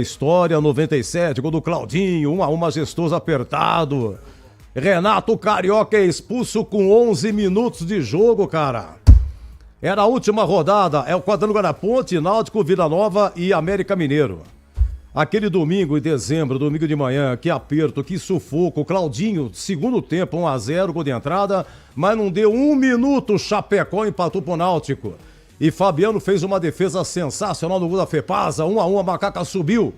História 97, gol do Claudinho, 1-1 majestoso apertado. Renato Carioca é expulso com 11 minutos de jogo, cara. Era a última rodada, é o quadrangular da Ponte, Náutico, Vila Nova e América Mineiro. Aquele domingo em dezembro, domingo de manhã, que aperto, que sufoco. Claudinho, segundo tempo, 1-0, gol de entrada, mas não deu um minuto, Chapecó empatou pro Náutico. E Fabiano fez uma defesa sensacional no gol da Fepasa, 1-1, a Macaca subiu.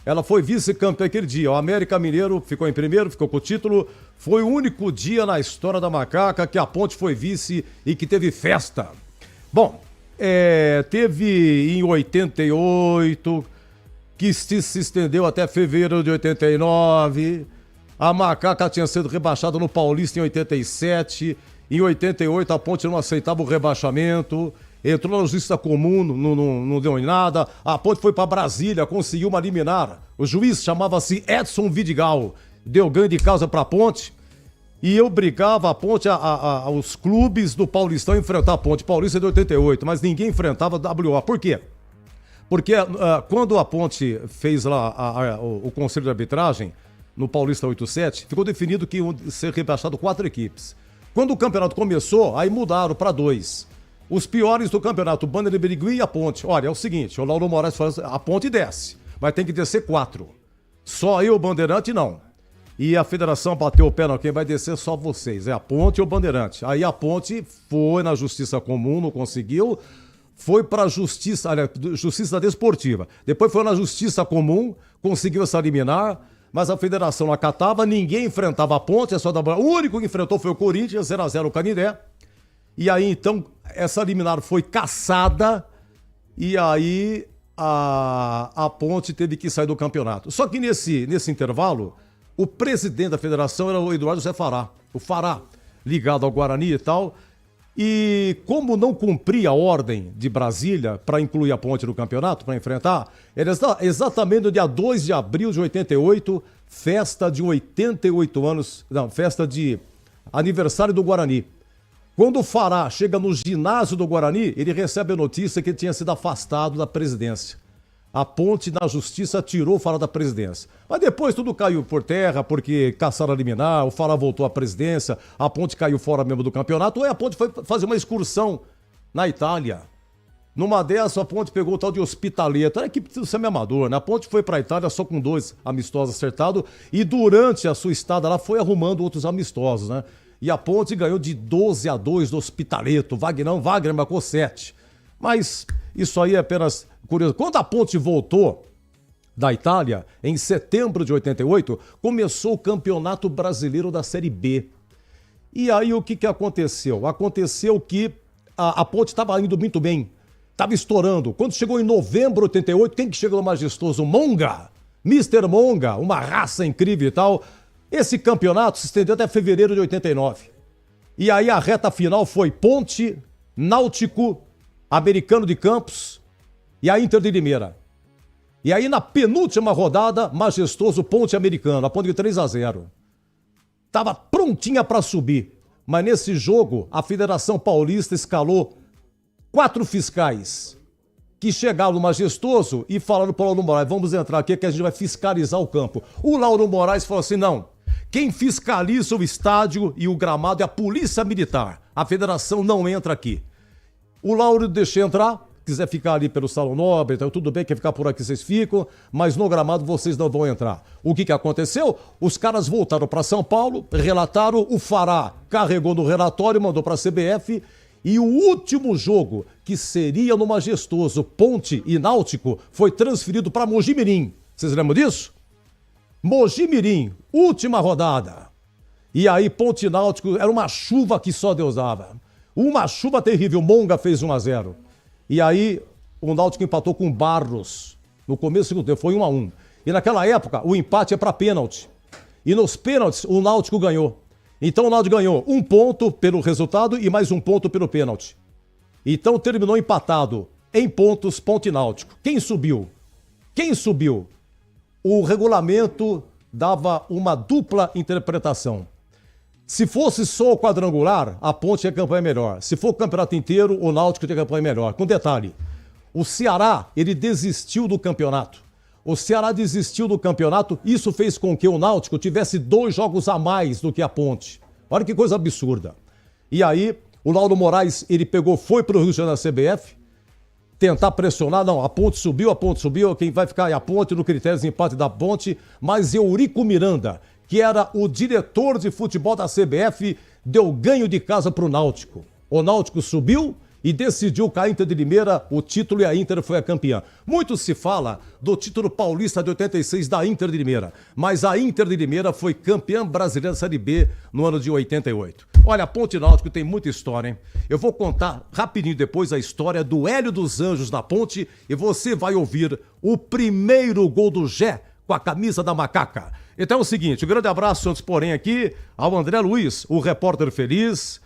Ela foi vice-campeã aquele dia. O América Mineiro ficou em primeiro, ficou com o título. Foi o único dia na história da Macaca que a Ponte foi vice e que teve festa. Bom, teve em 88, que se estendeu até fevereiro de 89. A Macaca tinha sido rebaixada no Paulista em 87. Em 88 a Ponte não aceitava o rebaixamento. Entrou na justiça comum, não deu em nada. A Ponte foi para Brasília, conseguiu uma liminar. O juiz chamava-se Edson Vidigal. Deu ganho de causa para a Ponte. E eu brigava a Ponte, os clubes do Paulistão enfrentar a Ponte. Paulista de 88, mas ninguém enfrentava a WO. Por quê? Porque quando a Ponte fez lá o conselho de arbitragem, no Paulista 87, ficou definido que iam ser rebaixadas 4 equipes. Quando o campeonato começou, aí mudaram para 2. Os piores do campeonato, o Banner de Birigui e a Ponte. Olha, é o seguinte, o Lauro Moraes fala assim, a Ponte desce, mas tem que descer 4. Só eu, o Bandeirante, não. E a federação bateu o pé, não, quem vai descer só vocês, é a Ponte e o Bandeirante. Aí a Ponte foi na Justiça Comum, não conseguiu, foi para a Justiça Desportiva. Depois foi na Justiça Comum, conseguiu essa liminar, mas a federação não acatava, ninguém enfrentava a Ponte, o único que enfrentou foi o Corinthians, 0-0 o Canindé. E aí, então, essa liminar foi cassada e aí a Ponte teve que sair do campeonato. Só que nesse intervalo, o presidente da federação era o Eduardo Zé Fará, o Fará, ligado ao Guarani e tal. E como não cumpria a ordem de Brasília para incluir a Ponte no campeonato, para enfrentar, era exatamente no dia 2 de abril de 88, festa de 88 anos, não, festa de aniversário do Guarani. Quando o Fará chega no ginásio do Guarani, ele recebe a notícia que ele tinha sido afastado da presidência. A Ponte, na justiça, tirou o Fará da presidência. Mas depois tudo caiu por terra, porque caçaram a liminar, o Fará voltou à presidência, a Ponte caiu fora mesmo do campeonato, e a Ponte foi fazer uma excursão na Itália. Numa dessas, a Ponte pegou o tal de Hospitaletto, era a equipe do semi-amador, né? A Ponte foi para a Itália só com 2 amistosos acertados, e durante a sua estada lá foi arrumando outros amistosos, né? E a Ponte ganhou de 12-2 do Hospitaletto. Wagner marcou 7. Mas isso aí é apenas curioso. Quando a Ponte voltou da Itália, em setembro de 88, começou o Campeonato Brasileiro da Série B. E aí o que aconteceu? Aconteceu que a Ponte estava indo muito bem. Estava estourando. Quando chegou em novembro de 88, quem que chegou no majestoso? Monga. Mr. Monga, uma raça incrível e tal. Esse campeonato se estendeu até fevereiro de 89. E aí a reta final foi Ponte, Náutico, Americano de Campos e a Inter de Limeira. E aí na penúltima rodada, majestoso Ponte Americano, a Ponte de 3-0. Tava prontinha para subir. Mas nesse jogo, a Federação Paulista escalou 4 fiscais que chegaram no majestoso e falaram para o Lauro Moraes, vamos entrar aqui que a gente vai fiscalizar o campo. O Lauro Moraes falou assim, não, quem fiscaliza o estádio e o gramado é a Polícia Militar. A federação não entra aqui. O Lauro deixou entrar, quiser ficar ali pelo Salão Nobre, então tudo bem, quer ficar por aqui vocês ficam, mas no gramado vocês não vão entrar. O que aconteceu? Os caras voltaram para São Paulo, relataram, o Fará carregou no relatório, mandou para a CBF, e o último jogo, que seria no majestoso Ponte e Náutico, foi transferido para Mogi Mirim. Vocês lembram disso? Mogi Mirim, última rodada. E aí Ponte e Náutico, era uma chuva que só Deus dava. Uma chuva terrível, Monga fez 1-0. E aí o Náutico empatou com Barros. No começo do segundo tempo, foi 1-1. E naquela época, o empate é para pênalti. E nos pênaltis, o Náutico ganhou. Então o Náutico ganhou 1 ponto pelo resultado e mais 1 ponto pelo pênalti. Então terminou empatado em pontos Ponte e Náutico. Quem subiu? O regulamento dava uma dupla interpretação. Se fosse só o quadrangular, a Ponte tinha campanha melhor. Se for o campeonato inteiro, o Náutico tinha campanha melhor. Com detalhe, o Ceará, ele desistiu do campeonato. O Ceará desistiu do campeonato, isso fez com que o Náutico tivesse 2 jogos a mais do que a Ponte. Olha que coisa absurda. E aí, o Lauro Moraes, ele foi pro Rio de Janeiro na CBF, tentar pressionar, não, a Ponte subiu, quem vai ficar é a Ponte, no critério de empate da Ponte, mas Eurico Miranda, que era o diretor de futebol da CBF, deu ganho de casa pro Náutico. O Náutico subiu e decidiu com a Inter de Limeira o título e a Inter foi a campeã. Muito se fala do título paulista de 86 da Inter de Limeira, mas a Inter de Limeira foi campeã brasileira da Série B no ano de 88. Olha, a Ponte Náutico tem muita história, hein? Eu vou contar rapidinho depois a história do Hélio dos Anjos da Ponte e você vai ouvir o primeiro gol do Gé com a camisa da Macaca. Então é o seguinte, um grande abraço antes, porém, aqui ao André Luiz, o repórter feliz,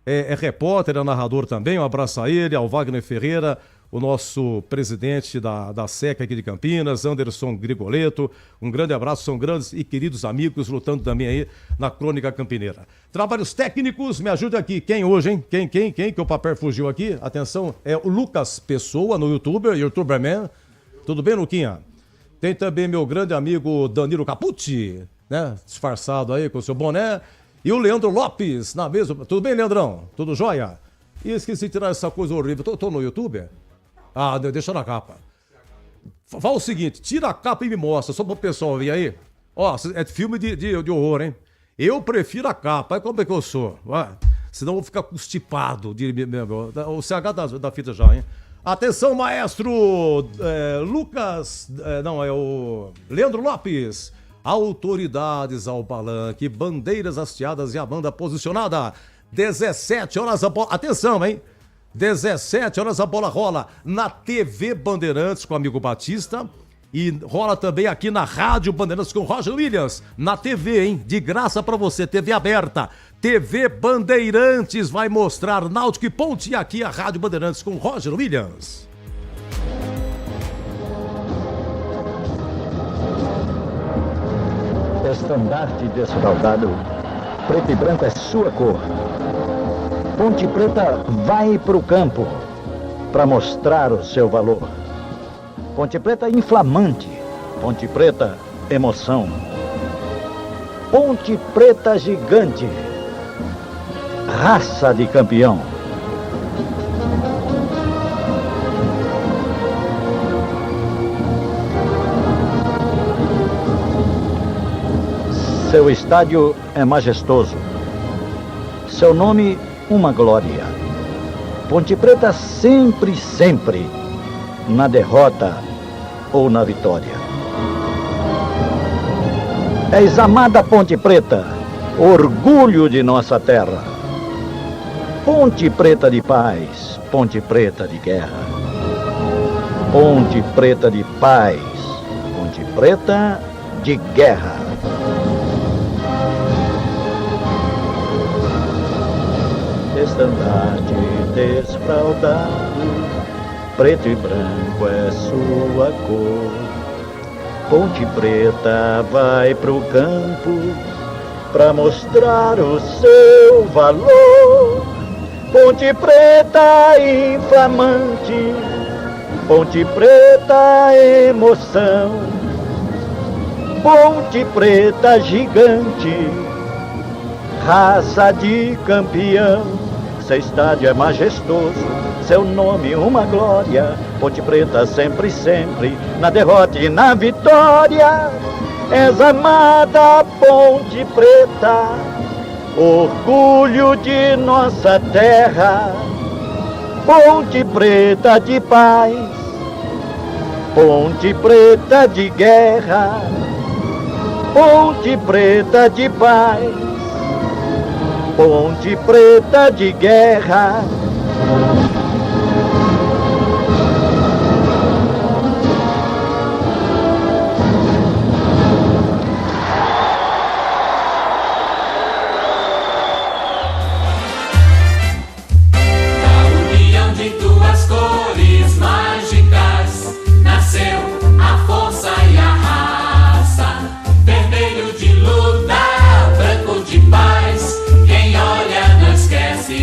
é repórter, é narrador também, um abraço a ele, ao Wagner Ferreira, o nosso presidente da SECA aqui de Campinas, Anderson Grigoleto, um grande abraço, são grandes e queridos amigos lutando também aí na Crônica Campineira. Trabalhos técnicos, me ajude aqui, quem hoje, hein? Quem, que o papel fugiu aqui? Atenção, é o Lucas Pessoa no YouTuberman. Tudo bem, Luquinha? Tem também meu grande amigo Danilo Capucci, né? Disfarçado aí com o seu boné. E o Leandro Lopes na mesa. Tudo bem, Leandrão? Tudo jóia? E esqueci de tirar essa coisa horrível. Tô no YouTube? Ah, deixa na capa. Fala o seguinte, tira a capa e me mostra, só pro pessoal ver aí. Ó, é filme de horror, hein? Eu prefiro a capa. Aí como é que eu sou? Senão eu vou ficar constipado. O CH da fita já, hein? Atenção, maestro Lucas... não, é o Leandro Lopes. Autoridades ao palanque, bandeiras hasteadas e a banda posicionada. 17 horas a bola... Atenção, hein? 17 horas a bola rola na TV Bandeirantes com o amigo Batista e rola também aqui na Rádio Bandeirantes com o Roger Williams. Na TV, hein? De graça pra você, TV aberta. TV Bandeirantes vai mostrar Náutico e Ponte e aqui a Rádio Bandeirantes com o Roger Williams. Estandarte desfraldado, preto e branco é sua cor. Ponte Preta vai pro campo para mostrar o seu valor. Ponte Preta inflamante, Ponte Preta emoção. Ponte Preta gigante, raça de campeão. Seu estádio é majestoso, seu nome uma glória. Ponte Preta sempre, sempre, na derrota ou na vitória. És amada Ponte Preta, orgulho de nossa terra. Ponte Preta de paz, Ponte Preta de guerra. Ponte Preta de paz, Ponte Preta de guerra. Estandarte desfraldado, preto e branco é sua cor. Ponte Preta vai pro campo pra mostrar o seu valor. Ponte Preta inflamante, Ponte Preta emoção. Ponte Preta gigante, raça de campeão. Seu estádio é majestoso, seu nome uma glória. Ponte Preta sempre, sempre, na derrota e na vitória. És amada Ponte Preta, orgulho de nossa terra. Ponte Preta de paz, Ponte Preta de guerra. Ponte Preta de paz, Ponte Preta de guerra.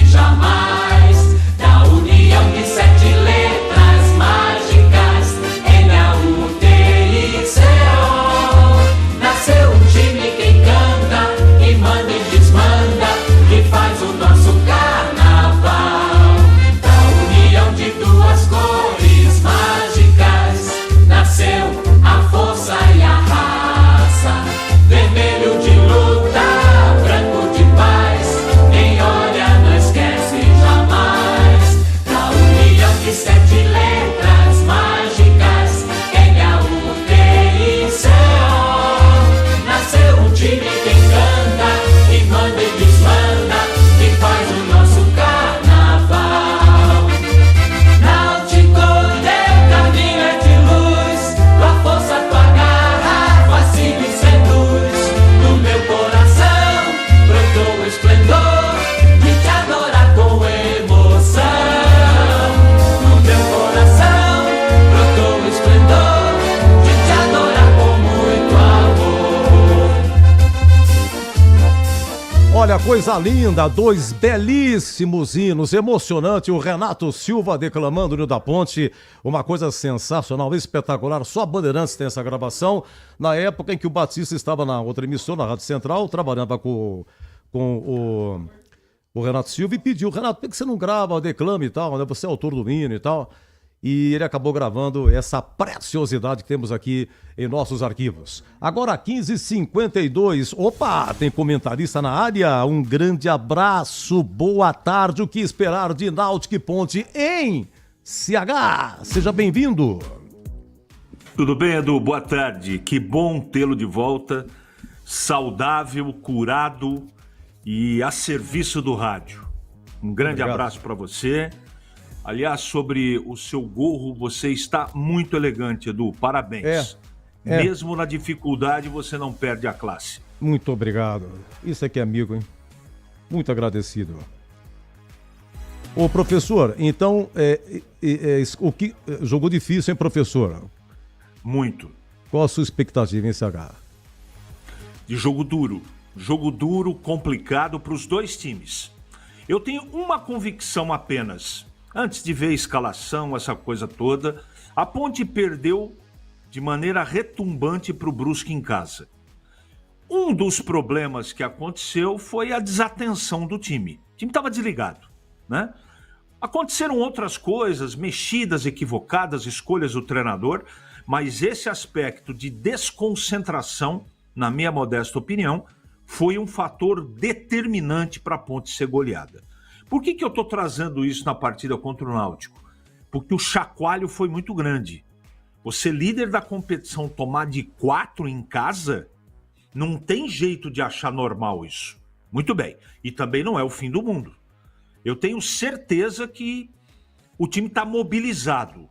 Jamais da união. Olha, coisa linda, 2 belíssimos hinos, emocionante, o Renato Silva declamando no da Ponte, uma coisa sensacional, espetacular, só a Bandeirantes tem essa gravação, na época em que o Batista estava na outra emissora, na Rádio Central, trabalhava com o Renato Silva e pediu, Renato, por que você não grava, declame e tal, né? Você é autor do hino e tal, e ele acabou gravando essa preciosidade que temos aqui em nossos arquivos. Agora 15h52, opa, tem comentarista na área, um grande abraço, boa tarde, o que esperar de Náutico e Ponte em CH, seja bem-vindo. Tudo bem, Edu? Boa tarde, que bom tê-lo de volta, saudável, curado e a serviço do rádio. Um grande abraço para você. Aliás, sobre o seu gorro, você está muito elegante, Edu. Parabéns. Mesmo na dificuldade, você não perde a classe. Muito obrigado. Isso aqui é amigo, hein? Muito agradecido. Ô, professor, então, o que jogou difícil, hein, professor? Muito. Qual a sua expectativa em CH? De jogo duro. Jogo duro, complicado para os dois times. Eu tenho uma convicção apenas. Antes de ver a escalação, essa coisa toda, a Ponte perdeu de maneira retumbante para o Brusque em casa. Um dos problemas que aconteceu foi a desatenção do time. O time estava desligado, né? Aconteceram outras coisas, mexidas equivocadas, escolhas do treinador, mas esse aspecto de desconcentração, na minha modesta opinião, foi um fator determinante para a Ponte ser goleada. Por que eu estou trazendo isso na partida contra o Náutico? Porque o chacoalho foi muito grande. Você, líder da competição, tomar de 4 em casa, não tem jeito de achar normal isso. Muito bem. E também não é o fim do mundo. Eu tenho certeza que o time está mobilizado.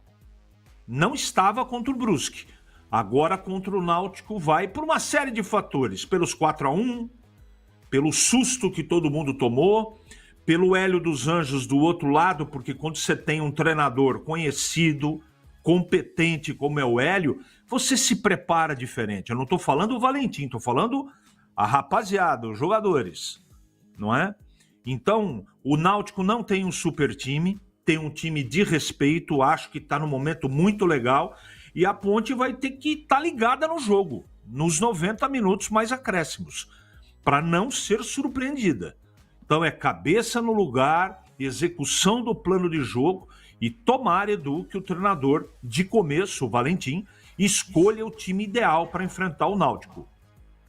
Não estava contra o Brusque. Agora contra o Náutico vai por uma série de fatores. Pelos 4-1, pelo susto que todo mundo tomou, pelo Hélio dos Anjos do outro lado, porque quando você tem um treinador conhecido, competente como é o Hélio, você se prepara diferente. Eu não estou falando o Valentim, estou falando a rapaziada, os jogadores, não é? Então, o Náutico não tem um super time, tem um time de respeito, acho que está num momento muito legal, e a Ponte vai ter que estar ligada no jogo, nos 90 minutos mais acréscimos, para não ser surpreendida. Então é cabeça no lugar, execução do plano de jogo e tomar, Edu, que o treinador de começo, o Valentim, escolha o time ideal para enfrentar o Náutico.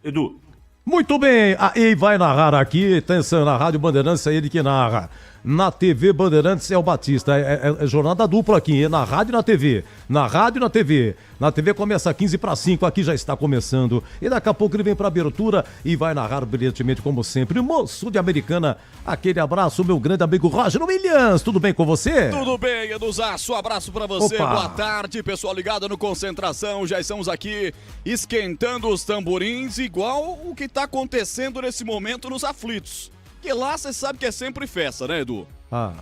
Edu. Muito bem, aí vai narrar aqui, atenção, na Rádio Bandeirantes é ele que narra. Na TV Bandeirantes é o Batista, é jornada dupla aqui, é na rádio e na TV. Na rádio e na TV. Na TV começa 4:45, aqui já está começando. E daqui a pouco ele vem para abertura e vai narrar brilhantemente como sempre. Moço de Americana, aquele abraço, meu grande amigo Roger Williams, tudo bem com você? Tudo bem, Eduzaço, abraço para você, Opa. Boa tarde, pessoal ligado no Concentração, já estamos aqui esquentando os tamborins, igual o que está acontecendo nesse momento nos aflitos. Que lá você sabe que é sempre festa, né, Edu?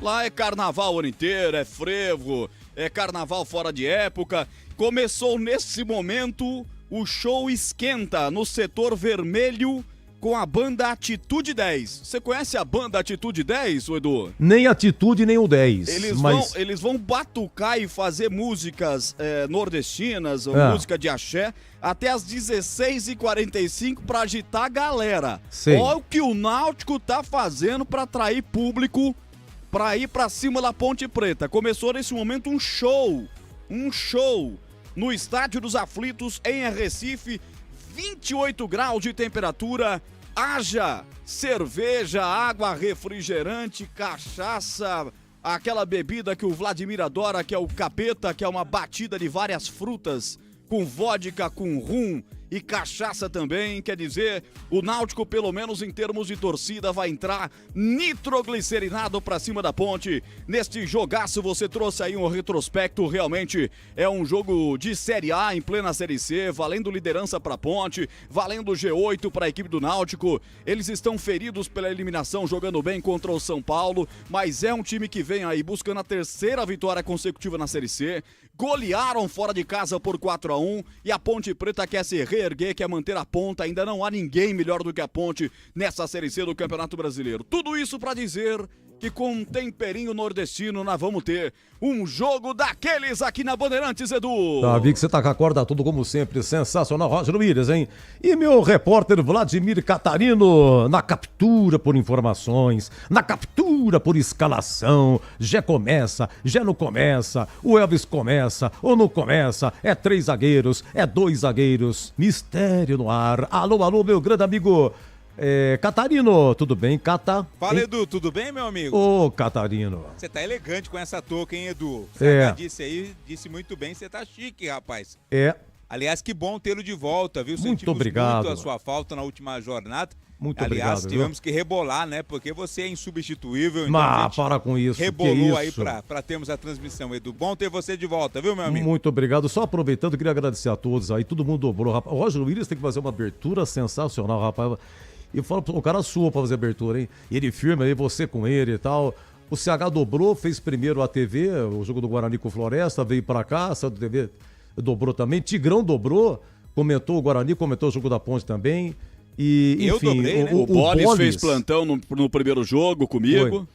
Lá é carnaval o ano inteiro, é frevo, é carnaval fora de época. Começou nesse momento o show Esquenta no setor vermelho com a banda Atitude 10. Você conhece a banda Atitude 10, Edu? Nem Atitude, nem o 10. Eles vão batucar e fazer músicas nordestinas, música de axé, até as 16h45 pra agitar a galera. Sei. Olha o que o Náutico tá fazendo pra atrair público pra ir pra cima da Ponte Preta. Começou nesse momento um show no Estádio dos Aflitos em Recife, 28 graus de temperatura, haja cerveja, água, refrigerante, cachaça, aquela bebida que o Vladimir adora, que é o capeta, que é uma batida de várias frutas, com vodka, com rum e cachaça também. Quer dizer, o Náutico, pelo menos em termos de torcida, vai entrar nitroglicerinado pra cima da Ponte. Neste jogaço você trouxe aí um retrospecto, realmente é um jogo de Série A em plena Série C, valendo liderança pra Ponte, valendo G8 pra equipe do Náutico. Eles estão feridos pela eliminação, jogando bem contra o São Paulo, mas é um time que vem aí buscando a terceira vitória consecutiva na Série C. Golearam fora de casa por 4-1 e a Ponte Preta quer se reerguer, quer manter a ponta. Ainda não há ninguém melhor do que a Ponte nessa Série C do Campeonato Brasileiro. Tudo isso para dizer que com um temperinho nordestino nós vamos ter um jogo daqueles aqui na Bandeirantes, Edu. Vi que você tá com a corda tudo como sempre, sensacional, Roger Williams, hein? E meu repórter Vladimir Catarino, na captura por informações, na captura por escalação, já começa, já não começa, o Elvis começa ou não começa, é 3 zagueiros, é 2 zagueiros, mistério no ar. Alô, alô, meu grande amigo Catarino, tudo bem, Cata? Fala, Edu, tudo bem, meu amigo? Ô, Catarino. Você tá elegante com essa touca, hein, Edu? Você disse muito bem, você tá chique, rapaz. Aliás, que bom tê-lo de volta, viu? Muito obrigado. Muito a sua falta na última jornada. Muito Aliás, obrigado. Tivemos que rebolar, né? Porque você é insubstituível. Então para com isso. Rebolou aí pra termos a transmissão, Edu. Bom ter você de volta, viu, meu amigo? Muito obrigado. Só aproveitando, queria agradecer a todos aí. Todo mundo dobrou, rapaz. O Roger Williams tem que fazer uma abertura sensacional, rapaz. Eu falo, o cara sua pra fazer abertura, hein? E ele firma aí, você com ele e tal. O CH dobrou, fez primeiro a TV, o jogo do Guarani com o Floresta, veio pra cá, a TV dobrou também. Tigrão dobrou, comentou o Guarani, comentou o jogo da Ponte também. E, enfim, eu dobrei, né? O Boris fez plantão no primeiro jogo comigo.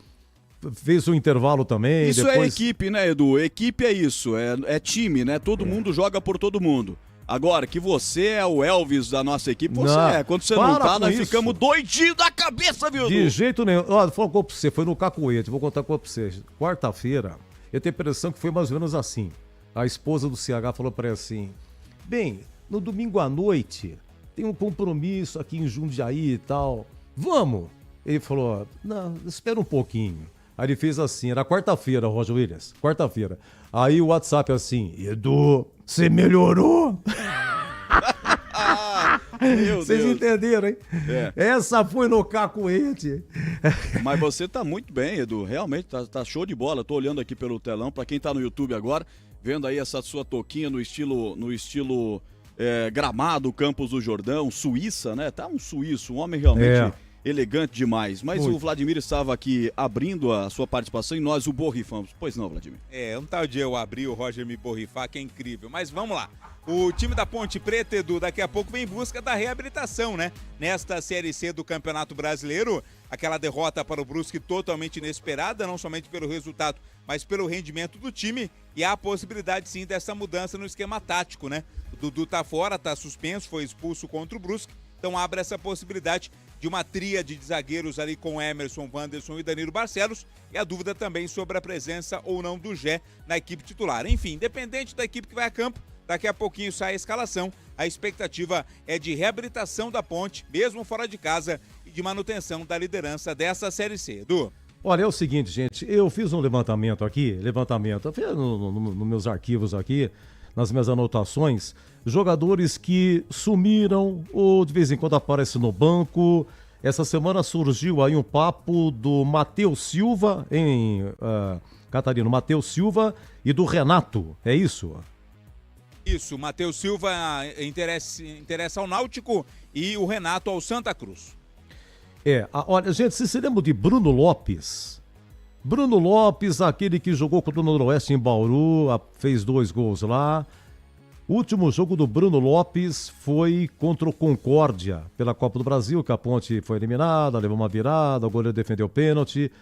Fez um intervalo também. Isso depois... é equipe, né, Edu? Equipe é isso, é time, né? Todo mundo joga por todo mundo. Agora, que você é o Elvis da nossa equipe, você é. Quando você não tá, nós ficamos doidinhos da cabeça, viu, Edu? De jeito nenhum. Olha, falou pra você, foi no Cacoete, vou contar com você. Quarta-feira, eu tenho a impressão que foi mais ou menos assim. A esposa do CH falou pra ele assim, bem, no domingo à noite, tem um compromisso aqui em Jundiaí e tal. Vamos! Ele falou, não, espera um pouquinho. Aí ele fez assim, era quarta-feira, Roger Williams, quarta-feira. Aí o WhatsApp assim, Edu, você melhorou? Vocês entenderam, hein? Essa foi no cacuete. Mas você tá muito bem, Edu, realmente tá show de bola. Tô olhando aqui pelo telão, pra quem tá no YouTube agora, vendo aí essa sua touquinha no estilo Gramado, Campos do Jordão, Suíça, né? Tá um suíço, um homem realmente... elegante demais, mas o Vladimir estava aqui abrindo a sua participação e nós o borrifamos. Pois não, Vladimir? Um tal dia eu abri, o Roger me borrifar, que é incrível. Mas vamos lá. O time da Ponte Preta, Edu, daqui a pouco vem em busca da reabilitação, né? Nesta Série C do Campeonato Brasileiro, aquela derrota para o Brusque totalmente inesperada, não somente pelo resultado, mas pelo rendimento do time. E há a possibilidade, sim, dessa mudança no esquema tático, né? O Dudu tá fora, tá suspenso, foi expulso contra o Brusque. Então abre essa possibilidade de uma tríade de zagueiros ali com Emerson, Wanderson e Danilo Barcelos, e a dúvida também sobre a presença ou não do Gé na equipe titular. Enfim, independente da equipe que vai a campo, daqui a pouquinho sai a escalação. A expectativa é de reabilitação da Ponte, mesmo fora de casa, e de manutenção da liderança dessa Série C. Edu? Olha, é o seguinte, gente, eu fiz um levantamento aqui, eu fiz nos meus arquivos aqui, nas minhas anotações, jogadores que sumiram ou de vez em quando aparecem no banco. Essa semana surgiu aí um papo do Matheus Silva, Catarino, Matheus Silva e do Renato, é isso? Isso, Matheus Silva interessa ao Náutico e o Renato ao Santa Cruz. Olha, gente, se lembra de Bruno Lopes? Bruno Lopes, aquele que jogou contra o Noroeste em Bauru, fez 2 gols lá. O último jogo do Bruno Lopes foi contra o Concórdia, pela Copa do Brasil, que a Ponte foi eliminada, levou uma virada, o goleiro defendeu o pênalti.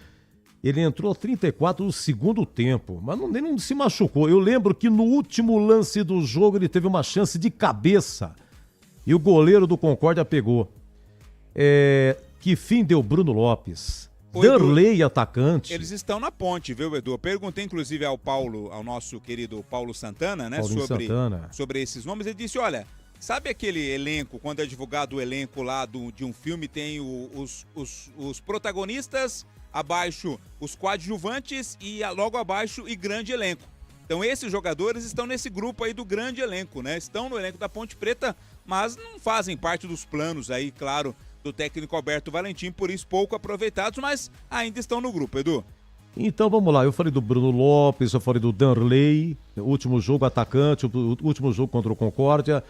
Ele entrou 34 no segundo tempo, mas não se machucou. Eu lembro que no último lance do jogo ele teve uma chance de cabeça e o goleiro do Concórdia pegou. Que fim deu Bruno Lopes? Darley, atacante. Eles estão na Ponte, viu, Edu? Eu perguntei, inclusive, ao nosso querido Paulo Santana, né? Sobre esses nomes. Ele disse, olha, sabe aquele elenco, quando é divulgado o elenco lá de um filme, tem os protagonistas, abaixo os coadjuvantes e logo abaixo e grande elenco. Então esses jogadores estão nesse grupo aí do grande elenco, né? Estão no elenco da Ponte Preta, mas não fazem parte dos planos aí, claro, do técnico Alberto Valentim, por isso pouco aproveitados, mas ainda estão no grupo, Edu. Então vamos lá, eu falei do Bruno Lopes, eu falei do Darley, último jogo atacante, o último jogo contra o Concórdia.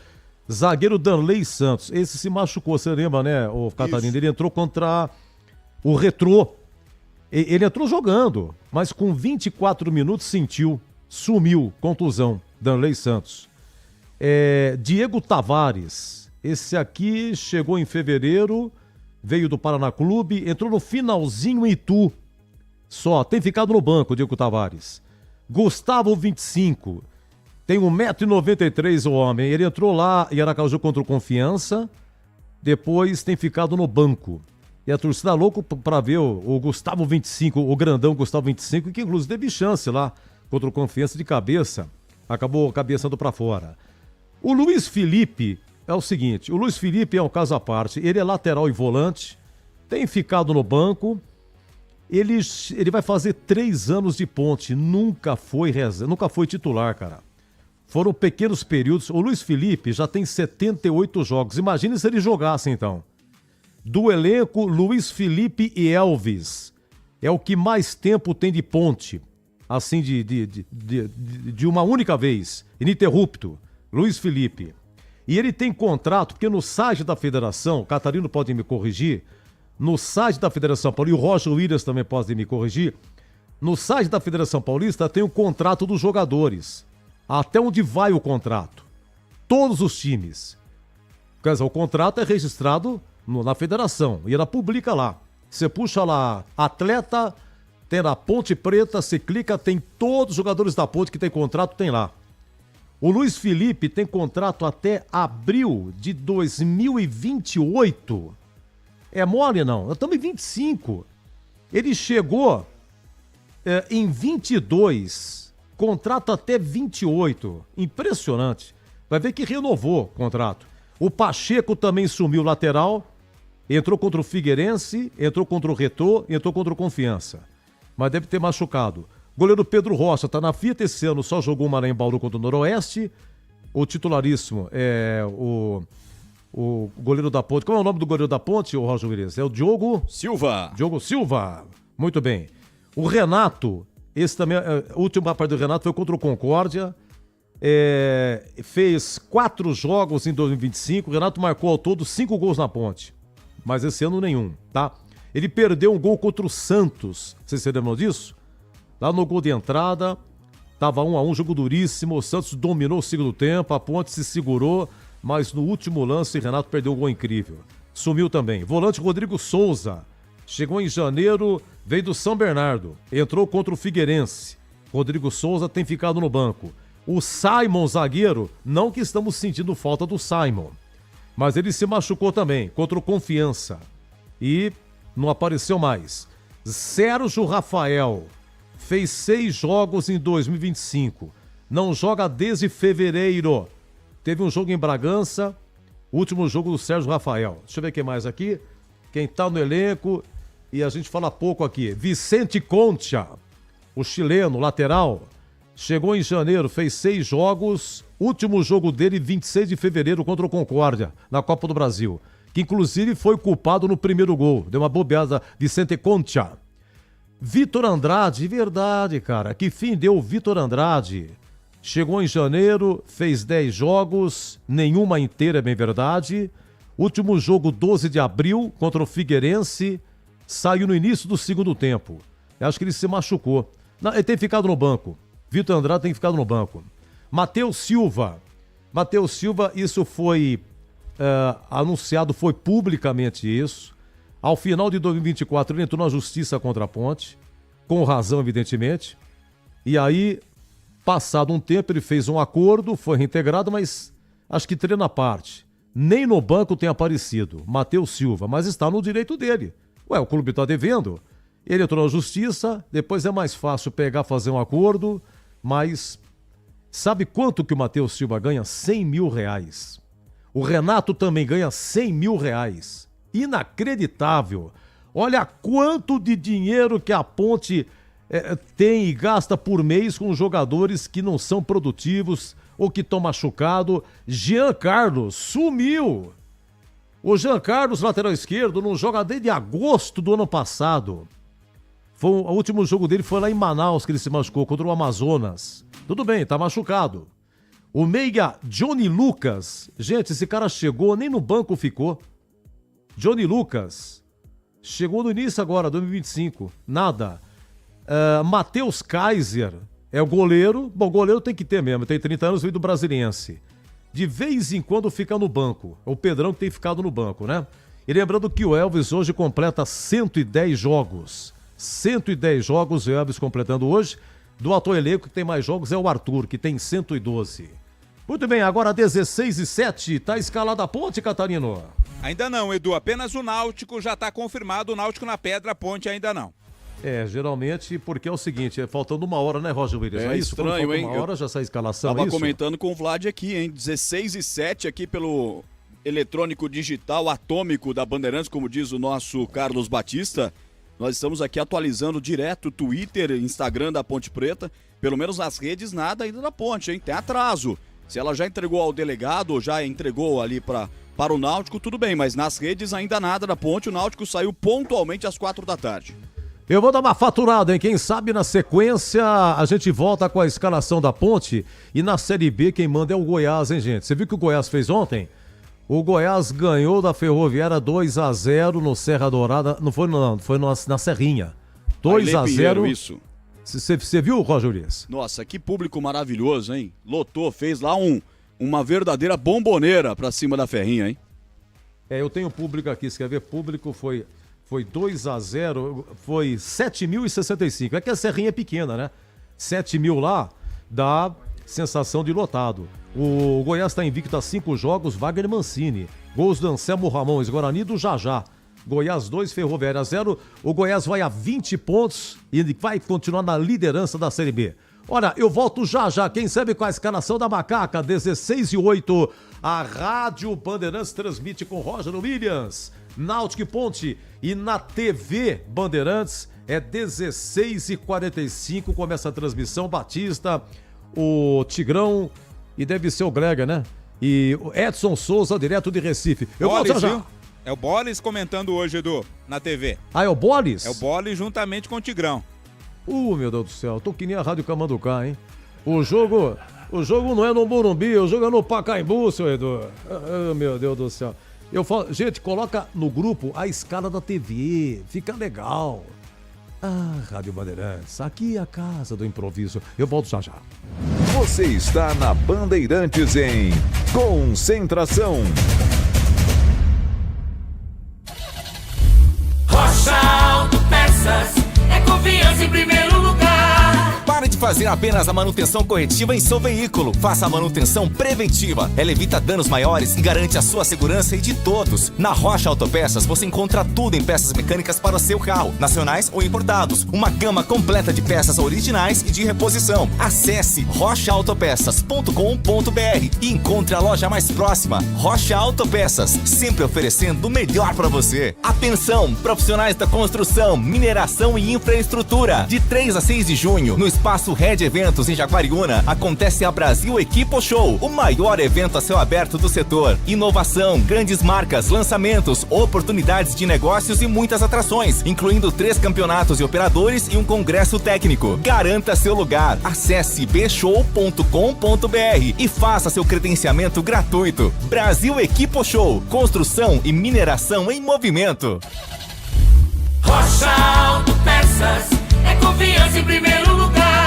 Zagueiro Darley Santos, esse se machucou, você lembra, né, o Catarina? Ele entrou contra o Retrô. Ele entrou jogando, mas com 24 minutos sentiu, sumiu, contusão, Darley Santos. Diego Tavares, Esse aqui chegou em fevereiro, veio do Paraná Clube, entrou no finalzinho em Itu. Só, tem ficado no banco, Diego Tavares. Gustavo, 25, tem 1,93 m o homem. Ele entrou lá em Aracaju contra o Confiança, depois tem ficado no banco. E a torcida louco pra ver o Gustavo 25, o grandão Gustavo 25, que inclusive teve chance lá contra o Confiança de cabeça, acabou cabeçando pra fora. O Luiz Felipe é o seguinte, o Luiz Felipe é um caso à parte, ele é lateral e volante, tem ficado no banco, ele vai fazer 3 anos de Ponte, nunca foi titular, cara. Foram pequenos períodos, o Luiz Felipe já tem 78 jogos, imagine se ele jogasse então. Do elenco, Luiz Felipe e Elvis, é o que mais tempo tem de Ponte, assim de uma única vez, ininterrupto, Luiz Felipe. E ele tem contrato, porque no site da federação, Catarino pode me corrigir, no site da Federação Paulista, e o Roger Williams também pode me corrigir, no site da Federação Paulista tem o contrato dos jogadores, até onde vai o contrato, todos os times. Quer dizer, o contrato é registrado na federação e ela publica lá. Você puxa lá, atleta, tem lá Ponte Preta, você clica, tem todos os jogadores da Ponte que tem contrato, tem lá. O Luiz Felipe tem contrato até abril de 2028. É mole não? Nós estamos em 25. Ele chegou em 22, contrato até 28. Impressionante. Vai ver que renovou o contrato. O Pacheco também sumiu lateral, entrou contra o Figueirense, entrou contra o Retrô, entrou contra o Confiança. Mas deve ter machucado. Goleiro Pedro Rocha tá na fita esse ano, só jogou uma lá em Bauru contra o Noroeste. O titularíssimo é o goleiro da Ponte. Qual é o nome do goleiro da Ponte, o Roger Williams? É o Diogo Silva. Diogo Silva. Muito bem. O Renato, esse também, a última parte do Renato foi contra o Concórdia. Fez 4 jogos em 2025. O Renato marcou ao todo 5 gols na Ponte. Mas esse ano nenhum, tá? Ele perdeu um gol contra o Santos. Vocês se lembram disso? Lá no gol de entrada, tava 1-1, jogo duríssimo. O Santos dominou o segundo tempo, a Ponte se segurou, mas no último lance, Renato perdeu um gol incrível. Sumiu também. Volante Rodrigo Souza. Chegou em janeiro, veio do São Bernardo. Entrou contra o Figueirense. Rodrigo Souza tem ficado no banco. O Simon, zagueiro, não que estamos sentindo falta do Simon, mas ele se machucou também, contra o Confiança. E não apareceu mais. Sérgio Rafael fez 6 jogos em 2025. Não joga desde fevereiro. Teve um jogo em Bragança, último jogo do Sérgio Rafael. Deixa eu ver quem mais aqui. Quem tá no elenco, e a gente fala pouco aqui. Vicente Concha, o chileno, lateral, chegou em janeiro, fez 6 jogos. Último jogo dele, 26 de fevereiro, contra o Concórdia, na Copa do Brasil. Que inclusive foi culpado no primeiro gol. Deu uma bobeada, Vicente Concha. Vitor Andrade, verdade, cara. Que fim deu o Vitor Andrade? Chegou em janeiro, fez 10 jogos, nenhuma inteira, é bem verdade. Último jogo, 12 de abril, contra o Figueirense. Saiu no início do segundo tempo. Eu acho que ele se machucou. Não, ele tem ficado no banco. Vitor Andrade tem ficado no banco. Matheus Silva. Matheus Silva, isso foi anunciado, foi publicamente isso. Ao final de 2024, ele entrou na justiça contra a Ponte, com razão, evidentemente. E aí, passado um tempo, ele fez um acordo, foi reintegrado, mas acho que treina à parte. Nem no banco tem aparecido, Matheus Silva, mas está no direito dele. Ué, o clube está devendo. Ele entrou na justiça, depois é mais fácil pegar, fazer um acordo, mas sabe quanto que o Matheus Silva ganha? 100 mil reais. O Renato também ganha 100 mil reais. Inacreditável. Olha quanto de dinheiro que a Ponte tem e gasta por mês com jogadores que não são produtivos ou que estão machucados. Jean Carlos sumiu. O Jean Carlos, lateral esquerdo, não joga desde agosto do ano passado. O último jogo dele foi lá em Manaus, que ele se machucou, contra o Amazonas. Tudo bem, tá machucado. O meia Johnny Lucas. Gente, esse cara chegou, nem no banco ficou. Johnny Lucas. Chegou no início agora, 2025. Nada. Matheus Kaiser é o goleiro. Bom, goleiro tem que ter mesmo. Tem 30 anos, veio do Brasiliense. de vez em quando fica no banco. É o Pedrão que tem ficado no banco, né? E lembrando que o Elvis hoje completa 110 jogos. 110 jogos o Elvis completando hoje. Do atual elenco que tem mais jogos é o Arthur, que tem 112. Muito bem, agora 16:07, tá escalada a ponte, Catarino? Ainda não, Edu, apenas o Náutico já tá confirmado, o Náutico na Pedra, a ponte ainda não. Geralmente, porque é o seguinte, faltando uma hora, né, Roger Williams? É isso? estranho, Quando hein? Uma hora já sai a escalação, Tava isso? comentando com o Vlad aqui, hein? 16:07 aqui pelo eletrônico digital atômico da Bandeirantes, como diz o nosso Carlos Batista. Nós estamos aqui atualizando direto Twitter, Instagram da Ponte Preta. Pelo menos nas redes, nada ainda da ponte, hein? Tem atraso. Se ela já entregou ao delegado ou já entregou ali para o Náutico, tudo bem. Mas nas redes ainda nada da ponte. O Náutico saiu pontualmente às 4 da tarde. Eu vou dar uma faturada, hein? Quem sabe na sequência a gente volta com a escalação da ponte. E na Série B quem manda é o Goiás, hein, gente? Você viu o que o Goiás fez ontem? O Goiás ganhou da Ferroviária 2-0 no Serra Dourada. Não foi na Serrinha. 2-0. Isso. Você viu, Roger Williams? Nossa, que público maravilhoso, hein? Lotou, fez lá uma verdadeira bomboneira pra cima da Ferrinha, hein? Eu tenho público aqui, você quer ver? Público foi 2-0, foi 7.065. É que a Serrinha é pequena, né? 7.000 lá dá sensação de lotado. O Goiás está invicto a 5 jogos, Wagner Mancini. Gols do Anselmo Ramon, Guarani do Jajá. Goiás 2, Ferroviária 0. O Goiás vai a 20 pontos e vai continuar na liderança da Série B. Olha, eu volto já. Quem sabe com a escalação da Macaca, 16:08. A Rádio Bandeirantes transmite com Roger Williams, Náutico e Ponte. E na TV Bandeirantes é 16:45. Começa a transmissão. Batista, o Tigrão e deve ser o Grega, né? E o Edson Souza, direto de Recife. Eu volto já. Viu? É o Bolis comentando hoje, Edu, na TV. Ah, é o Bolis? É o Bolis juntamente com o Tigrão. Meu Deus do céu, tô que nem a Rádio Camanducá, hein? O jogo não é no Morumbi, o jogo é no Pacaembu, seu Edu. Meu Deus do céu. Eu falo, gente, coloca no grupo a escala da TV, fica legal. Rádio Bandeirantes, aqui é a casa do improviso. Eu volto já. Você está na Bandeirantes em Concentração. Rocha Autopeças é confiança em primeiro lugar. Pare de fazer apenas a manutenção corretiva em seu veículo. Faça a manutenção preventiva. Ela evita danos maiores e garante a sua segurança e de todos. Na Rocha Autopeças você encontra tudo em peças mecânicas para o seu carro, nacionais ou importados. Uma gama completa de peças originais e de reposição. Acesse rochaautopeças.com.br e encontre a loja mais próxima. Rocha Autopeças, sempre oferecendo o melhor para você. Atenção, profissionais da construção, mineração e infraestrutura. De 3 a 6 de junho, no Espaço Red Eventos em Jaguariúna, acontece a Brasil Equipo Show, o maior evento a céu aberto do setor. Inovação, grandes marcas, lançamentos, oportunidades de negócios e muitas atrações, incluindo 3 campeonatos de operadores e um congresso técnico. Garanta seu lugar. Acesse bshow.com.br e faça seu credenciamento gratuito. Brasil Equipo Show, construção e mineração em movimento. Rocha Autopeças é confiança em primeiro lugar.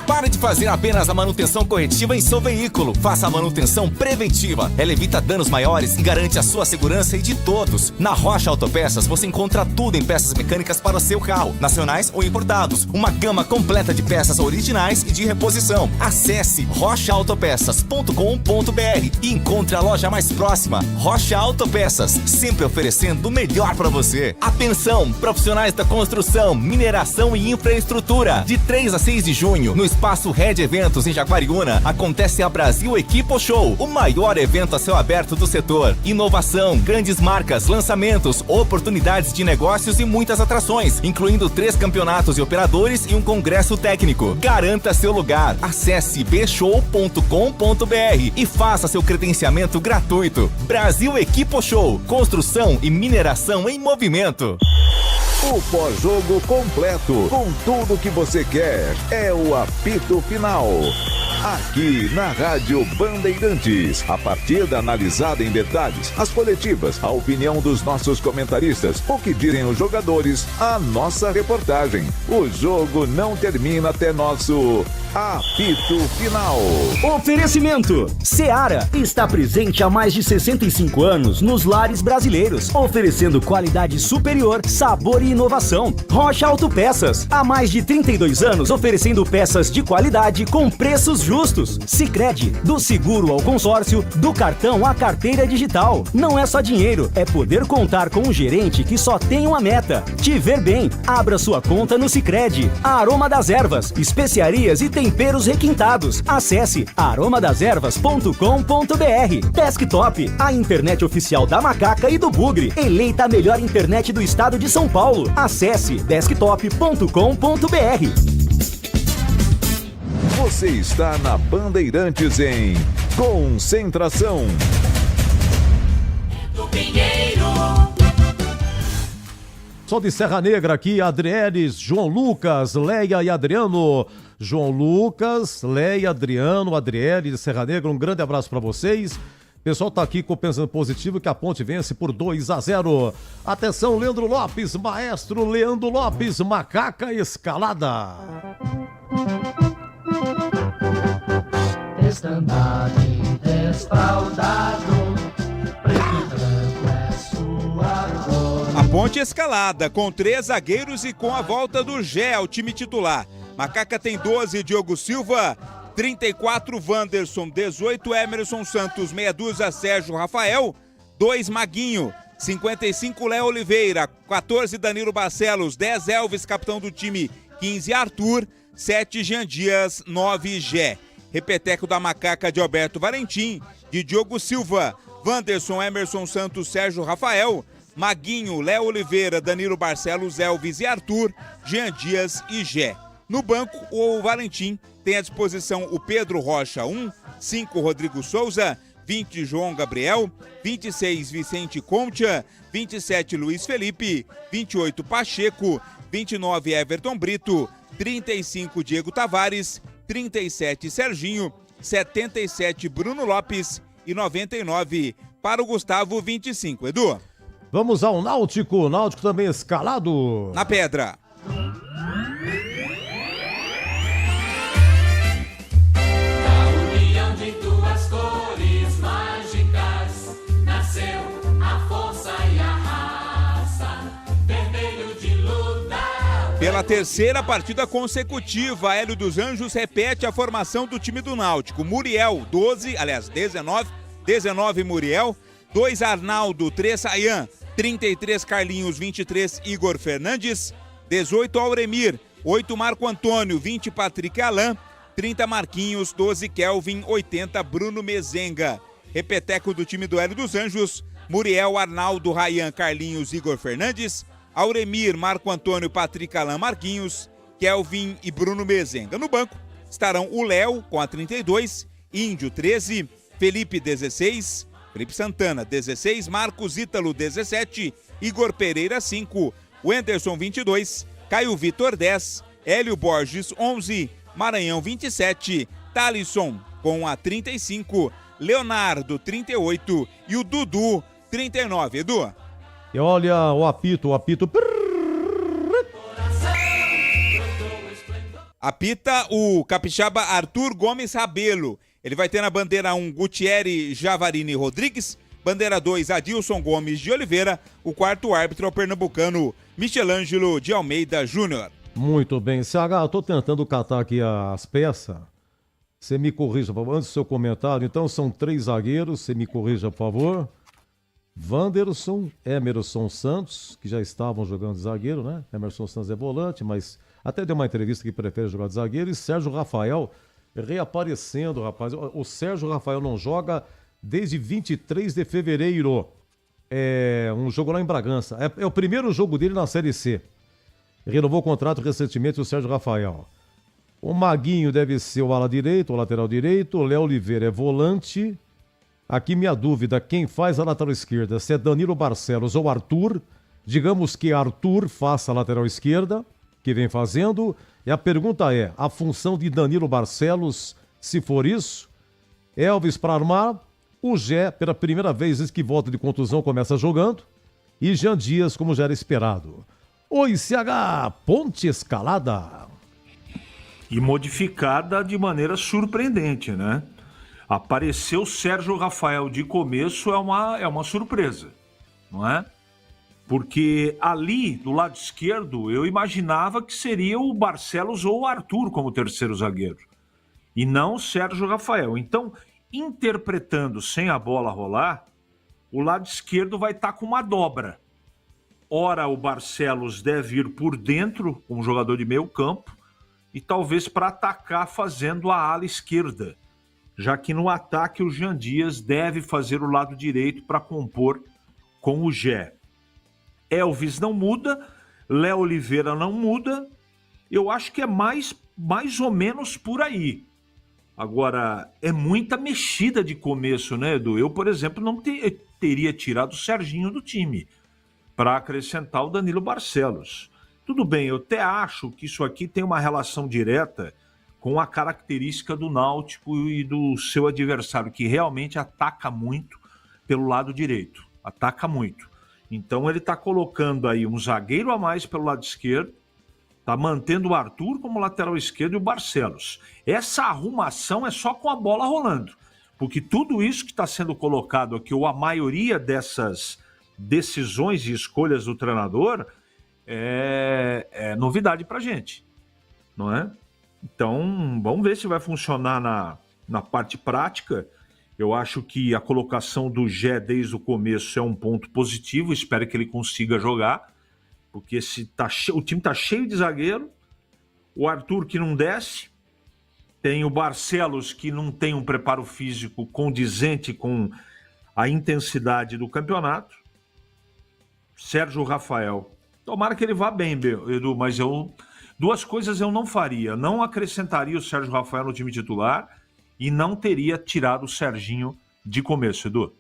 Pare de fazer apenas a manutenção corretiva em seu veículo. Faça a manutenção preventiva. Ela evita danos maiores e garante a sua segurança e de todos. Na Rocha Autopeças você encontra tudo em peças mecânicas para o seu carro, nacionais ou importados. Uma gama completa de peças originais e de reposição. Acesse rochaautopeças.com.br e encontre a loja mais próxima. Rocha Autopeças, sempre oferecendo o melhor para você. Atenção, profissionais da construção, mineração e infraestrutura. De 3 a 6 de junho, no Espaço Red Eventos em Jaguariúna, acontece a Brasil Equipo Show, o maior evento a céu aberto do setor. Inovação, grandes marcas, lançamentos, oportunidades de negócios e muitas atrações, incluindo 3 campeonatos de operadores e um congresso técnico. Garanta seu lugar. Acesse bshow.com.br e faça seu credenciamento gratuito. Brasil Equipo Show, construção e mineração em movimento. O pós-jogo completo, com tudo que você quer, é o apito final. aqui na Rádio Bandeirantes. A partida analisada em detalhes, as coletivas, a opinião dos nossos comentaristas, o que dizem os jogadores, a nossa reportagem. O jogo não termina até nosso apito final. Oferecimento: Seara está presente há mais de 65 anos nos lares brasileiros, oferecendo qualidade superior, sabor e inovação. Rocha Autopeças, há mais de 32 anos oferecendo peças de qualidade com preços justos. Sicredi, do seguro ao consórcio, do cartão à carteira digital. Não é só dinheiro, é poder contar com um gerente que só tem uma meta: te ver bem. Abra sua conta no Sicredi. A Aroma das Ervas, especiarias e temperos requintados. Acesse aromadeservas.com.br. Desktop, a internet oficial da Macaca e do Bugre, eleita a melhor internet do estado de São Paulo. Acesse desktop.com.br. Você está na Bandeirantes em Concentração. Do Pinheiro. Sou de Serra Negra aqui, Adrienes, João Lucas, Leia e Adriano. João Lucas, Leia, Adriano, Adriele de Serra Negra, um grande abraço para vocês. O pessoal tá aqui pensando positivo que a Ponte vence por 2-0. Atenção, Leandro Lopes, maestro Leandro Lopes, Macaca escalada. Estandarte desfraldado, preto e branco é sua cor. A Ponte escalada, com 3 zagueiros e com a volta do Gé ao time titular. Macaca tem 12, Diogo Silva, 34, Wanderson, 18, Emerson Santos, meia dúzia, Sérgio Rafael, 2, Maguinho, 55, Léo Oliveira, 14, Danilo Barcelos, 10, Elvis, capitão do time, 15, Arthur, 7, Jean Dias, 9, Gé. Repeteco da Macaca de Alberto Valentim, de Diogo Silva, Wanderson, Emerson Santos, Sérgio Rafael, Maguinho, Léo Oliveira, Danilo Barcelos, Elvis e Arthur, Jean Dias e Gé. No banco, o Valentim tem à disposição o Pedro Rocha 1, 5 Rodrigo Souza, 20 João Gabriel, 26 Vicente Concha, 27 Luiz Felipe, 28 Pacheco, 29 Everton Brito, 35 Diego Tavares, 37 Serginho, 77 Bruno Lopes e 99 para o Gustavo 25. Edu. Vamos ao Náutico, Náutico também escalado. Na pedra. Pela terceira partida consecutiva, Hélio dos Anjos repete a formação do time do Náutico. Muriel, 19 Muriel, 2 Arnaldo, 3 Sayan, 33 Carlinhos, 23 Igor Fernandes, 18 Auremir, 8 Marco Antônio, 20 Patrick Alain, 30 Marquinhos, 12 Kelvin, 80 Bruno Mezenga. Repeteco do time do Hélio dos Anjos, Muriel, Arnaldo, Rayan, Carlinhos, Igor Fernandes, Auremir, Marco Antônio, Patrick Alain, Marquinhos, Kelvin e Bruno Mezenga. No banco estarão o Léo com a 32, Índio 13, Felipe 16, Felipe Santana 16, Marcos Ítalo 17, Igor Pereira 5, Wenderson 22, Caio Vitor 10, Hélio Borges 11, Maranhão 27, Thalisson com a 35, Leonardo 38 e o Dudu 39. Edu. E olha o apito. Apita o capixaba Arthur Gomes Rabelo. Ele vai ter na bandeira 1 Gutierre Javarini Rodrigues, bandeira 2 Adilson Gomes de Oliveira, o quarto árbitro é o pernambucano Michelangelo de Almeida Júnior. Muito bem, CH, eu tô tentando catar aqui as peças. Você me corrija, por favor, antes do seu comentário. Então são 3 zagueiros, você me corrija, por favor. Wanderson, Emerson Santos, que já estavam jogando de zagueiro, né? Emerson Santos é volante, mas até deu uma entrevista que prefere jogar de zagueiro. E Sérgio Rafael reaparecendo, rapaz. O Sérgio Rafael não joga desde 23 de fevereiro. É um jogo lá em Bragança. É o primeiro jogo dele na Série C. Renovou o contrato recentemente o Sérgio Rafael. O Maguinho deve ser o ala direito, o lateral direito. O Léo Oliveira é volante. Aqui minha dúvida, quem faz a lateral esquerda? Se é Danilo Barcelos ou Arthur? Digamos que Arthur faça a lateral esquerda, que vem fazendo. E a pergunta é, a função de Danilo Barcelos Se for isso, Elvis para armar, o Gé, pela primeira vez desde que volta de contusão, começa jogando, e Jean Dias, como já era esperado. Oi, CH, ponte escalada. E modificada de maneira surpreendente, né? Apareceu Sérgio Rafael de começo é uma surpresa, não é? Porque ali, do lado esquerdo, eu imaginava que seria o Barcelos ou o Arthur como terceiro zagueiro. E não o Sérgio Rafael. Então, interpretando sem a bola rolar, o lado esquerdo vai estar com uma dobra. Ora, o Barcelos deve ir por dentro, um jogador de meio campo, e talvez para atacar fazendo a ala esquerda, já que no ataque o Jean Dias deve fazer o lado direito para compor com o Gé. Elvis não muda, Léo Oliveira não muda, eu acho que é mais ou menos por aí. Agora, é muita mexida de começo, né, Edu? Eu, por exemplo, não teria tirado o Serginho do time para acrescentar o Danilo Barcelos. Tudo bem, eu até acho que isso aqui tem uma relação direta com a característica do Náutico e do seu adversário, que realmente ataca muito pelo lado direito. Ataca muito. Então ele está colocando aí um zagueiro a mais pelo lado esquerdo, está mantendo o Arthur como lateral esquerdo e o Barcelos. Essa arrumação é só com a bola rolando, porque tudo isso que está sendo colocado aqui, ou a maioria dessas decisões e escolhas do treinador, é novidade para a gente, não é? Então, vamos ver se vai funcionar na parte prática. Eu acho que a colocação do Gé desde o começo é um ponto positivo, espero que ele consiga jogar, porque o time está cheio de zagueiro, o Arthur que não desce, tem o Barcelos que não tem um preparo físico condizente com a intensidade do campeonato, Sérgio Rafael. Tomara que ele vá bem, Edu, mas duas coisas eu não faria. Não acrescentaria o Sérgio Rafael no time titular e não teria tirado o Serginho de começo, Edu.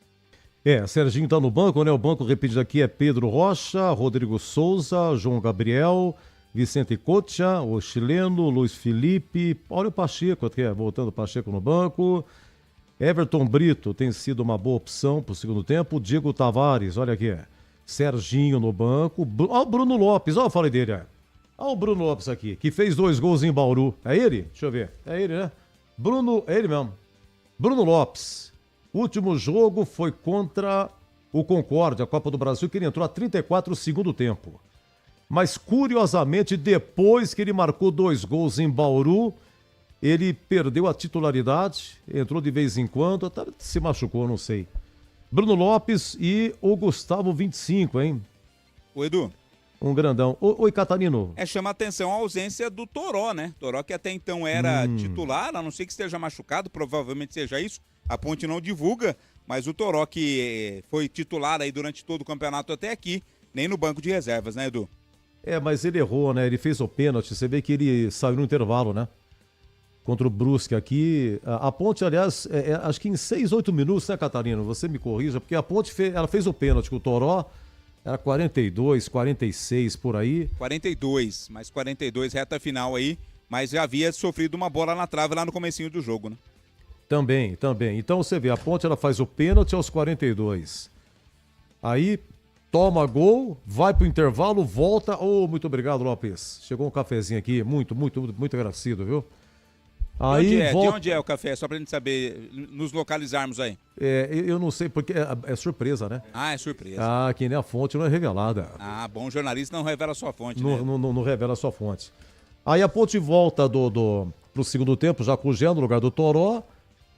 Serginho tá no banco, né? O banco, repetido aqui, é Pedro Rocha, Rodrigo Souza, João Gabriel, Vicente Cotia, o chileno, Luiz Felipe, olha o Pacheco aqui, voltando o Pacheco no banco. Everton Brito tem sido uma boa opção pro segundo tempo. Diego Tavares, olha aqui, Serginho no banco. Olha o Bruno Lopes, olha eu falei dele, olha o Bruno Lopes aqui, que fez 2 gols em Bauru. É ele? Deixa eu ver. É ele, né? É ele mesmo. Bruno Lopes. O último jogo foi contra o Concórdia, a Copa do Brasil, que ele entrou a 34 do segundo tempo. Mas, curiosamente, depois que ele marcou 2 gols em Bauru, ele perdeu a titularidade, entrou de vez em quando, até se machucou, não sei. Bruno Lopes e o Gustavo 25, hein? O Edu. Um grandão. Oi, Catarino. Chama a atenção a ausência do Toró, né? Toró que até então era titular, a não ser que esteja machucado, provavelmente seja isso. A Ponte não divulga, mas o Toró que foi titular aí durante todo o campeonato até aqui, nem no banco de reservas, né, Edu? Mas ele errou, né? Ele fez o pênalti, você vê que ele saiu no intervalo, né? Contra o Brusque aqui. A Ponte, aliás, acho que em 6, 8 minutos, né, Catarino? Você me corrija, porque a Ponte ela fez o pênalti com o Toró. Era 42, 46, por aí. 42, mais 42, reta final aí, mas já havia sofrido uma bola na trave lá no comecinho do jogo, né? Também. Então você vê, a Ponte ela faz o pênalti aos 42. Aí toma gol, vai pro intervalo, volta. Muito obrigado, Lopes. Chegou um cafezinho aqui, muito agradecido, viu? Aí de onde é o café? Só pra gente saber, nos localizarmos aí. Eu não sei, porque é surpresa, né? É surpresa. Que nem a fonte não é revelada. Bom jornalista não revela sua fonte, né? Não revela a sua fonte. Aí a Ponte volta pro segundo tempo, já com o Gé no lugar do Toró.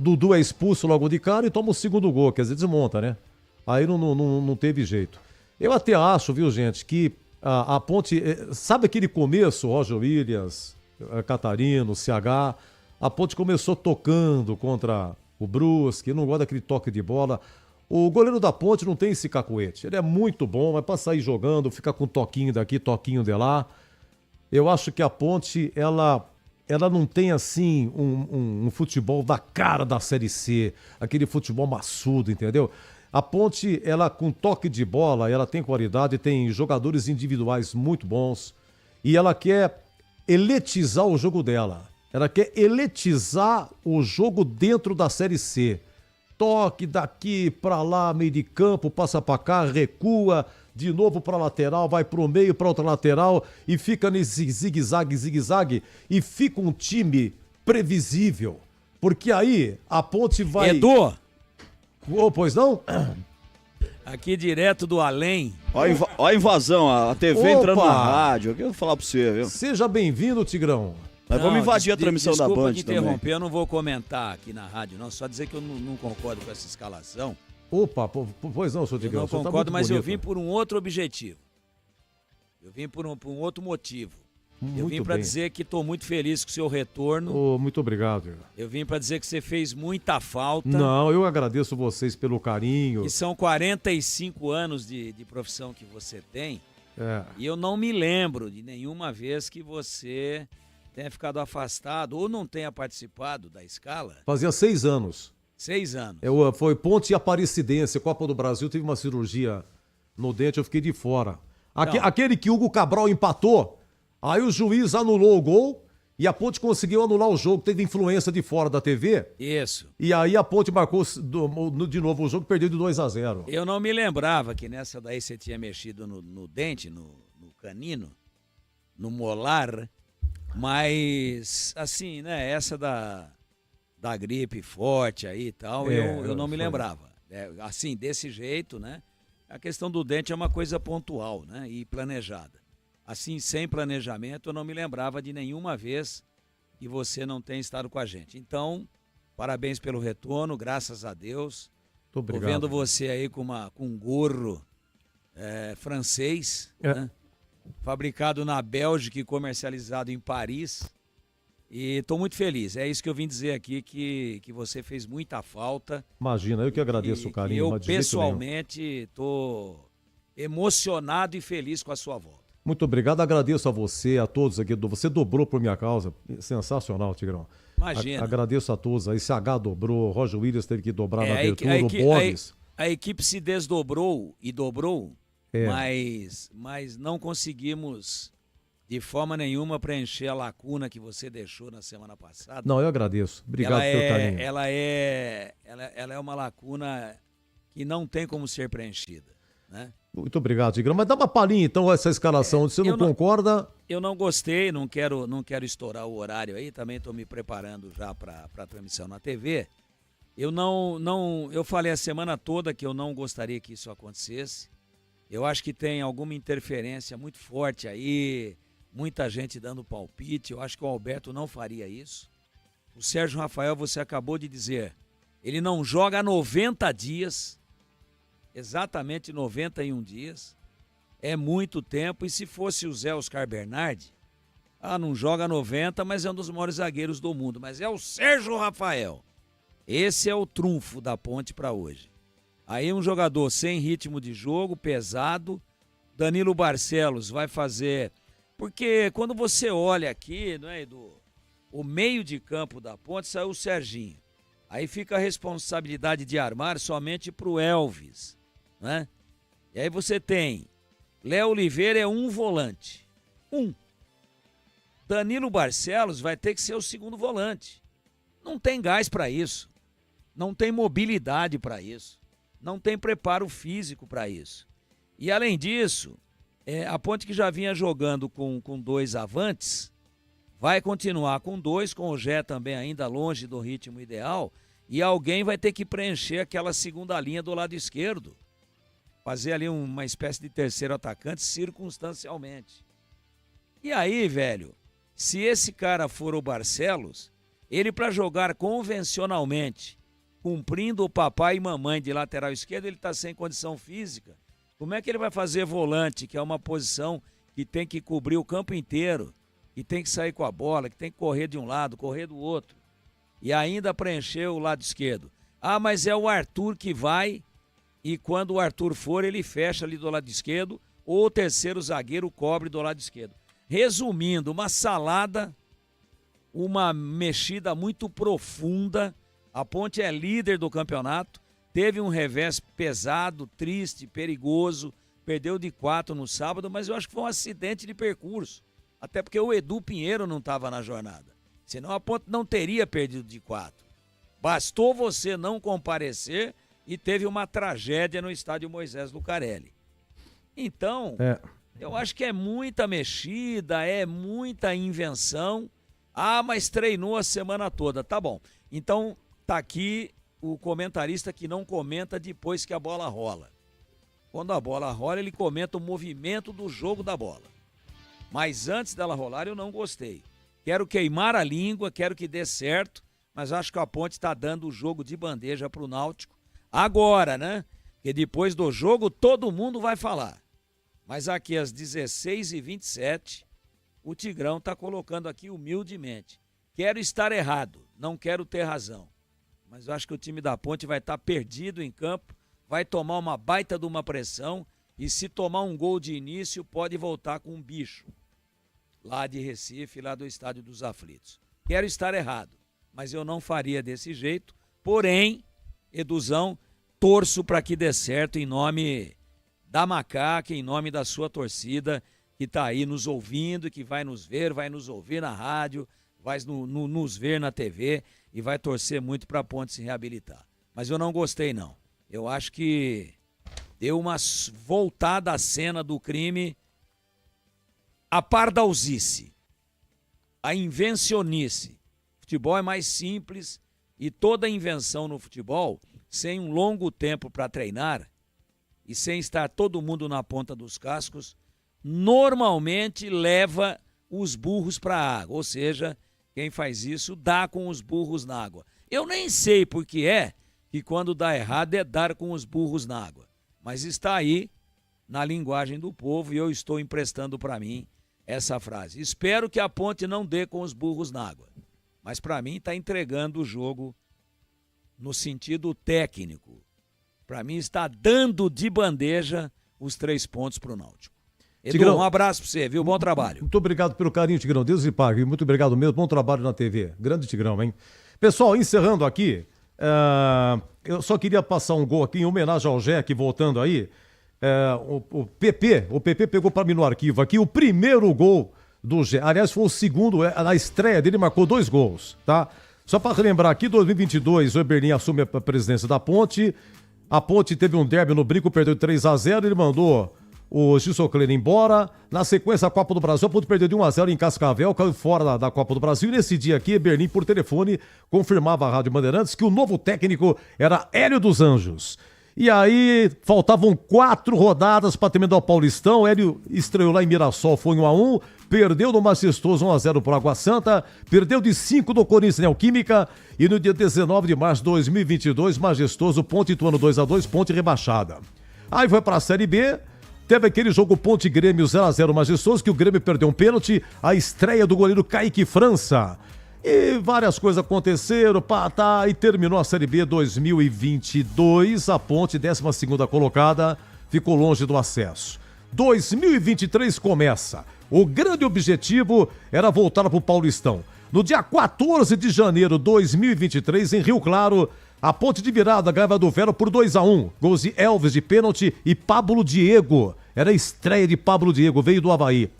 Dudu é expulso logo de cara e toma o segundo gol, quer dizer, desmonta, né? Aí não teve jeito. Eu até acho, viu, gente, que a Ponte... Sabe aquele começo, Roger Williams, Catarino, CH... A Ponte começou tocando contra o Brusque, não gosta daquele toque de bola. O goleiro da Ponte não tem esse cacuete. Ele é muito bom, mas para sair jogando, fica com toquinho daqui, toquinho de lá. Eu acho que a Ponte, ela não tem, assim, um futebol da cara da Série C, aquele futebol maçudo, entendeu? A Ponte, ela com toque de bola, ela tem qualidade, tem jogadores individuais muito bons e ela quer eletizar o jogo dela. Ela quer eletizar o jogo dentro da Série C. Toque daqui pra lá, meio de campo, passa pra cá, recua, de novo pra lateral, vai pro meio, pra outra lateral e fica nesse zigue-zague, e fica um time previsível. Porque aí a Ponte vai... Edu! Oh, pois não? Aqui direto do além. Ó a invasão, a TV Opa! entrando na rádio. O que eu vou falar pra você, viu? Seja bem-vindo, Tigrão. Nós vamos invadir a transmissão da Band te também. interromper, eu não vou comentar aqui na rádio, não. Só dizer que eu não concordo com essa escalação. Opa, pois não, senhor Tigrão. Eu não concordo, mas eu vim por um outro objetivo. Eu vim por um outro motivo. Eu vim para dizer que estou muito feliz com o seu retorno. Oh, muito obrigado. Eu vim para dizer que você fez muita falta. Não, eu agradeço vocês pelo carinho. Que são 45 anos de profissão que você tem. É. E eu não me lembro de nenhuma vez que você tenha ficado afastado ou não tenha participado da escala. Fazia 6 anos. 6 anos. Foi Ponte e Aparecidense, Copa do Brasil, teve uma cirurgia no dente, eu fiquei de fora. Aquele que Hugo Cabral empatou, aí o juiz anulou o gol e a Ponte conseguiu anular o jogo, teve influência de fora da TV. Isso. E aí a Ponte marcou de novo o jogo, perdeu de 2-0. Eu não me lembrava que nessa daí você tinha mexido no dente, no canino, no molar, mas assim, né, essa da gripe forte aí e tal, eu não me lembrava. Assim, desse jeito, né, a questão do dente é uma coisa pontual, né, e planejada. Assim, sem planejamento, eu não me lembrava de nenhuma vez que você não tem estado com a gente. Então, parabéns pelo retorno, graças a Deus. Muito obrigado. Tô vendo você aí com um gorro francês, né? Fabricado na Bélgica e comercializado em Paris. E tô muito feliz. É isso que eu vim dizer aqui, que você fez muita falta. Imagina, eu que agradeço o carinho. Eu, pessoalmente, tô emocionado e feliz com a sua volta. Muito obrigado, agradeço a você, a todos aqui. Você dobrou por minha causa. Sensacional, Tigrão. Imagina. Agradeço a todos aí. CH dobrou, Roger Williams teve que dobrar na abertura, o Boris. A equipe se desdobrou e dobrou, mas não conseguimos de forma nenhuma preencher a lacuna que você deixou na semana passada. Não, eu agradeço. Obrigado pelo carinho. Ela é uma lacuna que não tem como ser preenchida, né? Muito obrigado, Tigrão. Mas dá uma palhinha, então, essa escalação. Você não concorda? Eu não gostei, não quero estourar o horário aí. Também estou me preparando já para a transmissão na TV. Eu falei a semana toda que eu não gostaria que isso acontecesse. Eu acho que tem alguma interferência muito forte aí, muita gente dando palpite. Eu acho que o Alberto não faria isso. O Sérgio Rafael, você acabou de dizer, ele não joga há 90 dias. Exatamente 91 dias, é muito tempo, e se fosse o Zé Oscar Bernardi, não joga 90, mas é um dos maiores zagueiros do mundo, mas é o Sérgio Rafael. Esse é o trunfo da Ponte para hoje. Aí um jogador sem ritmo de jogo, pesado, Danilo Barcelos vai fazer, porque quando você olha aqui, não é, Edu, o meio de campo da Ponte saiu o Serginho, aí fica a responsabilidade de armar somente para o Elvis, né? E aí você tem Léo Oliveira é um volante. Danilo Barcelos vai ter que ser o segundo volante. Não tem gás para isso. Não tem mobilidade para isso. Não tem preparo físico para isso. E além disso, a Ponte que já vinha jogando com 2 avantes, vai continuar com 2, com o Gé também ainda longe do ritmo ideal, e alguém vai ter que preencher aquela segunda linha do lado esquerdo. Fazer ali uma espécie de terceiro atacante circunstancialmente. E aí, velho, se esse cara for o Barcelos, ele para jogar convencionalmente, cumprindo o papai e mamãe de lateral esquerdo, ele está sem condição física. Como é que ele vai fazer volante, que é uma posição que tem que cobrir o campo inteiro, que tem que sair com a bola, que tem que correr de um lado, correr do outro, e ainda preencher o lado esquerdo? Mas é o Arthur que vai... E quando o Arthur for, ele fecha ali do lado esquerdo, ou o terceiro zagueiro cobre do lado esquerdo. Resumindo, uma salada, uma mexida muito profunda. A Ponte é líder do campeonato, teve um revés pesado, triste, perigoso, perdeu de 4 no sábado, mas eu acho que foi um acidente de percurso. Até porque o Edu Pinheiro não estava na jornada. Senão a Ponte não teria perdido de 4. Bastou você não comparecer e teve uma tragédia no estádio Moisés Lucarelli. Então, eu acho que é muita mexida, é muita invenção. Ah, mas treinou a semana toda. Tá bom. Então, tá aqui o comentarista que não comenta depois que a bola rola. Quando a bola rola, ele comenta o movimento do jogo da bola. Mas antes dela rolar, eu não gostei. Quero queimar a língua, quero que dê certo, mas acho que a Ponte está dando o jogo de bandeja para o Náutico. Agora, né? Porque depois do jogo, todo mundo vai falar. Mas aqui às 16h27, o Tigrão está colocando aqui humildemente. Quero estar errado, não quero ter razão. Mas eu acho que o time da Ponte vai estar perdido em campo, vai tomar uma baita de uma pressão e se tomar um gol de início pode voltar com um bicho. Lá de Recife, lá do Estádio dos Aflitos. Quero estar errado, mas eu não faria desse jeito. Porém, Eduzão, torço para que dê certo em nome da Macaca, em nome da sua torcida que está aí nos ouvindo, que vai nos ver, vai nos ouvir na rádio, vai nos ver na TV e vai torcer muito para a Ponte se reabilitar. Mas eu não gostei, não. Eu acho que deu uma voltada à cena do crime, a pardalzice, a invencionice. O futebol é mais simples e toda invenção no futebol, sem um longo tempo para treinar e sem estar todo mundo na ponta dos cascos, normalmente leva os burros para a água. Ou seja, quem faz isso dá com os burros na água. Eu nem sei por que é que quando dá errado é dar com os burros na água. Mas está aí na linguagem do povo e eu estou emprestando para mim essa frase. Espero que a Ponte não dê com os burros na água. Mas para mim está entregando o jogo no sentido técnico. Para mim está dando de bandeja os 3 pontos para o Náutico. Edu, Tigrão, um abraço para você, viu? Bom trabalho. Muito obrigado pelo carinho, Tigrão. Deus lhe pague. Muito obrigado mesmo. Bom trabalho na TV. Grande Tigrão, hein? Pessoal, encerrando aqui, eu só queria passar um gol aqui em homenagem ao Jack, voltando aí. O PP pegou para mim no arquivo aqui o primeiro gol do Jack. Aliás, foi o segundo, na estreia dele marcou 2 gols, tá? Só para relembrar aqui, 2022, o Eberlin assume a presidência da Ponte. A Ponte teve um derby no Brinco, perdeu 3-0, ele mandou o Gilson Kleiner embora. Na sequência, a Copa do Brasil, a Ponte perdeu de 1-0 em Cascavel, caiu fora da Copa do Brasil. E nesse dia aqui, Eberlin, por telefone, confirmava à Rádio Bandeirantes que o novo técnico era Hélio dos Anjos. E aí, faltavam 4 rodadas para terminar o Paulistão. Hélio estreou lá em Mirassol, foi 1-1. Perdeu no Majestoso 1-0 pro Água Santa. Perdeu de 5 do Corinthians Neoquímica. E no dia 19 de março de 2022, Majestoso, Ponte Ituano 2-2, Ponte rebaixada. Aí foi para a Série B. Teve aquele jogo Ponte Grêmio 0-0 Majestoso, que o Grêmio perdeu um pênalti. A estreia do goleiro Kaique França. E várias coisas aconteceram, e terminou a Série B 2022. A Ponte, 12ª colocada, ficou longe do acesso. 2023 começa. O grande objetivo era voltar para o Paulistão. No dia 14 de janeiro de 2023, em Rio Claro, a Ponte de virada ganhava do Vero por 2-1. Gols de Elvis de pênalti e Pablo Diego. Era a estreia de Pablo Diego, veio do Avaí.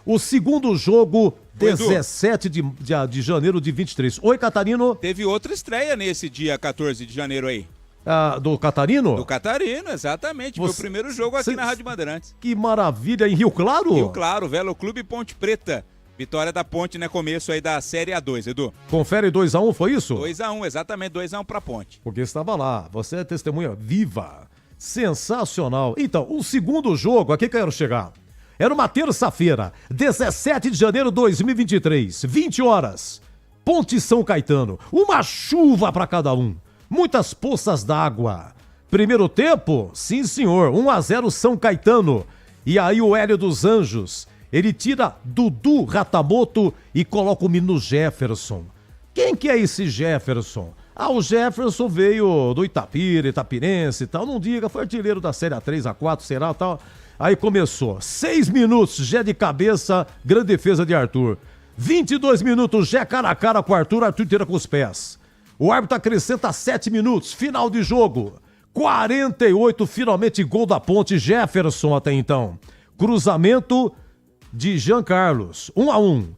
O segundo jogo, 17 de janeiro de 23. Oi, Catarino. Teve outra estreia nesse dia 14 de janeiro aí. Do Catarino? Do Catarino, exatamente. Foi o primeiro jogo aqui na Rádio Bandeirantes. Que maravilha, em Rio Claro? Rio Claro, Velo Clube Ponte Preta. Vitória da Ponte, né? Começo aí da Série A2, Edu. Confere 2-1, foi isso? 2-1, exatamente, 2-1 pra Ponte. Porque estava lá, você é testemunha viva. Sensacional. Então, o segundo jogo, aqui que eu quero chegar. Era uma terça-feira, 17 de janeiro de 2023, 20 horas. Ponte São Caetano, uma chuva para cada um. Muitas poças d'água. Primeiro tempo, sim senhor, 1-0 São Caetano. E aí o Hélio dos Anjos, ele tira Dudu Ratamoto e coloca o menino Jefferson. Quem que é esse Jefferson? O Jefferson veio do Itapira, Itapirense e tal, não diga, foi artilheiro da Série A3, A4, será tal. Aí começou, 6 minutos, Jé de cabeça, grande defesa de Arthur. 22 minutos, Jé cara a cara com Arthur tira com os pés. O árbitro acrescenta 7 minutos, final de jogo. 48, finalmente gol da Ponte, Jefferson até então. Cruzamento de Jean Carlos, 1-1.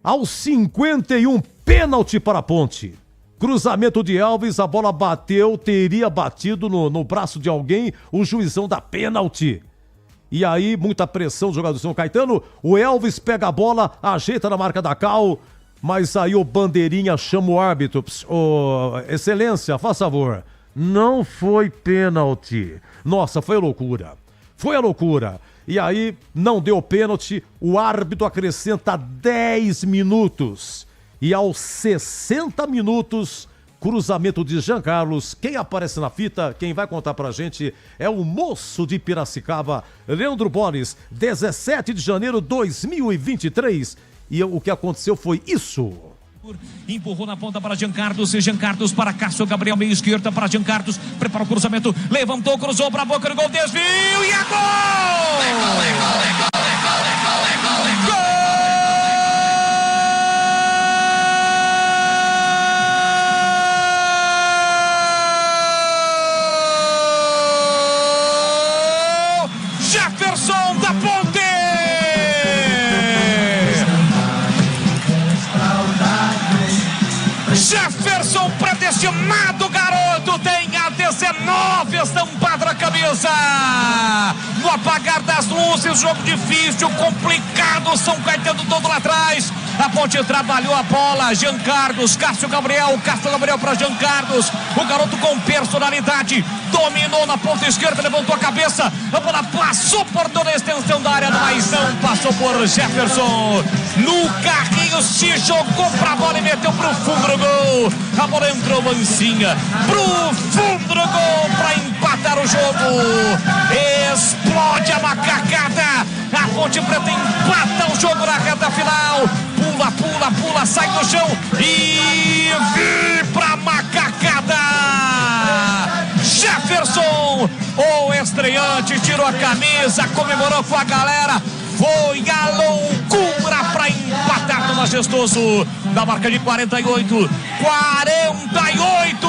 Aos 51, pênalti para a Ponte. Cruzamento de Elvis, a bola bateu, teria batido no braço de alguém, o juizão dá pênalti. E aí, muita pressão do jogador do São Caetano, o Elvis pega a bola, ajeita na marca da Cal, mas aí o bandeirinha chama o árbitro. Excelência, faz favor, não foi pênalti. Nossa, foi a loucura. Foi a loucura. E aí, não deu pênalti, o árbitro acrescenta 10 minutos. E aos 60 minutos, cruzamento de Jean Carlos. Quem aparece na fita, quem vai contar pra gente é o moço de Piracicaba, Leandro Bones, 17 de janeiro de 2023. E o que aconteceu foi isso. Empurrou na ponta para Jean Carlos para Cássio Gabriel, meio esquerda para Jean Carlos, prepara o cruzamento, levantou, cruzou para a boca do gol, desvio e é gol! Gol! Jefferson da Ponte! Jefferson predestinado, garoto, tem a 19 estampada na camisa. No apagar das luzes, jogo difícil, complicado, São Caetano todo lá atrás. A Ponte trabalhou a bola, Jean Carlos, Cássio Gabriel para Jean Carlos. O garoto com personalidade, dominou na ponta esquerda, levantou a cabeça, a bola passou por toda a extensão da área, mas não passou por Jefferson. No carrinho se jogou pra bola e meteu pro fundo do gol. A bola entrou mansinha pro fundo do gol pra empatar o jogo. Explode a macacada. A Ponte Preta empata o jogo na reta final. Pula, sai do chão e vibra a macacada. Jefferson, o estreante, tirou a camisa, comemorou com a galera. Foi a loucura para empatar no majestoso. Da marca de 48,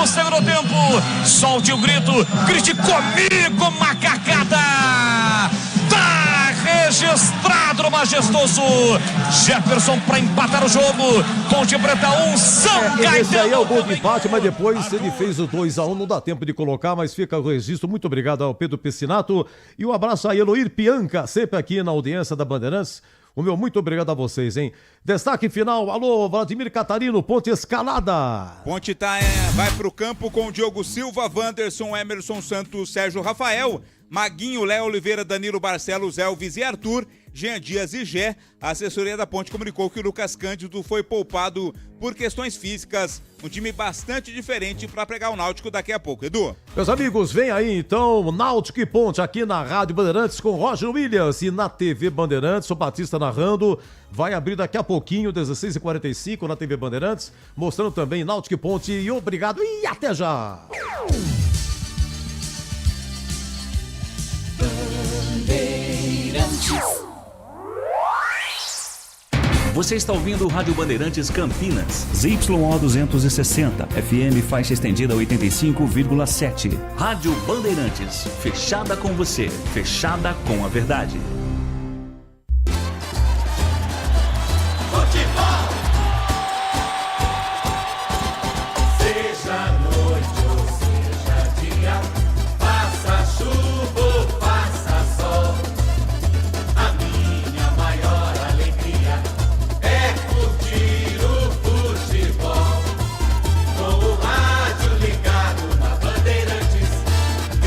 segundo tempo. Solte o grito, grite comigo, macacada. Tá registrado no majestoso. Jefferson para empatar o jogo. Ponte Preta 1, São Caetano. Esse aí é o gol de empate, mas depois ele fez o 2-1, não dá tempo de colocar, mas fica o registro. Muito obrigado ao Pedro Piscinato e um abraço a Eloir Pianca, sempre aqui na audiência da Bandeirantes. O meu muito obrigado a vocês, hein? Destaque final, alô, Vladimir Catarino, Ponte escalada. Ponte vai pro campo com Diogo Silva, Wanderson, Emerson Santos, Sérgio Rafael, Maguinho, Léo Oliveira, Danilo Barcelos, Elvis e Arthur, Jean Dias e Gé. A assessoria da Ponte comunicou que o Lucas Cândido foi poupado por questões físicas. Um time bastante diferente para pegar o Náutico daqui a pouco. Edu. Meus amigos, vem aí então Náutico e Ponte aqui na Rádio Bandeirantes com Roger Williams e na TV Bandeirantes. O Batista narrando. Vai abrir daqui a pouquinho, 16h45 na TV Bandeirantes, mostrando também Náutico e Ponte. E obrigado e até já! Você está ouvindo o Rádio Bandeirantes Campinas. ZYO 260, FM faixa estendida 85,7. Rádio Bandeirantes, fechada com você, fechada com a verdade. Seja noite ou seja dia, faça chuva ou faça sol, a minha maior alegria é curtir o futebol. Com o rádio ligado na Bandeirantes,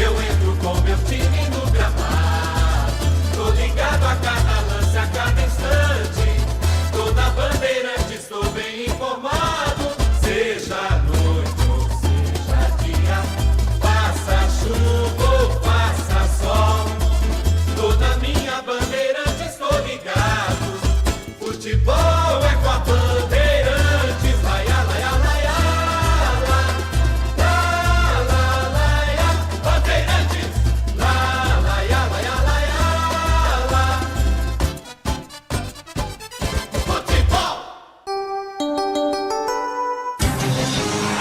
eu entro com meu time no gramado. Tô ligado a cada lance, a cada instante. Tô na Bandeirantes, tô bem informado. Seja noite ou seja dia, faça chuva ou faça sol, tô na minha Bandeirantes, tô ligado. Futebol é com a Bandeirantes. Laia, laia, laia, la, la, laia, Bandeirantes. La, laia, laia, laia, la. Futebol.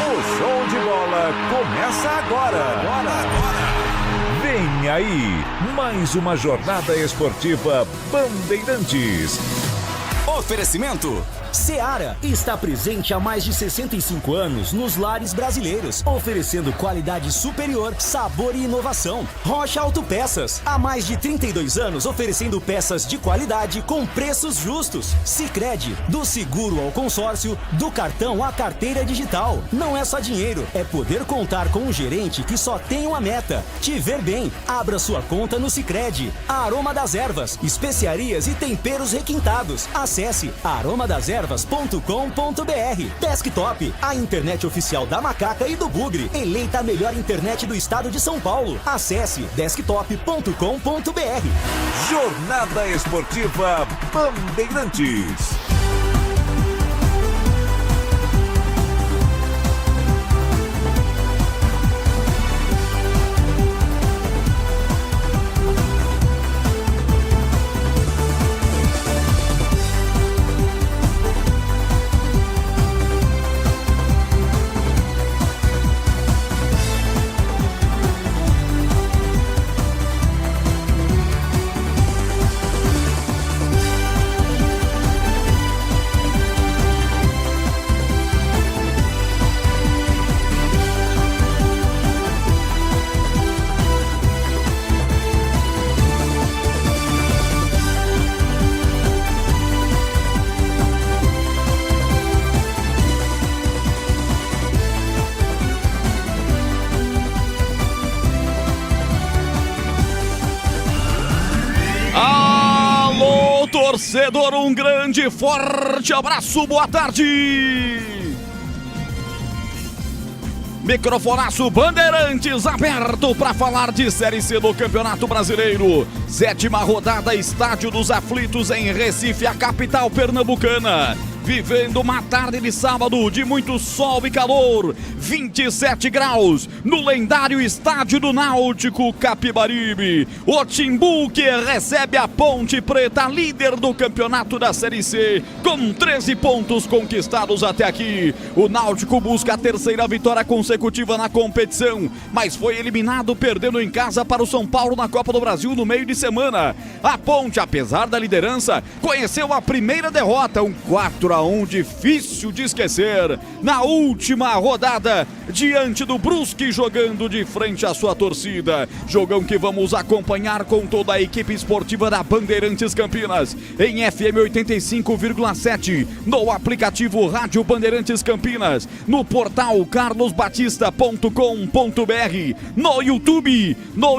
O show de bola começa agora. Vem aí, mais uma jornada esportiva Bandeirantes. Oferecimento Seara está presente há mais de 65 anos nos lares brasileiros, oferecendo qualidade superior, sabor e inovação. Rocha Autopeças, há mais de 32 anos oferecendo peças de qualidade com preços justos. Sicredi, do seguro ao consórcio, do cartão à carteira digital. Não é só dinheiro, é poder contar com um gerente que só tem uma meta: te ver bem. Abra sua conta no Sicredi. Aroma das Ervas, especiarias e temperos requintados. Acesse aromadeservas.com.br. Desktop, a internet oficial da Macaca e do Bugre, eleita a melhor internet do estado de São Paulo. Acesse desktop.com.br. Jornada Esportiva Bandeirantes. Torcedor, um grande, forte abraço, boa tarde! Microfonaço Bandeirantes aberto para falar de Série C do Campeonato Brasileiro. 7ª rodada, Estádio dos Aflitos em Recife, a capital pernambucana. Vivendo uma tarde de sábado de muito sol e calor, 27 graus, no lendário Estádio do Náutico Capibaribe. O Timbu que recebe a Ponte Preta, líder do campeonato da Série C, com 13 pontos conquistados até aqui. O Náutico busca a 3ª vitória consecutiva na competição, mas foi eliminado perdendo em casa para o São Paulo na Copa do Brasil no meio de semana. A Ponte, apesar da liderança, conheceu a primeira derrota, um 4-1 difícil de esquecer, na última rodada, diante do Brusque, jogando de frente à sua torcida. Jogão que vamos acompanhar com toda a equipe esportiva da Bandeirantes Campinas, em FM 85,7, no aplicativo Rádio Bandeirantes Campinas, no portal carlosbatista.com.br, no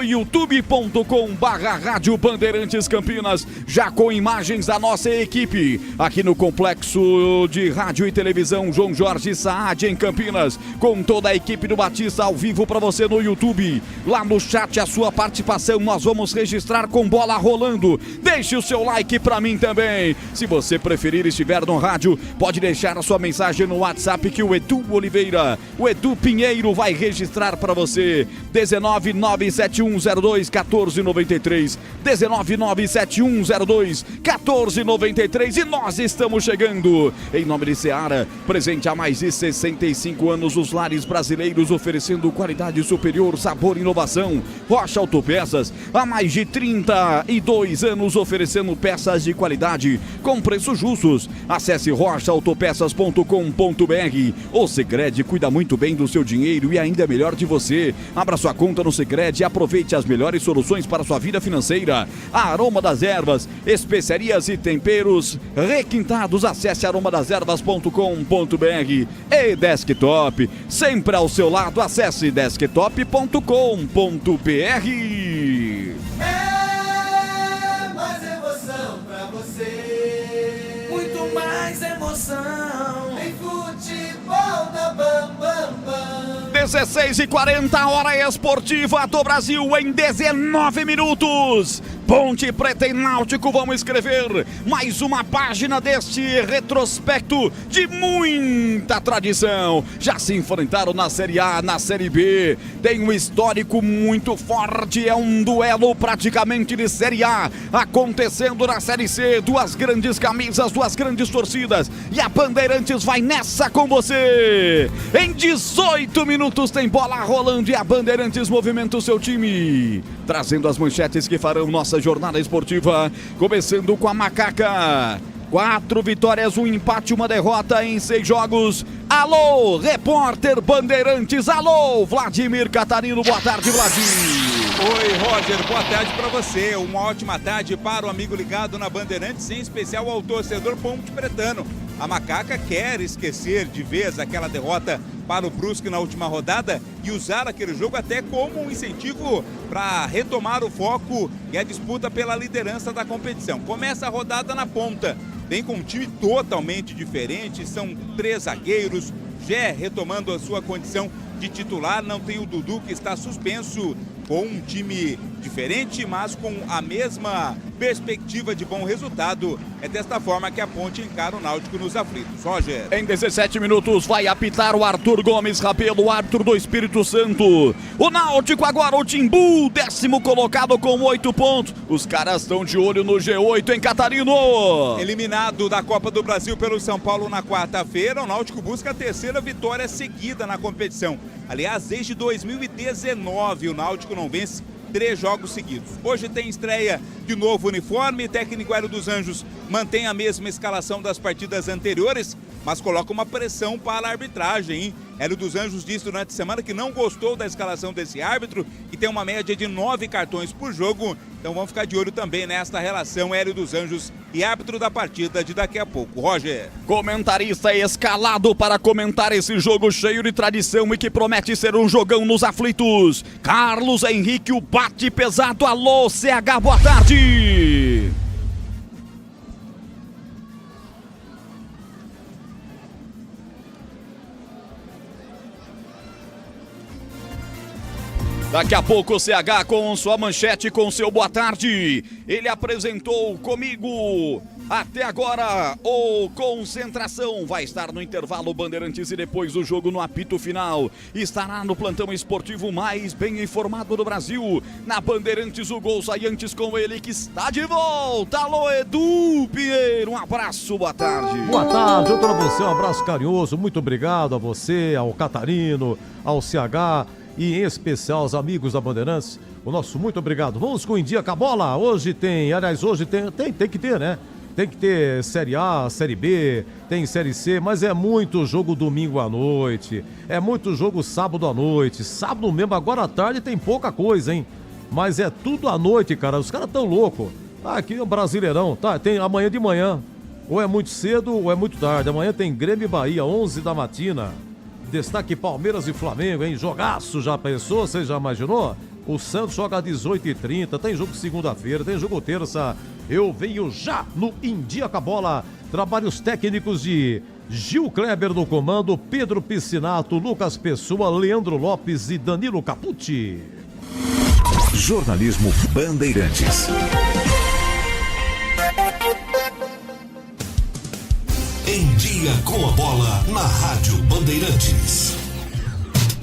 youtube.com/Rádio Bandeirantes Campinas, já com imagens da nossa equipe, aqui no Complexo de Rádio e Televisão João Jorge Saad, em Campinas, com toda a equipe do Batista ao vivo para você no YouTube. Lá no chat, a sua participação nós vamos registrar com bola rolando. Deixe o seu like para mim também. Se você preferir, estiver no rádio, pode deixar a sua mensagem no WhatsApp que o Edu Oliveira, o Edu Pinheiro vai registrar para você. 19971021493, 19971021493, e nós estamos chegando em nome de Seara, presente há mais de 65 anos, os lares brasileiros oferecendo qualidade superior, sabor e inovação. Rocha Autopeças, há mais de 32 anos oferecendo peças de qualidade com preços justos. Acesse rochaautopeças.com.br. O Sicredi cuida muito bem do seu dinheiro e ainda melhor de você. Abra sua conta no Sicredi e aproveite as melhores soluções para sua vida financeira. A Aroma das Ervas, especiarias e temperos requintados. Acesse aromadeservas.com.br. E Desktop, sempre ao seu lado. Acesse desktop.com.br. É mais emoção pra você. Muito mais emoção. Em futebol da Bam Bam Bam. 16h40, hora esportiva do Brasil em 19 minutos. Ponte Preta e Náutico vão escrever mais uma página deste retrospecto de muita tradição. Já se enfrentaram na Série A, na Série B, tem um histórico muito forte, é um duelo praticamente de Série A acontecendo na Série C. Duas grandes camisas, duas grandes torcidas, e a Bandeirantes vai nessa com você. Em 18 minutos tem bola rolando e a Bandeirantes movimenta o seu time, trazendo as manchetes que farão nossa jornada esportiva, começando com a Macaca. 4 vitórias, 1 empate, 1 derrota em 6 jogos. Alô, repórter Bandeirantes. Alô, Vladimir Catarino. Boa tarde, Vladimir. Oi, Roger, boa tarde para você. Uma ótima tarde para o amigo ligado na Bandeirantes, em especial ao torcedor ponte pretano. A Macaca quer esquecer de vez aquela derrota para o Brusque na última rodada e usar aquele jogo até como um incentivo para retomar o foco e a disputa pela liderança da competição. Começa a rodada na ponta, vem com um time totalmente diferente, são 3 zagueiros, Gé retomando a sua condição de titular, não tem o Dudu que está suspenso, com um time diferente, mas com a mesma perspectiva de bom resultado. É desta forma que a Ponte encara o Náutico nos aflitos. Roger. Em 17 minutos vai apitar o Arthur Gomes Rabelo, árbitro do Espírito Santo. O Náutico agora, o Timbu, 10º colocado com 8 pontos. Os caras estão de olho no G8 em Catarino. Eliminado da Copa do Brasil pelo São Paulo na quarta-feira, o Náutico busca a 3ª vitória seguida na competição. Aliás, desde 2019 o Náutico não vence 3 jogos seguidos. Hoje tem estreia de novo uniforme, técnico Hélio dos Anjos mantém a mesma escalação das partidas anteriores, mas coloca uma pressão para a arbitragem, hein? Hélio dos Anjos disse durante a semana que não gostou da escalação desse árbitro, que tem uma média de 9 cartões por jogo, então vamos ficar de olho também nesta relação Hélio dos Anjos e árbitro da partida de daqui a pouco. Roger. Comentarista escalado para comentar esse jogo cheio de tradição e que promete ser um jogão nos aflitos. Carlos Henrique, o bate pesado. Alô, CH, boa tarde. Daqui a pouco o CH com sua manchete, com seu boa tarde. Ele apresentou comigo até agora o Concentração. Vai estar no intervalo Bandeirantes e depois do jogo no apito final. Estará no plantão esportivo mais bem informado do Brasil. Na Bandeirantes o gol sai antes com ele que está de volta. Alô, Edu Pinheiro, um abraço, boa tarde. Boa tarde, eu para você, um abraço carinhoso. Muito obrigado a você, ao Catarino, ao CH. E em especial aos amigos da Bandeirantes, o nosso muito obrigado. Vamos com o Em Dia com a Bola. Hoje tem que ter, né? Tem que ter Série A, Série B, tem Série C, mas é muito jogo domingo à noite, é muito jogo sábado à noite. Sábado mesmo, agora à tarde tem pouca coisa, hein? Mas é tudo à noite, cara. Os caras tão loucos. Aqui é o Brasileirão, tá? Tem amanhã de manhã. Ou é muito cedo ou é muito tarde. Amanhã tem Grêmio e Bahia, 11 da matina. Destaque Palmeiras e Flamengo, hein? Jogaço, já pensou? Você já imaginou? O Santos joga às 18h30, tem jogo segunda-feira, tem jogo terça. Eu venho já no Em Dia com a Bola. Trabalhos técnicos de Gil Kleber no comando, Pedro Piscinato, Lucas Pessoa, Leandro Lopes e Danilo Capucci. Jornalismo Bandeirantes. Em Dia com a Bola, na Rádio Bandeirantes.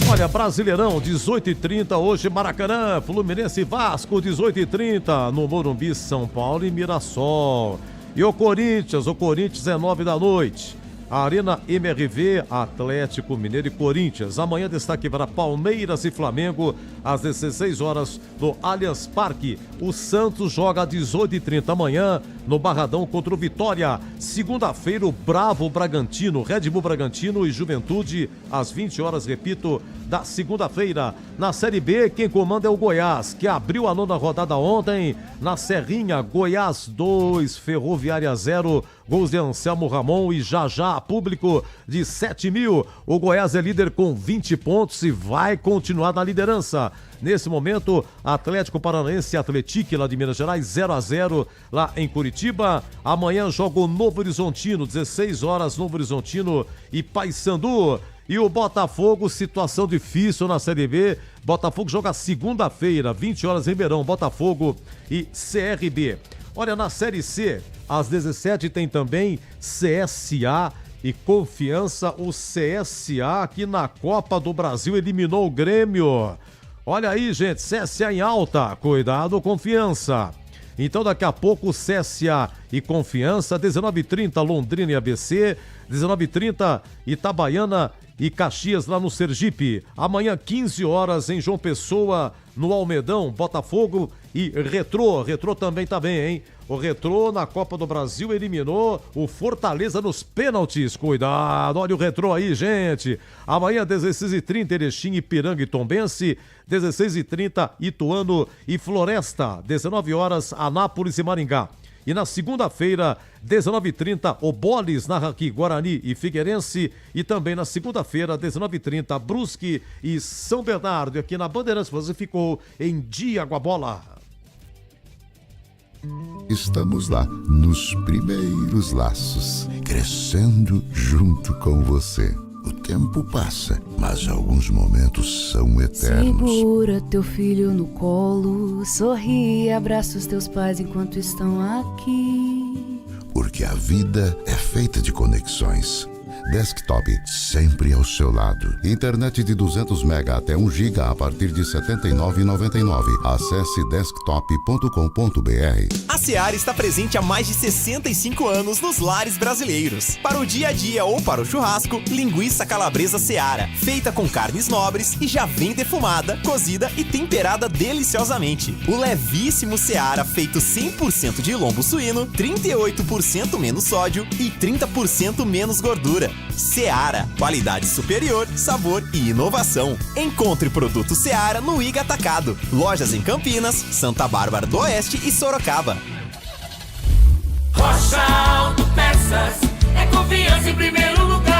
Olha, Brasileirão, 18h30, hoje Maracanã, Fluminense e Vasco, 18h30, no Morumbi, São Paulo e Mirassol. E o Corinthians é 9 da noite. Arena MRV, Atlético Mineiro e Corinthians. Amanhã destaque para Palmeiras e Flamengo, às 16 horas, no Allianz Parque. O Santos joga às 18h30 amanhã, no Barradão contra o Vitória. Segunda-feira, o Bravo Bragantino, Red Bull Bragantino e Juventude, às 20 horas, repito, da segunda-feira. Na Série B, quem comanda é o Goiás, que abriu a 9ª rodada ontem. Na Serrinha, Goiás 2, Ferroviária 0, gols de Anselmo Ramon e Jajá, público de 7 mil. O Goiás é líder com 20 pontos e vai continuar na liderança. Nesse momento, Atlético Paranaense e Atlético lá de Minas Gerais, 0-0 lá em Curitiba. Amanhã joga o Novo Horizontino, 16 horas, Novo Horizontino e Paysandu. E o Botafogo, situação difícil na Série B. Botafogo joga segunda-feira, 20 horas, Ribeirão, Botafogo e CRB. Olha, na Série C, às 17 tem também CSA e Confiança. O CSA aqui na Copa do Brasil eliminou o Grêmio. Olha aí, gente, CSA em alta, cuidado, Confiança. Então daqui a pouco CSA e Confiança, 19h30 Londrina e ABC, 19h30 Itabaiana e Caxias lá no Sergipe. Amanhã 15 horas em João Pessoa, no Almedão, Botafogo e Retrô também tá bem, hein? O Retrô na Copa do Brasil eliminou o Fortaleza nos pênaltis. Cuidado, olha o Retrô aí, gente. Amanhã, 16h30, Erechim, Ipiranga e Tombense. 16h30, Ituano e Floresta. 19 horas, Anápolis e Maringá. E na segunda-feira, 19h30, Oboles narra aqui Guarani e Figueirense. E também na segunda-feira, 19h30, Brusque e São Bernardo. E aqui na Bandeirantes você ficou em dia com a bola. Estamos lá, nos primeiros laços, crescendo junto com você. O tempo passa, mas alguns momentos são eternos. Segura teu filho no colo, sorri e abraça os teus pais enquanto estão aqui. Porque a vida é feita de conexões. Desktop sempre ao seu lado. Internet de 200 mega até 1 giga a partir de R$ 79,99. Acesse desktop.com.br. A Seara está presente há mais de 65 anos nos lares brasileiros. Para o dia a dia ou para o churrasco, linguiça calabresa Seara, feita com carnes nobres e já vem defumada, cozida e temperada deliciosamente. O levíssimo Seara, feito 100% de lombo suíno, 38% menos sódio e 30% menos gordura. Seara, qualidade superior, sabor e inovação. Encontre produto Seara no Iga Atacado. Lojas em Campinas, Santa Bárbara do Oeste e Sorocaba. Rocha Autopeças é confiança em primeiro lugar.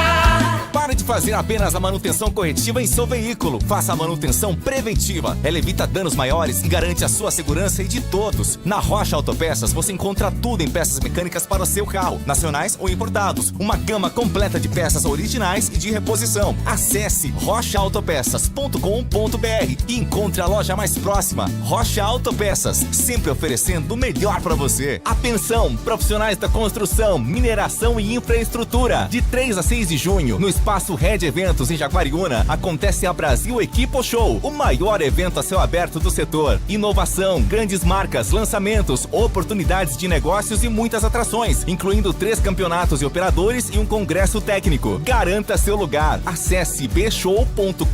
Pare de fazer apenas a manutenção corretiva em seu veículo. Faça a manutenção preventiva. Ela evita danos maiores e garante a sua segurança e de todos. Na Rocha Autopeças você encontra tudo em peças mecânicas para o seu carro, nacionais ou importados. Uma gama completa de peças originais e de reposição. Acesse rochaautopeças.com.br e encontre a loja mais próxima. Rocha Autopeças, sempre oferecendo o melhor para você. Atenção, profissionais da construção, mineração e infraestrutura. De 3 a 6 de junho, no Espaço Red Eventos em Jaguariúna, acontece a Brasil Equipo Show, o maior evento a céu aberto do setor. Inovação, grandes marcas, lançamentos, oportunidades de negócios e muitas atrações, incluindo 3 campeonatos de operadores e um congresso técnico. Garanta seu lugar. Acesse bshow.com.br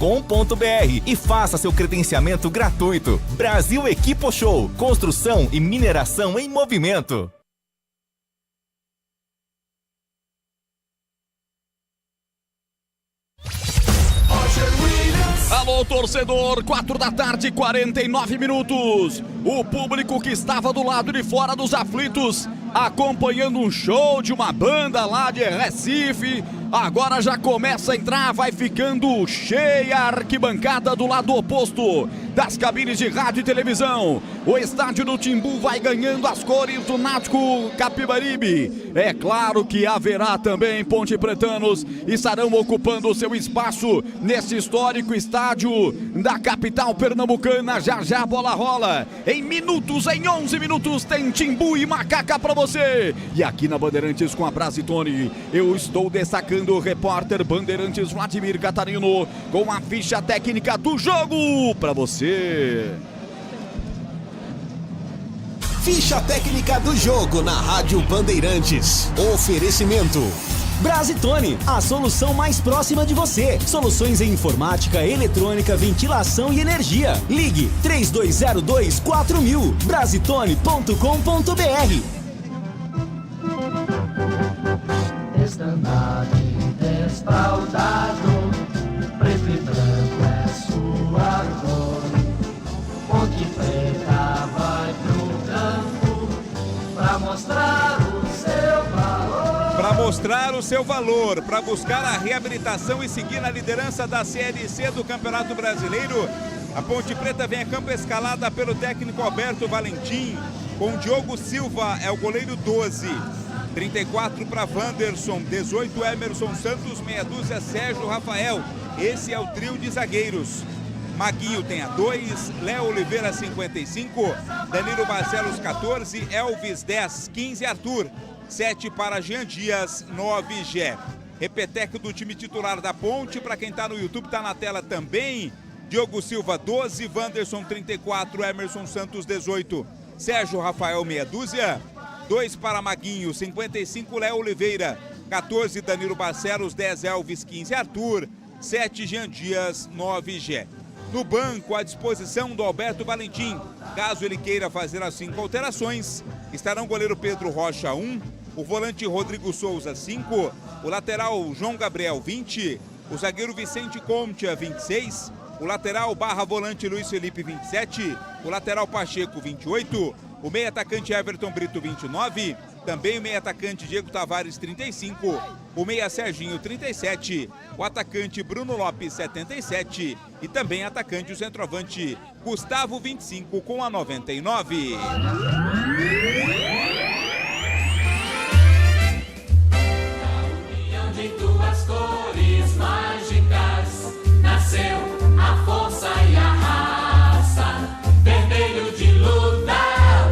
e faça seu credenciamento gratuito. Brasil Equipo Show, construção e mineração em movimento. Alô, torcedor, 4 da tarde, 49 minutos. O público que estava do lado de fora dos aflitos, acompanhando um show de uma banda lá de Recife, agora já começa a entrar, vai ficando cheia a arquibancada do lado oposto das cabines de rádio e televisão. O estádio do Timbu vai ganhando as cores do Náutico Capibaribe. É claro que haverá também ponte-pretanos, estarão ocupando o seu espaço nesse histórico estádio da capital pernambucana. Já já a bola rola. Em minutos, em 11 minutos, tem Timbu e Macaca pra você. E aqui na Bandeirantes com a Brasitone, eu estou destacando o repórter Bandeirantes Vladimir Catarino com a ficha técnica do jogo pra você. Ficha técnica do jogo na Rádio Bandeirantes. Oferecimento Brasitone, a solução mais próxima de você. Soluções em informática, eletrônica, ventilação e energia. Ligue 3202-4000. Brasitone.com.br. Desdanado e desfraldado, preto e branco é sua cor. Ponte Preta vai pro campo pra mostrar o seu valor. Para mostrar o seu valor, para buscar a reabilitação e seguir na liderança da Série C do Campeonato Brasileiro, a Ponte Preta vem a campo escalada pelo técnico Alberto Valentim, com Diogo Silva, é o goleiro 12. 34 para Wanderson, 18 Emerson Santos, meia dúzia Sérgio Rafael. Esse é o trio de zagueiros. Maguinho tem a 2, Léo Oliveira 55, Danilo Barcelos 14, Elvis 10, 15 Arthur, 7 para Jean Dias, 9 Gé. Repeteco do time titular da Ponte, para quem está no YouTube, está na tela também. Diogo Silva 12, Wanderson 34, Emerson Santos 18, Sérgio Rafael meia dúzia. 2 para Maguinho, 55 Léo Oliveira, 14 Danilo Barcelos, 10 Elvis, 15 Arthur, 7 Jean Dias, 9 Gé. No banco, à disposição do Alberto Valentim, Caso ele queira fazer as 5 alterações, estarão o goleiro Pedro Rocha 1, o volante Rodrigo Souza 5, o lateral João Gabriel 20, o zagueiro Vicente Contia 26, o lateral barra volante Luiz Felipe 27, o lateral Pacheco 28, o meia atacante Everton Brito 29, também o meia atacante Diego Tavares 35, o meia Serginho 37, o atacante Bruno Lopes 77 e também atacante o centroavante Gustavo 25 com a 99. união de duas cores mágicas nasceu a força e a raça, vermelho de luta,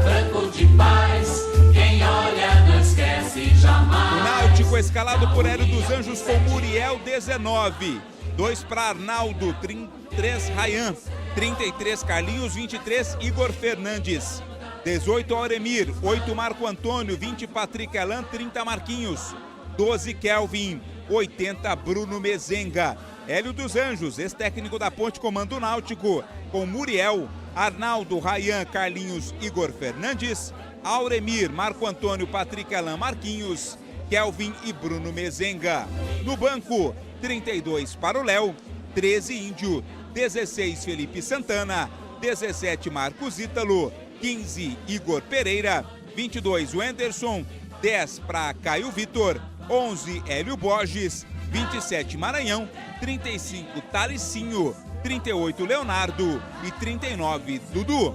branco de paz, quem olha não esquece jamais. O Náutico escalado por Hélio dos Anjos com Muriel 19, 2 para Arnaldo, 33 Rayan, 33 Carlinhos, 23 Igor Fernandes, 18 Auremir, 8 Marco Antônio, 20 Patrick Alan, 30 Marquinhos, 12 Kelvin, 80 Bruno Mezenga. Hélio dos Anjos, ex-técnico da Ponte, comando o Náutico, com Muriel, Arnaldo, Rayan, Carlinhos, Igor Fernandes, Auremir, Marco Antônio, Patrick Alan, Marquinhos, Kelvin e Bruno Mezenga. No banco, 32 para o Léo, 13 Índio, 16 Felipe Santana, 17 Marcos Ítalo, 15 Igor Pereira, 22 Wenderson, 10 para Caio Vitor, 11 Hélio Borges, 27 Maranhão, 35 Talicinho, 38 Leonardo e 39 Dudu.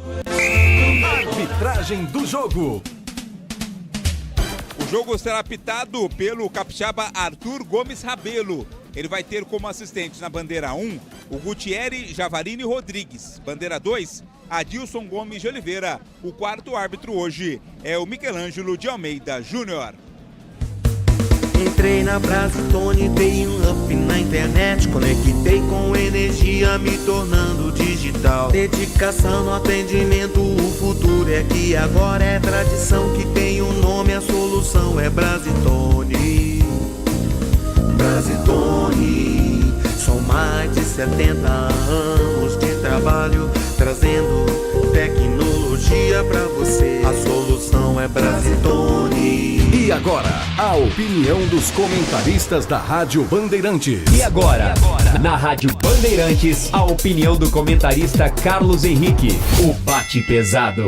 Arbitragem do jogo. O jogo será apitado pelo capixaba Arthur Gomes Rabelo. Ele vai ter como assistentes na bandeira 1 o Gutierre Javarini Rodrigues. Bandeira 2, Adilson Gomes de Oliveira. O quarto árbitro hoje é o Michelangelo de Almeida Júnior. Entrei na Brasitone, dei um up na internet, conectei com energia, me tornando digital. Dedicação no atendimento, o futuro é que agora é tradição que tem um nome, a solução é Brasitone. Brasitone, são mais de 70 anos de trabalho, trazendo tecnologia pra você. A solução é Brasitone. E agora, a opinião dos comentaristas da Rádio Bandeirantes. E agora, na Rádio Bandeirantes, a opinião do comentarista Carlos Henrique, o bate pesado.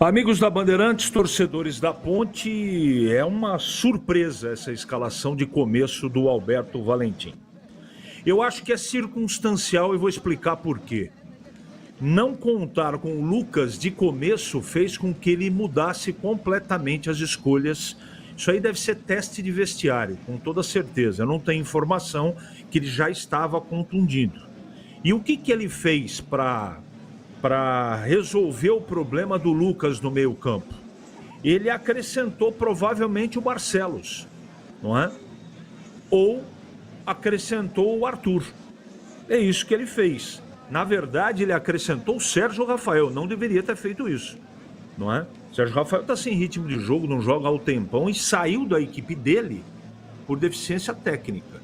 Amigos da Bandeirantes, torcedores da Ponte, é uma surpresa essa escalação de começo do Alberto Valentim. Eu acho que é circunstancial e vou explicar por quê. Não contar com o Lucas de começo fez com que ele mudasse completamente as escolhas. Isso aí deve ser teste de vestiário, com toda certeza. Eu não tenho informação que ele já estava contundido. E o que ele fez para resolver o problema do Lucas no meio-campo? Ele acrescentou provavelmente o Barcelos, não é? Ou acrescentou o Arthur. É isso que ele fez. Na verdade, ele acrescentou o Sérgio Rafael. Não deveria ter feito isso, não é? O Sérgio Rafael está sem ritmo de jogo, não joga ao tempão e saiu da equipe dele por deficiência técnica.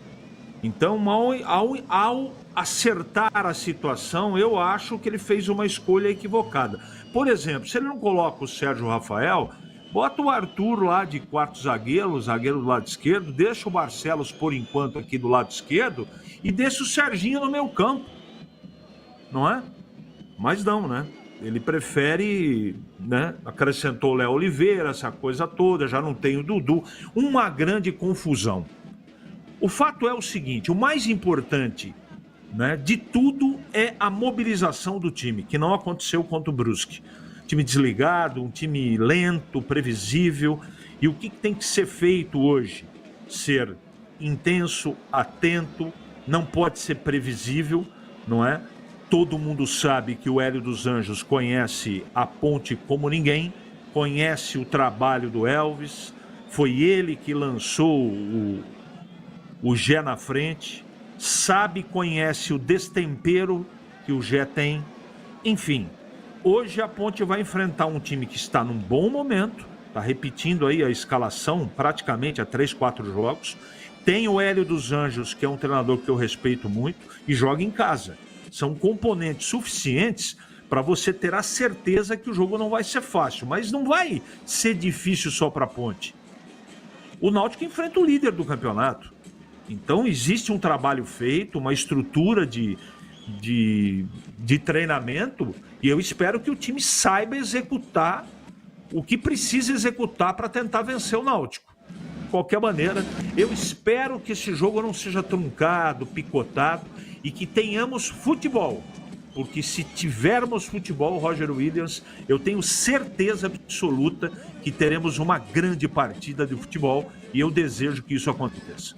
Então, ao acertar a situação, eu acho que ele fez uma escolha equivocada. Por exemplo, se ele não coloca o Sérgio Rafael, bota o Arthur lá de quarto zagueiro do lado esquerdo, deixa o Barcelos por enquanto aqui do lado esquerdo e deixa o Serginho no meio campo. Não é? Mas não, né? Ele prefere, né? Acrescentou o Léo Oliveira, essa coisa toda, já não tem o Dudu. Uma grande confusão. O fato é o seguinte, o mais importante, né, de tudo é a mobilização do time, que não aconteceu contra o Brusque. Time desligado, um time lento, previsível. E o que tem que ser feito hoje? Ser intenso, atento, não pode ser previsível, não é? Todo mundo sabe que o Hélio dos Anjos conhece a Ponte como ninguém, conhece o trabalho do Elvis, foi ele que lançou o Gé na frente, sabe, conhece o destempero que o Gé tem. Enfim, hoje a Ponte vai enfrentar um time que está num bom momento, está repetindo aí a escalação praticamente há 3-4 jogos, tem o Hélio dos Anjos, que é um treinador que eu respeito muito, e joga em casa. São componentes suficientes para você ter a certeza que o jogo não vai ser fácil. Mas não vai ser difícil só para a Ponte. O Náutico enfrenta o líder do campeonato. Então existe um trabalho feito, uma estrutura de treinamento, e eu espero que o time saiba executar o que precisa executar para tentar vencer o Náutico. De qualquer maneira, eu espero que esse jogo não seja truncado, picotado, e que tenhamos futebol. Porque se tivermos futebol, Roger Williams, eu tenho certeza absoluta que teremos uma grande partida de futebol, e eu desejo que isso aconteça.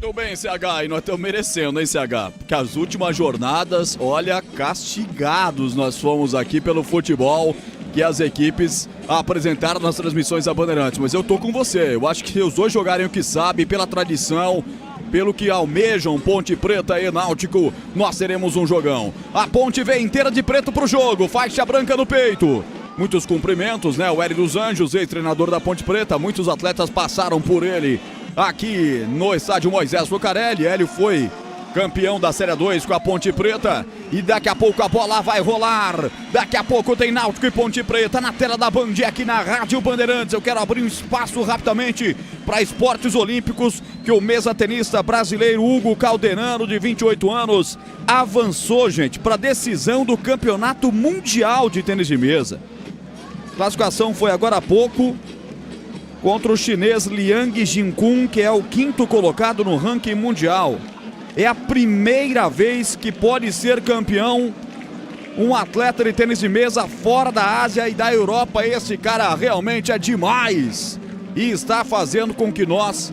Muito bem, CH, e nós estamos merecendo, hein, CH? Porque as últimas jornadas, olha, castigados nós fomos aqui pelo futebol que as equipes apresentaram nas transmissões da Bandeirantes. Mas eu tô com você, eu acho que se os dois jogarem o que sabem, pela tradição, pelo que almejam Ponte Preta e Náutico, nós teremos um jogão. A Ponte vem inteira de preto pro jogo, faixa branca no peito. Muitos cumprimentos, né? O Hélio dos Anjos, ex-treinador da Ponte Preta, muitos atletas passaram por ele aqui no estádio Moisés Lucarelli. Hélio foi campeão da Série 2 com a Ponte Preta. E daqui a pouco a bola vai rolar. Daqui a pouco tem Náutico e Ponte Preta na tela da Band aqui na Rádio Bandeirantes. Eu quero abrir um espaço rapidamente para esportes olímpicos, que o mesa-tenista brasileiro Hugo Calderano, de 28 anos, avançou, gente, para a decisão do Campeonato Mundial de Tênis de Mesa. A classificação foi agora há pouco contra o chinês Liang Jinkun, que é o 5º colocado no ranking mundial. É a primeira vez que pode ser campeão um atleta de tênis de mesa fora da Ásia e da Europa. Esse cara realmente é demais e está fazendo com que nós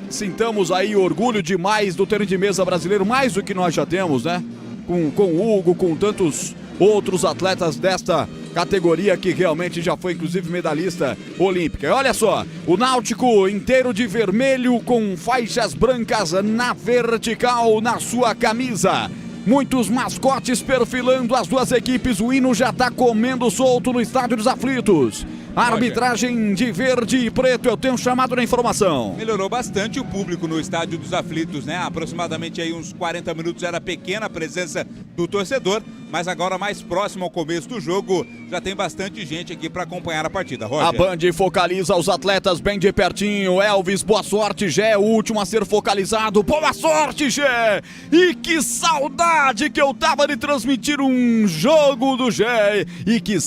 sintamos aí orgulho demais do tênis de mesa brasileiro, mais do que nós já temos, né? Com o Hugo, com tantos outros atletas desta categoria que realmente já foi inclusive medalhista olímpica. E olha só, o Náutico inteiro de vermelho com faixas brancas na vertical na sua camisa. Muitos mascotes perfilando as duas equipes, o hino já tá comendo solto no Estádio dos Aflitos. Arbitragem de verde e preto, eu tenho chamado na informação. Melhorou bastante o público no Estádio dos Aflitos, né? Aproximadamente aí uns 40 minutos era pequena a presença do torcedor, mas agora mais próximo ao começo do jogo, já tem bastante gente aqui para acompanhar a partida. Roger. A Band focaliza os atletas bem de pertinho. Elvis, boa sorte, Gé, o último a ser focalizado. Boa sorte, Gé! E que saudade que eu tava de transmitir um jogo do Gé. E que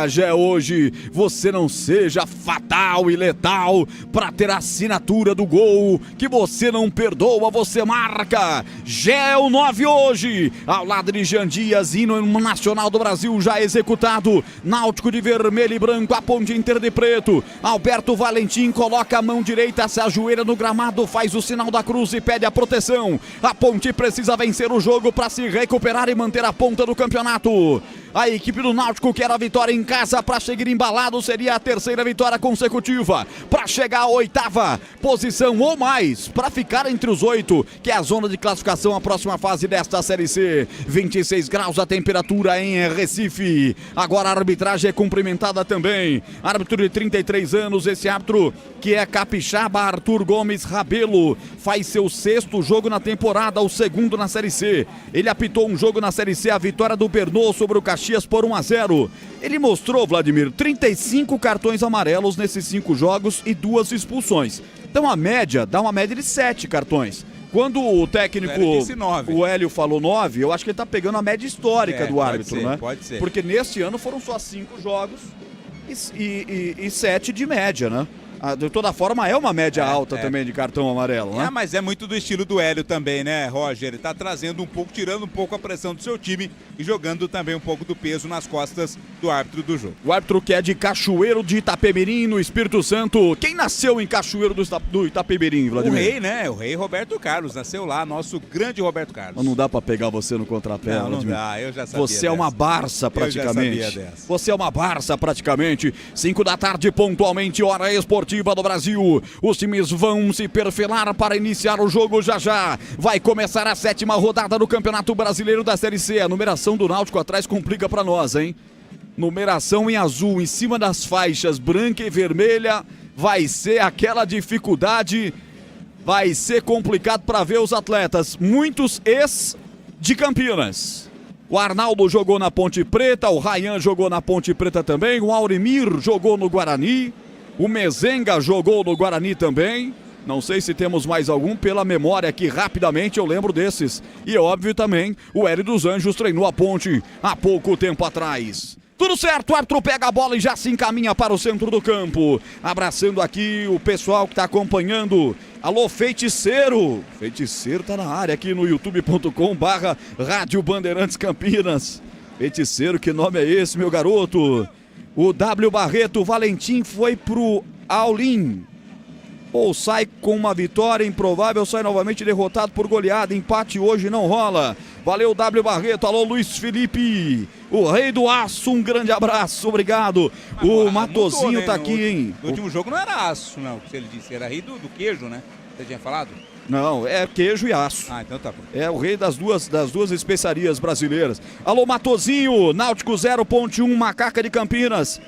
Gé, hoje você não seja fatal e letal para ter a assinatura do gol que você não perdoa, você marca. Gé o 9 hoje, ao lado de Jean Dias, hino nacional do Brasil já executado. Náutico de vermelho e branco, a Ponte inteira de preto. Alberto Valentim coloca a mão direita, se ajoelha no gramado, faz o sinal da cruz e pede a proteção. A Ponte precisa vencer o jogo para se recuperar e manter a ponta do campeonato. A equipe do Náutico quer a vitória em casa para seguir embalado, seria a terceira vitória consecutiva, para chegar à 8ª posição ou mais, para ficar entre os 8, que é a zona de classificação, a próxima fase desta Série C. 26 graus a temperatura em Recife. Agora a arbitragem é cumprimentada também. Árbitro de 33 anos, esse árbitro que é capixaba, Arthur Gomes Rabelo, faz seu 6º jogo na temporada, o 2º na Série C. Ele apitou um jogo na Série C, a vitória do Bernô sobre o Caxias por 1-0. Ele mostrou, Vladimir, 35 cartões amarelos nesses 5 jogos e 2 expulsões. Então a média, dá uma média de 7 cartões. Quando o técnico, o Hélio falou 9, eu acho que ele tá pegando a média histórica do árbitro, né? Pode ser. Porque neste ano foram só 5 jogos e 7 de média, né? De toda forma, é uma média alta também de cartão amarelo, né? Mas é muito do estilo do Hélio também, né, Roger? Ele tá trazendo um pouco, tirando um pouco a pressão do seu time e jogando também um pouco do peso nas costas do árbitro do jogo. O árbitro que é de Cachoeiro de Itapemirim, no Espírito Santo. Quem nasceu em Cachoeiro do Itapemirim, Vladimir? O rei, né? O rei Roberto Carlos. Nasceu lá, nosso grande Roberto Carlos. Mas não dá pra pegar você no contrapé, não, Vladimir. Não dá, eu já sabia Você é uma Barça, praticamente. Eu já sabia dessa. Você é uma Barça, praticamente. 5 da tarde, pontualmente, hora esportiva do Brasil. Os times vão se perfilar para iniciar o jogo já já. Vai começar a 7ª rodada do Campeonato Brasileiro da Série C. A numeração do Náutico atrás complica para nós, hein? Numeração em azul, em cima das faixas branca e vermelha. Vai ser aquela dificuldade. Vai ser complicado para ver os atletas. Muitos ex de Campinas. O Arnaldo jogou na Ponte Preta, o Rayan jogou na Ponte Preta também, o Auremir jogou no Guarani, o Mezenga jogou no Guarani também. Não sei se temos mais algum, pela memória aqui rapidamente eu lembro desses. E óbvio também, o Hélio dos Anjos treinou a Ponte há pouco tempo atrás. Tudo certo, o Arthur pega a bola e já se encaminha para o centro do campo. Abraçando aqui o pessoal que está acompanhando. Alô, Feiticeiro! Feiticeiro tá na área aqui no youtube.com/Rádio Bandeirantes Campinas. Feiticeiro, que nome é esse, meu garoto? O W Barreto Valentim foi pro All-in. Ou sai com uma vitória improvável, sai novamente derrotado por goleada. Empate hoje não rola. Valeu, W Barreto. Alô, Luiz Felipe. O rei do aço, um grande abraço, obrigado. O Matozinho mudou, né? Tá aqui, hein? No último jogo não era aço, não, que ele disse. Era rei do queijo, né? Você tinha falado? Não, é queijo e aço. Ah, então tá bom. É o rei das duas especiarias brasileiras. Alô, Matozinho. Náutico 0.1, Macaca de Campinas.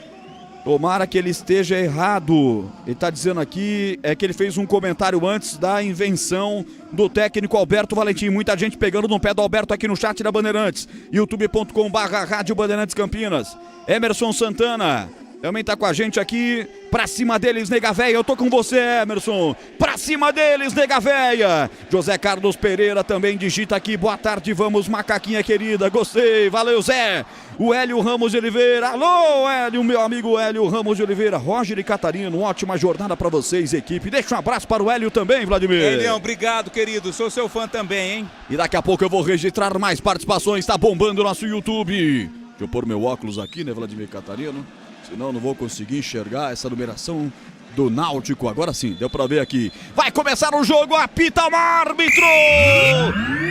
Tomara que ele esteja errado. Ele está dizendo aqui que ele fez um comentário antes da invenção do técnico Alberto Valentim. Muita gente pegando no pé do Alberto aqui no chat da Bandeirantes. youtube.com/Rádio Bandeirantes Campinas. Emerson Santana também tá com a gente aqui. Pra cima deles, nega véia. Eu tô com você, Emerson. Pra cima deles, nega véia. José Carlos Pereira também digita aqui. Boa tarde, vamos, macaquinha querida. Gostei, valeu, Zé. O Hélio Ramos de Oliveira. Alô, Hélio, meu amigo Hélio Ramos de Oliveira. Roger e Catarino, ótima jornada pra vocês, equipe. Deixa um abraço para o Hélio também, Vladimir. Elião, obrigado, querido. Sou seu fã também, hein? E daqui a pouco eu vou registrar mais participações. Tá bombando o nosso YouTube. Deixa eu pôr meu óculos aqui, né, Vladimir Catarino? Senão não vou conseguir enxergar essa numeração do Náutico. Agora sim, deu pra ver aqui. Vai começar o jogo, apita o árbitro!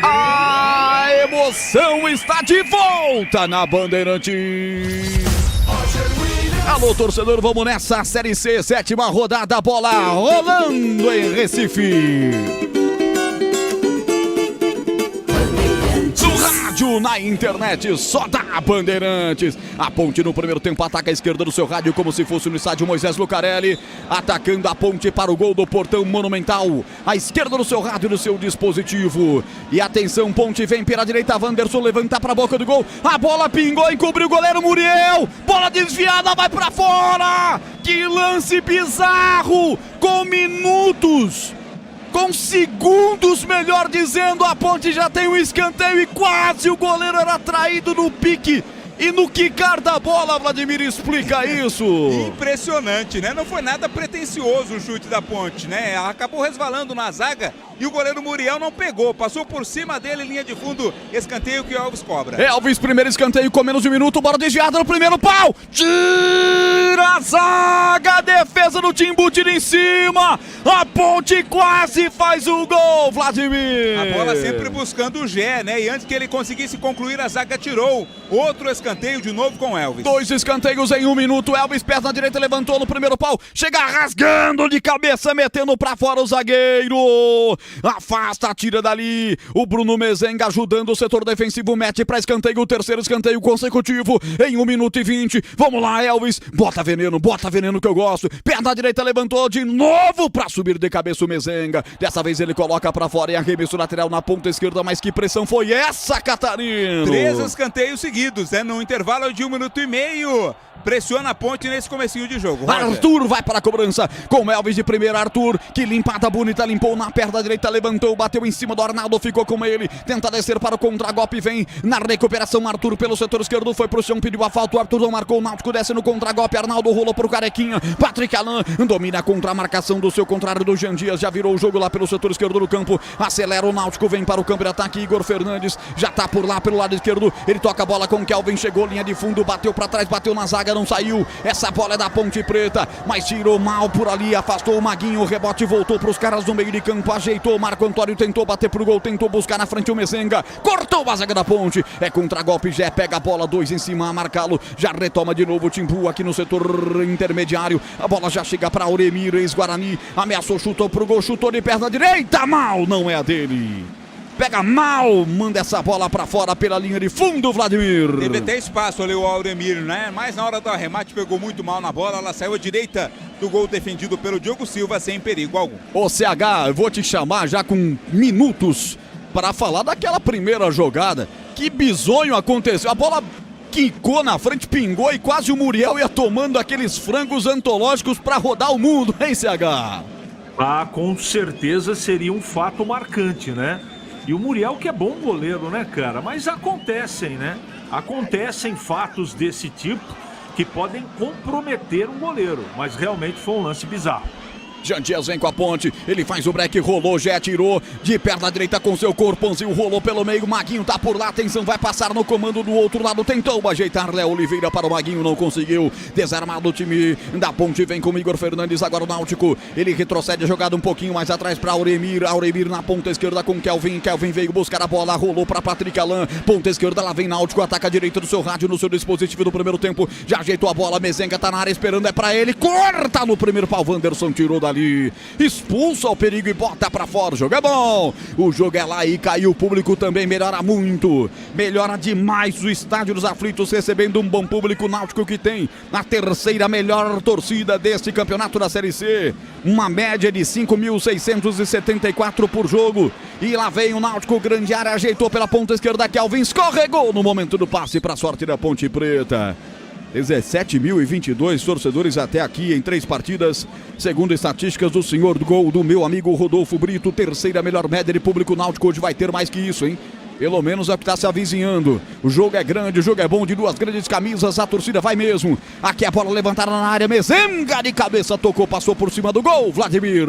A emoção está de volta na Bandeirantes. Alô, torcedor, vamos nessa Série C, 7ª rodada, bola rolando em Recife. Rádio na internet, só da Bandeirantes. A Ponte no primeiro tempo ataca a esquerda do seu rádio como se fosse no estádio Moisés Lucarelli. Atacando a Ponte para o gol do Portão Monumental. A esquerda do seu rádio no seu dispositivo. E atenção, Ponte vem pela direita. Wanderson levanta para a boca do gol. A bola pingou, encobriu o goleiro Muriel. Bola desviada, vai para fora. Que lance bizarro. Com minutos. Com segundos, melhor dizendo, a Ponte já tem um escanteio e quase o goleiro era traído no pique e no quicar da bola. Vladimir, explica isso. Impressionante, né? Não foi nada pretensioso o chute da Ponte, né? Ela acabou resvalando na zaga e o goleiro Muriel não pegou. Passou por cima dele, linha de fundo, escanteio que o Elvis cobra. Elvis, primeiro escanteio com menos de um minuto, bola desviada no primeiro pau. Tira a zaga, defesa do Timbu, tira em cima. A Ponte quase faz o gol, Vladimir. A bola sempre buscando o Gé, né? E antes que ele conseguisse concluir, a zaga tirou. Outro escanteio de novo com Elvis. 2 escanteios em 1 minuto. Elvis, perna direita, levantou no primeiro pau. Chega rasgando de cabeça, metendo pra fora o zagueiro. Afasta, tira dali. O Bruno Mezenga ajudando o setor defensivo. Mete pra escanteio, o terceiro escanteio consecutivo em 1 minuto e 20. Vamos lá, Elvis. Bota veneno que eu gosto. Perna direita, levantou de novo pra subir de cabeça o Mezenga. Dessa vez ele coloca pra fora e arremesso lateral na ponta esquerda. Mas que pressão foi essa, Catarino? 3 escanteios seguidos, né? No intervalo de 1 minuto e meio. Pressiona a Ponte nesse comecinho de jogo. Roger. Arthur vai para a cobrança com Elvis de primeira. Arthur, que limpada bonita, limpou na perna direita, levantou, bateu em cima do Arnaldo, ficou com ele, tenta descer para o contragolpe, vem na recuperação. Arthur pelo setor esquerdo, foi pro chão, pediu a falta. O Arthur não marcou, o Náutico desce no contragolpe. Arnaldo rolou pro Carequinha. Patrick Alain domina contra a marcação do seu contrário do Jean Dias. Já virou o jogo lá pelo setor esquerdo do campo. Acelera o Náutico, vem para o campo de ataque. Igor Fernandes já tá por lá pelo lado esquerdo. Ele toca a bola com o Kelvin, chegou linha de fundo, bateu para trás, bateu na zaga, não saiu. Essa bola é da Ponte Preta, mas tirou mal por ali, afastou o Maguinho, o rebote voltou para os caras do meio de campo, ajeitou, Marco Antônio tentou bater pro gol, tentou buscar na frente o Mezenga, cortou a zaga da Ponte, é contra-golpe, já pega a bola, 2 em cima a marcá-lo, já retoma de novo o Timbu aqui no setor intermediário, a bola já chega para Auremir, ex-Guarani, ameaçou, chutou pro gol, chutou de perna direita, mal, não é a dele. Pega mal, manda essa bola pra fora pela linha de fundo, Vladimir. Teve até espaço ali o Auremir, né? Mas na hora do arremate pegou muito mal na bola, ela saiu à direita do gol defendido pelo Diogo Silva sem perigo algum. Ô CH, eu vou te chamar já com minutos para falar daquela primeira jogada. Que bizonho aconteceu. A bola quicou na frente, pingou e quase o Muriel ia tomando aqueles frangos antológicos para rodar o mundo, hein, CH? Ah, com certeza seria um fato marcante, né? E o Muriel que é bom goleiro, né, cara? Mas acontecem, né? Acontecem fatos desse tipo que podem comprometer um goleiro. Mas realmente foi um lance bizarro. Jean Dias vem com a ponte, ele faz o break, rolou, já tirou de perna direita com seu corpãozinho, rolou pelo meio, Maguinho tá por lá, atenção, vai passar no comando do outro lado, tentou ajeitar Léo Oliveira para o Maguinho, não conseguiu, desarmado o time da ponte, vem com o Igor Fernandes, agora o Náutico, ele retrocede a jogada um pouquinho mais atrás para Auremir na ponta esquerda com Kelvin veio buscar a bola, rolou para Patrick Alain, ponta esquerda, lá vem Náutico, ataca a direita do seu rádio, no seu dispositivo do primeiro tempo, já ajeitou a bola, Mezenga tá na área esperando, é para ele, corta no primeiro pau, Wanderson tirou dali. Expulsa o perigo e bota pra fora. O jogo é bom. O jogo é lá e caiu. O público também melhora muito. Melhora demais o Estádio dos Aflitos, recebendo um bom público. Náutico que tem a terceira melhor torcida deste campeonato da Série C. Uma média de 5.674 por jogo. E lá vem o Náutico, grande área, ajeitou pela ponta esquerda. Kelvin escorregou no momento do passe pra sorte da Ponte Preta. 17.022 torcedores até aqui em 3 partidas, segundo estatísticas do senhor do gol, do meu amigo Rodolfo Brito, terceira melhor média de público. Náutico hoje vai ter mais que isso, hein? Pelo menos é o que está se avizinhando. O jogo é grande, o jogo é bom, de 2 grandes camisas, a torcida vai mesmo. Aqui a bola levantada na área, Mezenga de cabeça, tocou, passou por cima do gol, Vladimir.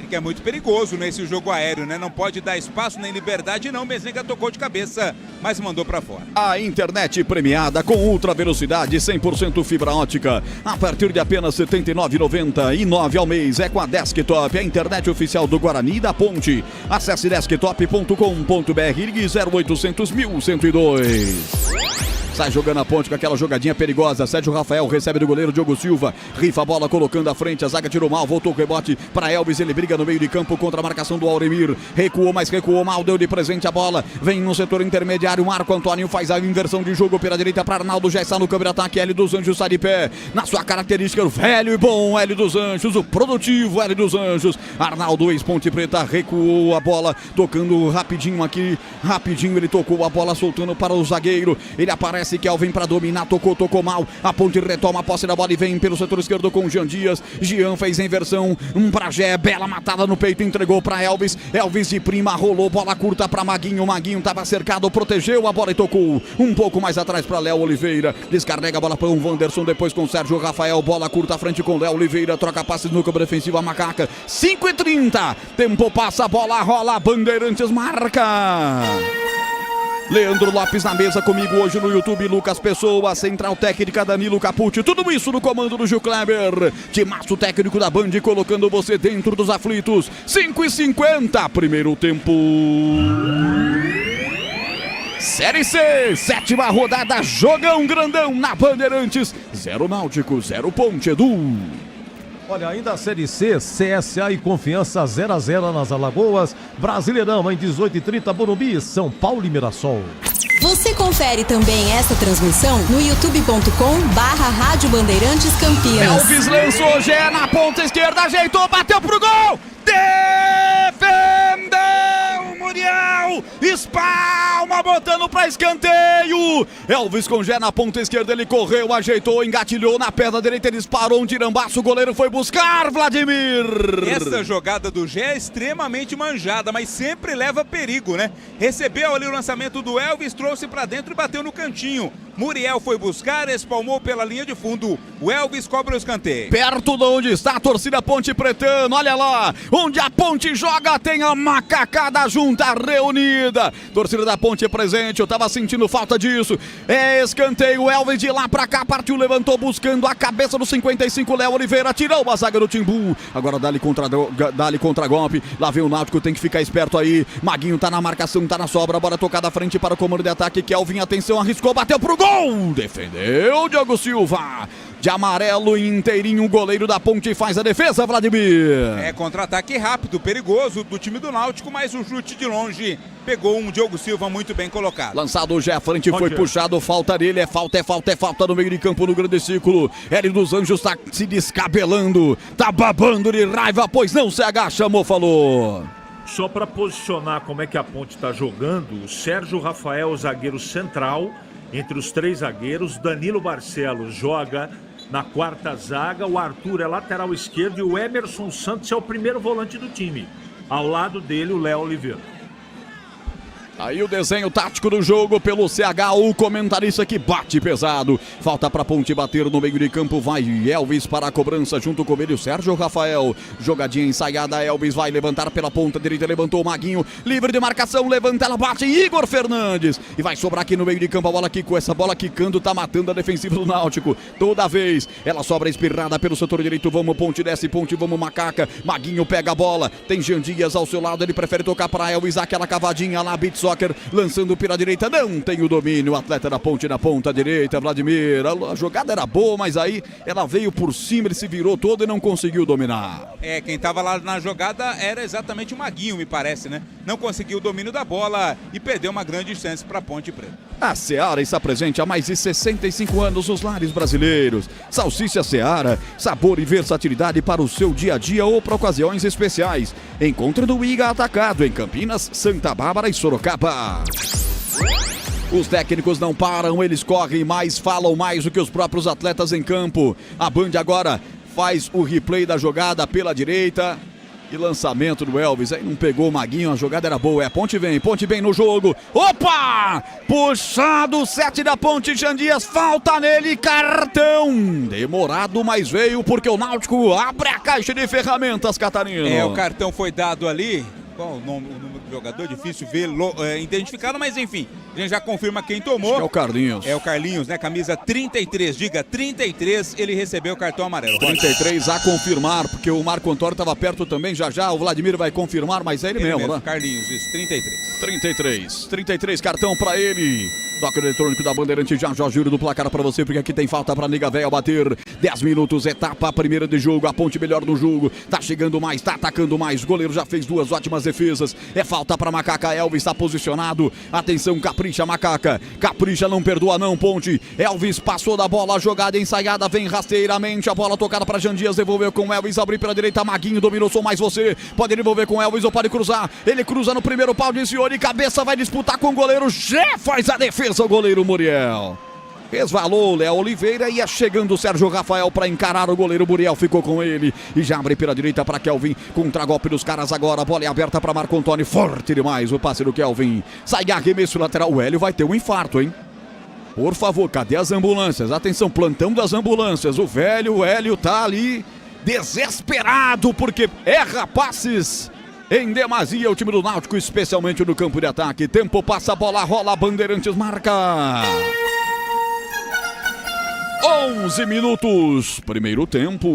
Que é muito perigoso nesse jogo aéreo, né? Não pode dar espaço nem liberdade, não. Mezenga tocou de cabeça, mas mandou pra fora. A internet premiada com ultra velocidade, 100% fibra ótica, a partir de apenas R$ 79,99 ao mês. É com a Desktop, a internet oficial do Guarani e da Ponte. Acesse desktop.com.br, ligue 0800 1102. Sai jogando a ponte com aquela jogadinha perigosa. Sérgio Rafael recebe do goleiro Diogo Silva. Rifa a bola colocando à frente. A zaga tirou mal. Voltou o rebote para Elvis. Ele briga no meio de campo contra a marcação do Auremir. Recuou, mas recuou mal. Deu de presente a bola. Vem no setor intermediário. Marco Antônio faz a inversão de jogo pela direita para Arnaldo. Já está no câmbio de ataque. Hélio dos Anjos sai de pé. Na sua característica, o velho e bom Hélio dos Anjos. O produtivo Hélio dos Anjos. Arnaldo, ex-Ponte Preta, recuou a bola. Tocando rapidinho aqui. Rapidinho ele tocou a bola, soltando para o zagueiro. Ele aparece. Kelvin para dominar, tocou mal. A Ponte retoma a posse da bola e vem pelo setor esquerdo com o Jean Dias. Jean fez a inversão, pra Gé, bela matada no peito, entregou para Elvis. Elvis de prima, rolou, bola curta para Maguinho. Maguinho estava cercado, protegeu a bola e tocou um pouco mais atrás para Léo Oliveira. Descarrega a bola para o Wanderson, depois com o Sérgio Rafael. Bola curta à frente com Léo Oliveira, troca passes no campo defensivo, a Macaca. 5:30, tempo passa, bola rola, Bandeirantes marca. Leandro Lopes na mesa comigo hoje no YouTube, Lucas Pessoa, central técnica Danilo Capucci, tudo isso no comando do Gil Kleber, timaço técnico da Band, colocando você dentro dos aflitos. 5:50, primeiro tempo. Série C, 7ª rodada, jogão grandão na Bandeirantes, 0 Náutico, 0 Ponte, Edu. Olha, ainda a Série C, CSA e Confiança 0-0 nas Alagoas. Brasileirão em 18h30, Morumbi, São Paulo e Mirassol. Você confere também essa transmissão no youtube.com/Rádio Bandeirantes Campinas. Elvis lançou, Gé na ponta esquerda, ajeitou, bateu pro gol! Defendeu Muriel! Espalma, botando pra escanteio! Elvis com Gé na ponta esquerda, ele correu, ajeitou, engatilhou na perna direita, ele disparou um tirambaço, o goleiro foi buscar, Vladimir! Essa jogada do Gé é extremamente manjada, mas sempre leva perigo, né? Recebeu ali o lançamento do Elvis, trouxe pra dentro e bateu no cantinho. Muriel foi buscar, espalmou pela linha de fundo. O Elvis cobra o escanteio. Perto de onde está a torcida Ponte Pretana, olha lá, onde a Ponte joga, tem a macacada junta reunida. Torcida da Ponte presente, eu tava sentindo falta disso. É escanteio, Elvis de lá pra cá, partiu, levantou, buscando a cabeça do 55, Léo Oliveira, tirou a zaga do Timbu. Agora dá-lhe contra-golpe, lá vem o Náutico, tem que ficar esperto aí. Maguinho tá na marcação, tá na sobra, bola tocada à frente para o comando de ataque, Kelvin, atenção, arriscou, bateu pro gol. Defendeu Diogo Silva. De amarelo inteirinho, o goleiro da Ponte faz a defesa, Vladimir. É contra-ataque rápido, perigoso do time do Náutico, mas o chute de longe pegou um Diogo Silva muito bem colocado. Lançado já à frente, foi puxado, falta dele, é falta no meio de campo no grande círculo. Hélio dos Anjos tá se descabelando, tá babando de raiva, pois não, CH chamou, falou. Só para posicionar como é que a Ponte está jogando, o Sérgio Rafael, zagueiro central, entre os 3 zagueiros, Danilo Barcelos joga na quarta zaga, o Arthur é lateral esquerdo e o Emerson Santos é o primeiro volante do time. Ao lado dele, o Léo Oliveira. Aí o desenho tático do jogo pelo CH, o comentarista que bate pesado. Falta pra Ponte bater no meio de campo, vai Elvis para a cobrança junto com ele o Sérgio Rafael. Jogadinha ensaiada, Elvis vai levantar pela ponta direita, levantou o Maguinho, livre de marcação, levanta, ela bate, Igor Fernandes. E vai sobrar aqui no meio de campo a bola quicou, essa bola quicando tá matando a defensiva do Náutico. Toda vez, ela sobra espirrada pelo setor direito, vamos Ponte, desce Ponte, vamos Macaca. Maguinho pega a bola, tem Jean Dias ao seu lado, ele prefere tocar para Elvis, aquela cavadinha lá, beat soccer, lançando pela direita, não tem o domínio, o atleta da Ponte na ponta direita, Vladimir, a jogada era boa, mas aí ela veio por cima, ele se virou todo e não conseguiu dominar. Quem estava lá na jogada era exatamente o Maguinho, me parece, né? Não conseguiu o domínio da bola e perdeu uma grande chance para a Ponte Preta. A Seara está presente há mais de 65 anos nos lares brasileiros. Salsicha Seara, sabor e versatilidade para o seu dia a dia ou para ocasiões especiais. Encontre no Iga Atacado, em Campinas, Santa Bárbara e Sorocaba. Os técnicos não param, eles correm mais, falam mais do que os próprios atletas em campo. A Band agora faz o replay da jogada pela direita. E lançamento do Elvis, aí não pegou o Maguinho, a jogada era boa, Ponte bem no jogo, opa! Puxado, 7 da Ponte, Jean Dias, falta nele, cartão! Demorado, mas veio porque o Náutico abre a caixa de ferramentas, Catarino. O cartão foi dado ali, qual o número do jogador, difícil ver, identificado, mas enfim, a gente já confirma quem tomou. Acho que é o Carlinhos. É o Carlinhos, né? Camisa 33, diga 33, ele recebeu o cartão amarelo. 33 a confirmar, porque o Marco Antônio estava perto também, já o Vladimir vai confirmar, mas é ele mesmo, né? Carlinhos, isso, 33, cartão pra ele. Toque eletrônico da Bandeirante, já juro do placar pra você, porque aqui tem falta pra Nega Véia bater. 10 minutos, etapa primeira de jogo, a Ponte melhor no jogo, tá chegando mais, tá atacando mais, o goleiro já fez 2 ótimas defesas, é falta pra Macaca, Elvis está posicionado, atenção, capricha Macaca, capricha, não perdoa não, Ponte, Elvis passou da bola, a jogada ensaiada, vem rasteiramente, a bola tocada pra Jean Dias, devolveu com Elvis, abriu pela direita, Maguinho dominou, sou mais você, pode devolver com Elvis ou pode cruzar, ele cruza no primeiro pau, desviou de cabeça, vai disputar com o goleiro, já faz a defesa o goleiro Muriel. Resvalou Léo Oliveira, ia chegando o Sérgio Rafael para encarar o goleiro. Muriel ficou com ele e já abre pela direita para Kelvin. Contra-golpe dos caras agora, a bola é aberta para Marco Antônio, forte demais o passe do Kelvin. Sai arremesso lateral, o Hélio vai ter um infarto, hein? Por favor, cadê as ambulâncias? Atenção, plantão das ambulâncias. O Hélio tá ali desesperado porque erra passes em demasia o time do Náutico, especialmente no campo de ataque. Tempo passa, a bola rola, Bandeirantes marca. 11 minutos, primeiro tempo.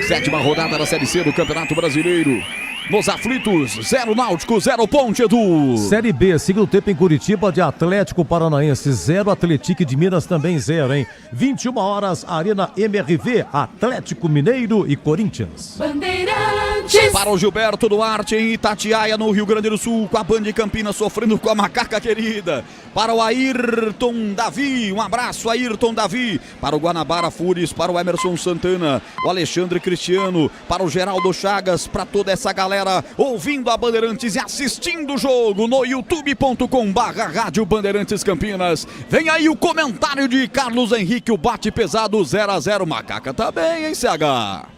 7ª rodada da Série C do Campeonato Brasileiro. Nos aflitos, 0 Náutico, 0 Ponte, Edu. Série B, segundo tempo em Curitiba, de Atlético Paranaense 0, Atlético de Minas também 0, hein? 21 horas, Arena MRV, Atlético Mineiro e Corinthians. Bandeirantes. Para o Gilberto Duarte em Itatiaia, no Rio Grande do Sul, com a Band de Campinas sofrendo com a Macaca querida. Para o Ayrton Davi, um abraço, Ayrton Davi. Para o Guanabara Fures, para o Emerson Santana, o Alexandre Cristiano, para o Geraldo Chagas, para toda essa galera ouvindo a Bandeirantes e assistindo o jogo no youtube.com/Rádio Bandeirantes Campinas. Vem aí o comentário de Carlos Henrique, o bate pesado 0-0. Macaca tá bem, hein, CH?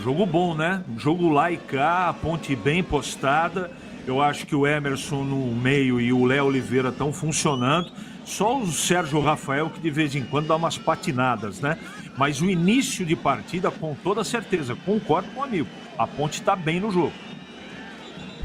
Jogo bom, né? Jogo lá e cá, a Ponte bem postada. Eu acho que o Emerson no meio e o Léo Oliveira estão funcionando. Só o Sérgio Rafael que de vez em quando dá umas patinadas, né? Mas o início de partida, com toda certeza, concordo com o amigo. A Ponte está bem no jogo.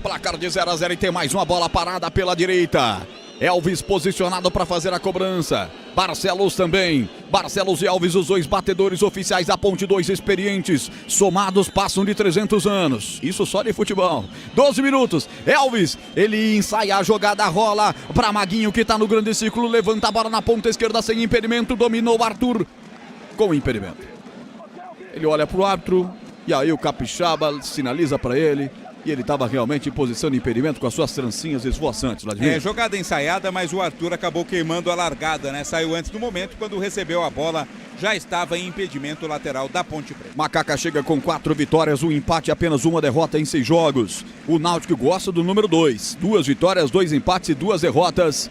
Placar de 0-0 e tem mais uma bola parada pela direita. Elvis posicionado para fazer a cobrança. Barcelos também. Barcelos e Elvis, os 2 batedores oficiais da Ponte, 2 experientes. Somados passam de 300 anos. Isso só de futebol. 12 minutos. Elvis, ele ensaia a jogada, rola para Maguinho que está no grande círculo. Levanta a bola na ponta esquerda sem impedimento. Dominou o Arthur com impedimento. Ele olha para o árbitro. E aí o Capixaba sinaliza para ele. E ele estava realmente em posição de impedimento com as suas trancinhas esvoaçantes, Vladimir. Jogada ensaiada, mas o Arthur acabou queimando a largada, né? Saiu antes do momento, quando recebeu a bola, já estava em impedimento lateral da Ponte Preta. Macaca chega com 4 vitórias, um empate e apenas uma derrota em 6 jogos. O Náutico gosta do número 2. 2 vitórias, 2 empates e 2 derrotas.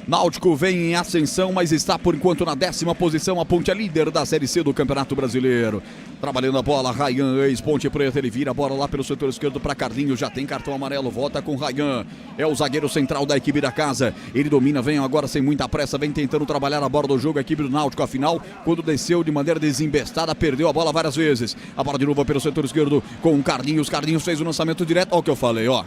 Náutico vem em ascensão, mas está por enquanto na 10ª posição. A Ponte é líder da Série C do Campeonato Brasileiro. Trabalhando a bola, Ryan, ex-Ponte Preta, ele vira a bola lá pelo setor esquerdo para Carlinhos, já tem cartão amarelo, volta com Ryan. É o zagueiro central da equipe da casa. Ele domina, vem agora sem muita pressa, vem tentando trabalhar a bola do jogo, a equipe do Náutico. Afinal, quando desceu de maneira desembestada, perdeu a bola várias vezes. A bola de novo pelo setor esquerdo com Carlinhos. Carlinhos fez o lançamento direto, olha o que eu falei, ó.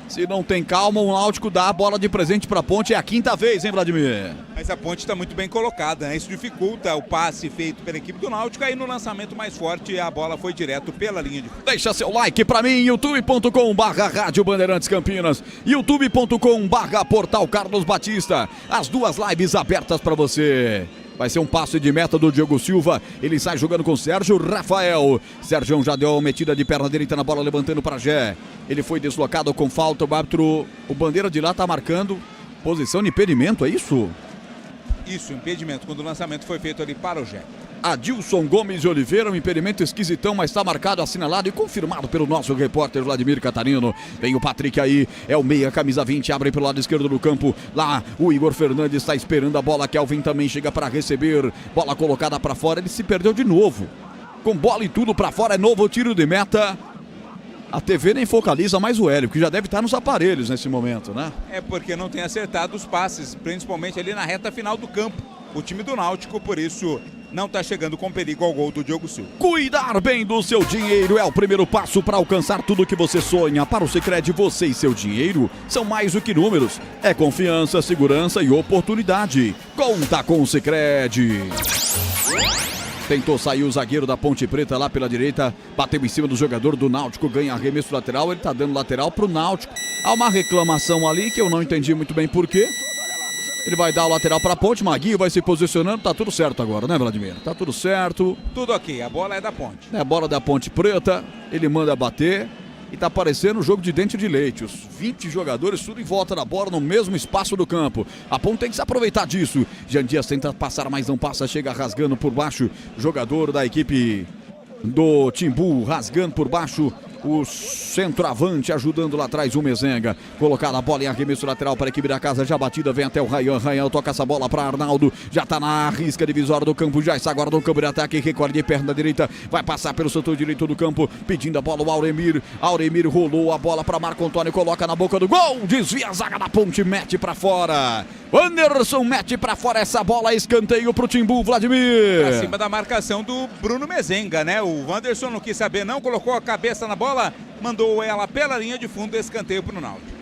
Se não tem calma, o Náutico dá a bola de presente para a Ponte. É a 5ª vez, hein, Vladimir? Mas a Ponte está muito bem colocada, né? Isso dificulta o passe feito pela equipe do Náutico. Aí no lançamento mais forte, a bola foi direto pela linha de fundo. Deixa seu like para mim, youtube.com/Rádio Bandeirantes Campinas, youtube.com/Portal Carlos Batista. As 2 lives abertas para você. Vai ser um passe de meta do Diogo Silva. Ele sai jogando com Sérgio Rafael. Sérgio já deu uma metida de perna direita na bola, levantando para Gé. Ele foi deslocado com falta. O árbitro, o bandeira de lá está marcando posição de impedimento, é isso? Isso, impedimento, quando o lançamento foi feito ali para o Gé. Adilson Gomes de Oliveira, um impedimento esquisitão, mas está marcado, assinalado e confirmado pelo nosso repórter Vladimir Catarino. Vem o Patrick aí, é o meia, camisa 20, abre pelo lado esquerdo do campo. Lá o Igor Fernandes está esperando a bola, Kelvin também chega para receber. Bola colocada para fora, ele se perdeu de novo. Com bola e tudo para fora, é novo tiro de meta. A TV nem focaliza mais o Hélio, que já deve estar nos aparelhos nesse momento, né? É porque não tem acertado os passes, principalmente ali na reta final do campo. O time do Náutico, por isso, não está chegando com perigo ao gol do Diogo Silva. Cuidar bem do seu dinheiro é o primeiro passo para alcançar tudo o que você sonha. Para o Sicredi, você e seu dinheiro são mais do que números. É confiança, segurança e oportunidade. Conta com o Sicredi. Tentou sair o zagueiro da Ponte Preta lá pela direita, bateu em cima do jogador do Náutico, ganha arremesso lateral, ele tá dando lateral pro Náutico. Há uma reclamação ali que eu não entendi muito bem por quê. Ele vai dar o lateral para a Ponte, Maguinho vai se posicionando, tá tudo certo agora, né, Vladimir? Tá tudo certo. Tudo ok, a bola é da Ponte. É a bola da Ponte Preta, ele manda bater e tá parecendo um jogo de dente de leite. Os 20 jogadores tudo em volta da bola no mesmo espaço do campo. A Ponte tem que se aproveitar disso. Jean Dias tenta passar, mas não passa, chega rasgando por baixo. Jogador da equipe do Timbu, rasgando por baixo. O centroavante ajudando lá atrás o Mezenga. Colocada a bola em arremesso lateral para a equipe da casa. Já batida, vem até o Ryan. Ryan toca essa bola para Arnaldo. Já está na risca divisória do campo. Já está agora no campo de ataque. Recorre de perna direita. Vai passar pelo setor direito do campo. Pedindo a bola o Auremir. Auremir rolou a bola para Marco Antônio. Coloca na boca do gol. Desvia a zaga da Ponte. Mete para fora. Anderson mete para fora essa bola. Escanteio para o Timbu, Vladimir. Pra cima da marcação do Bruno Mezenga, né? O Wanderson não quis saber, não. Colocou a cabeça na bola. Mandou ela pela linha de fundo, escanteio pro Náutico.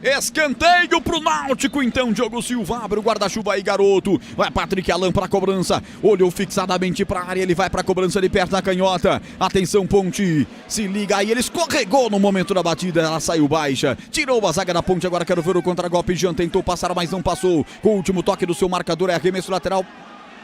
Escanteio pro Náutico, então Diogo Silva abre o guarda-chuva aí, garoto. Vai Patrick Alan pra cobrança, olhou fixadamente pra área, ele vai pra cobrança de perto da canhota. Atenção, Ponte, se liga aí, ele escorregou no momento da batida, ela saiu baixa, tirou a zaga da Ponte, agora quero ver o contragolpe. Jean tentou passar, mas não passou. Com o último toque do seu marcador, é arremesso lateral.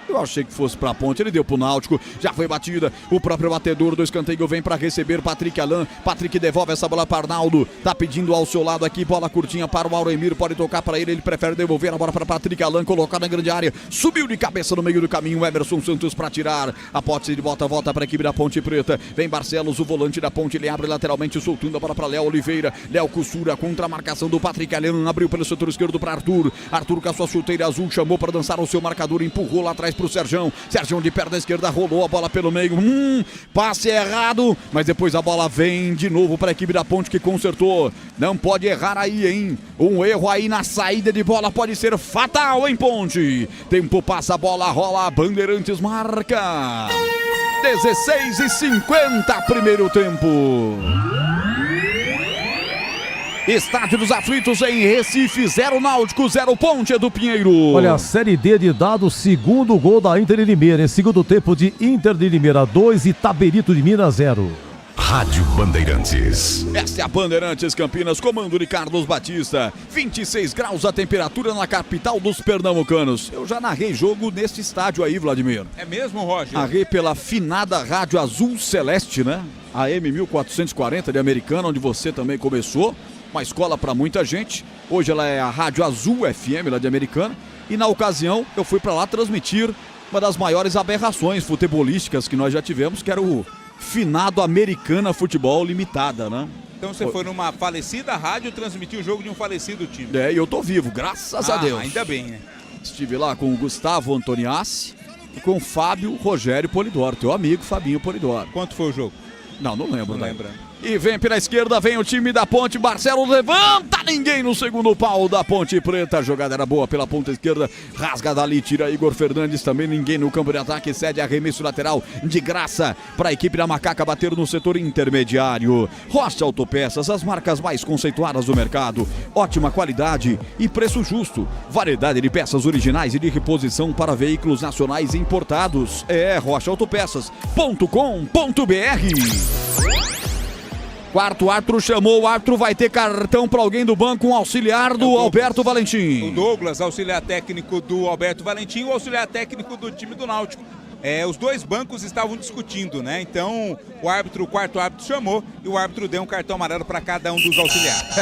Eu achei que fosse pra Ponte, ele deu pro Náutico, já foi batida, o próprio batedor do escanteio vem pra receber, Patrick Alan, Patrick devolve essa bola para Arnaldo, tá pedindo ao seu lado aqui, bola curtinha para o Auremir, pode tocar pra ele prefere devolver a bola para Patrick Alan, colocar na grande área, subiu de cabeça no meio do caminho, Emerson Santos pra tirar, a posse de volta pra equipe da Ponte Preta, vem Barcelos, o volante da Ponte, ele abre lateralmente, soltando a bola pra Léo Oliveira, Léo costura contra a marcação do Patrick Alan, abriu pelo setor esquerdo pra Arthur, Arthur com a sua chuteira azul, chamou pra dançar o seu marcador, empurrou lá atrás pro Sergião, Sergião de perna esquerda, rolou a bola pelo meio, passe errado, mas depois a bola vem de novo para a equipe da Ponte que consertou, não pode errar aí, hein, um erro aí na saída de bola pode ser fatal, hein, Ponte, tempo passa, a bola rola, Bandeirantes marca, 16:50, primeiro tempo. Estádio dos Aflitos em Recife, 0 Náutico, 0 Ponte do Pinheiro. Olha, a Série D de dados, segundo gol da Inter de Limeira, em segundo tempo de Inter de Limeira 2 e Taberito de Minas 0. Rádio Bandeirantes. Esta é a Bandeirantes Campinas, comando de Carlos Batista. 26 graus a temperatura na capital dos pernambucanos. Eu já narrei jogo neste estádio aí, Vladimir. É mesmo, Roger? Narrei pela finada Rádio Azul Celeste, né? AM 1440 de Americana, onde você também começou. Uma escola para muita gente. Hoje ela é a Rádio Azul FM lá de Americana. E na ocasião eu fui para lá transmitir uma das maiores aberrações futebolísticas que nós já tivemos, que era o finado Americana Futebol Limitada, né? Então você foi numa falecida rádio transmitir o jogo de um falecido time. E eu tô vivo, graças a Deus. Ainda bem, né? Estive lá com o Gustavo Antoniassi e com o Fábio Rogério Polidoro, teu amigo Fabinho Polidoro. Quanto foi o jogo? Não lembro. Não lembra. E vem pela esquerda, vem o time da Ponte. Barcelos levanta, ninguém no segundo pau da Ponte Preta. A jogada era boa pela ponta esquerda. Rasga dali, tira Igor Fernandes. Também ninguém no campo de ataque. Cede arremesso lateral de graça para a equipe da Macaca bater no setor intermediário. Rocha Autopeças, as marcas mais conceituadas do mercado. Ótima qualidade e preço justo. Variedade de peças originais e de reposição para veículos nacionais importados. É rochaautopeças.com.br. Quarto árbitro chamou, o árbitro vai ter cartão para alguém do banco, um auxiliar do Alberto Valentim. O Douglas, auxiliar técnico do Alberto Valentim, o auxiliar técnico do time do Náutico. Os dois bancos estavam discutindo, né? Então o quarto árbitro chamou e o árbitro deu um cartão amarelo para cada um dos auxiliares.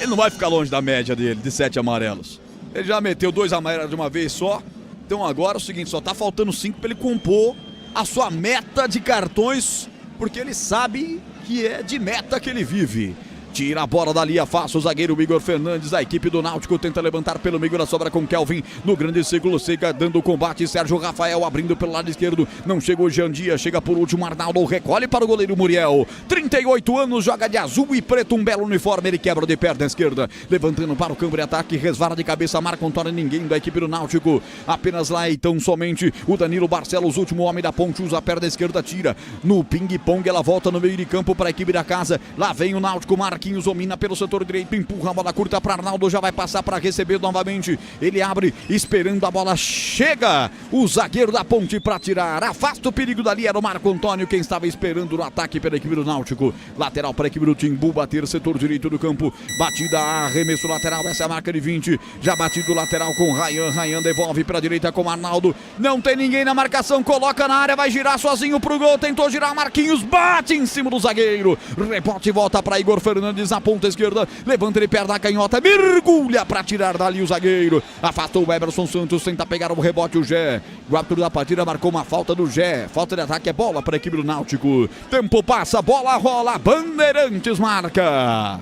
Ele não vai ficar longe da média dele, de 7 amarelos. Ele já meteu 2 amarelos de uma vez só. Então agora é o seguinte, só tá faltando 5 para ele compor a sua meta de cartões, porque ele sabe que é de meta que ele vive. Tira a bola dali, afasta o zagueiro Igor Fernandes. A equipe do Náutico tenta levantar pelo meio da sobra com Kelvin. No grande círculo, Seca dando combate. Sérgio Rafael abrindo pelo lado esquerdo. Não chegou o Jean Dias, chega por último Arnaldo. Recolhe para o goleiro Muriel. 38 anos, joga de azul e preto. Um belo uniforme, ele quebra de perna esquerda. Levantando para o campo de ataque, resvala de cabeça. Marco Antônio, ninguém da equipe do Náutico. Apenas lá então somente o Danilo Barcelos, último homem da ponte. Usa a perna esquerda, tira no ping-pong. Ela volta no meio de campo para a equipe da casa. Lá vem o Náutico, Marquinhos domina pelo setor direito, empurra a bola curta para Arnaldo, já vai passar para receber novamente. Ele abre, esperando a bola, chega o zagueiro da Ponte para tirar, afasta o perigo dali, era o Marco Antônio quem estava esperando no ataque pela equipe do Náutico. Lateral para a equipe do Timbu, bater setor direito do campo, batida, arremesso lateral, essa é a marca de 20, já batido lateral com Ryan devolve para a direita com Arnaldo, não tem ninguém na marcação, coloca na área, vai girar sozinho pro gol, tentou girar, Marquinhos bate em cima do zagueiro, rebote volta para Igor Fernandes na ponta esquerda, levanta ele perto da canhota, mergulha para tirar dali o zagueiro, afastou o Emerson Santos, tenta pegar o rebote o Gé, o árbitro da partida marcou uma falta do Gé, falta de ataque, é bola para a equipe do Náutico, tempo passa, bola rola, Bandeirantes marca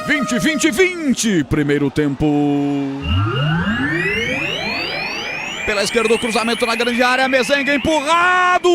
20, primeiro tempo. Pela esquerda o cruzamento na grande área, Mezenga empurrado,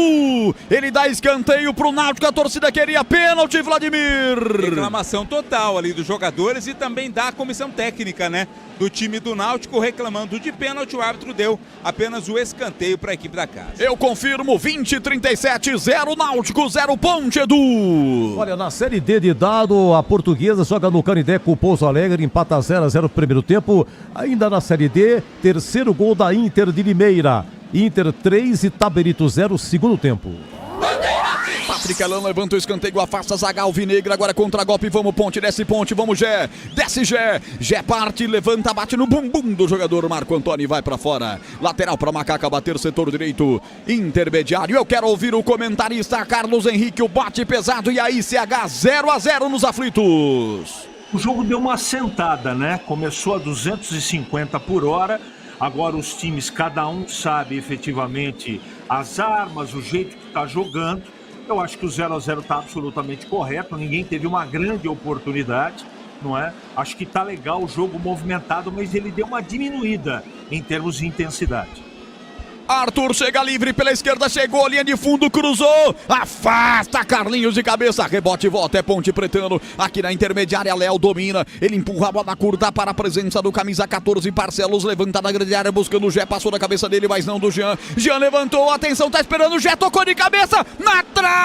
ele dá escanteio pro Náutico, a torcida queria pênalti, Vladimir. Reclamação total ali dos jogadores e também da comissão técnica, né? Do time do Náutico reclamando de pênalti, o árbitro deu apenas o escanteio para a equipe da casa. Eu confirmo, 20-37, 0 Náutico, 0 Ponte, Edu. Olha, na Série D de dado, a Portuguesa joga no Canindé com o Pouso Alegre, empata 0-0 no primeiro tempo. Ainda na Série D, terceiro gol da Inter de Limeira. Inter 3 e Taberito 0, segundo tempo. Patrick Alan levanta o escanteio, afasta a zaga alvinegra, agora contra-golpe, vamos Ponte, vamos Gé, desce Gé parte, levanta, bate no bumbum do jogador Marco Antônio e vai pra fora, lateral pra Macaca, bater setor direito, intermediário, eu quero ouvir o comentarista Carlos Henrique, o bate pesado e aí CH 0-0 nos aflitos. O jogo deu uma sentada, né? Começou a 250 por hora, agora os times, cada um sabe efetivamente as armas, o jeito que tá jogando. Eu acho que o 0-0 está absolutamente correto, ninguém teve uma grande oportunidade, não é? Acho que está legal o jogo movimentado, mas ele deu uma diminuída em termos de intensidade. Arthur chega livre pela esquerda, chegou, linha de fundo, cruzou, afasta Carlinhos de cabeça, rebote e volta, é Ponte Pretano, aqui na intermediária, Léo domina, ele empurra a bola curta para a presença do camisa 14, Barcelos, levanta na grande área, buscando o Gé, passou da cabeça dele, mas não do Jean, Jean levantou, atenção, tá esperando o Gé, tocou de cabeça, na trave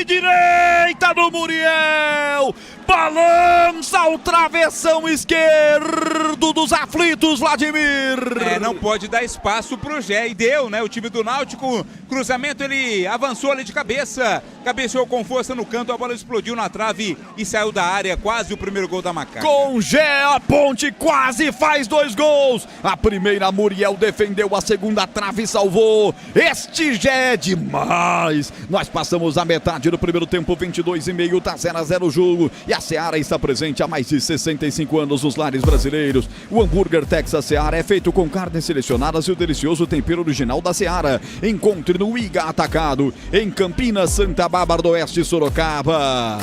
direita do Muriel, balança o travessão esquerdo dos aflitos, Vladimir. Não pode dar espaço pro Gé e deu, né? O time do Náutico, cruzamento, ele avançou ali de cabeça, cabeceou com força no canto, a bola explodiu na trave e saiu da área, quase o primeiro gol da Macaca. Com Gé, a Ponte quase faz 2 gols. A primeira, Muriel defendeu, a segunda trave salvou. Este Gé é demais. Nós passamos a metade do primeiro tempo, 22,5, tá 0-0 o jogo. E a Seara está presente há mais de 65 anos nos lares brasileiros. O hambúrguer Texas Seara é feito com carnes selecionadas e o delicioso tempero original da Seara. Encontre no Iga Atacado, em Campinas, Santa Bárbara do Oeste, Sorocaba.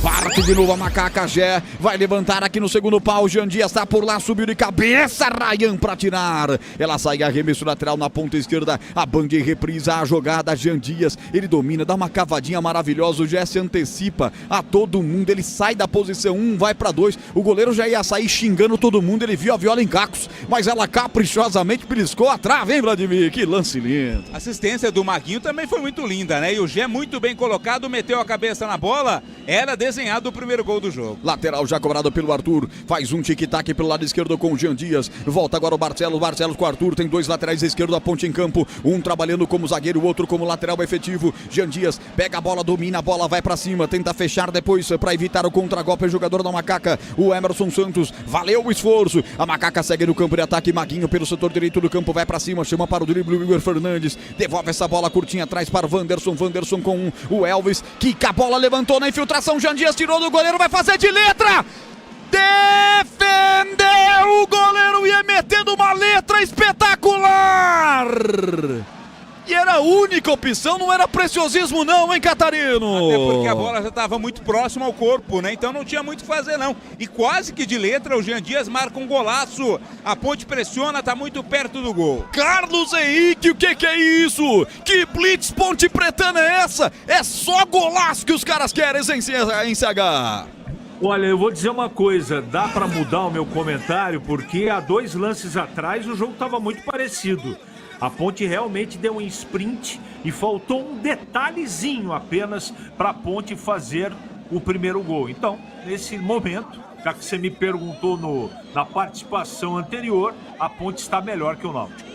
Parte de novo a Macaca Gé, vai levantar aqui no segundo pau, Jean Dias está por lá, subiu de cabeça, Ryan para tirar. Ela sai arremesso lateral na ponta esquerda, a Band reprisa a jogada, Jean Dias, ele domina, dá uma cavadinha maravilhosa, o Gé se antecipa a todo mundo, ele sai da posição 1, vai para 2, o goleiro já ia sair xingando todo mundo, ele viu a Viola em cacos, mas ela caprichosamente beliscou a trave, hein, Vladimir? Que lance lindo. A assistência do Maguinho também foi muito linda, né? E o Gé muito bem colocado, meteu a cabeça na bola, era desenhado o primeiro gol do jogo. Lateral já cobrado pelo Arthur, faz um tic-tac pelo lado esquerdo com o Jean Dias, volta agora o Barcelos com o Arthur, tem dois laterais esquerdo da ponte em campo, um trabalhando como zagueiro, o outro como lateral efetivo. Jean Dias pega a bola, domina a bola, vai pra cima, tenta fechar depois pra evitar o contragolpe, o jogador da Macaca, o Emerson Santos, valeu o esforço, a Macaca segue no campo de ataque, Maguinho pelo setor direito do campo, vai pra cima, chama para o drible o Igor Fernandes, devolve essa bola curtinha atrás para o Wanderson com o Elvis, quica a bola, levantou na infiltração, Jean Dias tirou do goleiro, vai fazer de letra, defendeu, o goleiro ia metendo uma letra espetacular, e era a única opção, não era preciosismo não, hein, Catarino? Até porque a bola já estava muito próxima ao corpo, né? Então não tinha muito o que fazer não. E quase que de letra o Jean Dias marca um golaço. A ponte pressiona, tá muito perto do gol. Carlos Henrique, o que é isso? Que blitz ponte pretana é essa? É só golaço que os caras querem em CH. Olha, eu vou dizer uma coisa, dá para mudar o meu comentário, porque há 2 lances atrás o jogo estava muito parecido. A Ponte realmente deu um sprint e faltou um detalhezinho apenas para a Ponte fazer o primeiro gol. Então, nesse momento, já que você me perguntou na participação anterior, a Ponte está melhor que o Náutico.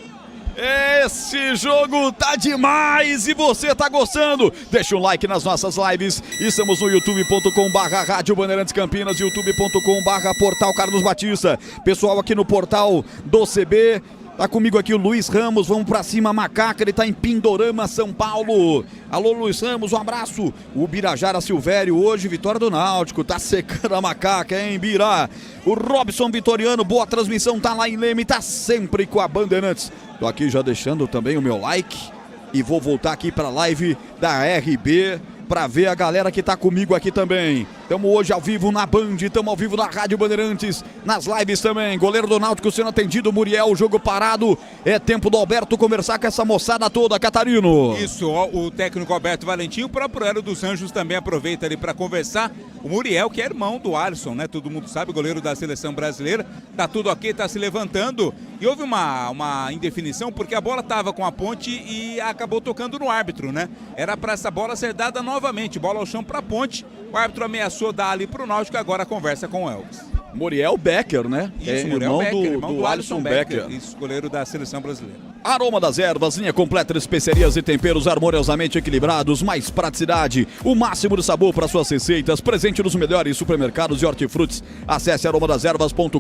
Esse jogo tá demais e você tá gostando? Deixa um like nas nossas lives. Estamos no youtube.com/Rádio Bandeirantes Campinas, youtube.com/Portal Carlos Batista. Pessoal aqui no portal do CB, tá comigo aqui o Luiz Ramos, vamos pra cima, Macaca, ele tá em Pindorama, São Paulo. Alô, Luiz Ramos, um abraço. O Birajara Silvério, hoje vitória do Náutico, tá secando a Macaca, hein, Bira? O Robson Vitoriano, boa transmissão, tá lá em Leme, tá sempre com a Bandeirantes. Tô aqui já deixando também o meu like e vou voltar aqui pra live da RB pra ver a galera que tá comigo aqui também. Estamos hoje ao vivo na Band, estamos ao vivo na Rádio Bandeirantes, nas lives também. Goleiro do Náutico sendo atendido, Muriel, jogo parado. É tempo do Alberto conversar com essa moçada toda, Catarino. Isso, ó, o técnico Alberto Valentim, o próprio Hélio dos Anjos também aproveita ali para conversar. O Muriel, que é irmão do Alisson, né? Todo mundo sabe, goleiro da seleção brasileira. Tá tudo ok, tá se levantando. E houve uma indefinição porque a bola tava com a Ponte e acabou tocando no árbitro, né? Era para essa bola ser dada novamente, bola ao chão para a Ponte. O árbitro ameaçou dar ali pro Náutico, agora conversa com o Elvis. Muriel Becker, né? Isso, Muriel Becker, irmão do Alisson Becker. Isso, goleiro da seleção brasileira. Aroma das Ervas, linha completa de especiarias e temperos harmoniosamente equilibrados, mais praticidade, o máximo de sabor para suas receitas, presente nos melhores supermercados e hortifrutis. Acesse aromadeservas.com.br.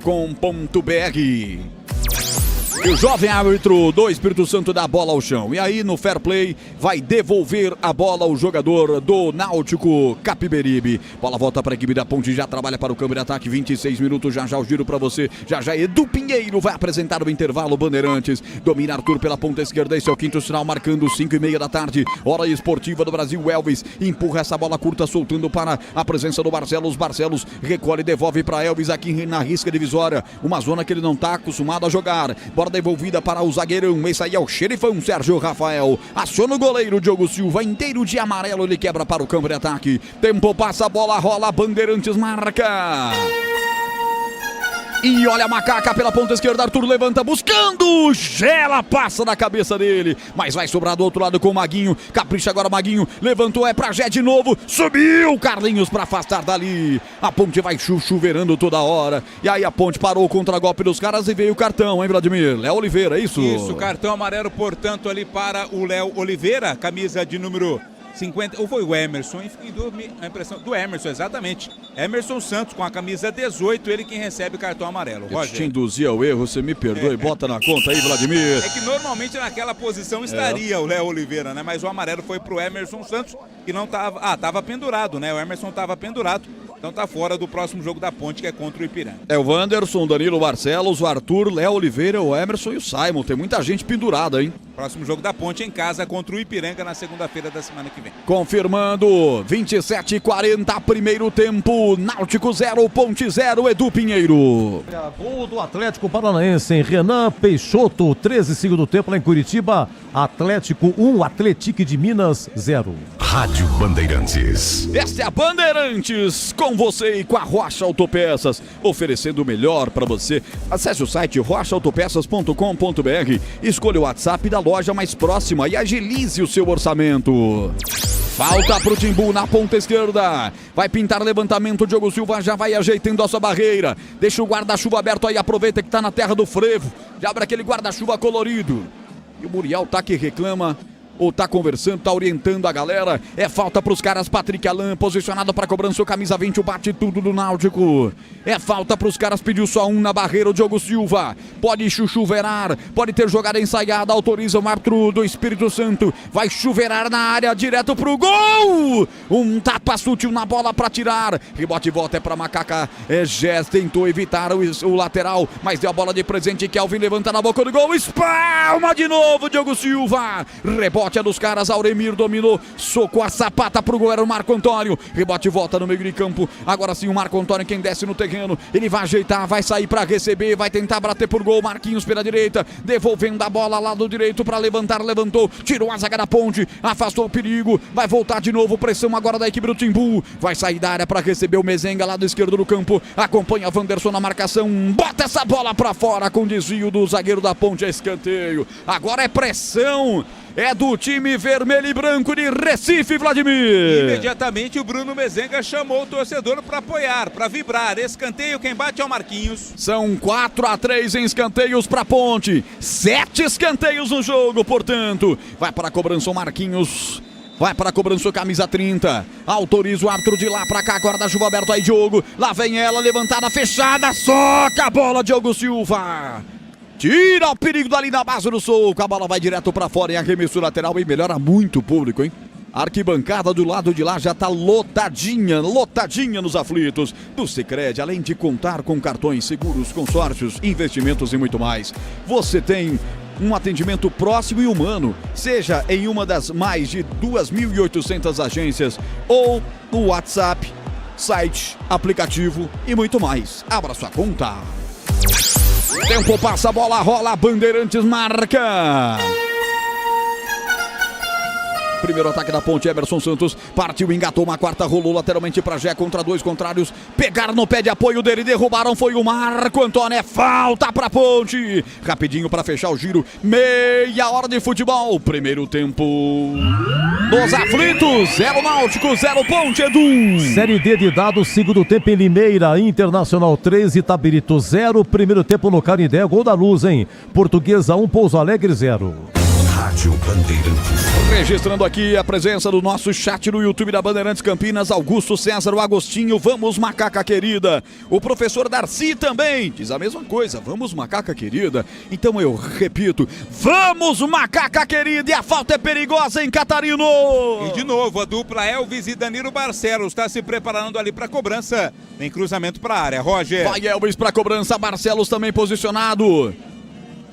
E o jovem árbitro do Espírito Santo dá a bola ao chão. E aí no fair play vai devolver a bola ao jogador do Náutico, Capiberibe. Bola volta para a equipe da Ponte, já trabalha para o câmbio de ataque, 26 minutos, já o giro para você. Já Edu Pinheiro vai apresentar o intervalo Bandeirantes. Domina Arthur pela ponta esquerda, esse é o quinto sinal, marcando 5:30 da tarde. Hora esportiva do Brasil, Elvis empurra essa bola curta, soltando para a presença do Barcelos. Barcelos recolhe e devolve para Elvis aqui na risca divisória. Uma zona que ele não está acostumado a jogar. Bola devolvida para o zagueirão, esse aí é o xerifão Sérgio Rafael, aciona o goleiro Diogo Silva, inteiro de amarelo, ele quebra para o campo de ataque, tempo passa, a bola rola, Bandeirantes marca. E olha a Macaca pela ponta esquerda, Arthur levanta buscando, Gela passa na cabeça dele, mas vai sobrar do outro lado com o Maguinho, capricha agora o Maguinho, levantou, é pra Gé de novo, subiu Carlinhos pra afastar dali, a Ponte vai chuveirando toda hora, e aí a Ponte parou o contra-golpe dos caras e veio o cartão, hein, Vladimir? Léo Oliveira, é isso? Isso, cartão amarelo, portanto, ali para o Léo Oliveira, camisa de número 50, ou foi o Emerson, enfim, a impressão do Emerson, exatamente. Emerson Santos com a camisa 18, ele quem recebe o cartão amarelo. Eu te induzia ao erro, você me perdoe, bota na conta aí, Vladimir. É que normalmente naquela posição estaria o Léo Oliveira, né? Mas o amarelo foi pro Emerson Santos, que não tava, tava pendurado, né? O Emerson tava pendurado. Então tá fora do próximo jogo da Ponte, que é contra o Ipiranga. É o Wanderson, o Danilo Barcelos, o Arthur, Léo Oliveira, o Emerson e o Simon. Tem muita gente pendurada, hein? Próximo jogo da Ponte em casa contra o Ipiranga na segunda-feira da semana que vem. Confirmando, 27:40, primeiro tempo, Náutico 0, Ponte 0, Edu Pinheiro. Gol do Atlético Paranaense, hein? Renan Peixoto, 13 segundo tempo lá em Curitiba. Atlético 1, Atlético de Minas 0. Rádio Bandeirantes. Esta é a Bandeirantes, com você e com a Rocha Autopeças, oferecendo o melhor para você. Acesse o site rochaautopeças.com.br, escolha o WhatsApp da loja mais próxima e agilize o seu orçamento. Falta pro Timbu na ponta esquerda. Vai pintar levantamento, Diogo Silva já vai ajeitando a sua barreira. Deixa o guarda-chuva aberto aí, aproveita que tá na terra do frevo. Já abre aquele guarda-chuva colorido. E o Muriel tá que reclama, ou tá conversando, tá orientando a galera. É falta pros caras, Patrick Alain, posicionado pra cobrança, o camisa 20, o bate tudo do Náutico. É falta pros caras, pediu só um na barreira, o Diogo Silva. Pode chuveirar, pode ter jogada ensaiada, autoriza o árbitro do Espírito Santo. Vai chuveirar na área, direto pro gol! Um tapa sutil na bola pra tirar. Rebote e volta é pra Macaca. Gés tentou evitar o lateral, mas deu a bola de presente. Kelvin levanta na boca do gol, espalma de novo, Diogo Silva. Rebote é dos caras, Auremir dominou, socou a sapata pro gol, era o Marco Antônio. Rebote volta no meio de campo, agora sim o Marco Antônio quem desce no terreno, ele vai ajeitar, vai sair pra receber, vai tentar bater por gol, Marquinhos pela direita, devolvendo a bola lado direito pra levantar, levantou, tirou a zaga da Ponte, afastou o perigo, vai voltar de novo, pressão agora da equipe do Timbu, vai sair da área pra receber o Mezenga, lado esquerdo do campo, acompanha Wanderson na marcação, bota essa bola pra fora com desvio do zagueiro da Ponte, a escanteio, agora é pressão. É do time vermelho e branco de Recife, Vladimir. Imediatamente o Bruno Mezenga chamou o torcedor para apoiar, para vibrar. Escanteio, quem bate é o Marquinhos. São 4-3 em escanteios para Ponte. 7 escanteios no jogo, portanto. Vai para a cobrança o Marquinhos. Vai para a cobrança o camisa 30. Autoriza o árbitro de lá para cá. Guarda-chuva aberto aí, Diogo. Lá vem ela, levantada, fechada. Soca a bola, Diogo Silva. Tira o perigo dali na base do soco. A bola vai direto pra fora em arremesso lateral e melhora muito o público, hein? A arquibancada do lado de lá já tá lotadinha nos aflitos. Do Sicredi, além de contar com cartões, seguros, consórcios, investimentos e muito mais. Você tem um atendimento próximo e humano, seja em uma das mais de 2.800 agências ou no WhatsApp, site, aplicativo e muito mais. Abra sua conta. Tempo passa, a bola rola, Bandeirantes marca. Primeiro ataque da Ponte, Emerson Santos partiu, engatou uma quarta, rolou lateralmente para Jé contra dois contrários. Pegaram no pé de apoio dele, derrubaram, foi o Marco Antônio. É falta para Ponte. Rapidinho para fechar o giro. Meia hora de futebol. Primeiro tempo dos aflitos. 0 Náutico, 0 Ponte, Edu. Série D de dados, segundo tempo em Limeira, Internacional 3, Itabirito 0. Primeiro tempo no Canindé, gol da Luz, hein? Portuguesa 1, Pouso Alegre 0. Rádio Bandeirantes. Registrando aqui a presença do nosso chat no YouTube da Bandeirantes Campinas, Augusto César, o Agostinho, vamos Macaca Querida. O professor Darcy também diz a mesma coisa, vamos Macaca Querida. Então eu repito, vamos Macaca Querida, e a falta é perigosa em Catarino. E de novo, a dupla Elvis e Danilo Barcelos está se preparando ali para cobrança. Tem cruzamento para a área, Roger. Vai Elvis para cobrança, Barcelos também posicionado.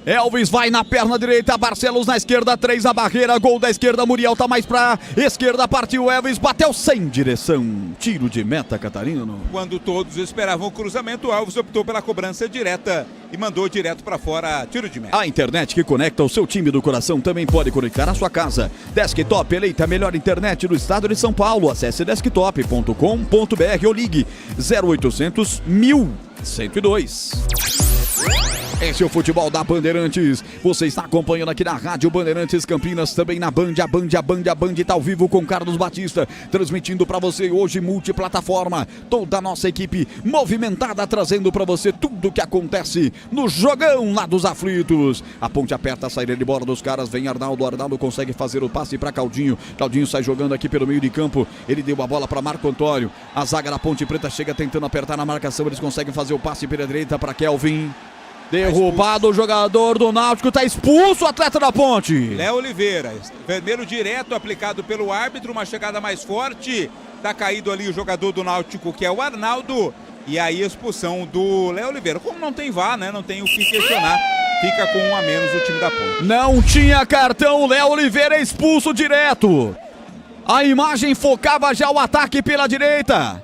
Elvis vai na perna direita, Barcelos na esquerda, 3 na barreira, gol da esquerda, Muriel tá mais pra esquerda, partiu Elvis, bateu sem direção, tiro de meta, Catarino. Quando todos esperavam o cruzamento, Elvis optou pela cobrança direta e mandou direto pra fora, tiro de meta. A internet que conecta o seu time do coração também pode conectar a sua casa. Desktop, eleita a melhor internet do estado de São Paulo, acesse desktop.com.br ou ligue 0800 1102. Esse é o futebol da Bandeirantes. Você está acompanhando aqui na Rádio Bandeirantes Campinas, também na Band. A Band está ao vivo com Carlos Batista, transmitindo para você hoje multiplataforma. Toda a nossa equipe movimentada, trazendo para você tudo o que acontece no jogão lá dos aflitos. A Ponte aperta a saída de bola dos caras, vem Arnaldo. Arnaldo consegue fazer o passe para Claudinho. Claudinho sai jogando aqui pelo meio de campo. Ele deu a bola para Marco Antônio. A zaga da Ponte Preta chega tentando apertar na marcação. Eles conseguem fazer o passe pela direita para Kelvin. Derrubado o jogador do Náutico, tá expulso o atleta da Ponte. Léo Oliveira, vermelho direto aplicado pelo árbitro, uma chegada mais forte. Tá caído ali o jogador do Náutico, que é o Arnaldo. E aí a expulsão do Léo Oliveira. Como não tem VAR, né? Não tem o que questionar. Fica com 1 a menos o time da Ponte. Não tinha cartão, o Léo Oliveira é expulso direto. A imagem focava já o ataque pela direita.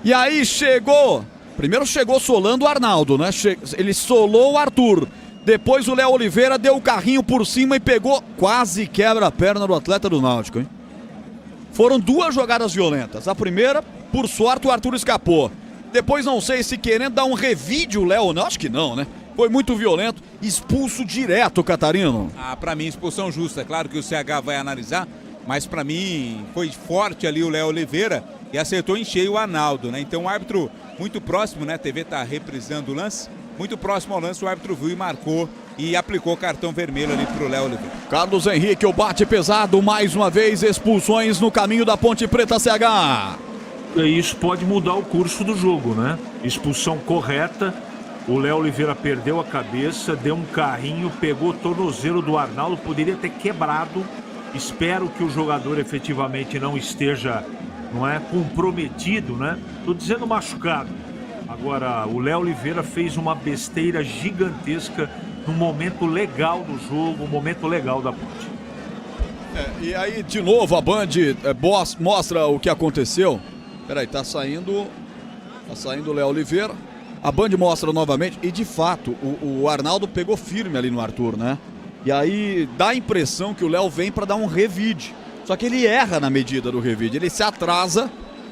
E aí chegou... Primeiro chegou solando o Arnaldo, né? Ele solou o Arthur. Depois o Léo Oliveira deu o carrinho por cima e pegou, quase quebra a perna do atleta do Náutico, hein? Foram 2 jogadas violentas. A primeira, por sorte, o Arthur escapou. Depois não sei se querendo dar um revide o Léo, não, acho que não, né? Foi muito violento, expulso direto, Catarino. Pra mim, expulsão justa. É claro que o CH vai analisar, mas pra mim foi forte ali o Léo Oliveira e acertou em cheio o Arnaldo, né? Então o árbitro muito próximo, né? A TV tá reprisando o lance. Muito próximo ao lance, o árbitro viu e marcou e aplicou cartão vermelho ali pro Léo Oliveira. Carlos Henrique, o bate pesado, mais uma vez, expulsões no caminho da Ponte Preta CH. Isso pode mudar o curso do jogo, né? Expulsão correta, o Léo Oliveira perdeu a cabeça, deu um carrinho, pegou o tornozelo do Arnaldo, poderia ter quebrado. Espero que o jogador efetivamente não esteja, não é, comprometido, né? Tô dizendo machucado. Agora, o Léo Oliveira fez uma besteira gigantesca num momento legal do jogo, um momento legal da Ponte. E aí, de novo, a Band mostra o que aconteceu. Peraí, tá saindo o Léo Oliveira. A Band mostra novamente e, de fato, o Arnaldo pegou firme ali no Arthur, né? E aí dá a impressão que o Léo vem para dar um revide. Só que ele erra na medida do revide. Ele se atrasa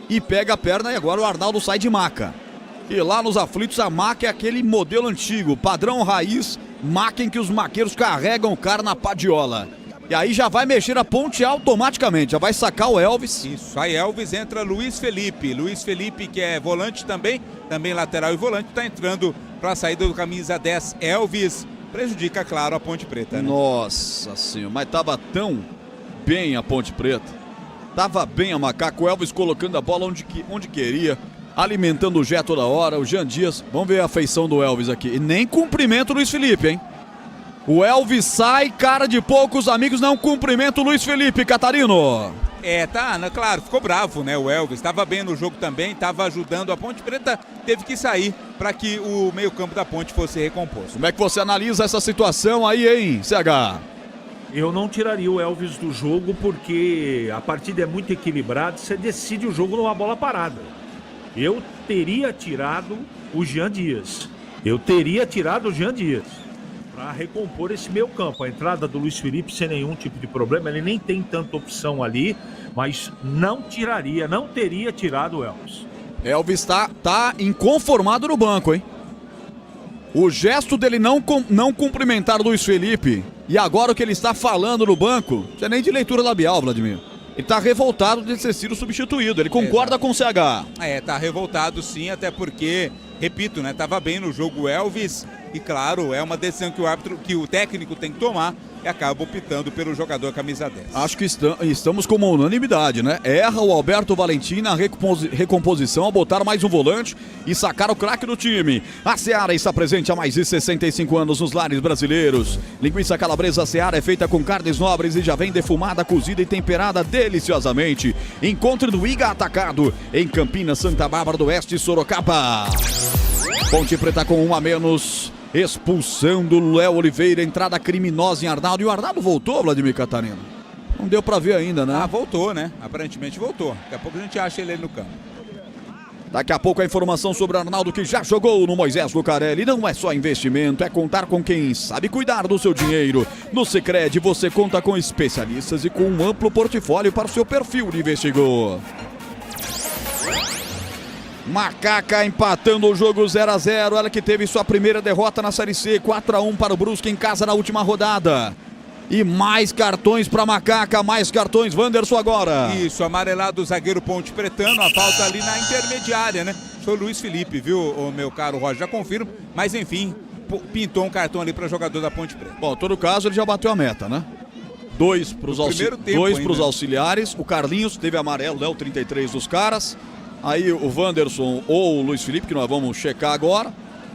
e pega a perna e agora o Arnaldo sai de maca. E lá nos aflitos a maca é aquele modelo antigo, padrão raiz, maca em que os maqueiros carregam o cara na padiola. E aí já vai mexer a Ponte automaticamente, já vai sacar o Elvis. Isso, aí Elvis entra Luiz Felipe. Luiz Felipe, que é volante também lateral e volante, tá entrando para a saída do camisa 10. Elvis prejudica, claro, a Ponte Preta, né? Nossa senhora, mas tava tão bem a Ponte Preta. Tava bem a Macaco, o Elvis colocando a bola onde queria, alimentando o Jé toda hora, o Jean Dias. Vamos ver a feição do Elvis aqui. E nem cumprimenta o Luiz Felipe, hein? O Elvis sai, cara de poucos amigos, não cumprimenta o Luiz Felipe, Catarino. Claro, ficou bravo, né? O Elvis estava bem no jogo também, estava ajudando a Ponte Preta, teve que sair para que o meio-campo da Ponte fosse recomposto. Como é que você analisa essa situação aí, hein, CH? Eu não tiraria o Elvis do jogo porque a partida é muito equilibrada, você decide o jogo numa bola parada. Eu teria tirado o Jean Dias. Para recompor esse meio campo. A entrada do Luiz Felipe sem nenhum tipo de problema, ele nem tem tanta opção ali, mas não teria tirado o Elvis. Elvis tá inconformado no banco, hein? O gesto dele não cumprimentar o Luiz Felipe e agora o que ele está falando no banco, não é nem de leitura labial, Vladimir. Ele tá revoltado de ter sido substituído, ele concorda com o CH. Tá revoltado sim, até porque, repito, né, tava bem no jogo o Elvis e claro, é uma decisão que o técnico tem que tomar e acaba optando pelo jogador camisa 10. Acho que estamos com uma unanimidade, né? Erra o Alberto Valentim na recomposição ao botar mais um volante e sacar o craque do time. A Seara está presente há mais de 65 anos nos lares brasileiros. Linguiça calabresa Seara é feita com carnes nobres e já vem defumada, cozida e temperada deliciosamente. Encontre no Iga Atacado, em Campinas, Santa Bárbara do Oeste, Sorocaba. Ponte Preta com 1 a menos. Expulsão do Léo Oliveira, entrada criminosa em Arnaldo. E o Arnaldo voltou, Vladimir Catarino? Não deu pra ver ainda, né? Voltou, né? Aparentemente voltou. Daqui a pouco a gente acha ele no campo. Daqui a pouco a informação sobre o Arnaldo, que já jogou no Moisés Lucarelli. Não é só investimento, é contar com quem sabe cuidar do seu dinheiro. No Sicredi você conta com especialistas e com um amplo portfólio para o seu perfil de investidor. Macaca empatando o jogo 0-0, ela que teve sua primeira derrota na Série C, 4-1 para o Brusque em casa na última rodada. E mais cartões para Macaca, mais cartões, Wanderson agora. Isso, amarelado o zagueiro Ponte Pretano, a falta ali na intermediária, né? Foi o Luiz Felipe, viu, o meu caro Roger, já confirmo, mas enfim, pintou um cartão ali para jogador da Ponte Preta. Bom, em todo caso ele já bateu a meta, né? Dois para os auxiliares, o Carlinhos teve amarelo, né, o 33 dos caras. Aí o Wanderson ou o Luiz Felipe, que nós vamos checar agora.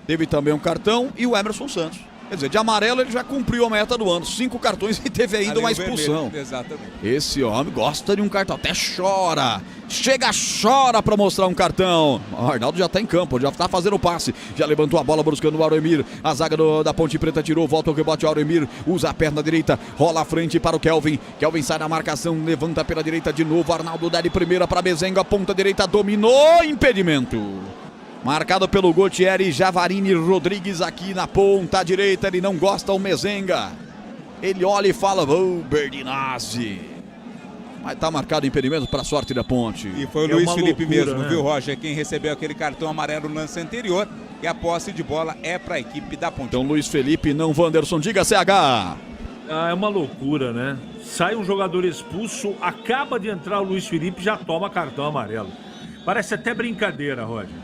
teve também um cartão, e o Emerson Santos. Quer dizer, de amarelo ele já cumpriu a meta do ano. 5 cartões e teve ainda uma expulsão. Vermelho, exatamente. Esse homem gosta de um cartão, até chora. Chora pra mostrar um cartão. O Arnaldo já tá em campo, já tá fazendo o passe. Já levantou a bola buscando o Auremir. A zaga da Ponte Preta tirou, volta o rebote. O Auremir usa a perna direita, rola a frente para o Kelvin. Kelvin sai da marcação, levanta pela direita de novo. Arnaldo dá de primeira para Mezenga, ponta direita, dominou, impedimento. Marcado pelo Gautieri, Javarini Rodrigues aqui na ponta direita. Ele não gosta o Mezenga. Ele olha e fala, Berdinazzi. Mas tá marcado impedimento para a sorte da Ponte. E foi o Luiz Felipe mesmo, viu, Roger? Quem recebeu aquele cartão amarelo no lance anterior. E a posse de bola é para a equipe da Ponte. Então Luiz Felipe, não Wanderson. Diga, CH. É uma loucura, né? Sai um jogador expulso, acaba de entrar o Luiz Felipe, já toma cartão amarelo. Parece até brincadeira, Roger.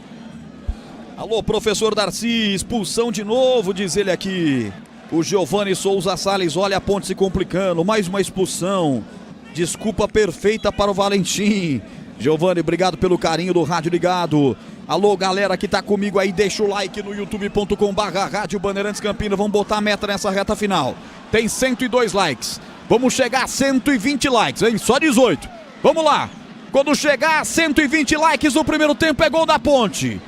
Alô, professor Darcy, expulsão de novo, diz ele aqui. O Giovanni Souza Salles, olha a Ponte se complicando, mais uma expulsão. Desculpa perfeita para o Valentim. Giovanni, obrigado pelo carinho do rádio ligado. Alô, galera que tá comigo aí, deixa o like no youtube.com/Rádio Bandeirantes Campinas. Vamos botar a meta nessa reta final. Tem 102 likes. Vamos chegar a 120 likes, hein? Só 18. Vamos lá. Quando chegar a 120 likes no primeiro tempo é gol da Ponte.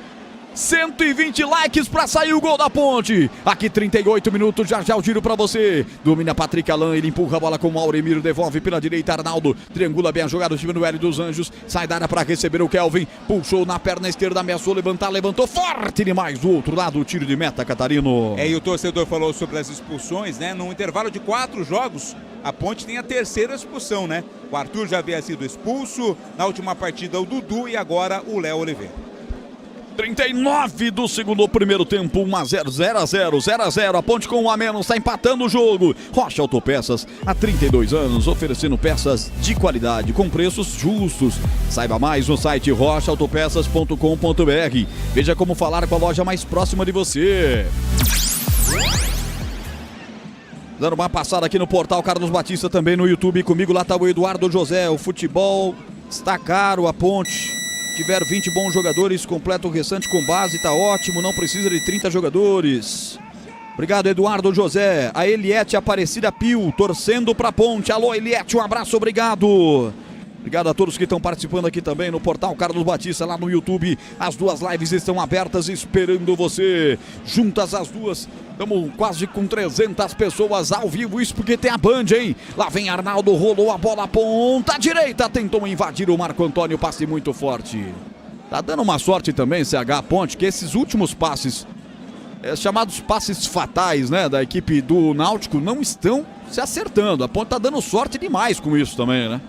120 likes pra sair o gol da Ponte. Aqui 38 minutos, já o giro pra você. Domina Patrick Alain, ele empurra a bola com o Auremir, devolve pela direita Arnaldo. Triangula bem a jogada, o time do Hélio dos Anjos. Sai da área pra receber o Kelvin. Puxou na perna esquerda, ameaçou levantar, levantou forte demais. Do outro lado, o tiro de meta, Catarino. E o torcedor falou sobre as expulsões, né? Num intervalo de 4 jogos, a Ponte tem a terceira expulsão, né? O Arthur já havia sido expulso, na última partida o Dudu e agora o Léo Oliveira. 39 do segundo primeiro tempo, 1-0, 0-0. A Ponte com 1 a menos, está empatando o jogo. Rocha Autopeças, há 32 anos, oferecendo peças de qualidade, com preços justos. Saiba mais no site rochaautopeças.com.br. Veja como falar com a loja mais próxima de você. Dando uma passada aqui no portal Carlos Batista, também no YouTube. Comigo lá está o Eduardo José. O futebol está caro, a Ponte. Tiver 20 bons jogadores, completa o restante com base, tá ótimo, não precisa de 30 jogadores. Obrigado, Eduardo José. A Eliette Aparecida Pio, torcendo pra Ponte. Alô, Eliette, um abraço, obrigado. Obrigado a todos que estão participando aqui também no portal Carlos Batista, lá no YouTube. As duas lives estão abertas esperando você. Juntas as duas, estamos quase com 300 pessoas ao vivo. Isso porque tem a Band, hein? Lá vem Arnaldo, rolou a bola, ponta direita. Tentou invadir o Marco Antônio, passe muito forte. Tá dando uma sorte também, CH Ponte, que esses últimos passes, chamados passes fatais, né, da equipe do Náutico, não estão se acertando. A Ponte tá dando sorte demais com isso também, né?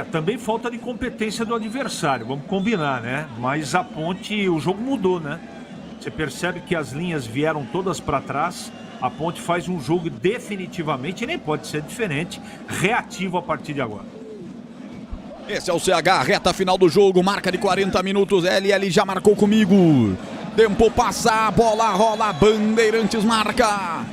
Também falta de competência do adversário, vamos combinar, né? Mas a Ponte, o jogo mudou, né? Você percebe que as linhas vieram todas para trás, a Ponte faz um jogo definitivamente, e nem pode ser diferente, reativo a partir de agora. Esse é o CH, reta final do jogo, marca de 40 minutos, LL já marcou comigo. Tempo passa, a bola rola, Bandeirantes marca.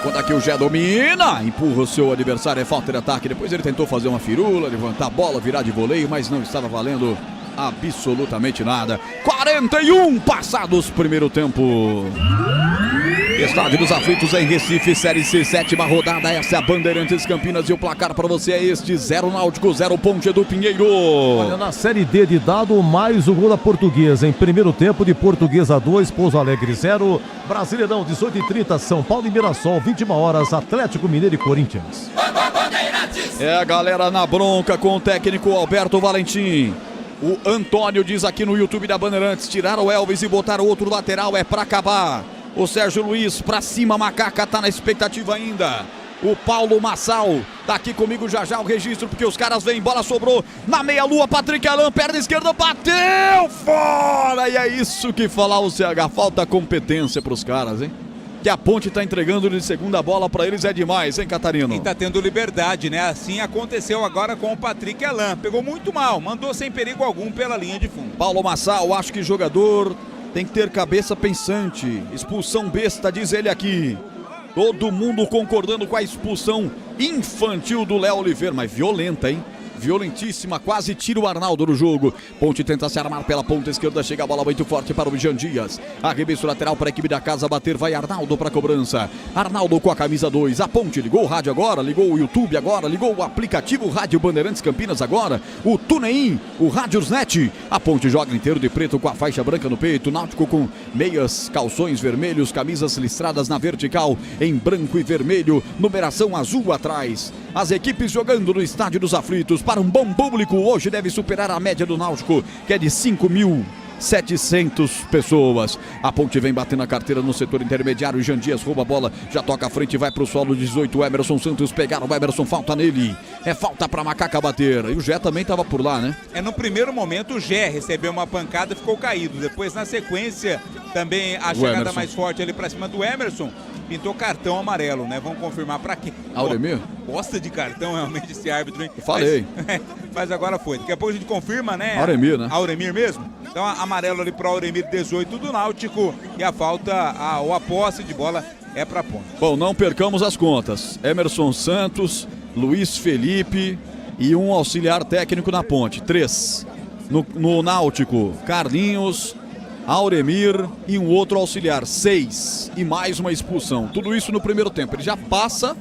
Quando aqui o Gé domina, empurra o seu adversário, é falta de ataque. Depois ele tentou fazer uma firula, levantar a bola, virar de voleio, mas não estava valendo absolutamente nada. 41 passados primeiro tempo. Estádio dos Aflitos em Recife, Série C, 7ª rodada. Essa é a Bandeirantes Campinas e o placar para você é este: 0 Náutico, 0 Ponte do Pinheiro. Olha, na Série D de dado, mais o gol da Portuguesa. Em primeiro tempo de Portuguesa 2, Pouso Alegre 0. Brasileirão, 18h30, São Paulo e Mirassol, 21 horas, Atlético Mineiro e Corinthians. É a galera na bronca com o técnico Alberto Valentim. O Antônio diz aqui no YouTube da Bandeirantes: tiraram o Elvis e botaram outro lateral, é pra acabar. O Sérgio Luiz pra cima, Macaca tá na expectativa ainda. O Paulo Massal tá aqui comigo, já o registro, porque os caras vêm, bola sobrou na meia-lua, Patrick Alain, perna esquerda, bateu fora, e é isso que falar o CH, falta competência pros caras, hein? Que a Ponte tá entregando de segunda bola pra eles é demais, hein, Catarino? E tá tendo liberdade, né? Assim aconteceu agora com o Patrick Alain, pegou muito mal, mandou sem perigo algum pela linha de fundo. Paulo Massal, acho que jogador tem que ter cabeça pensante. Expulsão besta, diz ele aqui. Todo mundo concordando com a expulsão infantil do Léo Oliveira, mas violenta, hein? violentíssima, quase tira o Arnaldo no jogo. Ponte tenta se armar pela ponta esquerda, chega a bola muito forte para o Jean Dias. Arremesso lateral para a equipe da casa bater, vai Arnaldo para a cobrança. Arnaldo com a camisa 2, a Ponte ligou o rádio agora, ligou o YouTube agora, ligou o aplicativo Rádio Bandeirantes Campinas agora, o TuneIn, o Radiosnet. A Ponte joga inteiro de preto com a faixa branca no peito, Náutico com meias, calções vermelhos, camisas listradas na vertical em branco e vermelho, numeração azul atrás. As equipes jogando no Estádio dos Aflitos para um bom público. Hoje deve superar a média do Náutico, que é de 5.700 pessoas. A Ponte vem batendo a carteira no setor intermediário. Jean Dias rouba a bola, já toca a frente, vai pro solo 18. Emerson Santos pegaram, o Emerson, falta nele. É falta pra Macaca bater. E o Gé também tava por lá, né? No primeiro momento o Gé recebeu uma pancada e ficou caído. Depois, na sequência, também a chegada mais forte ali pra cima do Emerson. Pintou cartão amarelo, né? Vamos confirmar pra quê? Auremir? Gosta de cartão realmente esse árbitro, hein? Eu falei. Mas agora foi. Daqui a pouco a gente confirma, né? Auremir, né? Auremir mesmo. Então, amarelo ali pro Auremir, 18 do Náutico. E a falta, ou a posse de bola é pra Ponte. Bom, não percamos as contas. Emerson Santos, Luiz Felipe e um auxiliar técnico na Ponte. 3. No Náutico, Carlinhos, Auremir e um outro auxiliar, 6, e mais uma expulsão. Tudo isso no primeiro tempo. Ele já passa.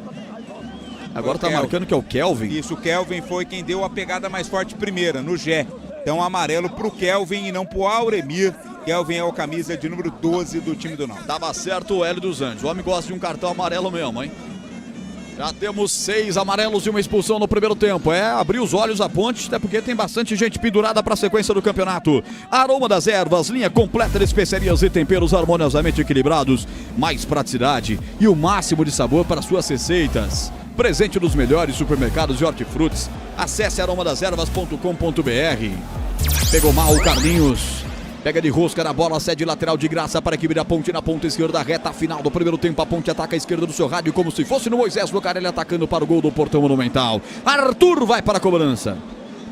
Agora tá marcando que é o Kelvin. Isso, o Kelvin foi quem deu a pegada mais forte primeira, no Gé. Então amarelo pro Kelvin e não pro Auremir. Kelvin é o camisa de número 12 do time do Náutico. Tava certo o Hélio dos Anjos. O homem gosta de um cartão amarelo mesmo, hein? Já temos 6 amarelos e uma expulsão no primeiro tempo. Abrir os olhos a Ponte, até porque tem bastante gente pendurada para a sequência do campeonato. Aroma das Ervas, linha completa de especiarias e temperos harmoniosamente equilibrados. Mais praticidade e o máximo de sabor para suas receitas. Presente nos melhores supermercados de hortifrutis. Acesse aromadeservas.com.br. Pegou mal o Carlinhos. Pega de rosca na bola, cede lateral de graça para a equipe da Ponte na ponta esquerda, reta final do primeiro tempo. A Ponte ataca a esquerda do seu rádio como se fosse no Moisés Lucarelli atacando para o gol do Portão Monumental. Arthur vai para a cobrança.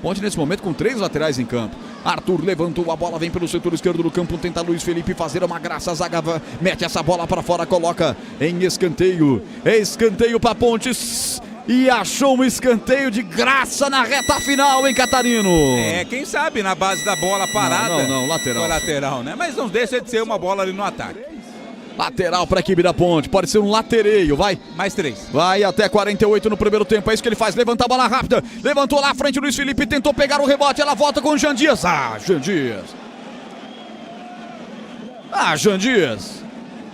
Ponte nesse momento com 3 laterais em campo. Arthur levantou a bola, vem pelo setor esquerdo do campo, tenta Luiz Felipe fazer uma graça. A zaga mete essa bola para fora, coloca em escanteio. Escanteio para Pontes. E achou um escanteio de graça na reta final, hein, Catarino? Quem sabe na base da bola parada. Não, lateral. Foi lateral, né? Mas não deixa de ser uma bola ali no ataque. Lateral para a equipe da Ponte, pode ser um latereio, vai. Mais 3. Vai até 48 no primeiro tempo, é isso que ele faz, levanta a bola rápida. Levantou lá à frente, Luiz Felipe tentou pegar o rebote, ela volta com o Jean Dias. Jean Dias.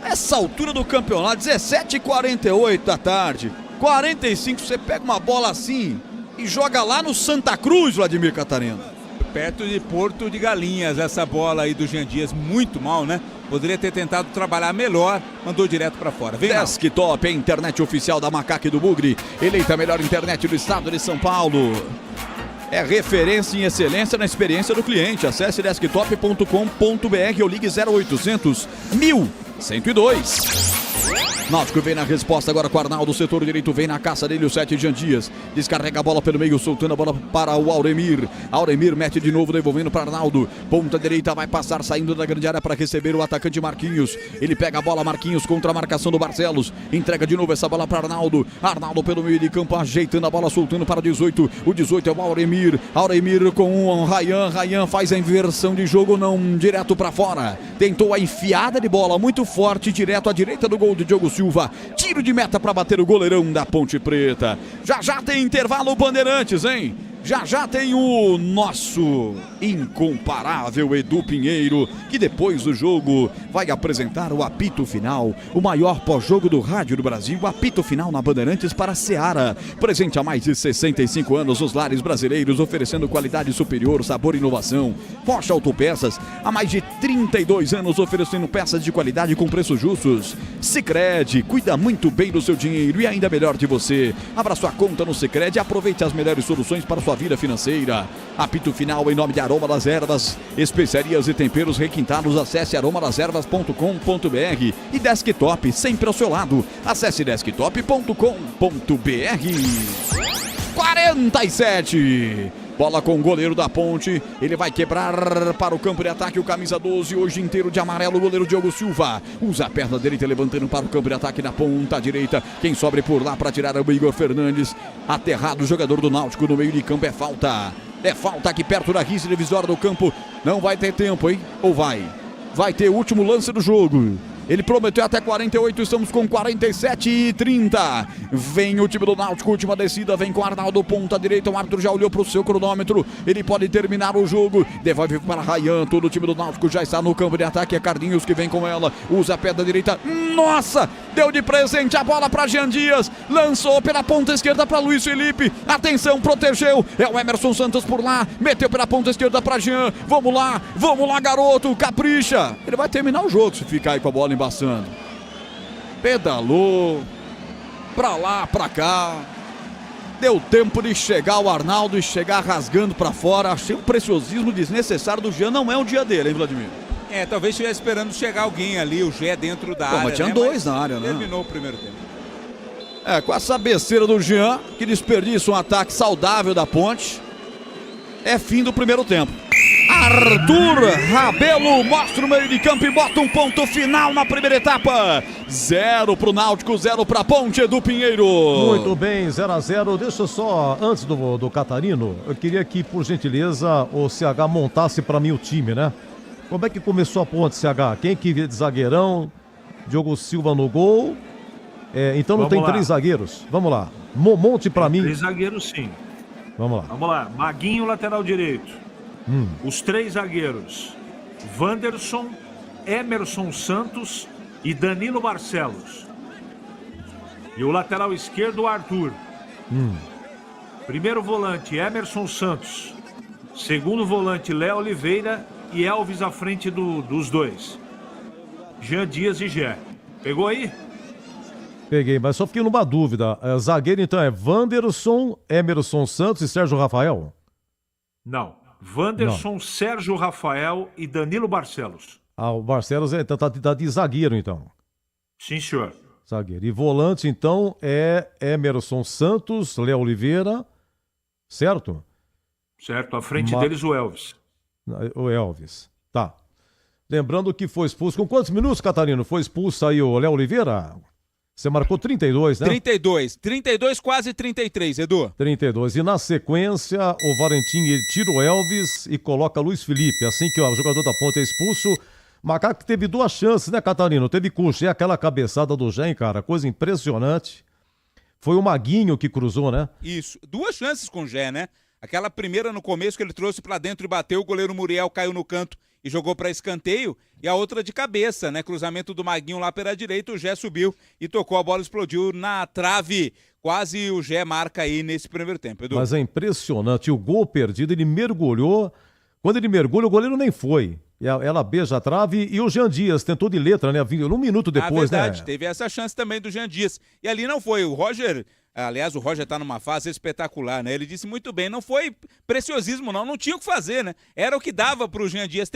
Essa altura do campeonato, 17h48 da tarde. 45, você pega uma bola assim e joga lá no Santa Cruz, Vladimir Catarino. Perto de Porto de Galinhas, essa bola aí do Jean Dias, muito mal, né? Poderia ter tentado trabalhar melhor, mandou direto pra fora. Desktop, a internet oficial da Macaca e do Bugre, eleita a melhor internet do estado de São Paulo. É referência em excelência na experiência do cliente. Acesse desktop.com.br ou ligue 0800 1102. Náutico vem na resposta agora com o Arnaldo, setor direito vem na caça dele o 7 Jean Dias, descarrega a bola pelo meio, soltando a bola para o Auremir. Auremir mete de novo, devolvendo para Arnaldo, ponta direita vai passar, saindo da grande área para receber o atacante Marquinhos. Ele pega a bola, Marquinhos contra a marcação do Barcelos, entrega de novo essa bola para Arnaldo. Arnaldo pelo meio de campo, ajeitando a bola, soltando para 18, o 18 é o Auremir. Auremir com o Rayan faz a inversão de jogo, não, direto para fora, tentou a enfiada de bola muito forte, direto à direita do gol de Diogo Silva, tiro de meta para bater o goleirão da Ponte Preta. Já tem intervalo, Bandeirantes, hein? Já tem o nosso incomparável Edu Pinheiro, que depois do jogo vai apresentar o apito final, o maior pós-jogo do rádio do Brasil, o apito final na Bandeirantes para a Seara. Presente há mais de 65 anos nos lares brasileiros, oferecendo qualidade superior, sabor e inovação. Rocha Autopeças, há mais de 32 anos oferecendo peças de qualidade com preços justos. Sicredi, cuida muito bem do seu dinheiro e ainda melhor de você. Abra sua conta no Sicredi e aproveite as melhores soluções para sua vida financeira. Apito final em nome de Aroma das Ervas, especiarias e temperos requintados. Acesse aromadeservas.com.br e Desktop, sempre ao seu lado. Acesse desktop.com.br. 47. Bola com o goleiro da Ponte. Ele vai quebrar para o campo de ataque. O camisa 12, hoje inteiro de amarelo, o goleiro Diogo Silva. Usa a perna direita, levantando para o campo de ataque na ponta direita. Quem sobe por lá para tirar é o Igor Fernandes. Aterrado o jogador do Náutico no meio de campo. É falta. É falta aqui perto da risa divisória do campo. Não vai ter tempo, hein? Ou vai? Vai ter o último lance do jogo. Ele prometeu até 48, estamos com 47 e 30. Vem o time do Náutico, última descida, vem com o Arnaldo, ponta direita, o árbitro já olhou para o seu cronômetro, ele pode terminar o jogo, devolve para Rayan, todo o time do Náutico já está no campo de ataque, é Carlinhos que vem com ela, usa a pedra direita, nossa, deu de presente a bola para Jean Dias, lançou pela ponta esquerda para Luiz Felipe, atenção, protegeu, é o Emerson Santos por lá, meteu pela ponta esquerda para Jean, vamos lá garoto, capricha, ele vai terminar o jogo se ficar aí com a bola embaçando. Pedalou pra lá, pra cá. Deu tempo de chegar o Arnaldo e chegar rasgando pra fora. Achei um preciosismo desnecessário do Jean. Não é um dia dele, hein, Vladimir? Talvez estivesse esperando chegar alguém ali, o Gé dentro da área. Mas tinha dois na área, né? Terminou o primeiro tempo. Com essa besteira do Jean, que desperdiça um ataque saudável da Ponte. É fim do primeiro tempo. Arthur Rabelo mostra o meio de campo e bota um ponto final na primeira etapa. 0 pro Náutico, 0 pra Ponte do Pinheiro. Muito bem, 0-0. Deixa eu só, antes do Catarino, eu queria que, por gentileza, o CH montasse pra mim o time, né? Como é que começou a Ponte, CH? Quem que vê de zagueirão? Diogo Silva no gol. Então não tem 3 zagueiros. Vamos lá. Monte pra mim. 3 zagueiros, sim. Vamos lá. Vamos lá. Maguinho, lateral direito. Os 3 zagueiros: Wanderson, Emerson Santos e Danilo Barcelos. E o lateral esquerdo, Arthur. Primeiro volante, Emerson Santos. Segundo volante, Léo Oliveira e Elvis à frente dos dois. Jean Dias e Gé. Pegou aí? Peguei, mas só fiquei numa dúvida. Zagueiro então é Wanderson, Emerson Santos e Sérgio Rafael? Não. Wanderson, Sérgio Rafael e Danilo Barcelos. O Barcelos tá de zagueiro, então. Sim, senhor. Zagueiro. E volante, então, é Emerson Santos, Léo Oliveira, certo? Certo, à frente deles o Elvis. O Elvis, tá. Lembrando que foi expulso, com quantos minutos, Catarino? Foi expulso aí o Léo Oliveira? Você marcou 32, né? 32, quase 33, Edu. 32. E na sequência, o Valentim ele tira o Elvis e coloca Luiz Felipe. Assim que o jogador da Ponte é expulso, Macaco teve 2 chances, né, Catarino? Teve com o Gé, aquela cabeçada do Gé, cara, coisa impressionante. Foi o Maguinho que cruzou, né? Isso, 2 chances com o Gé, né? Aquela primeira no começo que ele trouxe pra dentro e bateu, o goleiro Muriel caiu no canto e jogou para escanteio, e a outra de cabeça, né? Cruzamento do Maguinho lá pela direita, o Gé subiu e tocou, a bola explodiu na trave. Quase o Gé marca aí nesse primeiro tempo, Edu. Mas é impressionante, o gol perdido, ele mergulhou. Quando ele mergulha, o goleiro nem foi. Ela beija a trave e o Jean Dias tentou de letra, né? 1 minuto depois, verdade, né? Teve essa chance também do Jean Dias. E ali não foi, o Roger... Aliás, o Roger tá numa fase espetacular, né? Ele disse muito bem, não foi preciosismo não tinha o que fazer, né? Era o que dava pro Jean Dias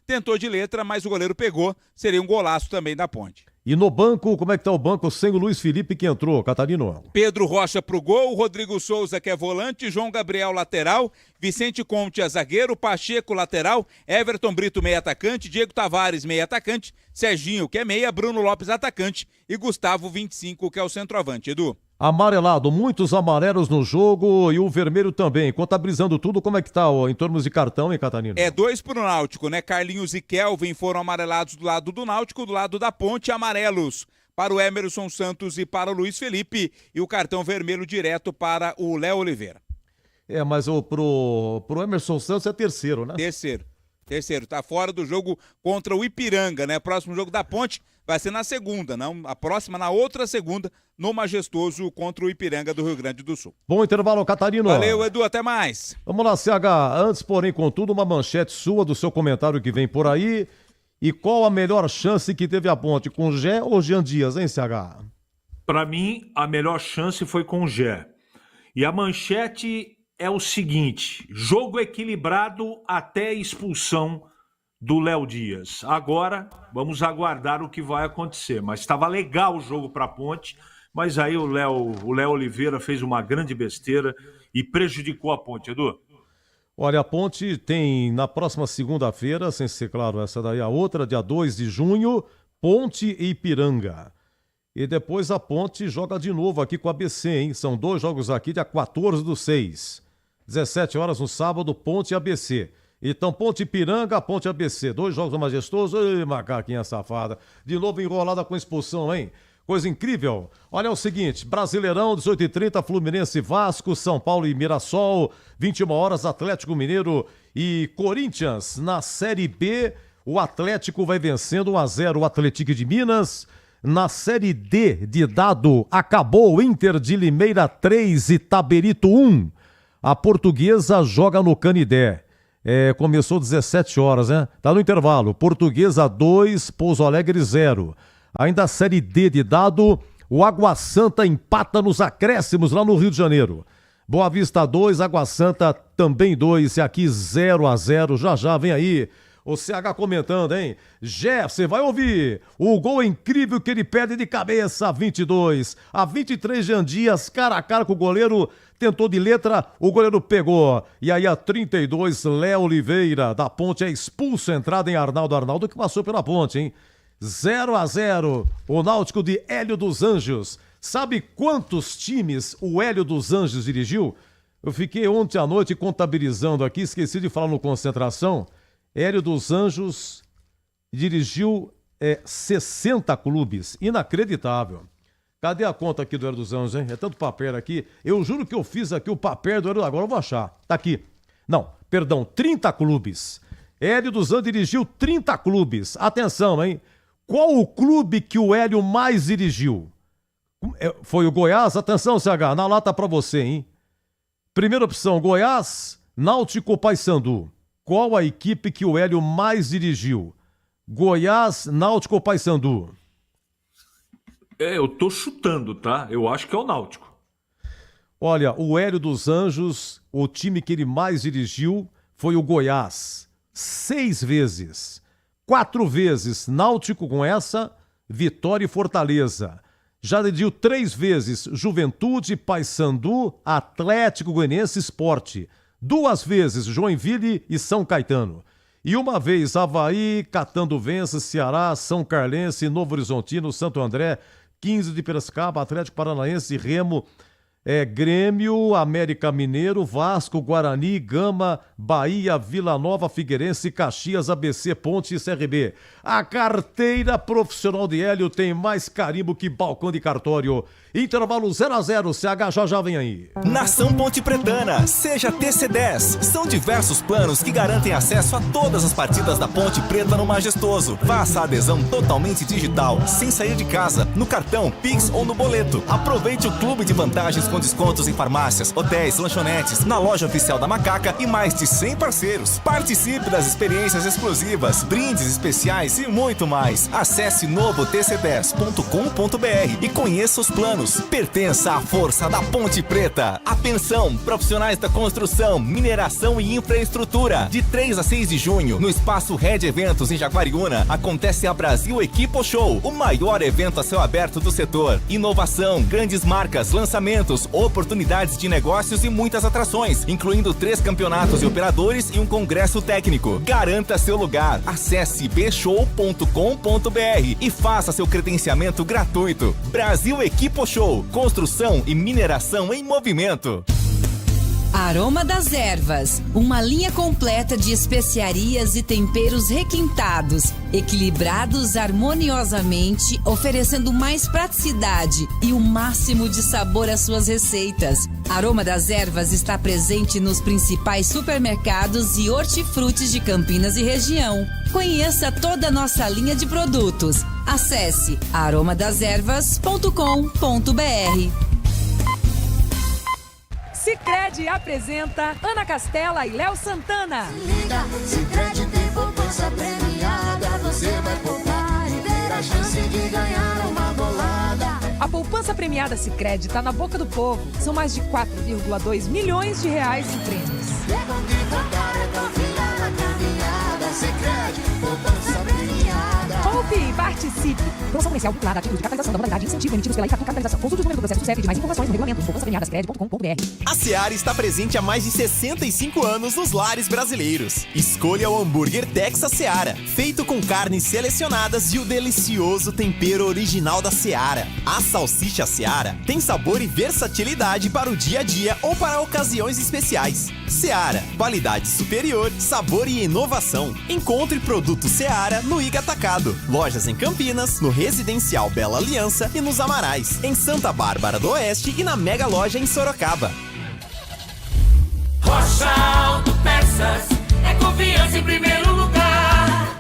tentou de letra, mas o goleiro pegou, seria um golaço também da Ponte. E no banco, como é que tá o banco sem o Luiz Felipe que entrou, Catarino? Pedro Rocha pro gol, Rodrigo Souza que é volante, João Gabriel lateral, Vicente Conte é zagueiro, Pacheco lateral, Everton Brito meia atacante, Diego Tavares meia atacante, Serginho que é meia, Bruno Lopes atacante e Gustavo 25 que é o centroavante, Edu. Amarelado, muitos amarelos no jogo e o vermelho também. Contabilizando tudo, como é que tá em termos de cartão, hein, Catarino? 2 pro Náutico, né? Carlinhos e Kelvin foram amarelados do lado do Náutico, do lado da Ponte, amarelos para o Emerson Santos e para o Luiz Felipe e o cartão vermelho direto para o Léo Oliveira. Mas pro Emerson Santos é terceiro, né? Terceiro, tá fora do jogo contra o Ipiranga, né? Próximo jogo da Ponte vai ser na segunda, não? A próxima na outra segunda, no Majestoso contra o Ipiranga do Rio Grande do Sul. Bom intervalo, Catarino. Valeu, Edu, até mais. Vamos lá, CH. Antes, porém, contudo, uma manchete sua do seu comentário que vem por aí. E qual a melhor chance que teve a Ponte, com o Gé ou Jean Dias, hein, CH? Para mim, a melhor chance foi com o Gé. E a manchete é o seguinte: jogo equilibrado até a expulsão do Léo Dias. Agora, vamos aguardar o que vai acontecer. Mas estava legal o jogo para a Ponte, mas aí o Léo Oliveira fez uma grande besteira e prejudicou a Ponte, Edu. Olha, a Ponte tem na próxima segunda-feira, sem ser claro essa daí, a outra, dia 2 de junho, Ponte e Ipiranga. E depois a Ponte joga de novo aqui com a ABC, hein? São 2 jogos aqui, dia 14/6. 17 horas no sábado, Ponte e ABC. Então, Ponte Ipiranga, Ponte ABC. 2 jogos majestosos. Ei, macaquinha safada. De novo enrolada com expulsão, hein? Coisa incrível. Olha, é o seguinte, Brasileirão, 18h30, Fluminense e Vasco, São Paulo e Mirassol, 21 horas, Atlético Mineiro e Corinthians. Na Série B, o Atlético vai vencendo 1-0 o Atlético de Minas. Na Série D, de dado, acabou Inter de Limeira 3 e Taberito 1. A Portuguesa joga no Canidé. Começou 17 horas, né? Tá no intervalo. Portuguesa 2, Pouso Alegre 0. Ainda a Série D de dado, o Água Santa empata nos acréscimos lá no Rio de Janeiro. Boa Vista 2, Água Santa também 2, e aqui 0-0, já vem aí o CH comentando, hein? Você vai ouvir o gol incrível que ele perde de cabeça, 22. A 23, Jean Dias, cara a cara com o goleiro, tentou de letra, o goleiro pegou. E aí a 32, Léo Oliveira, da Ponte, é expulso, entrada em Arnaldo que passou pela Ponte, hein? 0-0, o Náutico de Hélio dos Anjos. Sabe quantos times o Hélio dos Anjos dirigiu? Eu fiquei ontem à noite contabilizando aqui, esqueci de falar no Concentração. Hélio dos Anjos dirigiu 60 clubes, inacreditável. Cadê a conta aqui do Hélio dos Anjos, hein? É tanto papel aqui. Eu juro que eu fiz aqui o papel do Hélio, agora eu vou achar. Tá aqui. Não, perdão, 30 clubes. Hélio dos Anjos dirigiu 30 clubes. Atenção, hein? Qual o clube que o Hélio mais dirigiu? Foi o Goiás? Atenção, CH, na lata pra você, hein? Primeira opção, Goiás, Náutico ou Paysandu? Qual a equipe que o Hélio mais dirigiu? Goiás, Náutico ou Paysandu? Eu tô chutando, tá? Eu acho que é o Náutico. Olha, o Hélio dos Anjos, o time que ele mais dirigiu foi o Goiás. 6 vezes. 4 vezes Náutico com essa, Vitória e Fortaleza. Já dirigiu 3 vezes Juventude, Paysandu, Atlético Goianiense, Sport. 2 vezes Joinville e São Caetano. E 1 vez Avaí, Catanduvense, Ceará, São Carlense, Novo Horizontino, Santo André, 15 de Piracicaba, Atlético Paranaense, Remo, Grêmio, América Mineiro, Vasco, Guarani, Gama, Bahia, Vila Nova, Figueirense, Caxias, ABC, Ponte e CRB. A carteira profissional de Hélio tem mais carimbo que balcão de cartório. Intervalo 0-0, CH já vem aí. Nação Ponte Pretana, seja TC10. São diversos planos que garantem acesso a todas as partidas da Ponte Preta no Majestoso. Faça a adesão totalmente digital, sem sair de casa, no cartão, Pix ou no boleto. Aproveite o clube de vantagens com descontos em farmácias, hotéis, lanchonetes, na loja oficial da Macaca e mais de 100 parceiros. Participe das experiências exclusivas, brindes especiais e muito mais. Acesse novotc10.com.br e conheça os planos. Pertença à força da Ponte Preta. Atenção, profissionais da construção, mineração e infraestrutura. De 3 a 6 de junho, no Espaço Red Eventos em Jaguariúna, acontece a Brasil Equipo Show, o maior evento a céu aberto do setor. Inovação, grandes marcas, lançamentos, oportunidades de negócios e muitas atrações, incluindo 3 campeonatos de operadores e um congresso técnico. Garanta seu lugar. Acesse bshow.com.br e faça seu credenciamento gratuito. Brasil Equipo Show, construção e mineração em movimento. Aroma das Ervas, uma linha completa de especiarias e temperos requintados, equilibrados harmoniosamente, oferecendo mais praticidade e o máximo de sabor às suas receitas. Aroma das Ervas está presente nos principais supermercados e hortifrutis de Campinas e região. Conheça toda a nossa linha de produtos. Acesse aromadeservas.com.br. Sicredi apresenta Ana Castela e Léo Santana. Sicredi tem poupança premiada, você vai poupar e ter a chance de ganhar uma bolada. A poupança premiada Sicredi está na boca do povo. São mais de 4,2 milhões de reais em prêmios. Sicredi, poupança premiada. Participe! Participe! Promoção comercial vinculada a título de capitalização da modalidade incentivo emitidos pela Itaqui Capitalização. Consulte o número do processo do CEP de mais informações no regulamento em poupançapremiadascred.com.br. A Seara está presente há mais de 65 anos nos lares brasileiros. Escolha o hambúrguer Texas Seara, feito com carnes selecionadas e o delicioso tempero original da Seara. A salsicha Seara tem sabor e versatilidade para o dia a dia ou para ocasiões especiais. Seara, qualidade superior, sabor e inovação. Encontre produto Seara no Iga Atacado. Lojas em Campinas, no Residencial Bela Aliança e nos Amarais. Em Santa Bárbara do Oeste e na Mega Loja em Sorocaba. Rocha Autopeças é confiança em primeiro lugar.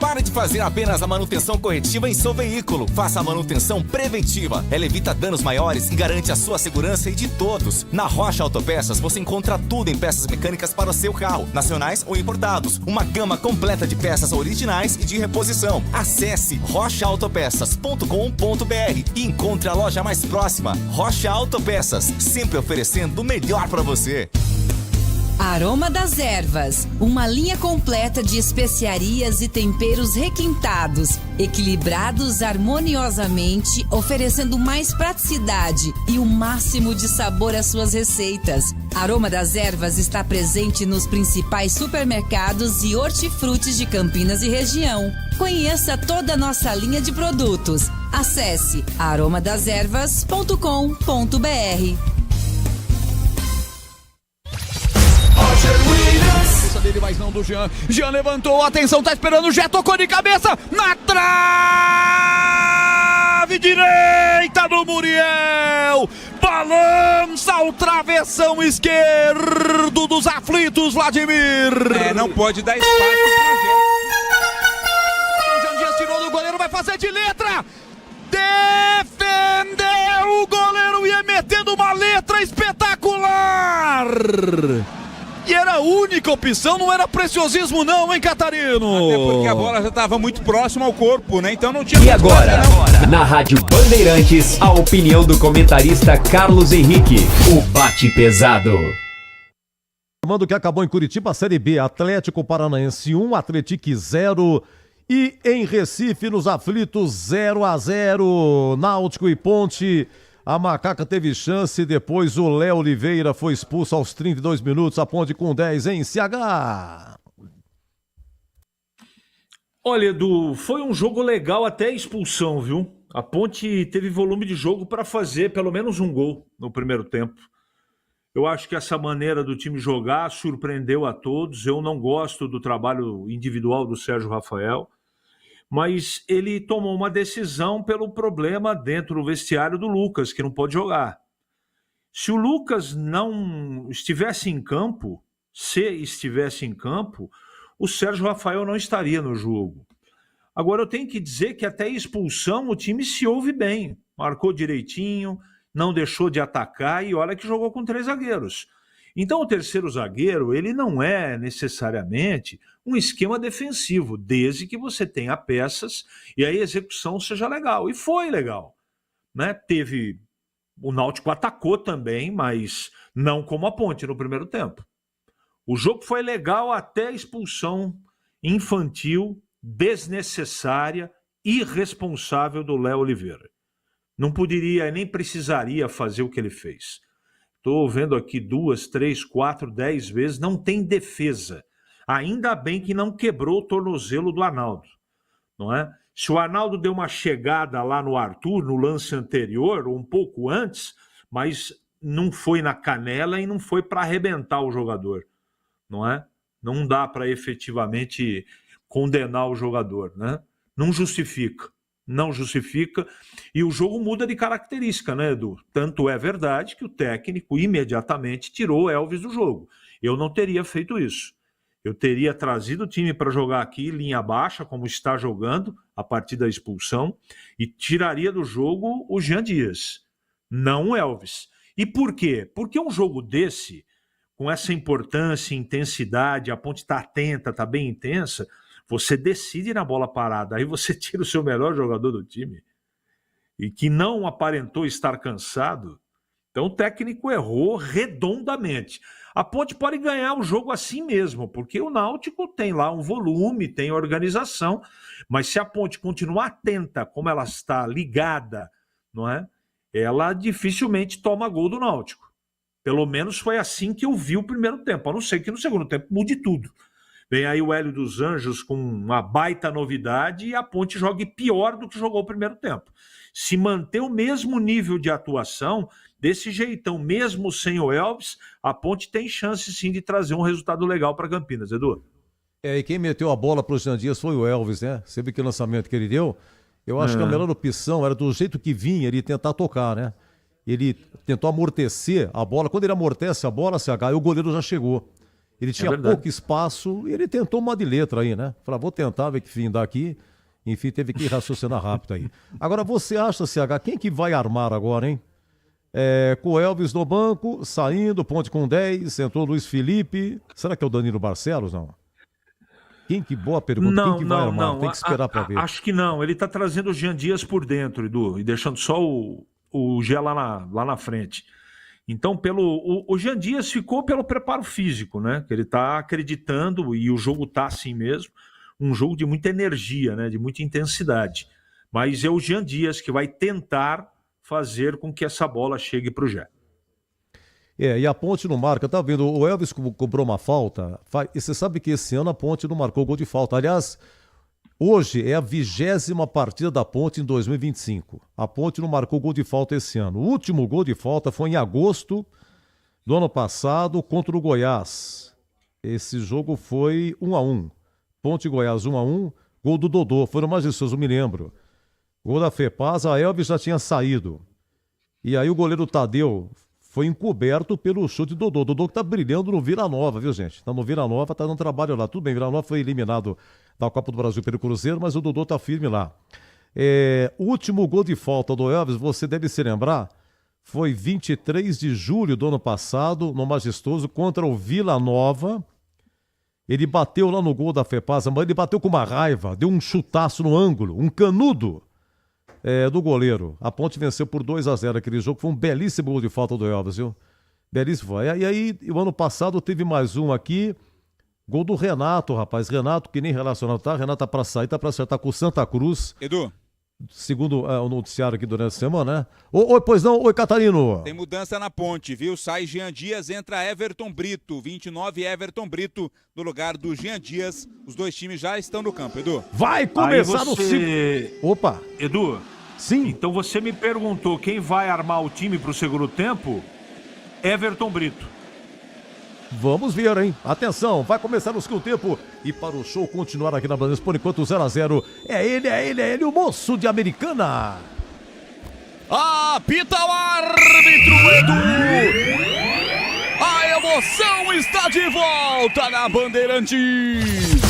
Pare de fazer apenas a manutenção corretiva em seu veículo. Faça a manutenção preventiva. Ela evita danos maiores e garante a sua segurança e de todos. Na Rocha Autopeças você encontra tudo em peças mecânicas para o seu carro, nacionais ou importados. Uma gama completa de peças originais e de reposição. Acesse rochaautopeças.com.br e encontre a loja mais próxima. Rocha Autopeças, sempre oferecendo o melhor para você. Aroma das Ervas, uma linha completa de especiarias e temperos requintados, equilibrados harmoniosamente, oferecendo mais praticidade e o máximo de sabor às suas receitas. Aroma das Ervas está presente nos principais supermercados e hortifrutis de Campinas e região. Conheça toda a nossa linha de produtos. Acesse aromadeservas.com.br. Dele, mas não do Jean. Jean levantou, atenção, tá esperando o Jé, tocou de cabeça na trave direita do Muriel. Balança o travessão esquerdo dos aflitos, Vladimir. Não pode dar espaço pro Jean. O Jean Dias tirou do goleiro, vai fazer de letra. Defendeu o goleiro e é metendo uma letra espetacular. E era a única opção, não era preciosismo não, hein, Catarino? Até porque a bola já estava muito próxima ao corpo, né? Então não tinha... E agora, na Rádio Bandeirantes, a opinião do comentarista Carlos Henrique, o bate pesado. Mando que acabou em Curitiba, a Série B, Atlético Paranaense 1, Atlético 0. E em Recife, nos aflitos, 0-0, Náutico e Ponte. A Macaca teve chance, depois o Léo Oliveira foi expulso aos 32 minutos, a Ponte com 10 em CH. Olha, Edu, foi um jogo legal até a expulsão, viu? A Ponte teve volume de jogo para fazer pelo menos um gol no primeiro tempo. Eu acho que essa maneira do time jogar surpreendeu a todos. Eu não gosto do trabalho individual do Sérgio Rafael, mas ele tomou uma decisão pelo problema dentro do vestiário do Lucas, que não pode jogar. Se o Lucas não estivesse em campo, o Sérgio Rafael não estaria no jogo. Agora, eu tenho que dizer que até a expulsão o time se ouve bem, marcou direitinho, não deixou de atacar e olha que jogou com 3 zagueiros. Então o terceiro zagueiro, ele não é necessariamente um esquema defensivo, desde que você tenha peças e a execução seja legal. E foi legal, né? O Náutico atacou também, mas não como a Ponte no primeiro tempo. O jogo foi legal até a expulsão infantil, desnecessária, irresponsável do Léo Oliveira. Não poderia nem precisaria fazer o que ele fez. Estou vendo aqui 2, 3, 4, 10 vezes, não tem defesa. Ainda bem que não quebrou o tornozelo do Arnaldo, não é? Se o Arnaldo deu uma chegada lá no Arthur, no lance anterior, ou um pouco antes, mas não foi na canela e não foi para arrebentar o jogador, não é? Não dá para efetivamente condenar o jogador, né? Não justifica. E o jogo muda de característica, né, Edu? Tanto é verdade que o técnico imediatamente tirou o Elvis do jogo. Eu não teria feito isso. Eu teria trazido o time para jogar aqui, linha baixa, como está jogando, a partir da expulsão, e tiraria do jogo o Jean Dias, não o Elvis. E por quê? Porque um jogo desse, com essa importância, intensidade, a Ponte está atenta, está bem intensa, você decide na bola parada, aí você tira o seu melhor jogador do time, e que não aparentou estar cansado, Então o técnico errou redondamente. A Ponte pode ganhar o jogo assim mesmo, porque o Náutico tem lá um volume, tem organização, mas se a Ponte continuar atenta, como ela está ligada, não é? Ela dificilmente toma gol do Náutico. Pelo menos foi assim que eu vi o primeiro tempo, a não ser que no segundo tempo mude tudo. Vem aí o Hélio dos Anjos com uma baita novidade e a Ponte jogue pior do que jogou o primeiro tempo. Se manter o mesmo nível de atuação, desse jeitão, mesmo sem o Elvis, a Ponte tem chance sim de trazer um resultado legal para Campinas, Edu. E quem meteu a bola para o Jean Dias foi o Elvis, né? Você viu que lançamento que ele deu? Eu acho que a melhor opção era do jeito que vinha, ele tentar tocar, né? Ele tentou amortecer a bola. Quando ele amortece a bola, o goleiro já chegou. Ele tinha pouco espaço e ele tentou uma de letra aí, né? Falou, vou tentar ver que fim dá aqui. Enfim, teve que raciocinar rápido aí. Agora, você acha, CH, quem que vai armar agora, hein? Com o Elvis no banco, saindo, Ponte com 10, entrou o Luiz Felipe. Será que é o Danilo Barcelos, não? Boa pergunta, quem que vai armar? Não. Tem que esperar para ver. Acho que não, ele tá trazendo o Jean Dias por dentro, Edu, e deixando só o Gé lá na frente. Então, o Jean Dias ficou pelo preparo físico, né? Que ele tá acreditando, e o jogo tá assim mesmo, um jogo de muita energia, né? De muita intensidade. Mas é o Jean Dias que vai tentar fazer com que essa bola chegue pro Gé. E a Ponte não marca, tá vendo? O Elvis cobrou uma falta, e você sabe que esse ano a Ponte não marcou gol de falta. Aliás, hoje é a 20ª partida da Ponte em 2025. A Ponte não marcou gol de falta esse ano. O último gol de falta foi em agosto do ano passado contra o Goiás. Esse jogo foi 1-1. Ponte Goiás 1-1, gol do Dodô, foi no Majestoso, me lembro. Gol da Fepaz, a Elvis já tinha saído. E aí o goleiro Tadeu foi encoberto pelo chute do Dodô. O Dodô que tá brilhando no Vila Nova, viu, gente? Tá no Vila Nova, tá dando trabalho lá. Tudo bem, Vila Nova foi eliminado da Copa do Brasil pelo Cruzeiro, mas o Dodô tá firme lá. O último gol de falta do Elvis, você deve se lembrar, foi 23 de julho do ano passado, no Majestoso, contra o Vila Nova. Ele bateu lá no gol da Fepaz, mas ele bateu com uma raiva, deu um chutaço no ângulo, um canudo do goleiro. A Ponte venceu por 2-0 aquele jogo, foi um belíssimo gol de falta do Elvis, viu? Belíssimo. E aí, o ano passado teve mais um aqui, gol do Renato, rapaz. Renato, que nem relacionado tá, Renato tá pra sair, tá pra acertar com o Santa Cruz. Edu. Segundo o noticiário aqui durante a semana, né? Oi, pois não? Oi, Catarino. Tem mudança na Ponte, viu? Sai Jean Dias, entra Everton Brito. 29, Everton Brito, no lugar do Jean Dias. Os dois times já estão no campo, Edu. Vai começar no segundo. Opa. Edu. Sim. Então você me perguntou quem vai armar o time pro segundo tempo? Everton Brito. Vamos ver, hein? Atenção, vai começar o segundo tempo. E para o show continuar aqui na Bandeirantes, por enquanto 0-0. É ele, o moço de Americana. Apita o árbitro, Edu. A emoção está de volta na Bandeirantes.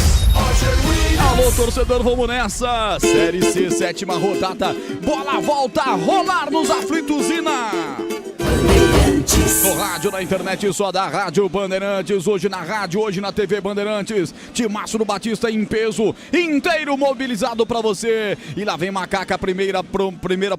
Alô, torcedor, vamos nessa. Série C, 7ª rodada. Bola volta a rolar nos aflitos e na... No rádio, na internet, só da Rádio Bandeirantes. Hoje na rádio, hoje na TV Bandeirantes. Timaço do Batista em peso, inteiro mobilizado pra você. E lá vem Macaca, primeira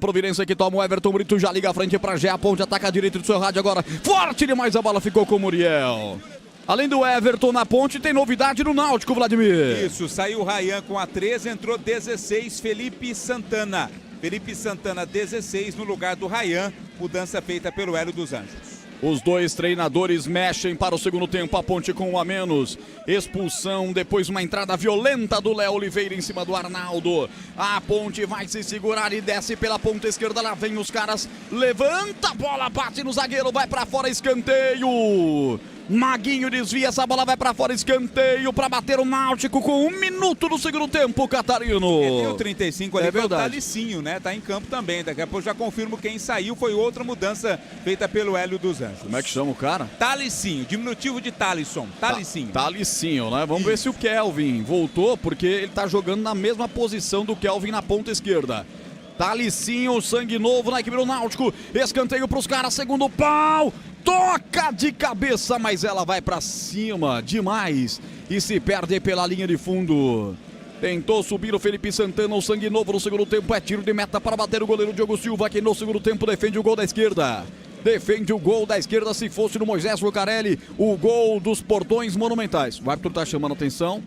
providência que toma o Everton Brito. Já liga a frente pra Gé, a Ponte ataca a direita do seu rádio agora. Forte demais, a bola ficou com o Muriel. Além do Everton na Ponte, tem novidade no Náutico, Vladimir. Isso, saiu o Ryan com a 13, entrou 16, Felipe Santana. Felipe Santana, 16, no lugar do Ryan. Mudança feita pelo Hélio dos Anjos. Os dois treinadores mexem para o segundo tempo, a Ponte com um a menos. Expulsão, depois uma entrada violenta do Léo Oliveira em cima do Arnaldo. A Ponte vai se segurar e desce pela ponta esquerda, lá vem os caras. Levanta a bola, bate no zagueiro, vai para fora, escanteio. Maguinho desvia, essa bola vai pra fora, escanteio pra bater o Náutico com 1 minuto no segundo tempo, Catarino. Tem o 35 ali, é verdade. O Talicinho, né? Tá em campo também. Daqui a pouco já confirmo quem saiu. Foi outra mudança feita pelo Hélio dos Anjos. Como é que chama o cara? Talicinho, diminutivo de Talisson. Talicinho. Talicinho, né? Vamos ver se o Kelvin voltou, porque ele tá jogando na mesma posição do Kelvin na ponta esquerda. Talicinho, sangue novo na equipe do Náutico. Escanteio pros caras, segundo pau. Toca de cabeça, mas ela vai pra cima demais e se perde pela linha de fundo. Tentou subir o Felipe Santana, o sangue novo no segundo tempo. É tiro de meta para bater o goleiro Diogo Silva, que no segundo tempo defende o gol da esquerda. defende o gol da esquerda, se fosse no Moisés Lucarelli, o gol dos Portões Monumentais. O árbitro tá chamando atenção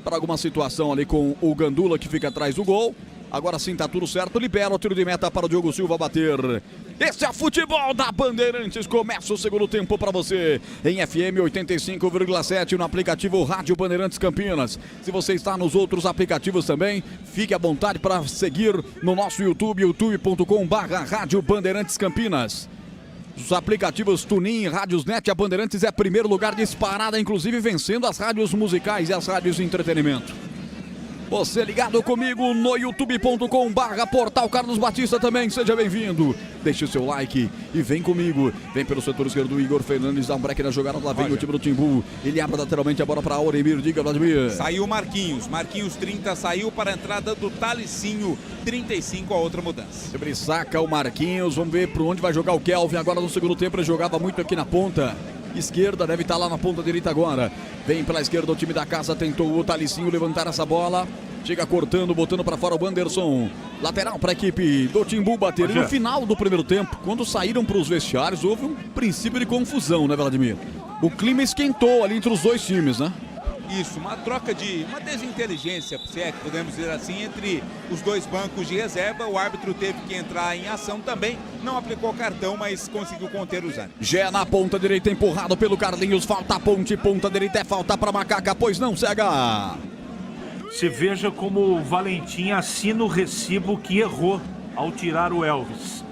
para alguma situação ali com o Gandula que fica atrás do gol. Agora sim tá tudo certo, libera o tiro de meta para o Diogo Silva bater. Esse é o futebol da Bandeirantes, começa o segundo tempo para você em FM 85,7 no aplicativo Rádio Bandeirantes Campinas. Se você está nos outros aplicativos também, fique à vontade para seguir no nosso YouTube, youtube.com/Rádio Bandeirantes Campinas. Os aplicativos TuneIn, Rádiosnet, a Bandeirantes é primeiro lugar disparada, inclusive vencendo as rádios musicais e as rádios de entretenimento. Você ligado comigo no youtube.com/Portal Carlos Batista também, seja bem-vindo. Deixe o seu like e vem comigo. Vem pelo setor esquerdo do Igor Fernandes, dá um break na jogada, lá vem o time do Timbu. Ele abre lateralmente a bola para Auremir, diga Vladimir. Saiu Marquinhos 30, saiu para a entrada do Talicinho, 35 a outra mudança. Sempre saca o Marquinhos, vamos ver por onde vai jogar o Kelvin. Agora no segundo tempo ele jogava muito aqui na ponta esquerda, deve estar lá na ponta direita agora. Vem pela esquerda o time da casa, tentou o Talicinho levantar essa bola. Chega cortando, botando para fora o Wanderson. Lateral para a equipe do Timbu bater. E no final do primeiro tempo, quando saíram para os vestiários, houve um princípio de confusão, né, Vladimir? O clima esquentou ali entre os dois times, né? Isso, uma troca uma desinteligência, se é que podemos dizer assim, entre os dois bancos de reserva. O árbitro teve que entrar em ação também, não aplicou cartão, mas conseguiu conter os ânimos. Gé na ponta direita, empurrado pelo Carlinhos, falta a ponta direita, é falta para Macaca, pois não, CH. Você veja como o Valentim assina o recibo que errou ao tirar o Elvis.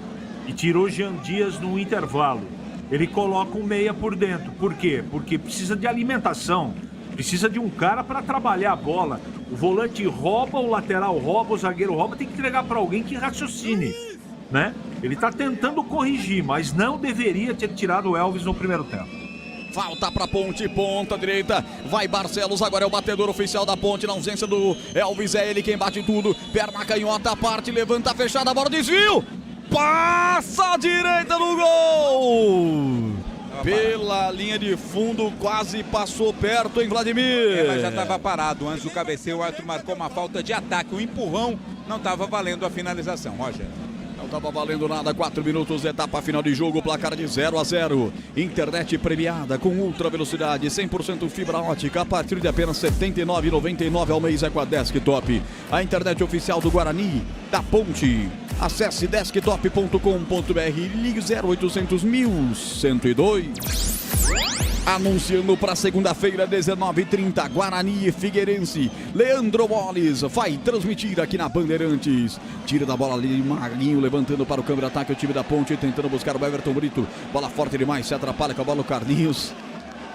E tirou Jean Dias no intervalo. Ele coloca um meia por dentro. Por quê? Porque precisa de alimentação. Precisa de um cara para trabalhar a bola. O volante rouba, o lateral rouba, o zagueiro rouba. Tem que entregar para alguém que raciocine, né? Ele está tentando corrigir, mas não deveria ter tirado o Elvis no primeiro tempo. Falta para Ponte, ponta direita. Vai Barcelos, agora é o batedor oficial da Ponte. Na ausência do Elvis, é ele quem bate tudo. Perna canhota, parte, levanta, fechada, a bola, desvio. Passa a direita no gol. Pela linha de fundo, quase passou perto, hein, Vladimir? Mas já estava parado antes do cabeceio. O árbitro marcou uma falta de ataque. O empurrão não estava valendo a finalização, Roger. Não estava valendo nada, 4 minutos, etapa final de jogo, placar de 0-0. Internet premiada com ultra velocidade, 100% fibra ótica, a partir de apenas R$ 79,99 ao mês é com a Desktop. A internet oficial do Guarani, da Ponte. Acesse desktop.com.br e ligue 0800 1102. Anunciando para segunda-feira, 19h30, Guarani e Figueirense. Leandro Moles vai transmitir aqui na Bandeirantes. Tira da bola ali, Marinho levantando para o câmbio de ataque. O time da Ponte tentando buscar o Everton Brito. Bola forte demais, se atrapalha com a bola o Carlinhos.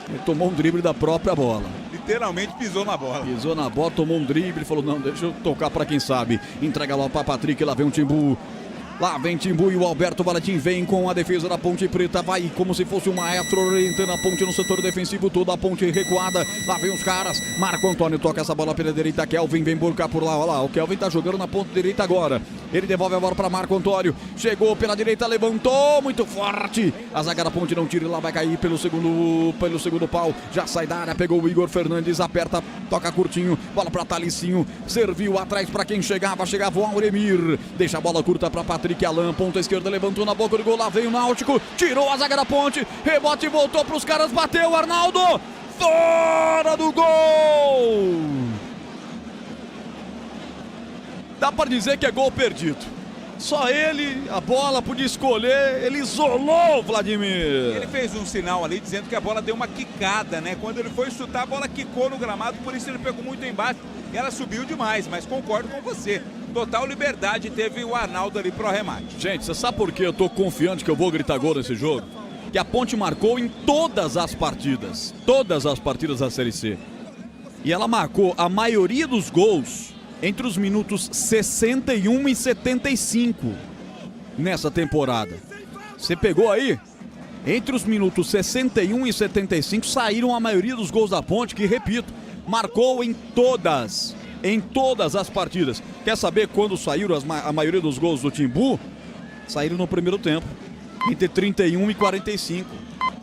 Ele tomou um drible da própria bola. Literalmente pisou na bola. Pisou na bola, tomou um drible, falou, não, deixa eu tocar para quem sabe. Entrega lá para Patrick, lá vem o Timbu. Lá vem Timbu e o Alberto Valentim vem com a defesa da Ponte Preta. Vai como se fosse um maestro orientando a Ponte no setor defensivo. Toda a Ponte recuada. Lá vem os caras. Marco Antônio toca essa bola pela direita. Kelvin vem buscar por lá. Olha lá, o Kelvin tá jogando na ponta direita agora. Ele devolve a bola para Marco Antônio. Chegou pela direita, levantou. Muito forte. A zaga da Ponte não tira. Lá vai cair pelo segundo pau. Já sai da área. Pegou o Igor Fernandes. Aperta, toca curtinho. Bola para Talicinho. Serviu atrás para quem chegava. Chegava o Auremir. Deixa a bola curta para Patrick Alain, ponta esquerda, levantou na boca do gol, lá veio o Náutico, tirou a zaga da Ponte, rebote, voltou para os caras, bateu, Arnaldo, fora do gol! Dá para dizer que é gol perdido. Só ele, a bola podia escolher, ele isolou o Vladimir. Ele fez um sinal ali dizendo que a bola deu uma quicada, né? Quando ele foi chutar, a bola quicou no gramado, por isso ele pegou muito embaixo e ela subiu demais, mas concordo com você. Total liberdade teve o Arnaldo ali pro arremate. Gente, você sabe por que eu tô confiante que eu vou gritar gol nesse jogo? Que a Ponte marcou em todas as partidas da Série C. E ela marcou a maioria dos gols entre os minutos 61 e 75 nessa temporada. Você pegou aí? Entre os minutos 61 e 75 saíram a maioria dos gols da Ponte, que, repito, marcou em todas as partidas. Quer saber quando saíram a maioria dos gols do Timbu? Saíram no primeiro tempo, entre 31 e 45.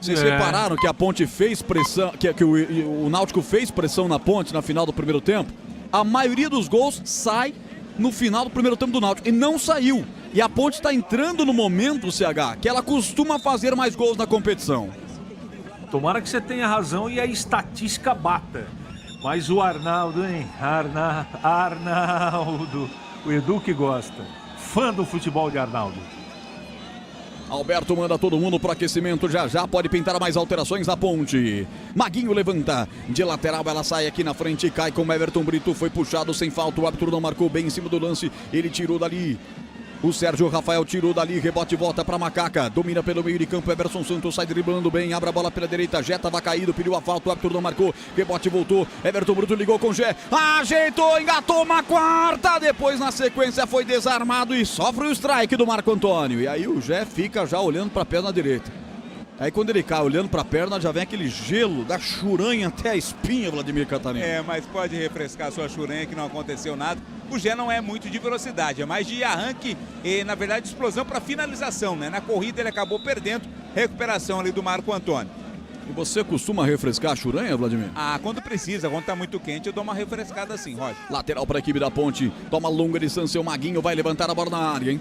Vocês repararam que a Ponte fez pressão, que o Náutico fez pressão na Ponte na final do primeiro tempo? A maioria dos gols sai no final do primeiro tempo do Náutico. E não saiu E a Ponte está entrando no momento, CH, que ela costuma fazer mais gols na competição. Tomara que você tenha razão e a estatística bata. Mas o Arnaldo, hein? Arnaldo. O Edu que gosta. Fã do futebol de Arnaldo. Alberto manda todo mundo pro aquecimento, já pode pintar mais alterações na Ponte. Maguinho levanta, de lateral ela sai aqui na frente, cai com o Everton Brito, foi puxado sem falta, o árbitro não marcou bem em cima do lance, ele tirou dali. O Sérgio Rafael tirou dali, rebote volta pra Macaca, domina pelo meio de campo, Everson Santos sai driblando bem, abre a bola pela direita, Jé tava caído, pediu a falta, o árbitro não marcou, rebote voltou, Everton Brito ligou com o Jé, ajeitou, engatou uma quarta, depois na sequência foi desarmado e sofre o strike do Marco Antônio, e aí o Jé fica já olhando pra perna direita. Aí quando ele cai olhando pra perna, já vem aquele gelo da churanha até a espinha, Vladimir Catarina. Mas pode refrescar sua churanha que não aconteceu nada. O Jé não é muito de velocidade, é mais de arranque e, na verdade, explosão para finalização, né? Na corrida ele acabou perdendo, recuperação ali do Marco Antônio. E você costuma refrescar a churanha, Vladimir? Quando precisa, quando tá muito quente, eu dou uma refrescada assim, Roger. Lateral para a equipe da Ponte, toma longa distância, o Maguinho vai levantar a bola na área, hein?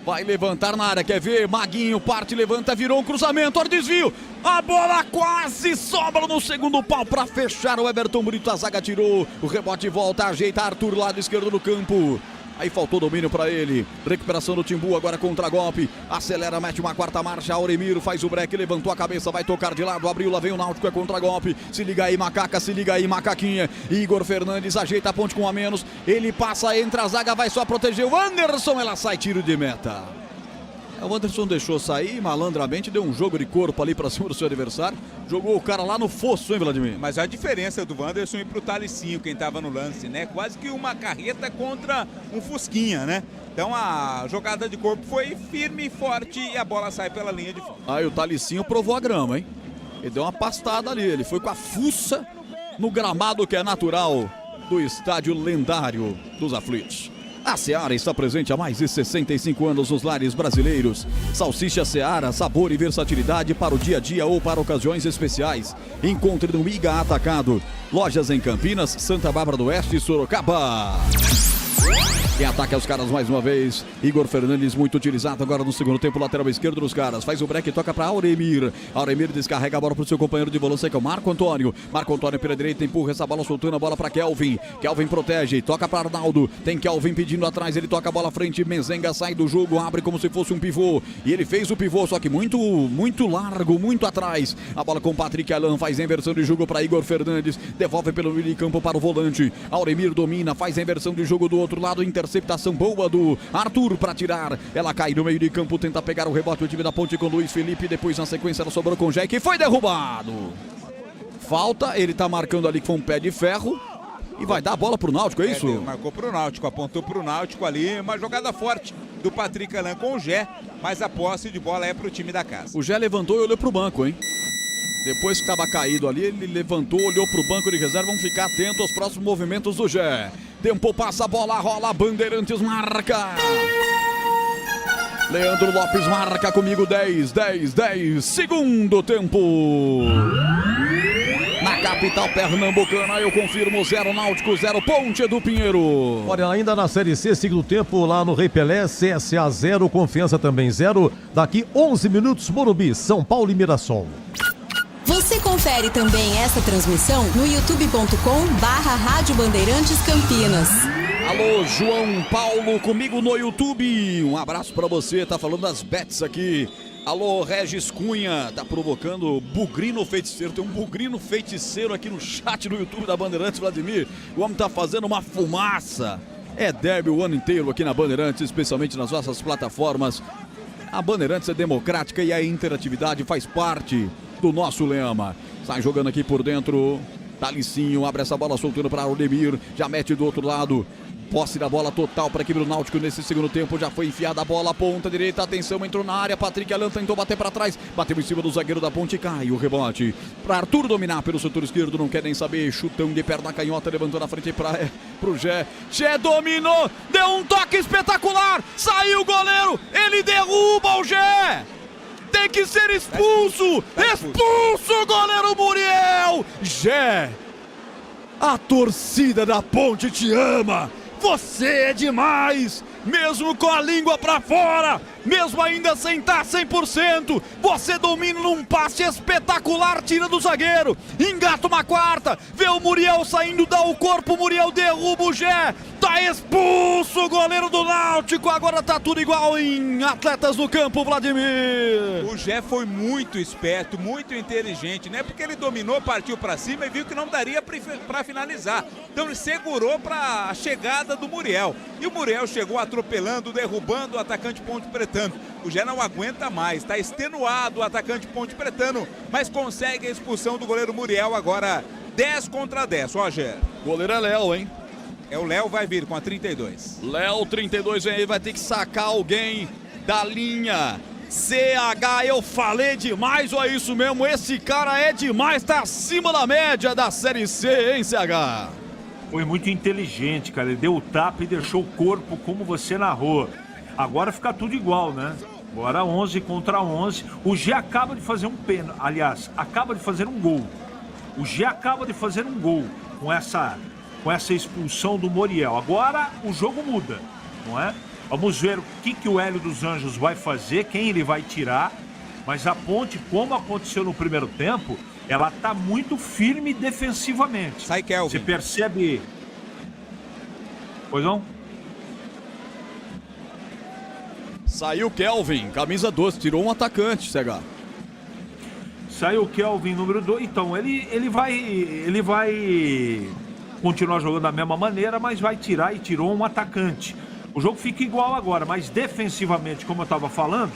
Vai levantar na área, quer ver? Maguinho parte, levanta, virou um cruzamento, olha o desvio. A bola quase sobra no segundo pau para fechar o Everton Brito. A zaga tirou, o rebote volta, ajeita Arthur, lado esquerdo do campo. Aí faltou domínio para ele. Recuperação do Timbu, agora contra-golpe. Acelera, mete uma quarta marcha. Auremiro faz o break, levantou a cabeça, vai tocar de lado. Abriu, lá vem o Náutico, é contra-golpe. Se liga aí, Macaca, se liga aí, Macaquinha. Igor Fernandes ajeita a Ponte com um a menos. Ele passa, entra a zaga, vai só proteger o Anderson. Ela sai, tiro de meta. O Anderson deixou sair, malandramente, deu um jogo de corpo ali pra cima do seu adversário. Jogou o cara lá no fosso, hein, Vladimir? Mas a diferença do Wanderson ir pro Talicinho, quem tava no lance, né? Quase que uma carreta contra um Fusquinha, né? Então a jogada de corpo foi firme e forte e a bola sai pela linha de fundo. Aí o Talicinho provou a grama, hein? Ele deu uma pastada ali, ele foi com a fuça no gramado que é natural do estádio lendário dos Aflitos. A Seara está presente há mais de 65 anos nos lares brasileiros. Salsicha Seara, sabor e versatilidade para o dia a dia ou para ocasiões especiais. Encontre no Miga Atacado. Lojas em Campinas, Santa Bárbara do Oeste e Sorocaba. Em ataque aos caras mais uma vez. Igor Fernandes muito utilizado agora no segundo tempo, lateral esquerdo dos caras. Faz o break e toca para Auremir. Auremir descarrega a bola para o seu companheiro de volância que é o Marco Antônio. Marco Antônio pela direita empurra essa bola soltando a bola para Kelvin. Kelvin protege, toca para Arnaldo. Tem Kelvin pedindo atrás, ele toca a bola à frente. Menzenga sai do jogo, abre como se fosse um pivô. E ele fez o pivô, só que muito largo, muito atrás. A bola com Patrick Alan, faz a inversão de jogo para Igor Fernandes. Devolve pelo meio de campo para o volante. Auremir domina, faz a inversão de jogo do outro lado. Interceptação boa do Arthur para tirar. Ela cai no meio de campo, tenta pegar o rebote. O time da Ponte com Luiz Felipe. Depois na sequência ela sobrou com o Jack e foi derrubado. Falta, ele tá marcando ali que foi um pé de ferro. E vai dar a bola pro Náutico, é isso? Marcou pro Náutico, apontou pro Náutico ali. Uma jogada forte do Patrick Alan com o Gé. Mas a posse de bola é pro time da casa. O Gé levantou e olhou pro banco, hein? Depois que estava caído ali, ele levantou, olhou para o banco de reserva. Vamos ficar atentos aos próximos movimentos do Gé. Tempo passa, a bola rola, Bandeirantes marca. Leandro Lopes marca comigo, 10. Segundo tempo. Na capital pernambucana, eu confirmo 0 Náutico, 0 Ponte do Pinheiro. Olha, ainda na Série C, segundo tempo lá no Rei Pelé, CSA 0, Confiança também 0. Daqui 11 minutos, Morumbi, São Paulo e Mirassol. Você confere também essa transmissão no youtube.com/Rádio Bandeirantes Campinas. Alô, João Paulo, comigo no YouTube. Um abraço pra você, tá falando das bets aqui. Alô, Regis Cunha, tá provocando bugrino feiticeiro. Tem um bugrino feiticeiro aqui no chat do YouTube da Bandeirantes, Vladimir. O homem tá fazendo uma fumaça. É derby o ano inteiro aqui na Bandeirantes, especialmente nas nossas plataformas. A Bandeirantes é democrática e a interatividade faz parte do nosso lema. Sai jogando aqui por dentro. Talicinho abre essa bola soltando para Auremir. Já mete do outro lado. Posse da bola total para a equipe do Náutico nesse segundo tempo. Já foi enfiada a bola, ponta direita. Atenção, entrou na área. Patrick Alan tentou bater para trás. Bateu em cima do zagueiro da Ponte. Cai o rebote para Arthur dominar pelo setor esquerdo. Não quer nem saber. Chutão de perna canhota. Levantou na frente pro Gé. Gé dominou. Deu um toque espetacular. Saiu o goleiro. Ele derruba o Gé. Tem que ser expulso. Expulso o goleiro Muriel. Gé. A torcida da Ponte te ama. Você é demais! mesmo com a língua pra fora, mesmo ainda sem estar 100%, você domina num passe espetacular, tira do zagueiro, engata uma quarta, vê o Muriel saindo, dá o corpo, o Muriel derruba o Gé, tá expulso o goleiro do Náutico, agora tá tudo igual em Atletas no Campo, Vladimir. O Gé foi muito esperto, muito inteligente, né? Porque ele dominou, partiu pra cima e viu que não daria pra finalizar. Então ele segurou pra chegada do Muriel. E o Muriel chegou atropelando, derrubando o atacante Ponte Pretano. O Gé não aguenta mais, tá extenuado o atacante Ponte Pretano, mas consegue a expulsão do goleiro Muriel agora 10 contra 10, Roger. O goleiro é Léo, hein? É o Léo, vai vir com a 32. Léo, 32 vem aí, vai ter que sacar alguém da linha. CH, eu falei demais, ou é isso mesmo? Esse cara é demais, tá acima da média da Série C, hein, CH? Foi muito inteligente, cara. Ele deu o tapa e deixou o corpo como você narrou. Agora fica tudo igual, né? Agora 11 contra 11. O Gé acaba de fazer um pênalti. Aliás, acaba de fazer um gol. O Gé acaba de fazer um gol com essa expulsão do Muriel. Agora o jogo muda, não é? Vamos ver o que o Hélio dos Anjos vai fazer, quem ele vai tirar. Mas a Ponte, como aconteceu no primeiro tempo, ela tá muito firme defensivamente. Sai, Kelvin. Você percebe... Pois não? Saiu Kelvin, camisa 12, tirou um atacante, CH. Saiu o Kelvin, número 2. Então, ele vai continuar jogando da mesma maneira, mas vai tirar e tirou um atacante. O jogo fica igual agora, mas defensivamente, como eu estava falando,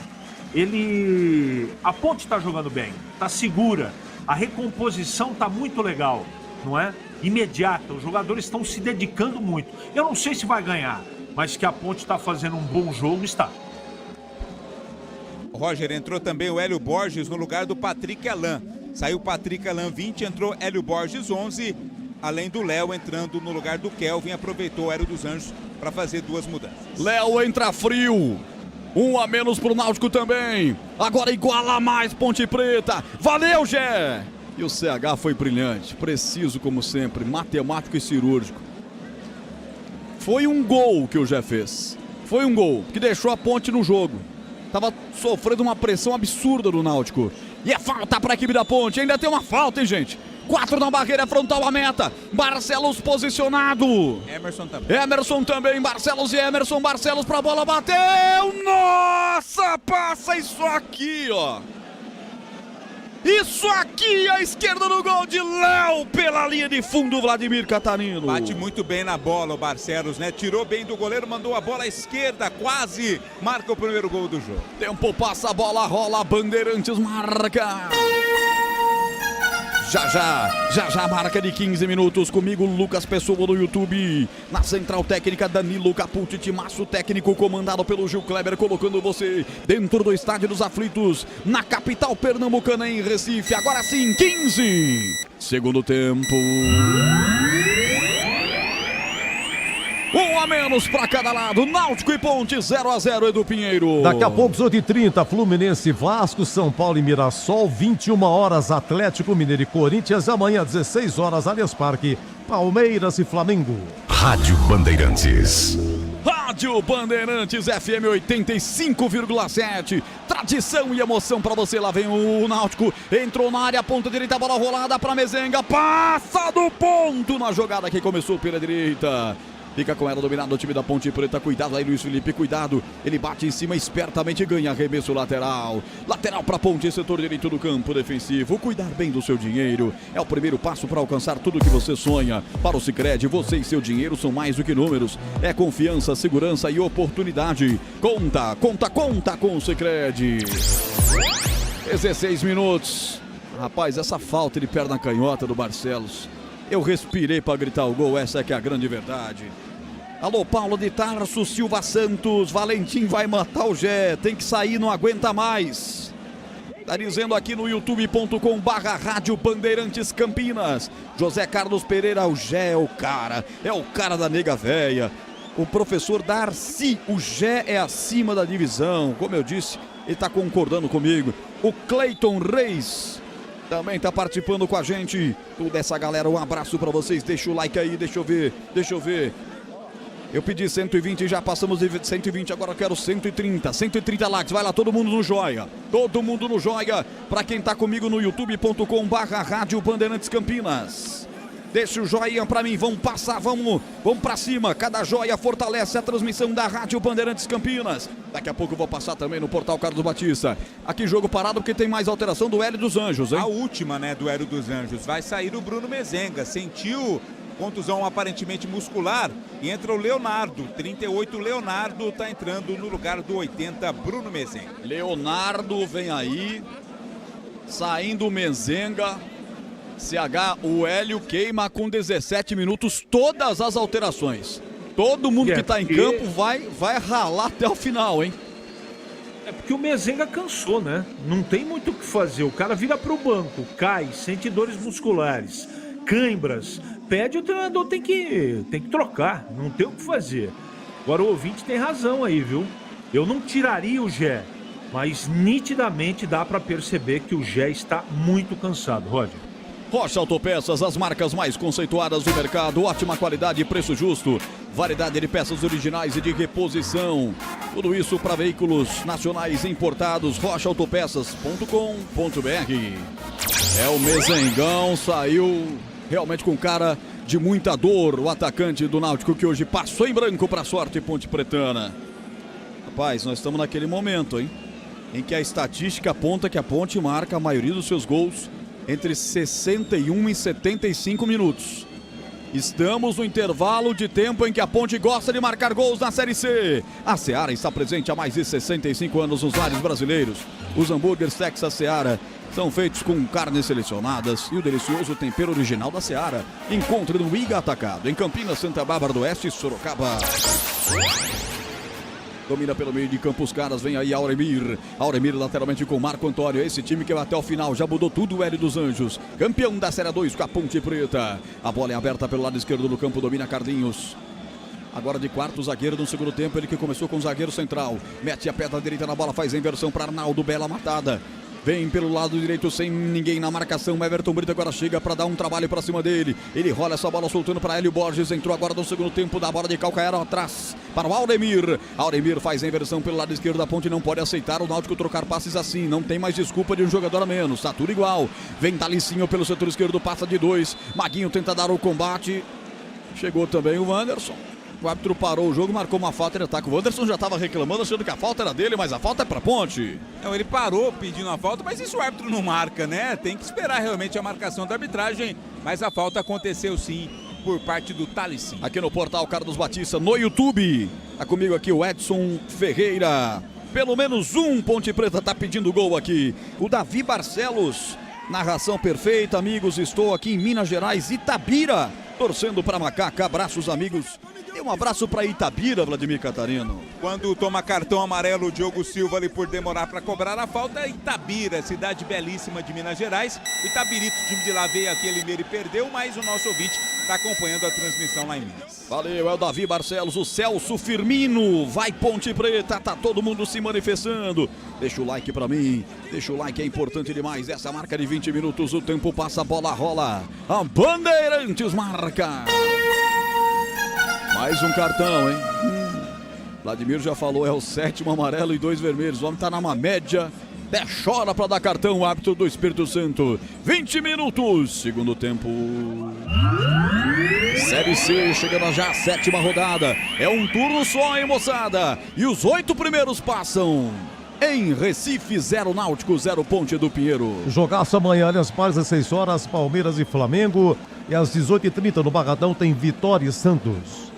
a Ponte está jogando bem, está segura, a recomposição está muito legal, não é? Imediata, os jogadores estão se dedicando muito. Eu não sei se vai ganhar, mas que a Ponte está fazendo um bom jogo, está. Roger, entrou também o Hélio Borges no lugar do Patrick Alain. Saiu Patrick Alain 20, entrou Hélio Borges 11, além do Léo entrando no lugar do Kelvin, aproveitou o Hélio dos Anjos para fazer 2 mudanças. Léo entra frio, 1 a menos pro Náutico também, agora iguala mais Ponte Preta, valeu Gé! E o CH foi brilhante, preciso como sempre, matemático e cirúrgico. Foi um gol que o Gé fez, foi um gol que deixou a Ponte no jogo. Tava sofrendo uma pressão absurda do Náutico. E é falta para a equipe da Ponte. Ainda tem uma falta, hein, gente? 4 na barreira frontal à meta. Barcelos posicionado. Emerson também. Barcelos e Emerson. Barcelos pra bola. Bateu. Nossa, passa isso aqui, ó. Isso aqui, a esquerda do gol de Léo pela linha de fundo, Vladimir Catarino. Bate muito bem na bola o Barcelos, né? Tirou bem do goleiro, mandou a bola à esquerda, quase marca o primeiro gol do jogo. Tempo passa, a bola rola, Bandeirantes marca. Já marca de 15 minutos comigo, Lucas Pessoa no YouTube. Na central técnica, Danilo Capucci, timaço técnico comandado pelo Gil Kleber, colocando você dentro do Estádio dos Aflitos, na capital pernambucana, em Recife. Agora sim, 15. Segundo tempo. 1 a menos para cada lado, Náutico e Ponte 0 a 0, Edu Pinheiro. Daqui a pouco, 8h30, Fluminense, Vasco, São Paulo e Mirassol, 21 horas, Atlético Mineiro e Corinthians, amanhã, 16 horas, Allianz Parque, Palmeiras e Flamengo. Rádio Bandeirantes. Rádio Bandeirantes FM 85,7. Tradição e emoção pra você. Lá vem o Náutico. Entrou na área, ponta direita, bola rolada pra Mezenga. Passa do ponto na jogada que começou pela direita. Fica com ela dominado o time da Ponte Preta. Cuidado aí, Luiz Felipe, cuidado. Ele bate em cima, espertamente ganha arremesso lateral. Lateral para Ponte, setor direito do campo defensivo. Cuidar bem do seu dinheiro é o primeiro passo para alcançar tudo que você sonha. Para o Sicredi, você e seu dinheiro são mais do que números. É confiança, segurança e oportunidade. Conta com o Sicredi. 16 minutos. Rapaz, essa falta de perna canhota do Barcelos. Eu respirei para gritar o gol, essa é que é a grande verdade. Alô, Paulo de Tarso, Silva Santos, Valentim vai matar o Gé, tem que sair, não aguenta mais. Tá dizendo aqui no youtube.com/Rádio Bandeirantes Campinas. José Carlos Pereira, o Gé é o cara da nega véia. O professor Darcy, o Gé é acima da divisão, como eu disse, ele tá concordando comigo. O Cleiton Reis também tá participando com a gente. Toda essa galera, um abraço pra vocês. Deixa o like aí, deixa eu ver. Eu pedi 120, já passamos de 120, agora eu quero 130. 130 likes, vai lá, todo mundo no joia. Todo mundo no joia. Pra quem tá comigo no youtube.com/Rádio Bandeirantes Campinas. Deixa o joinha pra mim, vamos passar, vamos pra cima. Cada joia fortalece a transmissão da Rádio Bandeirantes Campinas. Daqui a pouco eu vou passar também no portal Carlos Batista. Aqui jogo parado porque tem mais alteração do Hélio dos Anjos, hein? A última, né, do Hélio dos Anjos. Vai sair o Bruno Mezenga. Sentiu contusão aparentemente muscular e entra o Leonardo. 38 Leonardo tá entrando no lugar do 80 Bruno Mezenga. Leonardo vem aí. Saindo o Mezenga. CH, o Hélio queima com 17 minutos todas as alterações. Todo mundo que tá em campo vai ralar até o final, hein? É porque o Mezenga cansou, né? Não tem muito o que fazer. O cara vira pro banco, cai, sente dores musculares, cãibras. Pede, o treinador tem que trocar. Não tem o que fazer. Agora o ouvinte tem razão aí, viu? Eu não tiraria o Gé, mas nitidamente dá pra perceber que o Gé está muito cansado, Roger. Rocha Autopeças, as marcas mais conceituadas do mercado, ótima qualidade e preço justo, variedade de peças originais e de reposição. Tudo isso para veículos nacionais importados, rochaautopeças.com.br. É o Mezengão, saiu realmente com cara de muita dor, o atacante do Náutico que hoje passou em branco para a sorte Ponte Pretana. Rapaz, nós estamos naquele momento, hein? Em que a estatística aponta que a Ponte marca a maioria dos seus gols entre 61 e 75 minutos. Estamos no intervalo de tempo em que a Ponte gosta de marcar gols na Série C. A Seara está presente há mais de 65 anos nos lares brasileiros. Os hambúrgueres Texas Seara são feitos com carnes selecionadas e o delicioso tempero original da Seara. Encontre no Iga Atacado, em Campinas, Santa Bárbara do Oeste e Sorocaba. Domina pelo meio de campo os caras, vem aí Auremir. Auremir lateralmente com Marco Antônio. Esse time que vai até o final, já mudou tudo o Hélio dos Anjos. Campeão da Série 2 com a Ponte Preta. A bola é aberta pelo lado esquerdo do campo, domina Carlinhos. Agora de quarto zagueiro no segundo tempo, ele que começou com o zagueiro central. Mete a pedra direita na bola, faz a inversão para Arnaldo, bela matada. Vem pelo lado direito sem ninguém na marcação. Everton Brito agora chega para dar um trabalho para cima dele. Ele rola essa bola soltando para Hélio Borges. Entrou agora no segundo tempo da bola de calcanhar atrás para o Auremir. Auremir faz a inversão pelo lado esquerdo da Ponte. Não pode aceitar o Náutico trocar passes assim. Não tem mais desculpa de um jogador a menos. Tá tudo igual. Vem Dalicinho pelo setor esquerdo, passa de 2. Maguinho tenta dar o combate. Chegou também o Wanderson. O árbitro parou o jogo, marcou uma falta de ataque. O Wanderson já estava reclamando, achando que a falta era dele, mas a falta é para Ponte. Não, ele parou pedindo a falta, mas isso o árbitro não marca, né? Tem que esperar realmente a marcação da arbitragem, mas a falta aconteceu sim por parte do Talicinho. Aqui no portal Carlos Batista, no YouTube. Tá comigo aqui o Edson Ferreira. Pelo menos um Ponte Preta tá pedindo gol aqui. O Davi Barcelos. Narração perfeita, amigos. Estou aqui em Minas Gerais, Itabira, torcendo para Macaca. Abraços, amigos. E um abraço para Itabira, Vladimir Catarino. Quando toma cartão amarelo o Diogo Silva ali por demorar para cobrar a falta, é Itabira, cidade belíssima de Minas Gerais. O Itabirito, o time de lá veio aqui, ele e perdeu, mas o nosso ouvinte está acompanhando a transmissão lá em Minas. Valeu, é o Davi Barcelos, o Celso Firmino. Vai Ponte Preta, tá todo mundo se manifestando. Deixa o like para mim, deixa o like, é importante demais. Essa marca de 20 minutos, o tempo passa, a bola rola. A Bandeirantes marca. Mais um cartão, hein? Vladimir já falou, é o 7º amarelo e 2 vermelhos. O homem tá numa média. Até chora pra dar cartão, o árbitro do Espírito Santo. 20 minutos, segundo tempo. Série C, chegando já a 7ª rodada. É um turno só, hein, moçada? E os 8 primeiros passam. Em Recife, 0 Náutico, 0 Ponte do Pinheiro. Jogaço amanhã, às mais às 6 horas, Palmeiras e Flamengo. E às 18h30 no Barradão tem Vitória e Santos.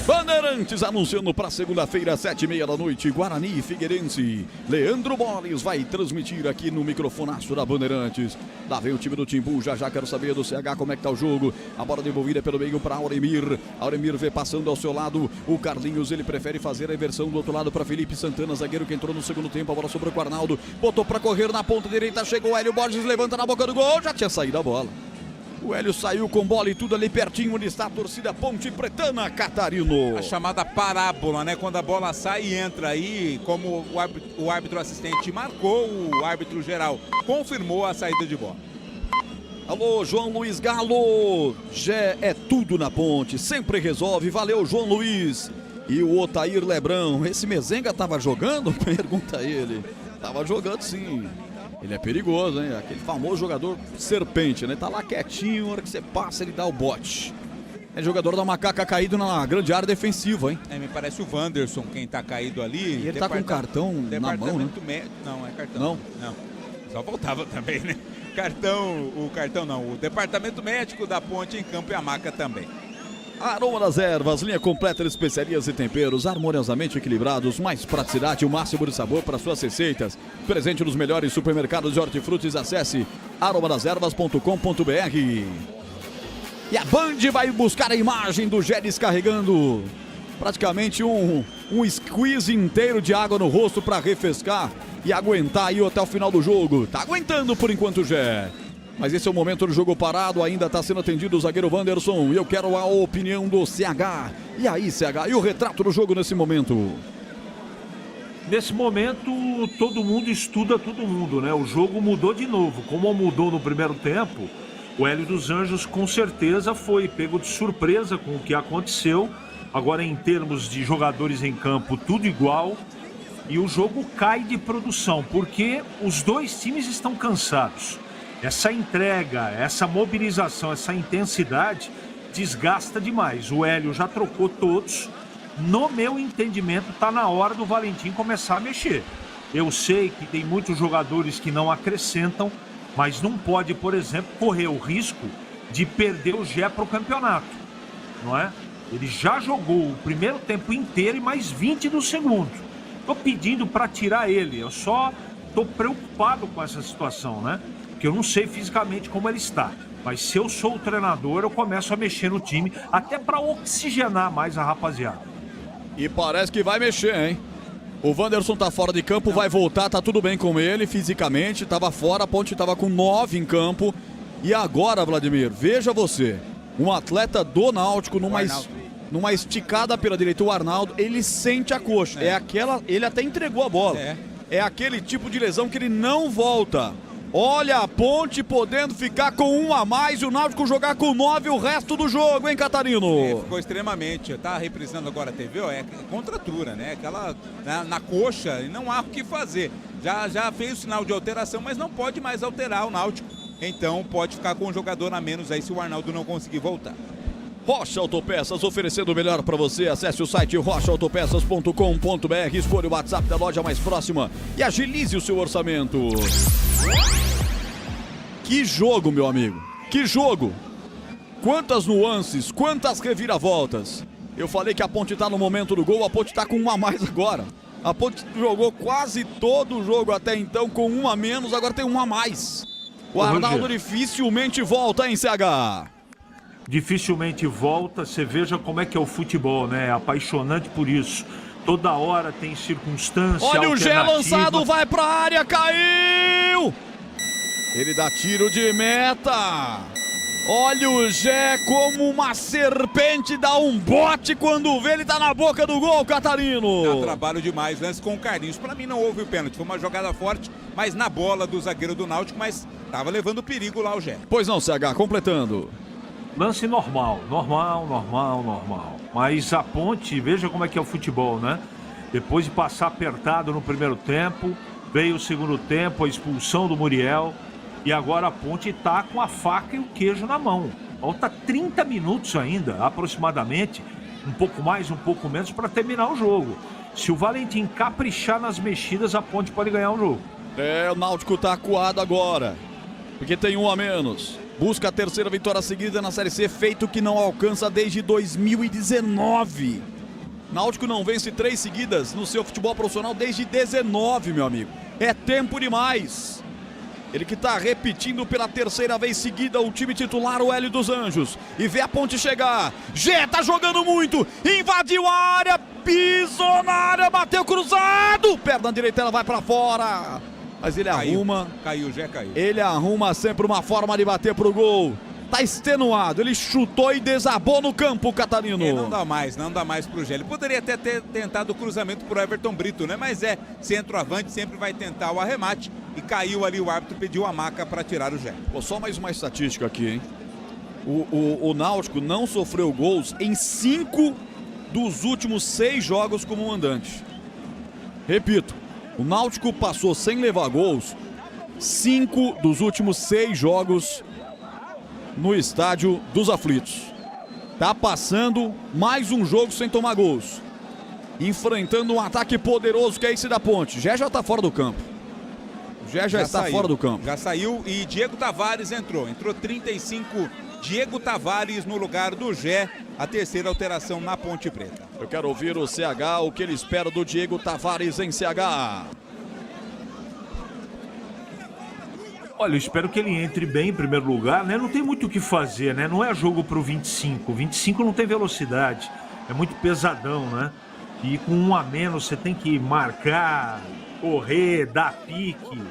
Bandeirantes anunciando para segunda-feira, 7h30 da noite, Guarani e Figueirense. Leandro Borges vai transmitir aqui no microfonaço da Bandeirantes. Lá vem o time do Timbu, já quero saber do CH como é que tá o jogo. A bola devolvida pelo meio para Auremir. Auremir vê passando ao seu lado o Carlinhos, ele prefere fazer a inversão do outro lado para Felipe Santana, zagueiro que entrou no segundo tempo. A bola sobre o Arnaldo, botou para correr na ponta direita, chegou Hélio Borges, levanta na boca do gol, já tinha saído a bola. O Hélio saiu com bola e tudo ali pertinho onde está a torcida Ponte Pretana, Catarino. A chamada parábola, né? Quando a bola sai e entra aí, como o árbitro assistente marcou, o árbitro geral confirmou a saída de bola. Alô, João Luiz Galo. Gé é tudo na ponte, sempre resolve. Valeu, João Luiz. E o Otair Lebrão, esse Mezenga tava jogando? Pergunta ele. Tava jogando sim. Ele é perigoso, hein? Aquele famoso jogador serpente, né? Tá lá quietinho, na hora que você passa ele dá o bote. É jogador da Macaca caído na grande área defensiva, hein? Me parece o Wanderson quem tá caído ali. E ele tá com cartão na mão, né? Não, é cartão. Não. Só voltava também, né? O departamento médico da Ponte em campo e a maca também. Aroma das Ervas, linha completa de especiarias e temperos harmoniosamente equilibrados, mais praticidade e o máximo de sabor para suas receitas. Presente nos melhores supermercados de hortifrutis, acesse aromadeservas.com.br. E a Band vai buscar a imagem do Gé descarregando praticamente um squeeze inteiro de água no rosto para refrescar e aguentar aí até o final do jogo. Tá aguentando por enquanto o Gé. Mas esse é o momento do jogo parado, ainda está sendo atendido o zagueiro Wanderson. E eu quero a opinião do CH. E aí, CH, e o retrato do jogo nesse momento? Nesse momento, todo mundo estuda todo mundo, né? O jogo mudou de novo. Como mudou no primeiro tempo, o Hélio dos Anjos com certeza foi pego de surpresa com o que aconteceu. Agora, em termos de jogadores em campo, tudo igual. E o jogo cai de produção, porque os dois times estão cansados. Essa entrega, essa mobilização, essa intensidade desgasta demais. O Hélio já trocou todos. No meu entendimento, está na hora do Valentim começar a mexer. Eu sei que tem muitos jogadores que não acrescentam, mas não pode, por exemplo, correr o risco de perder o Gé para o campeonato, não é? Ele já jogou o primeiro tempo inteiro e mais 20 do segundo. Estou pedindo para tirar ele, eu só estou preocupado com essa situação, né? Porque eu não sei fisicamente como ele está. Mas se eu sou o treinador, eu começo a mexer no time, até para oxigenar mais a rapaziada. E parece que vai mexer, hein? O Wanderson tá fora de campo, vai voltar, tá tudo bem com ele fisicamente, tava fora, a Ponte tava com 9 em campo. E agora, Vladimir, veja você, um atleta do Náutico numa esticada pela direita, o Arnaldo, ele sente a coxa. Ele até entregou a bola. É aquele tipo de lesão que ele não volta. Olha a Ponte podendo ficar com 1 a mais e o Náutico jogar com 9 o resto do jogo, hein, Catarino? Ficou extremamente. Tá reprisando agora a TV, ó, é contratura, né? Aquela na coxa, e não há o que fazer. Já fez o sinal de alteração, mas não pode mais alterar o Náutico. Então pode ficar com um jogador a menos aí se o Arnaldo não conseguir voltar. Rocha Autopeças, oferecendo o melhor para você. Acesse o site rochaautopeças.com.br, escolha o WhatsApp da loja mais próxima e agilize o seu orçamento. Que jogo, meu amigo, que jogo! Quantas nuances, quantas reviravoltas. Eu falei que a Ponte tá no momento do gol, a Ponte tá com 1 a mais agora. A Ponte jogou quase todo o jogo até então com 1 a menos, agora tem 1 a mais. O Arnaldo dificilmente volta, hein, CH? Dificilmente volta, você veja como é que é o futebol, né? É apaixonante por isso. Toda hora tem circunstância. Olha o Gé lançado, vai pra área, caiu! Ele dá tiro de meta. Olha o Gé como uma serpente, dá um bote quando vê, ele tá na boca do gol, Catarino. Dá trabalho demais, lance com o Carlinhos. Pra mim não houve o pênalti, foi uma jogada forte, mas na bola do zagueiro do Náutico, mas tava levando perigo lá o Gé. Pois não, CH, completando. Lance normal. Mas a Ponte, veja como é que é o futebol, né? Depois de passar apertado no primeiro tempo, veio o segundo tempo, a expulsão do Muriel. E agora a Ponte tá com a faca e o queijo na mão. Falta 30 minutos ainda, aproximadamente. Um pouco mais, um pouco menos, para terminar o jogo. Se o Valentim caprichar nas mexidas, a Ponte pode ganhar o jogo. O Náutico tá acuado agora, porque tem 1 a menos. Busca a terceira vitória seguida na Série C, feito que não alcança desde 2019. Náutico não vence 3 seguidas no seu futebol profissional desde 19, meu amigo. É tempo demais. Ele que tá repetindo pela terceira vez seguida o time titular, o Hélio dos Anjos. E vê a Ponte chegar. Gé tá jogando muito. Invadiu a área, pisou na área, bateu cruzado. Perna direita, ela vai pra fora. Mas ele arruma. Caiu, Gé caiu. Ele arruma sempre uma forma de bater pro gol. Tá extenuado, ele chutou e desabou no campo, Catarino. Não dá mais pro Gé. Ele poderia até ter tentado o cruzamento pro Everton Brito, né? Mas centroavante sempre vai tentar o arremate. e caiu ali, o árbitro pediu a maca para tirar o Gé. Pô, só mais uma estatística aqui, hein? O Náutico não sofreu gols em 5 dos últimos 6 jogos como mandante. Repito, o Náutico passou sem levar gols 5 dos últimos 6 jogos no estádio dos Aflitos. Tá passando mais um jogo sem tomar gols. Enfrentando um ataque poderoso que é esse da Ponte. Gé já tá fora do campo. Já está saiu. fora do campo. Já saiu e Diego Tavares entrou. Entrou 35, Diego Tavares no lugar do Gé. A terceira alteração na Ponte Preta. Eu quero ouvir o CH, o que ele espera do Diego Tavares em CH. Olha, eu espero que ele entre bem em primeiro lugar, né? Não tem muito o que fazer, né? Não é jogo pro 25. 25 não tem velocidade. É muito pesadão, né? E com um a menos você tem que marcar, correr, dar pique.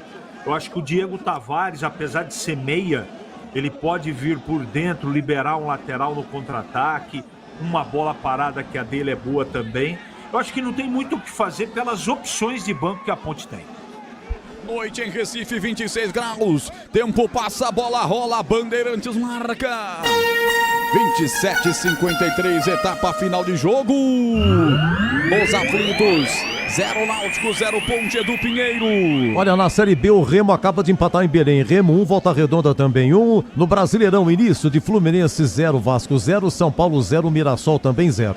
Eu acho que o Diego Tavares, apesar de ser meia, ele pode vir por dentro, liberar um lateral no contra-ataque. Uma bola parada que a dele é boa também. Eu acho que não tem muito o que fazer pelas opções de banco que a Ponte tem. Noite em Recife, 26 graus. Tempo passa, a bola rola, Bandeirantes marca. 27:53, etapa final de jogo. Os Aflitos, 0 Náutico, 0 Ponte do Pinheiro. Olha, na Série B, o Remo acaba de empatar em Belém. Remo 1, Volta Redonda também 1. No Brasileirão, início de Fluminense 0, Vasco 0, São Paulo 0, Mirassol também 0.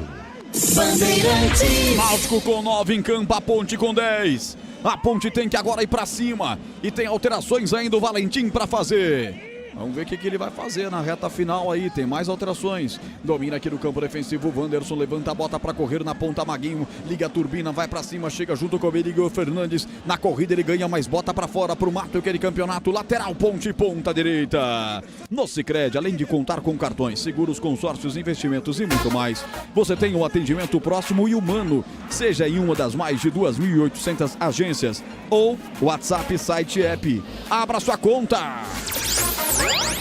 Náutico com 9 em campo, a Ponte com 10. A Ponte tem que agora ir pra cima. E tem alterações ainda o Valentim pra fazer. Vamos ver o que ele vai fazer na reta final aí. Tem mais alterações. Domina aqui no campo defensivo. Wanderson levanta a bota pra correr na ponta. Maguinho liga a turbina, vai pra cima. Chega junto com o Miguel Fernandes. Na corrida ele ganha, mais bota pra fora pro mato. Aquele campeonato lateral, Ponte, ponta direita. No Sicredi, além de contar com cartões, seguros, consórcios, investimentos e muito mais, você tem um atendimento próximo e humano. Seja em uma das mais de 2.800 agências ou WhatsApp, site, app. Abra sua conta.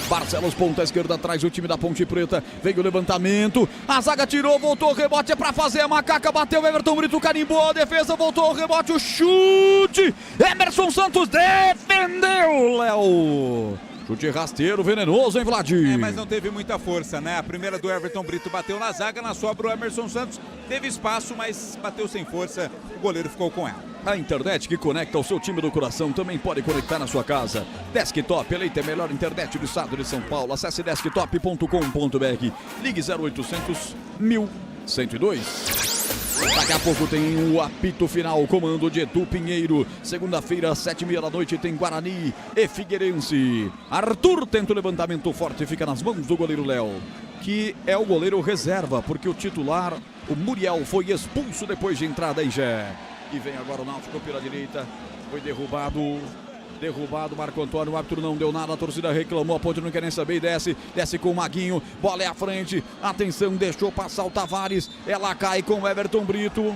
Barcelos, ponta esquerda, atrás o time da Ponte Preta. Veio o levantamento. A zaga tirou, voltou, o rebote é pra fazer. A Macaca bateu, Everton Brito carimbou. A defesa voltou, o rebote, o chute. Emerson Santos defendeu, Léo. Chute rasteiro, venenoso, hein, Vladir? Mas não teve muita força, né? A primeira do Everton Brito bateu na zaga, na sobra o Emerson Santos. Teve espaço, mas bateu sem força. O goleiro ficou com ela. A internet que conecta o seu time do coração também pode conectar na sua casa. Desktop, eleita a melhor internet do estado de São Paulo. Acesse desktop.com.br. Ligue 0800 1102. Daqui a pouco tem o apito final, comando de Edu Pinheiro. Segunda-feira, 7h30 da noite, tem Guarani e Figueirense. Arthur tenta o levantamento forte, fica nas mãos do goleiro Léo, que é o goleiro reserva, porque o titular, o Muriel, foi expulso depois de entrada em Gé. E vem agora o Náutico pela direita, foi derrubado, Marco Antônio, o árbitro não deu nada, a torcida reclamou, a Ponte não quer nem saber e desce com o Maguinho, bola é à frente, atenção, deixou passar o Tavares, ela cai com o Everton Brito,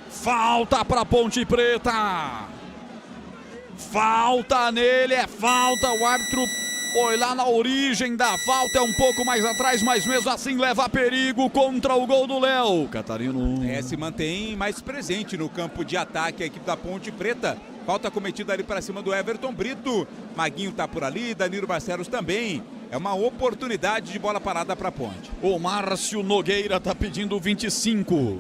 falta pra Ponte Preta, falta nele, é falta, o árbitro foi lá na origem da falta, é um pouco mais atrás, mas mesmo assim leva perigo contra o gol do Léo. Catarino. Se mantém mais presente no campo de ataque a equipe da Ponte Preta. Falta cometida ali para cima do Everton Brito. Maguinho tá por ali, Danilo Barcelos também. É uma oportunidade de bola parada para a Ponte. O Márcio Nogueira tá pedindo 25.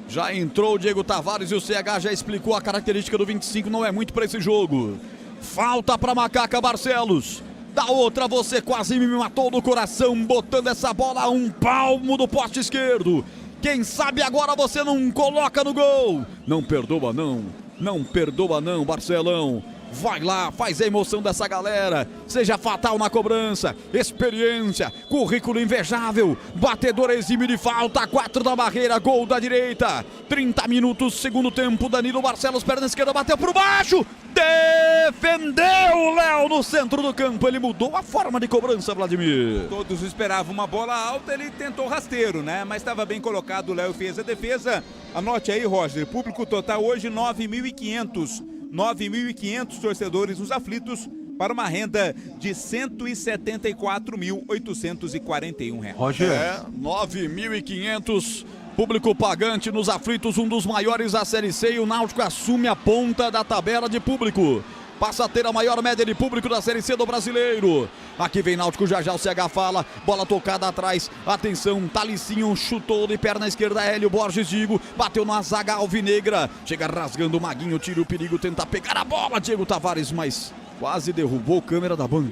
Já entrou o Diego Tavares e o CH já explicou a característica do 25, não é muito para esse jogo. Falta para Macaca Barcelos. Da outra, você quase me matou no coração, botando essa bola a um palmo do poste esquerdo. Quem sabe agora você não coloca no gol. Não perdoa não, não perdoa não, Barcelão. Vai lá, faz a emoção dessa galera. Seja fatal na cobrança. Experiência, currículo invejável. Batedor exime de falta, 4 da barreira, gol da direita. 30 minutos, segundo tempo, Danilo Barcelos, perna esquerda, bateu por baixo. Defendeu o Léo no centro do campo. Ele mudou a forma de cobrança, Vladimir. Todos esperavam uma bola alta, ele tentou rasteiro, né? Mas estava bem colocado, o Léo fez a defesa. Anote aí, Roger, público total hoje 9.500. 9.500 torcedores nos aflitos para uma renda de R$ 174.841. Roger. 9.500 público pagante nos aflitos, um dos maiores da Série C, e o Náutico assume a ponta da tabela de público. passa a ter a maior média de público da Série C do Brasileiro. Aqui vem Náutico, já o CH fala, bola tocada atrás, atenção, Talicinho chutou de perna esquerda, Hélio Borges, Diego, bateu na zaga alvinegra, chega rasgando o Maguinho, tira o perigo, tenta pegar a bola, Diego Tavares, mas quase derrubou a câmera da Band.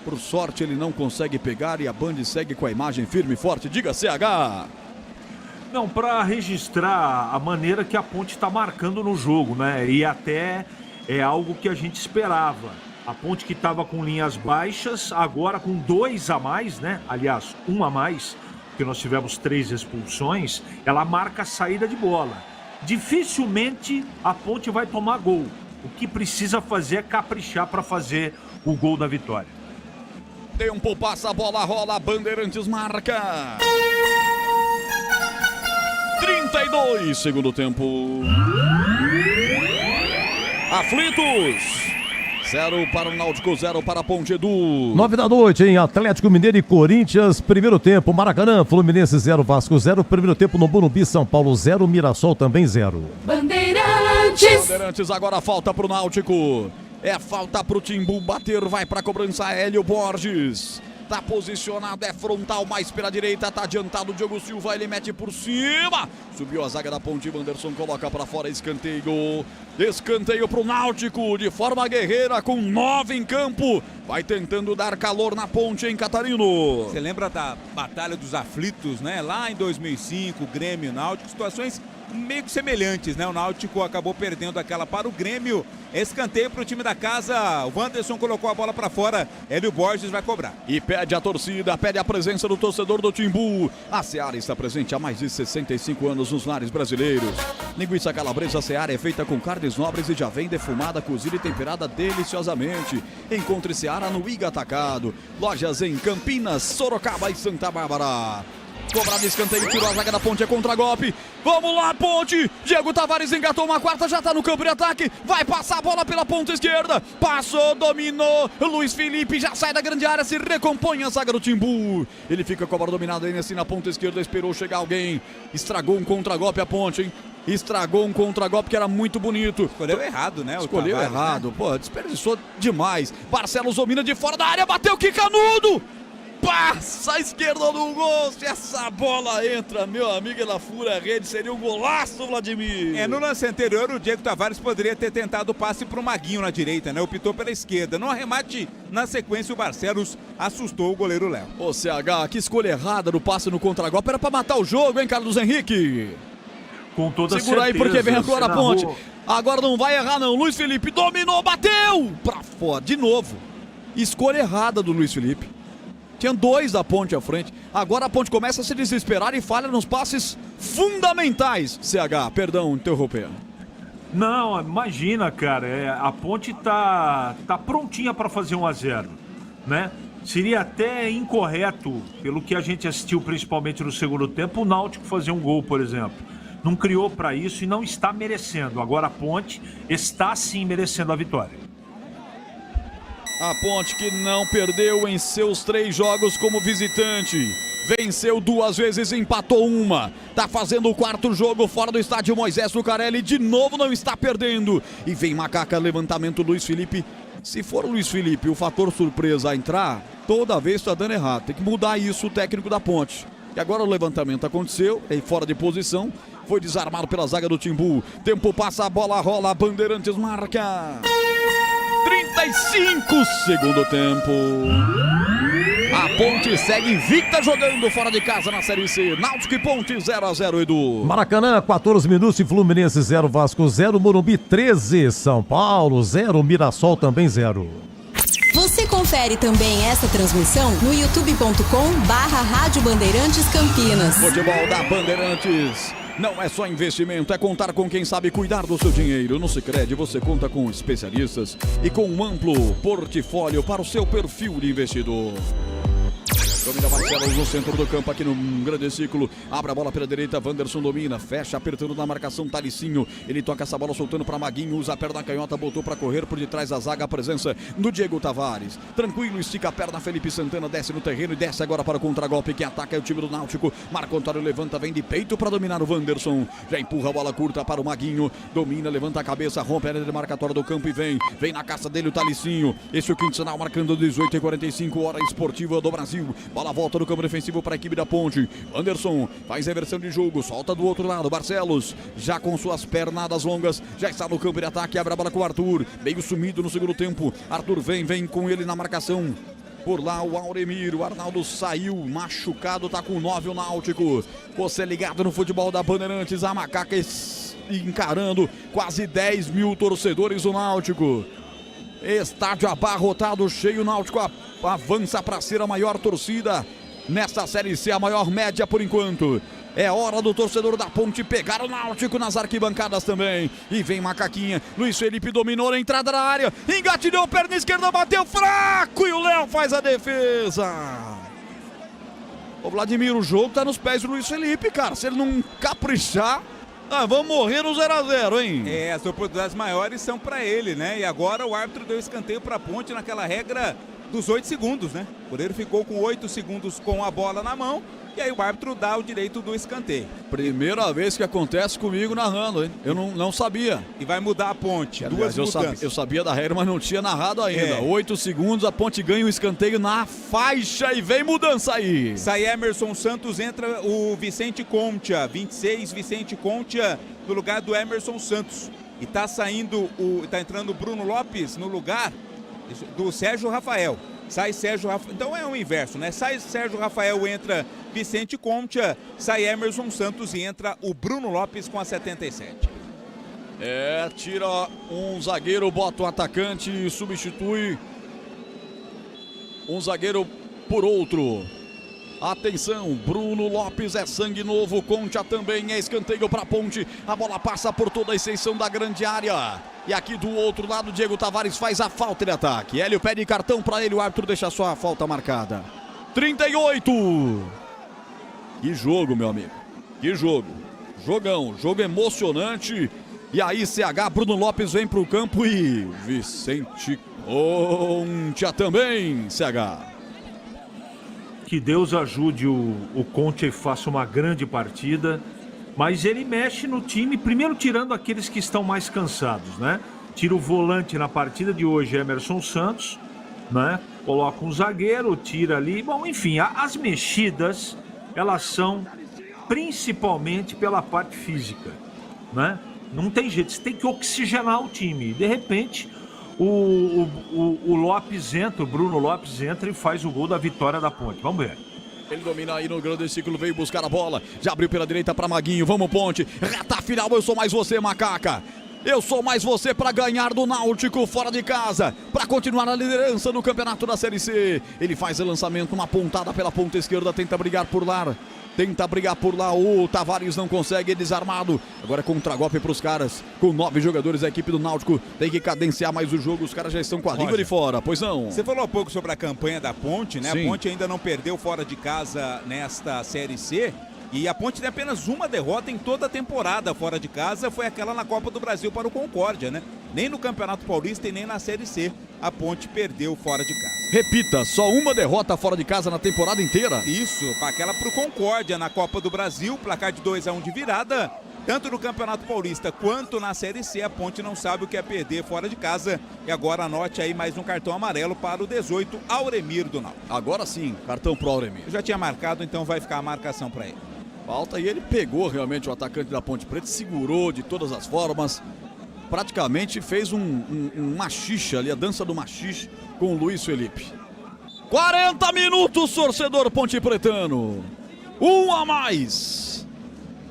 Por sorte ele não consegue pegar e a Band segue com a imagem firme e forte, diga CH. Não, para registrar a maneira que a Ponte está marcando no jogo, né? E até é algo que a gente esperava. A Ponte que estava com linhas baixas, agora com 2 a mais, né? Aliás, 1 a mais, porque nós tivemos 3 expulsões, ela marca a saída de bola. Dificilmente a Ponte vai tomar gol. O que precisa fazer é caprichar para fazer o gol da vitória. Tempo passa, a bola rola, Bandeirantes marca. 32, segundo tempo. Aflitos. 0 para o Náutico, 0 para a Ponte, Edu. 9 da noite, em Atlético Mineiro e Corinthians, primeiro tempo, Maracanã, Fluminense 0, Vasco 0, primeiro tempo no Morumbi, São Paulo 0, Mirassol também 0. Bandeirantes, agora falta para o Náutico. É falta para o Timbu bater, vai para a cobrança, Hélio Borges. Tá posicionado, é frontal, mais pela direita, tá adiantado o Diogo Silva, ele mete por cima. Subiu a zaga da Ponte, Wanderson coloca pra fora, escanteio. Escanteio pro Náutico, de forma guerreira, com 9 em campo. Vai tentando dar calor na Ponte, em Catarino. Você lembra da Batalha dos Aflitos, né? Lá em 2005, Grêmio e Náutico, situações meio que semelhantes, né? O Náutico acabou perdendo aquela para o Grêmio. Escanteio para o time da casa. O Wanderson colocou a bola para fora. Hélio Borges vai cobrar. E pede a torcida, pede a presença do torcedor do Timbu. A Seara está presente há mais de 65 anos nos lares brasileiros. Linguiça calabresa Seara é feita com carnes nobres e já vem defumada, cozida e temperada deliciosamente. Encontre Seara no Iga Atacado. Lojas em Campinas, Sorocaba e Santa Bárbara. Cobrado escanteio, tirou a zaga da Ponte, é contra-golpe. Vamos lá, Ponte! Diego Tavares engatou uma quarta, já tá no campo de ataque. Vai passar a bola pela ponta esquerda. Passou, dominou. Luiz Felipe já sai da grande área, se recompõe a zaga do Timbu. Ele fica com a bola dominada ainda assim na ponta esquerda, esperou chegar alguém. Estragou um contra-golpe a Ponte, hein? Estragou um contra-golpe que era muito bonito. Escolheu errado, né? Escolheu Tavares, errado, né? Pô, desperdiçou demais. Barcelos domina de fora da área, bateu que canudo! Passa a esquerda no gol, se essa bola entra, meu amigo, ela fura a rede, seria um golaço, Vladimir. No lance anterior, o Diego Tavares poderia ter tentado o passe pro Maguinho na direita, né? Optou pela esquerda. No arremate, na sequência, o Barcelos assustou o goleiro Léo. Ô CH, que escolha errada no passe no contra-golpe, era pra matar o jogo, hein, Carlos Henrique? Com toda Segura certeza. aí, porque vem agora a Ponte. Agora não vai errar não, Luiz Felipe dominou, bateu! Pra fora, de novo. Escolha errada do Luiz Felipe. Tinha 2 da Ponte à frente. Agora a Ponte começa a se desesperar e falha nos passes fundamentais. CH, perdão, interromper. Não, imagina, cara. A Ponte tá prontinha para fazer 1-0, né? Seria até incorreto, pelo que a gente assistiu principalmente no segundo tempo, o Náutico fazer um gol, por exemplo. Não criou para isso e não está merecendo. Agora a Ponte está sim merecendo a vitória. A Ponte que não perdeu em seus 3 jogos como visitante. Venceu 2 vezes, empatou 1. Tá fazendo o 4º jogo fora do estádio Moisés Lucarelli. De novo não está perdendo. E vem Macaca, levantamento Luiz Felipe. Se for o Luiz Felipe o fator surpresa a entrar, toda vez está dando errado. Tem que mudar isso o técnico da Ponte. E agora o levantamento aconteceu, é fora de posição. Foi desarmado pela zaga do Timbu. Tempo passa, a bola rola, Bandeirantes marca. 35, segundo tempo. A Ponte segue invicta jogando fora de casa na Série C. Náutico e Ponte 0-0, Edu. Maracanã, 14 minutos e Fluminense 0, Vasco 0, Morumbi 13, São Paulo 0, Mirassol também 0. Você confere também essa transmissão no youtube.com/Rádio Bandeirantes Campinas. Futebol da Bandeirantes. Não é só investimento, é contar com quem sabe cuidar do seu dinheiro. No Sicredi você conta com especialistas e com um amplo portfólio para o seu perfil de investidor. Domina Barcelos no centro do campo, aqui no grande círculo. Abre a bola pela direita, Wanderson domina. Fecha, apertando na marcação, Talicinho. Ele toca essa bola, soltando para Maguinho. Usa a perna canhota, botou para correr por detrás da zaga. A presença do Diego Tavares. Tranquilo, estica a perna. Felipe Santana desce no terreno e desce agora para o contragolpe. Quem ataca é o time do Náutico. Marco Antônio levanta, vem de peito para dominar o Wanderson. Já empurra a bola curta para o Maguinho. Domina, levanta a cabeça, rompe a área demarcatória do campo e vem. Vem na caça dele o Talicinho. Esse é o quinto sinal, marcando 18h45, hora esportiva do Brasil. Bola volta no campo defensivo para a equipe da Ponte. Anderson faz reversão de jogo, solta do outro lado. Barcelos, já com suas pernadas longas, já está no campo de ataque. Abre a bola com o Arthur, meio sumido no segundo tempo. Arthur vem com ele na marcação. Por lá o Auremir, o Arnaldo saiu machucado, tá com 9 o Náutico. Você ligado no futebol da Bandeirantes, a Macaca encarando quase 10 mil torcedores do Náutico. Estádio abarrotado, cheio. O Náutico avança para ser a maior torcida nesta Série C, a maior média por enquanto. É hora do torcedor da Ponte pegar o Náutico nas arquibancadas também. E vem Macaquinha, Luiz Felipe dominou na entrada da área, engatilhou, perna esquerda, bateu fraco e o Léo faz a defesa. Ô Vladimir, o jogo tá nos pés do Luiz Felipe, cara. Se ele não caprichar, vamos morrer no 0x0, hein? As oportunidades maiores são para ele, né? E agora o árbitro deu escanteio para a Ponte naquela regra dos 8 segundos, né? O goleiro ficou com 8 segundos com a bola na mão e aí o árbitro dá o direito do escanteio. Primeira vez que acontece comigo narrando, hein? Eu não sabia. E vai mudar a Ponte. Aliás, Duas mudanças. Eu sabia da regra, mas não tinha narrado ainda. 8 segundos, a Ponte ganha o escanteio na faixa e vem mudança aí. Sai Emerson Santos, entra o Vicente Concha, 26, Vicente Concha no lugar do Emerson Santos. E tá saindo tá entrando o Bruno Lopes no lugar do Sérgio Rafael. Sai Sérgio Rafael, então é o inverso, né? Sai Sérgio Rafael, entra Vicente Concha, sai Emerson Santos e entra o Bruno Lopes com a 77. Tira um zagueiro, bota um atacante e substitui um zagueiro por outro. Atenção, Bruno Lopes é sangue novo, Concha também é escanteio para a Ponte. A bola passa por toda a extensão da grande área. E aqui do outro lado, Diego Tavares faz a falta de ataque. Hélio pede cartão para ele, o árbitro deixa só a falta marcada. 38! Que jogo, meu amigo. Que jogo. Jogão, jogo emocionante. E aí, CH, Bruno Lopes vem para o campo e Vicente Concha também, CH. Que Deus ajude o Concha e faça uma grande partida. Mas ele mexe no time, primeiro tirando aqueles que estão mais cansados, né? Tira o volante na partida de hoje, Emerson Santos, né? Coloca um zagueiro, tira ali. Bom, enfim, as mexidas, elas são principalmente pela parte física, né? Não tem jeito, você tem que oxigenar o time. De repente, o Lopes entra, o Bruno Lopes entra e faz o gol da vitória da Ponte. Vamos ver. Ele domina aí no grande círculo, veio buscar a bola, já abriu pela direita para Maguinho, vamos Ponte, reta final, eu sou mais você, Macaca. Eu sou mais você para ganhar do Náutico fora de casa, para continuar na liderança no campeonato da Série C. Ele faz o lançamento, uma pontada pela ponta esquerda, tenta brigar por lá. O Tavares não consegue, desarmado. Agora é contragolpe para os caras. Com 9 jogadores, a equipe do Náutico tem que cadenciar mais o jogo. Os caras já estão com a língua de fora, pois não? Você falou há pouco sobre a campanha da Ponte, né? Sim. A Ponte ainda não perdeu fora de casa nesta Série C. E a Ponte tem apenas uma derrota em toda a temporada fora de casa. Foi aquela na Copa do Brasil para o Concórdia, né? Nem no Campeonato Paulista e nem na Série C a Ponte perdeu fora de casa. Repita, só uma derrota fora de casa na temporada inteira? Isso, aquela para o Concórdia na Copa do Brasil, placar de 2-1 de virada. Tanto no Campeonato Paulista quanto na Série C, a Ponte não sabe o que é perder fora de casa. E agora anote aí mais um cartão amarelo para o 18, Auremir do Náutico. Agora sim, cartão pro Auremir. Eu já tinha marcado, então vai ficar a marcação para ele. Falta e ele pegou realmente o atacante da Ponte Preta, segurou de todas as formas. Praticamente fez um machixe ali, a dança do machixe com o Luiz Felipe. 40 minutos, torcedor Ponte Pretano. Um a mais.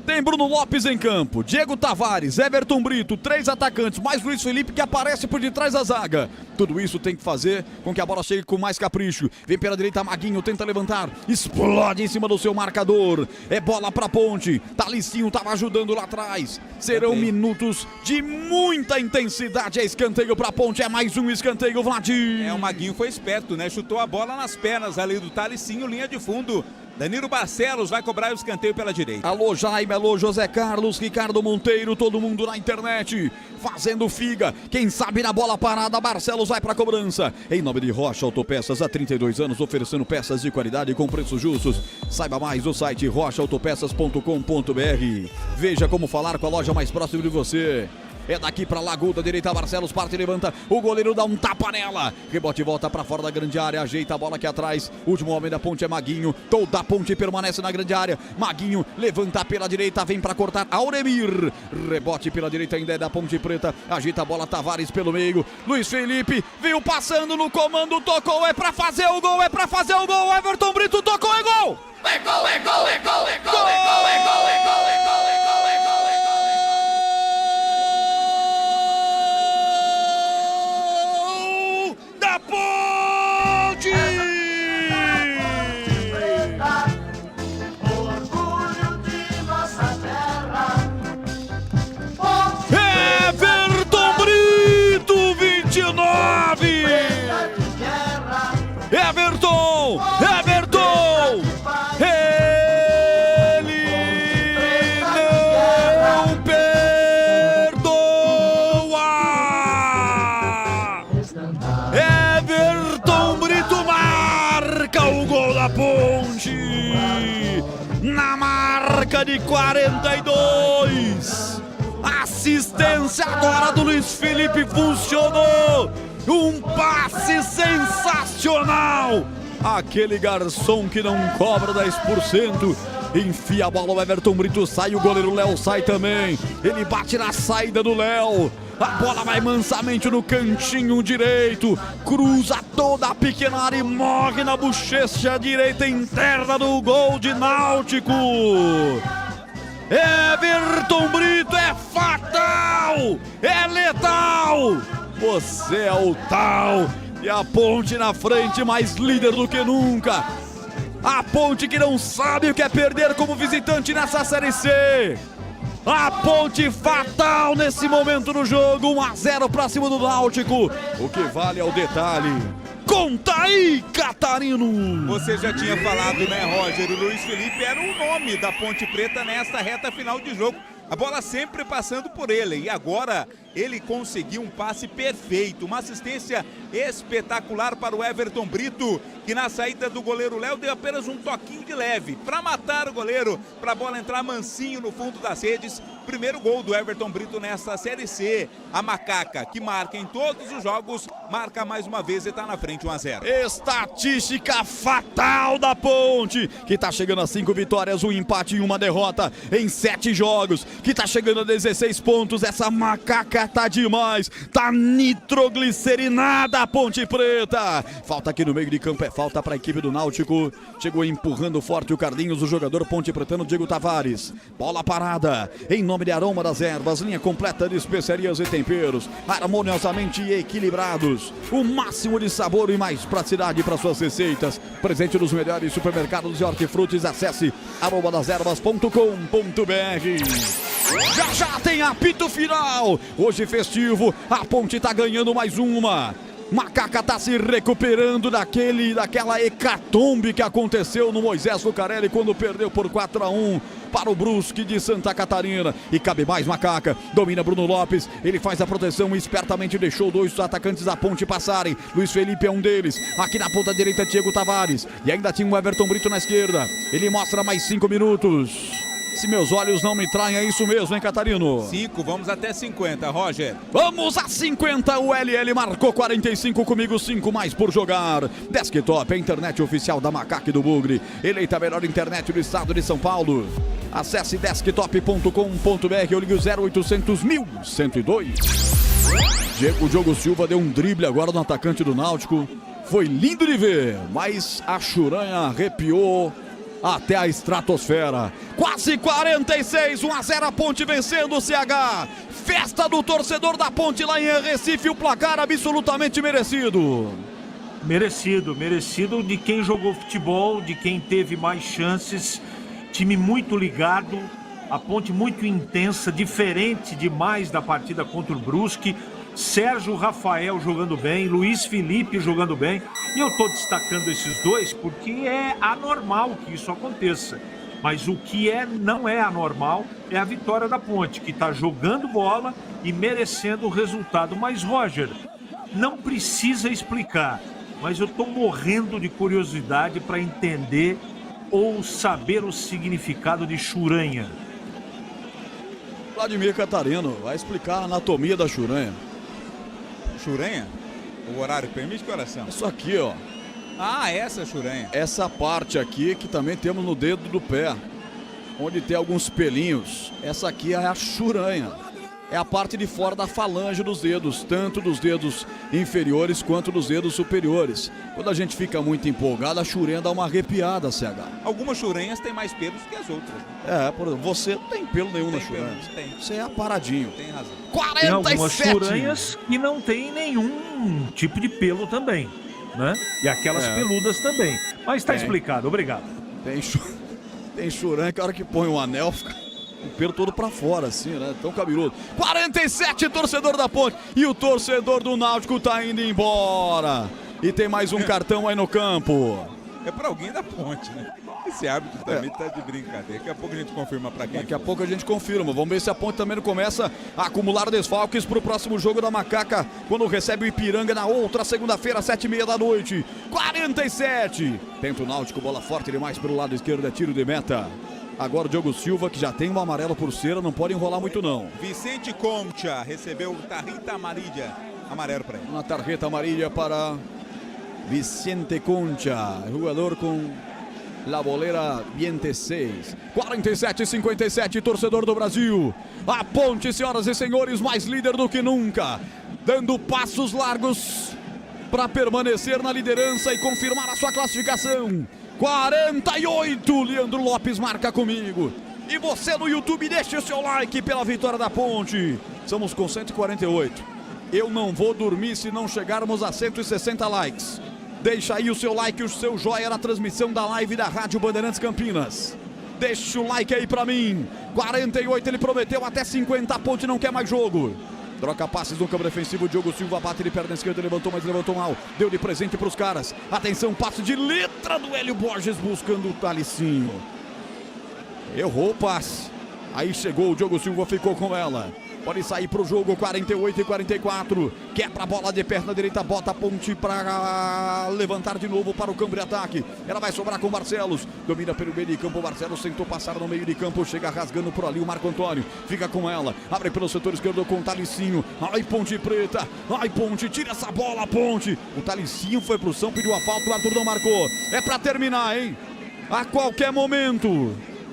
Tem Bruno Lopes em campo, Diego Tavares, Everton Brito, 3 atacantes, mais Luiz Felipe que aparece por detrás da zaga. Tudo isso tem que fazer com que a bola chegue com mais capricho. Vem pela direita, Maguinho tenta levantar, explode em cima do seu marcador. É bola pra Ponte, Talicinho tava ajudando lá atrás. Serão minutos de muita intensidade. É escanteio pra Ponte, é mais um escanteio, Vladir. O Maguinho foi esperto, né? Chutou a bola nas pernas ali do Talicinho, linha de fundo. Danilo Barcelos vai cobrar o escanteio pela direita. Alô Jaime, alô José Carlos, Ricardo Monteiro, todo mundo na internet, fazendo figa. Quem sabe na bola parada, Barcelos vai pra cobrança. Em nome de Rocha Autopeças, há 32 anos oferecendo peças de qualidade com preços justos. Saiba mais no site rochaautopeças.com.br. Veja como falar com a loja mais próxima de você. É daqui pra Lagoa, direita, Barcelos parte, levanta, o goleiro dá um tapa nela, rebote volta pra fora da grande área, ajeita a bola aqui atrás, último homem da Ponte é Maguinho, toda a Ponte permanece na grande área, Maguinho levanta pela direita, vem pra cortar, Auremir, rebote pela direita ainda é da Ponte Preta, agita a bola, Tavares pelo meio, Luiz Felipe, veio passando no comando, tocou, é pra fazer o gol, Everton Brito tocou, é gol! É gol, é gol, é gol, é gol, é gol, é gol, é gol, é gol, é gol, é gol. Da Ponte! Orgulho de nossa terra. Everton Brito, 29! Everton! Ele não perdoa! Everton Brito marca o gol da Ponte na marca de 42. Assistência agora do Luiz Felipe, funcionou. Um passe sensacional. Aquele garçom que não cobra 10%. Enfia a bola, o Everton Brito sai, o goleiro Léo sai também. Ele bate na saída do Léo. A bola vai mansamente no cantinho direito. Cruza toda a pequena área e morre na bochecha direita interna do gol de Náutico. Everton Brito é fatal, é letal. Você é o tal. E a Ponte na frente, mais líder do que nunca. A Ponte que não sabe o que é perder como visitante nessa Série C. A Ponte fatal nesse momento no jogo, 1-0 pra cima do Náutico. O que vale é o detalhe. Conta aí, Catarino! Você já tinha falado, né, Roger? O Luiz Felipe era o nome da Ponte Preta nessa reta final de jogo. A bola sempre passando por ele. E agora ele conseguiu um passe perfeito. Uma assistência espetacular para o Everton Brito, que na saída do goleiro Léo deu apenas um toquinho de leve para matar o goleiro, para a bola entrar mansinho no fundo das redes. Primeiro gol do Everton Brito nesta Série C. A macaca, que marca em todos os jogos, marca mais uma vez e está na frente, 1-0. Estatística fatal da Ponte, que está chegando a 5 vitórias, um empate e uma derrota em 7 jogos, que está chegando a 16 pontos. Essa macaca tá demais, tá nitroglicerinada a Ponte Preta. Falta aqui no meio de campo, é falta para a equipe do Náutico. Chegou empurrando forte o Carlinhos, o jogador ponte pretano Diego Tavares. Bola parada, em nome de Aroma das Ervas, linha completa de especiarias e temperos, harmoniosamente equilibrados. O máximo de sabor e mais praticidade para suas receitas. Presente nos melhores supermercados de hortifrutis. Acesse aromadeservas.com.br. Já tem apito final. Hoje festivo, a Ponte tá ganhando mais uma. Macaca tá se recuperando daquela hecatombe que aconteceu no Moisés Lucarelli quando perdeu por 4-1 para o Brusque de Santa Catarina. E cabe mais, Macaca, domina Bruno Lopes, ele faz a proteção e espertamente deixou 2 atacantes da Ponte passarem. Luiz Felipe é um deles, aqui na ponta direita Diego Tavares, e ainda tinha o Everton Brito na esquerda. Ele mostra mais 5 minutos. Se meus olhos não me traem, é isso mesmo, hein, Catarino? 5, vamos até 50, Roger. Vamos a 50, o LL marcou 45, comigo 5 mais por jogar. Desktop, a internet oficial da Macaca e do Bugre. Eleita a melhor internet do estado de São Paulo. Acesse desktop.com.br ou ligue o 0800 1102. Diogo Silva deu um drible agora no atacante do Náutico. Foi lindo de ver, mas a churanha arrepiou até a estratosfera. Quase 46, 1-0 a Ponte vencendo o CH. Festa do torcedor da Ponte lá em Recife, o placar absolutamente merecido. Merecido de quem jogou futebol, de quem teve mais chances. Time muito ligado, a Ponte muito intensa, diferente demais da partida contra o Brusque. Sérgio Rafael jogando bem, Luiz Felipe jogando bem. E eu estou destacando esses dois porque é anormal que isso aconteça. Mas o que não é anormal é a vitória da Ponte, que está jogando bola e merecendo o resultado. Mas, Roger, não precisa explicar, mas eu estou morrendo de curiosidade para entender ou saber o significado de churanha. Vladimir Catarino vai explicar a anatomia da churanha. Churanha? O horário permite, coração? Isso aqui, ó. Ah, essa churanha. Essa parte aqui que também temos no dedo do pé, onde tem alguns pelinhos. Essa aqui é a churanha. É a parte de fora da falange dos dedos, tanto dos dedos inferiores quanto dos dedos superiores. Quando a gente fica muito empolgado, a churanha dá uma arrepiada, CH. Algumas churanhas têm mais pelos que as outras. Por exemplo, você não tem pelo nenhum na churanha. Tem. Você é aparadinho. Tem razão. 47! Tem algumas churanhas que não tem nenhum tipo de pelo também, né? E aquelas peludas também. Mas está explicado, obrigado. Tem churanha que a hora que põe um anel fica o pelo todo pra fora, assim, né? Tão cabeludo. 47, torcedor da Ponte. E o torcedor do Náutico tá indo embora. E tem mais um cartão aí no campo. É pra alguém da Ponte, né? Esse árbitro também tá de brincadeira. Daqui a pouco a gente confirma pra quem. Daqui a pouco a gente confirma. Vamos ver se a Ponte também não começa a acumular desfalques pro próximo jogo da Macaca, quando recebe o Ipiranga na outra segunda-feira, 7h30 da noite. 47. Tenta o Náutico, bola forte demais pelo lado esquerdo, é tiro de meta. Agora o Diogo Silva, que já tem um amarelo por cera, não pode enrolar muito não. Vicente Concha recebeu tarjeta amarilla. Amarelo para ele. Uma tarjeta amarilla para Vicente Concha, jogador com la bolera 26. 47-57, torcedor do Brasil. A Ponte, senhoras e senhores, mais líder do que nunca. Dando passos largos para permanecer na liderança e confirmar a sua classificação. 48, Leandro Lopes marca comigo. E você no YouTube, deixe o seu like pela vitória da Ponte. Estamos com 148. Eu não vou dormir se não chegarmos a 160 likes. Deixa aí o seu like e o seu joia na transmissão da live da Rádio Bandeirantes Campinas. Deixa o like aí pra mim. 48, ele prometeu até 50, a Ponte não quer mais jogo. Troca passes no campo defensivo, Diogo Silva bate de perna esquerda, levantou, mas levantou mal. Deu de presente pros caras. Atenção, passe de letra do Hélio Borges buscando o Talicinho. Errou o passe. Aí chegou o Diogo Silva, ficou com ela. Pode sair pro jogo, 48-44. Quebra a bola de perna direita, bota a Ponte para levantar de novo para o campo de ataque. Ela vai sobrar com o Barcelos. Domina pelo meio de campo, o Barcelos tentou passar no meio de campo. Chega rasgando por ali o Marco Antônio. Fica com ela, abre pelo setor esquerdo com o Talicinho. Ai, Ponte Preta. Ai, Ponte, tira essa bola, Ponte. O Talicinho foi pro São, pediu a falta, o Arthur não marcou. É para terminar, hein? A qualquer momento.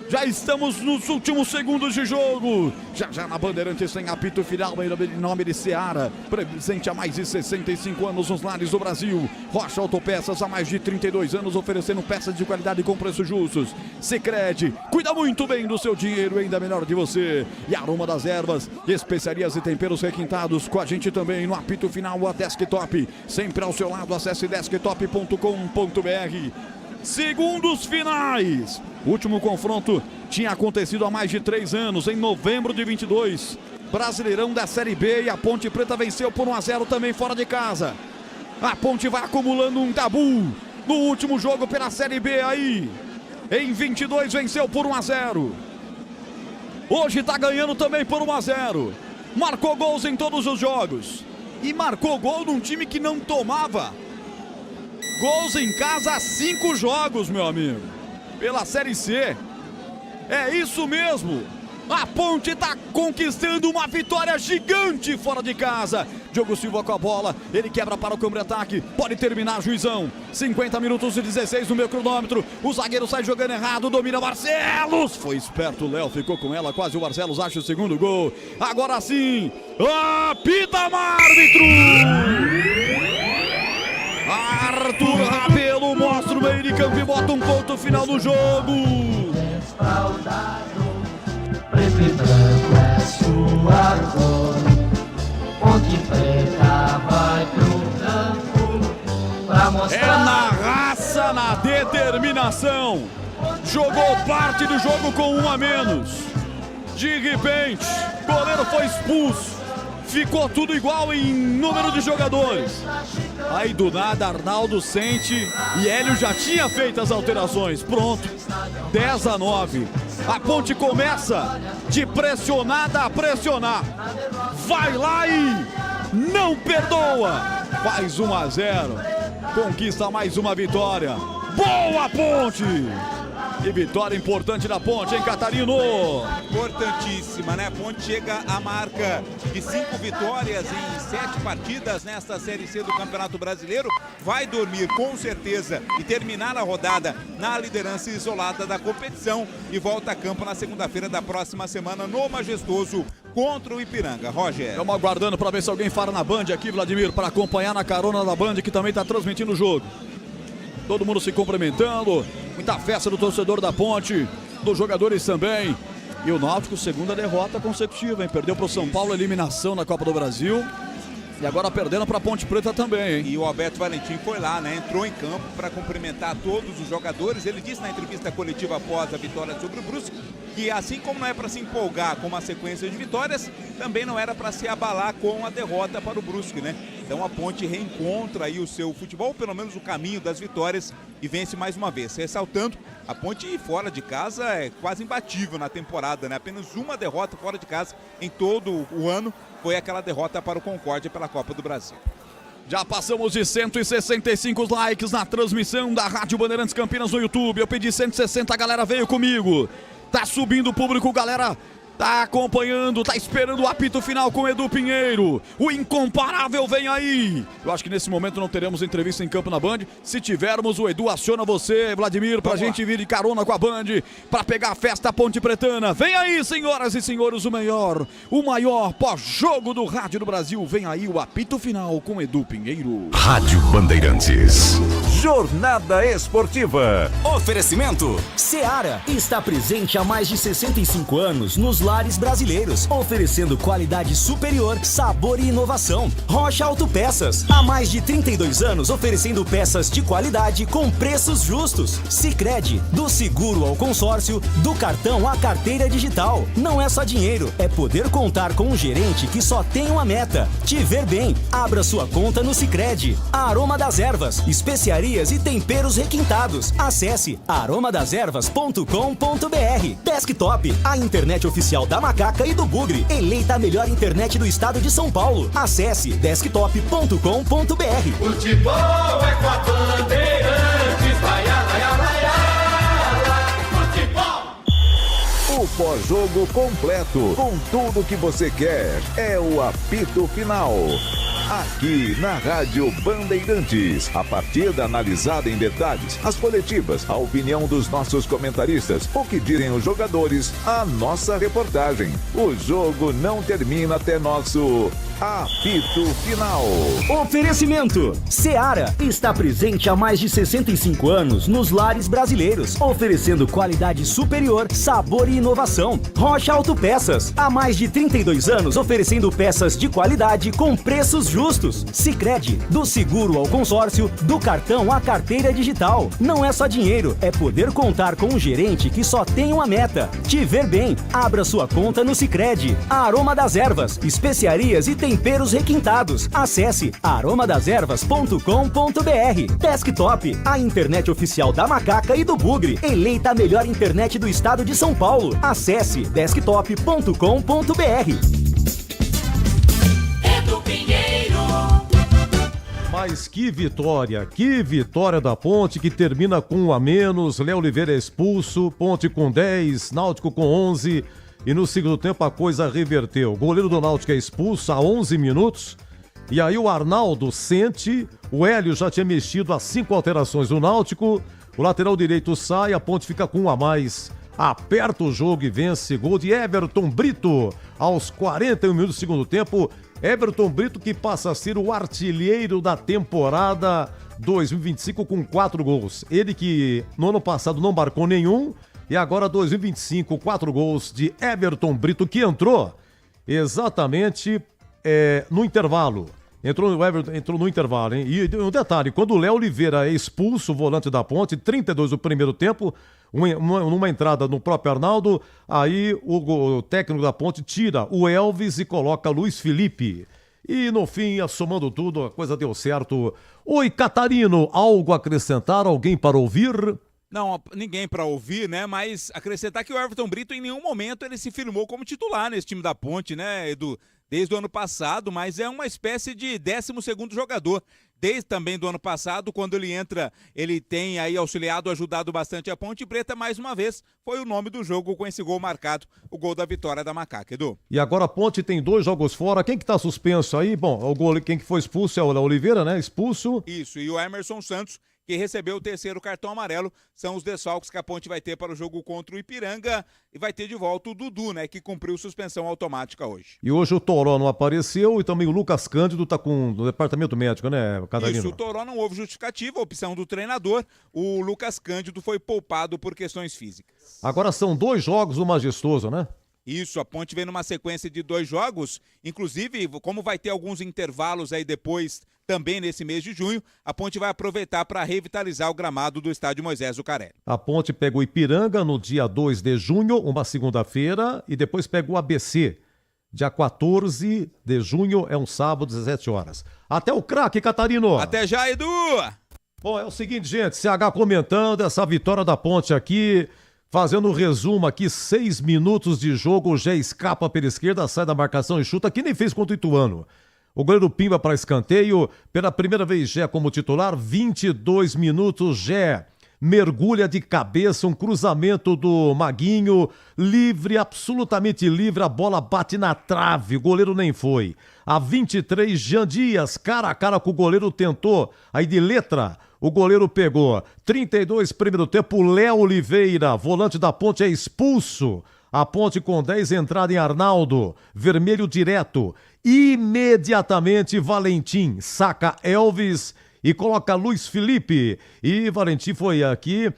Já estamos nos últimos segundos de jogo. Já na Bandeirantes sem apito final em nome de Seara. Presente há mais de 65 anos nos lares do Brasil. Rocha Autopeças há mais de 32 anos oferecendo peças de qualidade com preços justos. Sicredi, cuida muito bem do seu dinheiro, ainda melhor de você. E Aroma das Ervas, especiarias e temperos requintados. Com a gente também no apito final a Desktop. Sempre ao seu lado, acesse desktop.com.br. Segundos finais. O último confronto tinha acontecido há mais de 3 anos, em novembro de 22. Brasileirão da Série B, e a Ponte Preta venceu por 1-0 também fora de casa. A Ponte vai acumulando um tabu no último jogo pela Série B aí. Em 22 venceu por 1-0. Hoje está ganhando também por 1-0. Marcou gols em todos os jogos. E marcou gol num time que não tomava gols em casa há 5 jogos, meu amigo. Pela Série C. É isso mesmo. A Ponte está conquistando uma vitória gigante fora de casa. Diogo Silva com a bola. Ele quebra para o campo de ataque. Pode terminar, juizão. 50 minutos e 16 no meu cronômetro. O zagueiro sai jogando errado. Domina Barcelos. Foi esperto o Léo. Ficou com ela. Quase o Barcelos acha o segundo gol. Agora sim. Apita, árbitro. Arthur Rabelo mostra o meio de em campo e bota um ponto final no jogo. Preto e branco é sua cor. Ponte Preta vai pro campo pra mostrar. É na raça, na determinação. Jogou parte do jogo com 1 a menos. De repente, o goleiro foi expulso. Ficou tudo igual em número de jogadores. Aí do nada, Arnaldo sente e Hélio já tinha feito as alterações. Pronto, 10 a 9. A Ponte começa de pressionada a pressionar. Vai lá e não perdoa. Faz 1 a 0. Conquista mais uma vitória. Boa, Ponte! E vitória importante da Ponte, hein, Catarino? Importantíssima, né? A Ponte chega à marca de 5 vitórias em 7 partidas nesta Série C do Campeonato Brasileiro. Vai dormir com certeza e terminar a rodada na liderança isolada da competição e volta a campo na segunda-feira da próxima semana no Majestoso contra o Ipiranga. Roger. Estamos aguardando para ver se alguém fala na Band aqui, Vladimir, para acompanhar na carona da Band, que também está transmitindo o jogo. Todo mundo se cumprimentando, muita festa do torcedor da Ponte, dos jogadores também. E o Náutico, segunda derrota consecutiva, hein? Perdeu para o São Paulo, eliminação na Copa do Brasil. E agora perdendo para a Ponte Preta também, hein? E o Alberto Valentim foi lá, né? Entrou em campo para cumprimentar todos os jogadores. Ele disse na entrevista coletiva após a vitória sobre o Brusque que assim como não é para se empolgar com uma sequência de vitórias, também não era para se abalar com a derrota para o Brusque, né? Então a Ponte reencontra aí o seu futebol, pelo menos o caminho das vitórias, e vence mais uma vez. Ressaltando, a Ponte fora de casa é quase imbatível na temporada, né? Apenas uma derrota fora de casa em todo o ano foi aquela derrota para o Concórdia pela Copa do Brasil. Já passamos de 165 likes na transmissão da Rádio Bandeirantes Campinas no YouTube. Eu pedi 160, a galera veio comigo. Tá subindo o público, galera. Tá acompanhando, tá esperando o apito final com Edu Pinheiro. O incomparável vem aí. Eu acho que nesse momento não teremos entrevista em campo na Band. Se tivermos, o Edu aciona você, Vladimir, pra gente vir de carona com a Band, pra pegar a festa Ponte Pretana. Vem aí, senhoras e senhores, o maior pós-jogo do rádio do Brasil. Vem aí o apito final com Edu Pinheiro. Rádio Bandeirantes. Jornada Esportiva. Oferecimento. Seara está presente há mais de 65 anos nos lares brasileiros, oferecendo qualidade superior, sabor e inovação. Rocha Autopeças, há mais de 32 anos oferecendo peças de qualidade com preços justos. Sicredi, do seguro ao consórcio, do cartão à carteira digital. Não é só dinheiro, é poder contar com um gerente que só tem uma meta: te ver bem. Abra sua conta no Sicredi. A Aroma das Ervas, especiarias e temperos requintados. Acesse aromadeservas.com.br. Desktop, a internet oficial da Macaca e do Bugre, eleita a melhor internet do estado de São Paulo. Acesse desktop.com.br. Futebol é com a Bandeirantes, vai, futebol. O pós-jogo completo, com tudo que você quer, é o apito final. Aqui na Rádio Bandeirantes, a partida analisada em detalhes, as coletivas, a opinião dos nossos comentaristas, o que dizem os jogadores, a nossa reportagem. O jogo não termina até nosso apito final. Oferecimento. Seara está presente há mais de 65 anos nos lares brasileiros, oferecendo qualidade superior, sabor e inovação. Rocha Autopeças, há mais de 32 anos oferecendo peças de qualidade com preços justos. Sicredi, do seguro ao consórcio, do cartão à carteira digital. Não é só dinheiro, é poder contar com um gerente que só tem uma meta: te ver bem. Abra sua conta no Sicredi. A Aroma das Ervas, especiarias e temperos requintados. Acesse aromadeservas.com.br. Desktop, a internet oficial da Macaca e do Bugre, eleita a melhor internet do estado de São Paulo. Acesse desktop.com.br. Mas que vitória da Ponte, que termina com 1 a menos. Léo Oliveira é expulso, Ponte com 10, Náutico com 11, e no segundo tempo a coisa reverteu. O goleiro do Náutico é expulso a 11 minutos, e aí o Arnaldo sente, o Hélio já tinha mexido as 5 alterações do Náutico, o lateral direito sai, a Ponte fica com 1 a mais, aperta o jogo e vence. Gol de Everton Brito aos 41 minutos do segundo tempo. Everton Brito, que passa a ser o artilheiro da temporada 2025 com 4 gols. Ele que no ano passado não marcou nenhum e agora 2025, 4 gols de Everton Brito, que entrou exatamente no intervalo. Entrou no intervalo, hein? E um detalhe, quando o Léo Oliveira é expulso, o volante da Ponte, 32 do primeiro tempo, numa entrada no próprio Arnaldo, aí o técnico da Ponte tira o Elvis e coloca Luiz Felipe. E no fim, somando tudo, a coisa deu certo. Oi, Catarino, algo a acrescentar? Alguém para ouvir? Não, ninguém para ouvir, né? Mas acrescentar que o Everton Brito em nenhum momento ele se firmou como titular nesse time da Ponte, né, Edu? Desde o ano passado, mas é uma espécie de 12º jogador. Desde também do ano passado, quando ele entra, ele tem aí auxiliado, ajudado bastante a Ponte Preta. Mais uma vez, foi o nome do jogo com esse gol marcado, o gol da vitória da Macaca, Edu. E agora a Ponte tem 2 jogos fora. Quem que tá suspenso aí? Bom, o gol, quem que foi expulso é o Léo Oliveira, né? Expulso. Isso, e o Emerson Santos, que recebeu o 3º cartão amarelo, são os desfalques que a Ponte vai ter para o jogo contra o Ipiranga e vai ter de volta o Dudu, né, que cumpriu suspensão automática hoje. E hoje o Toró não apareceu e também o Lucas Cândido tá com o departamento médico, né, Catarina? Isso, o Toró não houve justificativa, opção do treinador, o Lucas Cândido foi poupado por questões físicas. Agora são 2 jogos do Majestoso, né? Isso, a Ponte vem numa sequência de 2 jogos, inclusive, como vai ter alguns intervalos aí depois, também nesse mês de junho, a Ponte vai aproveitar para revitalizar o gramado do estádio Moisés Zucarelli. A Ponte pega o Ipiranga no dia 2 de junho, uma segunda-feira, e depois pega o ABC. Dia 14 de junho, é um sábado, 17 horas. Até o craque, Catarino! Até já, Edu! Bom, é o seguinte, gente, CH comentando essa vitória da Ponte aqui, fazendo um resumo aqui, 6 minutos de jogo, já escapa pela esquerda, sai da marcação e chuta, que nem fez contra o Ituano. O goleiro Pimba para escanteio, pela primeira vez Gé como titular, 22 minutos, Gé mergulha de cabeça, um cruzamento do Maguinho, livre, absolutamente livre, a bola bate na trave, o goleiro nem foi. A 23, Jean Dias, cara a cara com o goleiro, tentou, aí de letra, o goleiro pegou. 32, primeiro tempo, Léo Oliveira, volante da Ponte, é expulso. A Ponte com 10, entrada em Arnaldo, vermelho direto. Imediatamente, Valentim saca Elvis e coloca Luiz Felipe. E Valentim foi aqui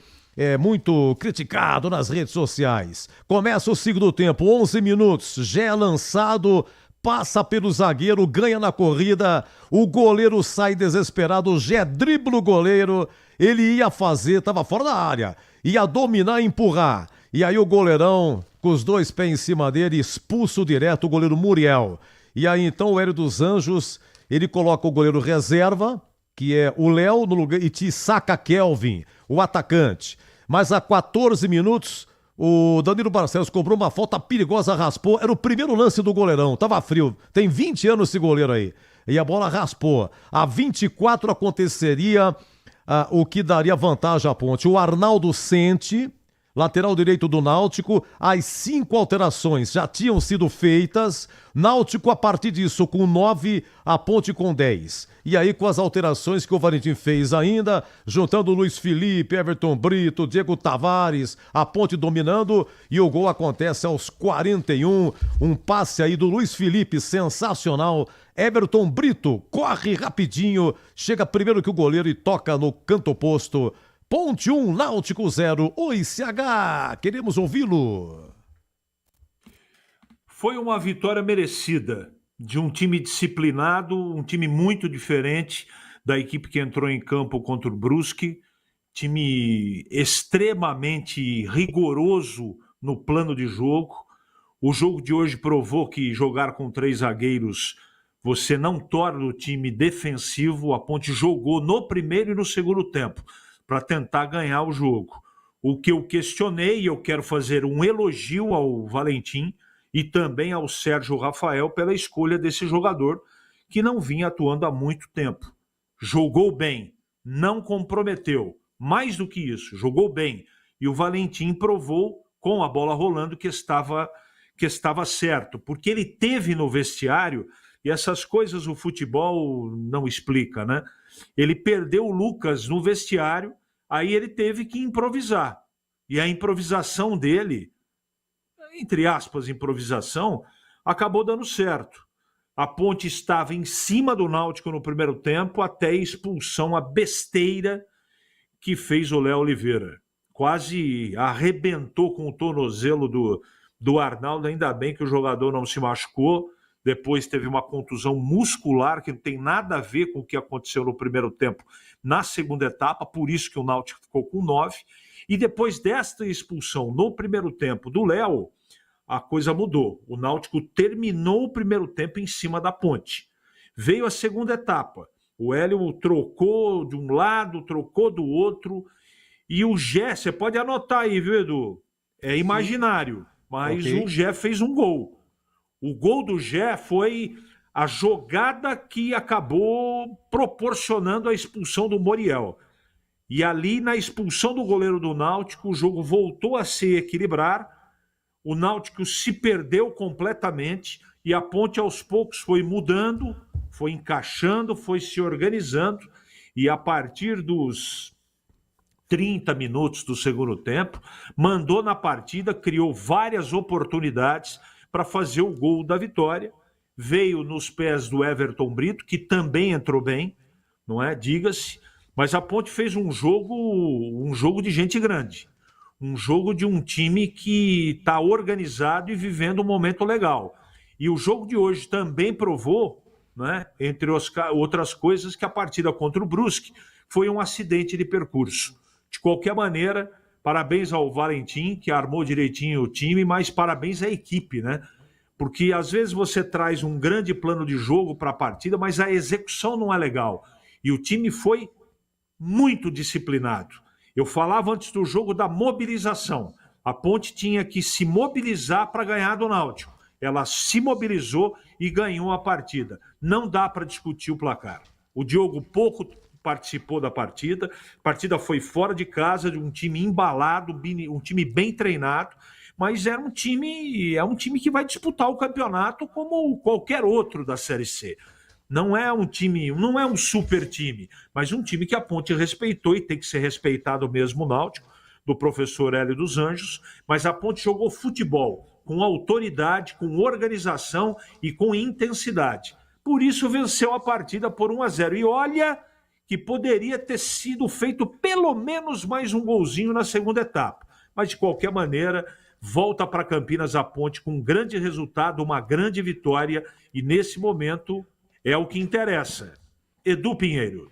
muito criticado nas redes sociais. Começa o segundo tempo, 11 minutos, Gé lançado, passa pelo zagueiro, ganha na corrida, o goleiro sai desesperado, Gé dribla o goleiro, ele ia fazer, estava fora da área, ia dominar e empurrar. E aí o goleirão, com os 2 pés em cima dele, expulso direto o goleiro Muriel. E aí então o Hélio dos Anjos, ele coloca o goleiro reserva, que é o Léo, no lugar, e te saca Kelvin, o atacante. Mas a 14 minutos, o Danilo Barcelos cobrou uma falta perigosa, raspou. Era o primeiro lance do goleirão, tava frio. Tem 20 anos esse goleiro aí. E a bola raspou. A 24 aconteceria o que daria vantagem à Ponte. O Arnaldo Sente, lateral direito do Náutico, as 5 alterações já tinham sido feitas. Náutico, a partir disso, com 9, a Ponte com 10. E aí, com as alterações que o Valentim fez ainda, juntando Luiz Felipe, Everton Brito, Diego Tavares, a Ponte dominando, e o gol acontece aos 41. Um passe aí do Luiz Felipe, sensacional. Everton Brito corre rapidinho, chega primeiro que o goleiro e toca no canto oposto. Ponte 1, Náutico 0. Oi, CH, queremos ouvi-lo. Foi uma vitória merecida de um time disciplinado, um time muito diferente da equipe que entrou em campo contra o Brusque, time extremamente rigoroso no plano de jogo. O jogo de hoje provou que jogar com 3 zagueiros você não torna o time defensivo. A Ponte jogou no primeiro e no segundo tempo para tentar ganhar o jogo. O que eu questionei, e eu quero fazer um elogio ao Valentim e também ao Sérgio Rafael pela escolha desse jogador que não vinha atuando há muito tempo. Jogou bem, não comprometeu. Mais do que isso, jogou bem. E o Valentim provou, com a bola rolando, que estava certo. Porque ele teve no vestiário, e essas coisas o futebol não explica, né? Ele perdeu o Lucas no vestiário, aí ele teve que improvisar. E a improvisação dele, entre aspas, improvisação, acabou dando certo. A Ponte estava em cima do Náutico no primeiro tempo, até a expulsão, a besteira que fez o Léo Oliveira. Quase arrebentou com o tornozelo do Arnaldo, ainda bem que o jogador não se machucou. Depois teve uma contusão muscular, que não tem nada a ver com o que aconteceu no primeiro tempo, na segunda etapa, por isso que o Náutico ficou com 9. E depois desta expulsão no primeiro tempo do Léo, a coisa mudou. O Náutico terminou o primeiro tempo em cima da Ponte. Veio a segunda etapa. O Hélio trocou de um lado, trocou do outro. E o Gé, você pode anotar aí, viu, Edu? É imaginário, mas Ok. o Gé fez um gol. O gol do Gé foi a jogada que acabou proporcionando a expulsão do Moriel. E ali, na expulsão do goleiro do Náutico, o jogo voltou a se equilibrar. O Náutico se perdeu completamente e a Ponte aos poucos foi mudando, foi encaixando, foi se organizando e a partir dos 30 minutos do segundo tempo, mandou na partida, criou várias oportunidades para fazer o gol da vitória. Veio nos pés do Everton Brito, que também entrou bem, não é? Diga-se, mas a Ponte fez um jogo de gente grande. Um jogo de um time que está organizado e vivendo um momento legal. E o jogo de hoje também provou, né, entre outras coisas, que a partida contra o Brusque foi um acidente de percurso. De qualquer maneira, parabéns ao Valentim, que armou direitinho o time, mas parabéns à equipe, né? Porque às vezes você traz um grande plano de jogo para a partida, mas a execução não é legal. E o time foi muito disciplinado. Eu falava antes do jogo da mobilização. A Ponte tinha que se mobilizar para ganhar do Náutico. Ela se mobilizou e ganhou a partida. Não dá para discutir o placar. O Diogo pouco participou da partida. A partida foi fora de casa, de um time embalado, um time bem treinado, mas é um time que vai disputar o campeonato como qualquer outro da Série C. Não é um super time, mas um time que a Ponte respeitou e tem que ser respeitado mesmo o Náutico, do professor Hélio dos Anjos, mas a Ponte jogou futebol com autoridade, com organização e com intensidade. Por isso venceu a partida por 1-0. E olha que poderia ter sido feito pelo menos mais um golzinho na segunda etapa. Mas de qualquer maneira, volta para Campinas a Ponte com um grande resultado, uma grande vitória e nesse momento é o que interessa. Edu Pinheiro.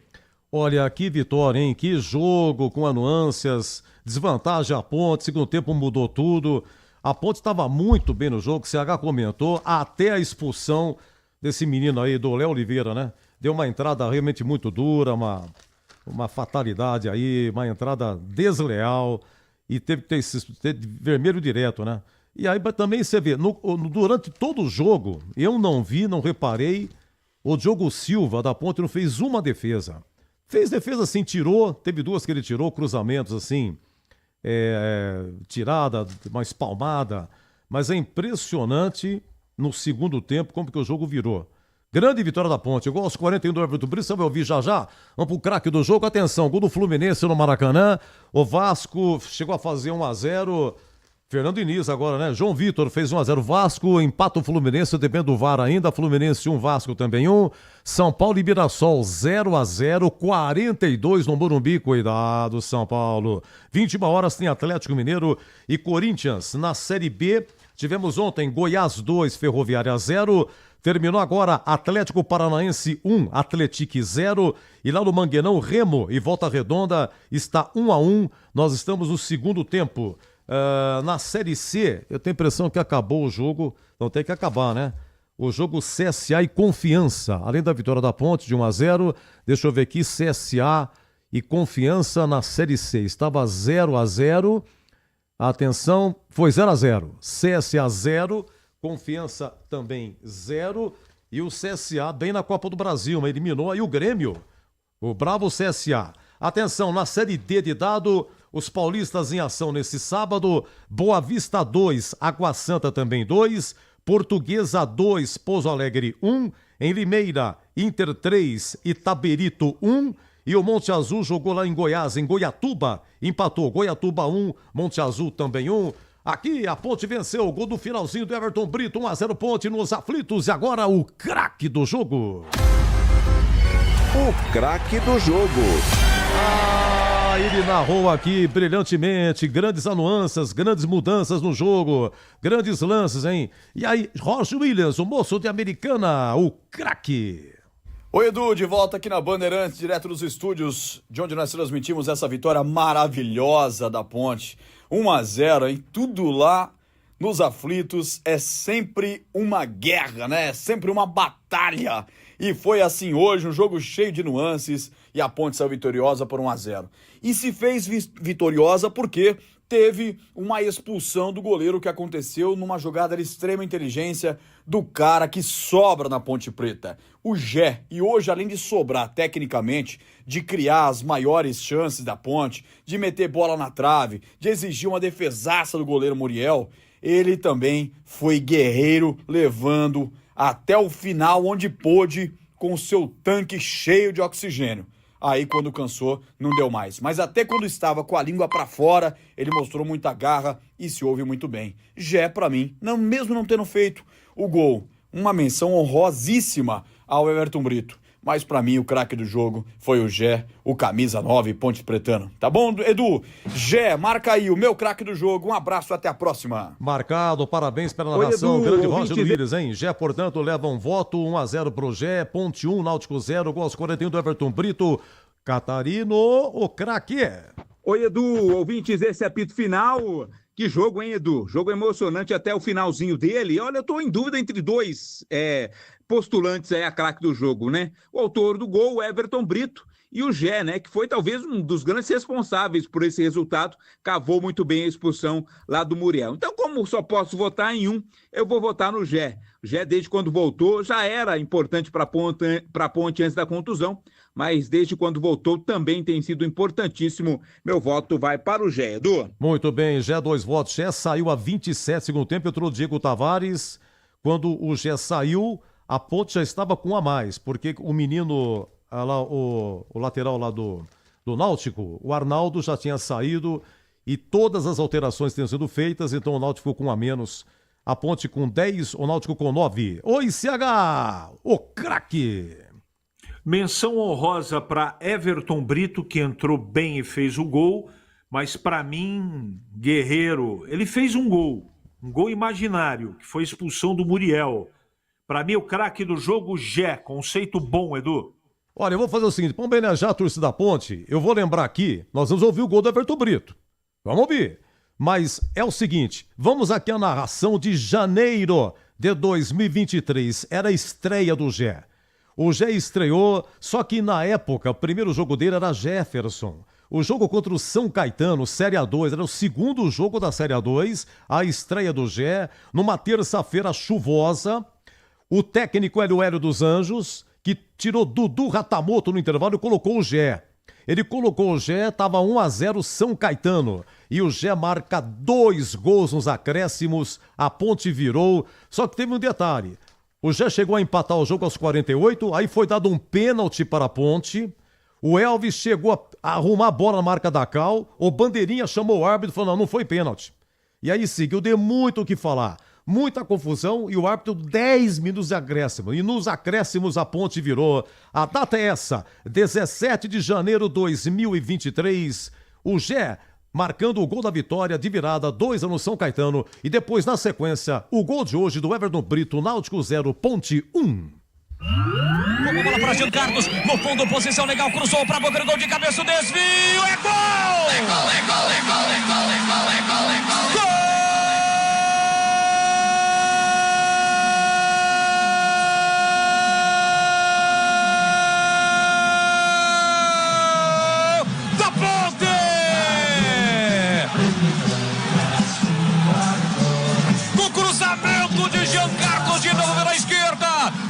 Olha, que vitória, hein? Que jogo com anuâncias, desvantagem a Ponte, segundo tempo mudou tudo. A Ponte estava muito bem no jogo, o CH comentou, até a expulsão desse menino aí, do Léo Oliveira, né? Deu uma entrada realmente muito dura, uma fatalidade aí, uma entrada desleal e teve vermelho direto, né? E aí também você vê, durante todo o jogo, eu não reparei. O Diogo Silva, da Ponte, não fez uma defesa. Fez defesa assim, tirou, teve duas que ele tirou, cruzamentos assim, tirada, uma espalmada. Mas é impressionante no segundo tempo como que o jogo virou. Grande vitória da Ponte, igual aos 41 do Everton Brito, você vai ouvir já. Vamos pro craque do jogo, atenção, gol do Fluminense no Maracanã. O Vasco chegou a fazer 1-0... Fernando Diniz agora, né? João Vitor fez 1-0. Vasco empata o Fluminense, depende do VAR ainda. Fluminense 1, Vasco também 1. São Paulo e Mirassol 0-0, 42 no Morumbi. Cuidado, São Paulo. 21 horas tem Atlético Mineiro e Corinthians. Na Série B, tivemos ontem Goiás 2, Ferroviária 0. Terminou agora Atlético Paranaense 1, Atlético 0. E lá no Mangueirão, Remo e Volta Redonda está 1-1. Nós estamos no segundo tempo. Na Série C, eu tenho a impressão que acabou o jogo, não tem que acabar, né? O jogo CSA e Confiança, além da vitória da Ponte de 1-0, deixa eu ver aqui, CSA e Confiança na Série C, estava 0-0, atenção, foi 0-0, CSA 0, Confiança também 0, e o CSA bem na Copa do Brasil, mas eliminou aí o Grêmio, o bravo CSA. Atenção, na Série D de dado, os paulistas em ação nesse sábado, Boa Vista 2, Água Santa também 2, Portuguesa 2, Pouso Alegre 1, em Limeira, Inter 3, Itaberito 1, e o Monte Azul jogou lá em Goiás, em Goiatuba, empatou, Goiatuba 1, Monte Azul também 1, Aqui a Ponte venceu, gol do finalzinho do Everton Brito, 1-0 Ponte nos aflitos. E agora o craque do jogo. O craque do jogo. Ele narrou aqui brilhantemente, grandes anuanças, grandes mudanças no jogo, grandes lances, hein? E aí, Roger Williams, o moço de Americana, o craque. Oi, Edu, de volta aqui na Bandeirantes, direto dos estúdios, de onde nós transmitimos essa vitória maravilhosa da Ponte. 1-0, hein? Tudo lá nos aflitos é sempre uma guerra, né? É sempre uma batalha. E foi assim hoje, um jogo cheio de nuances, e a Ponte saiu vitoriosa por 1-0. E se fez vitoriosa porque teve uma expulsão do goleiro que aconteceu numa jogada de extrema inteligência do cara que sobra na Ponte Preta, o Gé. E hoje, além de sobrar tecnicamente, de criar as maiores chances da Ponte, de meter bola na trave, de exigir uma defesaça do goleiro Muriel, ele também foi guerreiro, levando até o final onde pôde, com o seu tanque cheio de oxigênio. Aí quando cansou, não deu mais. Mas até quando estava com a língua pra fora, ele mostrou muita garra e se ouve muito bem. Gé, pra mim, mesmo não tendo feito o gol, uma menção honrosíssima ao Everton Brito. Mas pra mim o craque do jogo foi o Gé, o camisa 9 Ponte Pretano. Tá bom, Edu? Gé, marca aí o meu craque do jogo. Um abraço, até a próxima. Marcado, parabéns pela Oi, narração. Edu, Grande ouvinte Roger Williams, hein? Gé, portanto, leva um voto, 1-0 pro Gé, Ponte 1, Náutico 0, gol aos 41 do Everton Brito. Catarino, o craque é. Oi, Edu, ouvintes, esse apito final. Que jogo, hein, Edu? Jogo emocionante até o finalzinho dele. Olha, eu tô em dúvida entre dois postulantes aí a craque do jogo, né? O autor do gol, Everton Brito, e o Gé, né? Que foi talvez um dos grandes responsáveis por esse resultado, cavou muito bem a expulsão lá do Muriel. Então, como só posso votar em um, eu vou votar no Gé. O Gé, desde quando voltou, já era importante para a Ponte antes da contusão, mas desde quando voltou também tem sido importantíssimo. Meu voto vai para o Gé, Edu. Muito bem, Gé, 2 votos. Gé saiu a 27 segundo tempo, entrou o Diego Tavares. Quando o Gé saiu, a Ponte já estava com um a mais, porque o menino, lá, o lateral lá do Náutico, o Arnaldo já tinha saído e todas as alterações tinham sido feitas, então o Náutico ficou com um a menos. A Ponte com 10, o Náutico com 9. Oi, CH, o craque. Menção honrosa para Everton Brito, que entrou bem e fez o gol, mas para mim, guerreiro, ele fez um gol imaginário, que foi a expulsão do Muriel. Para mim, o craque do jogo, Gé, conceito bom, Edu. Olha, eu vou fazer o seguinte, para homenagear a torcida da Ponte, eu vou lembrar aqui, nós vamos ouvir o gol do Everton Brito. Vamos ouvir. Mas é o seguinte, vamos aqui à narração de janeiro de 2023, era a estreia do Gé. O Gé estreou, só que na época, o primeiro jogo dele era Jefferson. O jogo contra o São Caetano, Série A2, era o segundo jogo da Série A2, a estreia do Gé, numa terça-feira chuvosa. O técnico era o Hélio dos Anjos, que tirou Dudu Ratamoto no intervalo e colocou o Gé. Ele colocou o Gé, estava 1-0 São Caetano. E o Gé marca 2 gols nos acréscimos, a Ponte virou. Só que teve um detalhe. O Gé chegou a empatar o jogo aos 48, aí foi dado um pênalti para a Ponte. O Elvis chegou a arrumar a bola na marca da Cal. O Bandeirinha chamou o árbitro e falou, não foi pênalti. E aí seguiu, deu muito o que falar. Muita confusão e o árbitro 10 minutos de acréscimo. E nos acréscimos a Ponte virou. A data é essa, 17 de janeiro de 2023. O Gé marcando o gol da vitória de virada, 2 no São Caetano. E depois, na sequência, o gol de hoje do Everton Brito, Náutico 0, Ponte 1. Como bola para Gil Carlos, no fundo, posição legal, cruzou para boca do gol de cabeça, o desvio, é gol! É gol, é gol, é gol, é gol, é gol, é gol, é gol! Gol!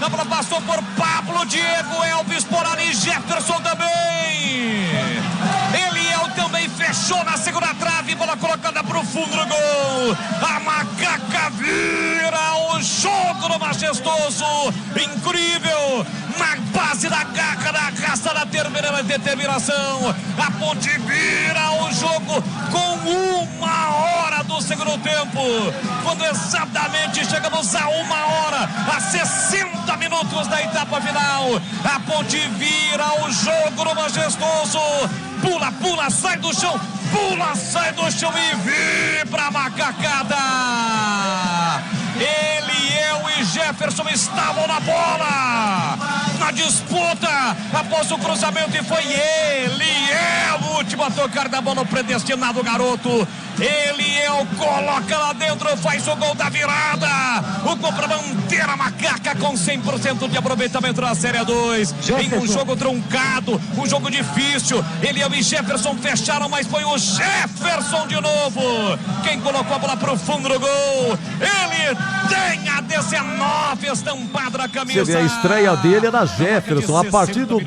A bola passou por Pablo, Diego, Elvis, por ali, Jefferson também. Eliel também fechou na segunda trave, bola colocada pro fundo do gol. A Macaca vira o jogo no Majestoso. Incrível, na base da garra, da raça, da determinação. A Ponte vira o jogo com 1 hora do segundo segundo tempo, quando exatamente chegamos a 1 hora, a 60 minutos da etapa final. A Ponte vira o jogo no Majestoso. Pula, pula, sai do chão, pula, sai do chão e vibra a macacada. Eliel e Jefferson estavam na bola, na disputa, após o cruzamento, e foi Eliel, o último a tocar da bola, predestinado o garoto. Eliel coloca lá dentro, faz o gol da virada, o gol para manter a macaca com 100% de aproveitamento na Série 2. Em um jogo truncado, um jogo difícil, Eliel e Jefferson fecharam, mas foi o Jefferson de novo quem colocou a bola pro fundo do gol. Ele tem a 19 estampada na camisa. Você vê, a estreia dele era Jefferson. A partir do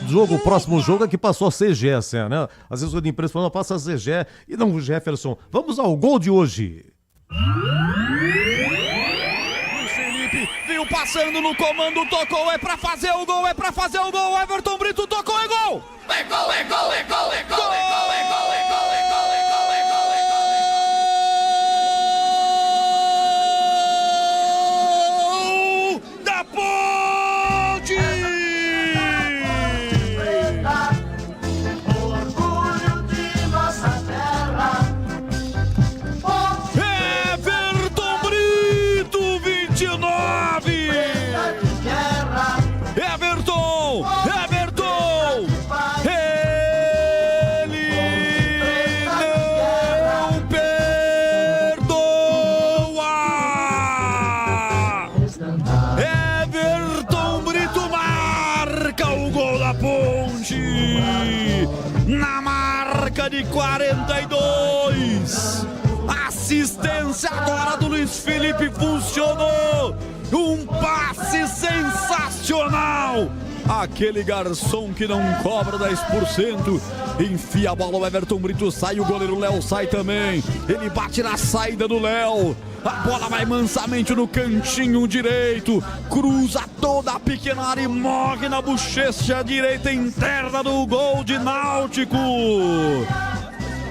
jogo, o próximo jogo é que passou a ser Gé, né? Às vezes o imprensa falando, passa a ser Gé e não o Jefferson. Vamos ao gol de hoje. Luiz Felipe viu passando no comando, tocou, é pra fazer o gol, é pra fazer o gol. Everton Brito tocou, é gol! É gol, é gol, é gol, é gol, é gol, é gol, é gol, é gol, é gol, é gol, é gol. Da Ponte! Orgulho de nossa terra. Everton Brito, 29! Everton! Everton! Ele não perdoa! Everton Brito marca o gol da Ponte! Na marca de 42! Assistência agora do Luiz Felipe, funcionou! Um passe sensacional! Aquele garçom que não cobra 10%, enfia a bola, o Everton Brito sai, o goleiro Léo sai também, ele bate na saída do Léo, a bola vai mansamente no cantinho direito, cruza toda a pequena área e morre na bochecha direita interna do gol de Náutico.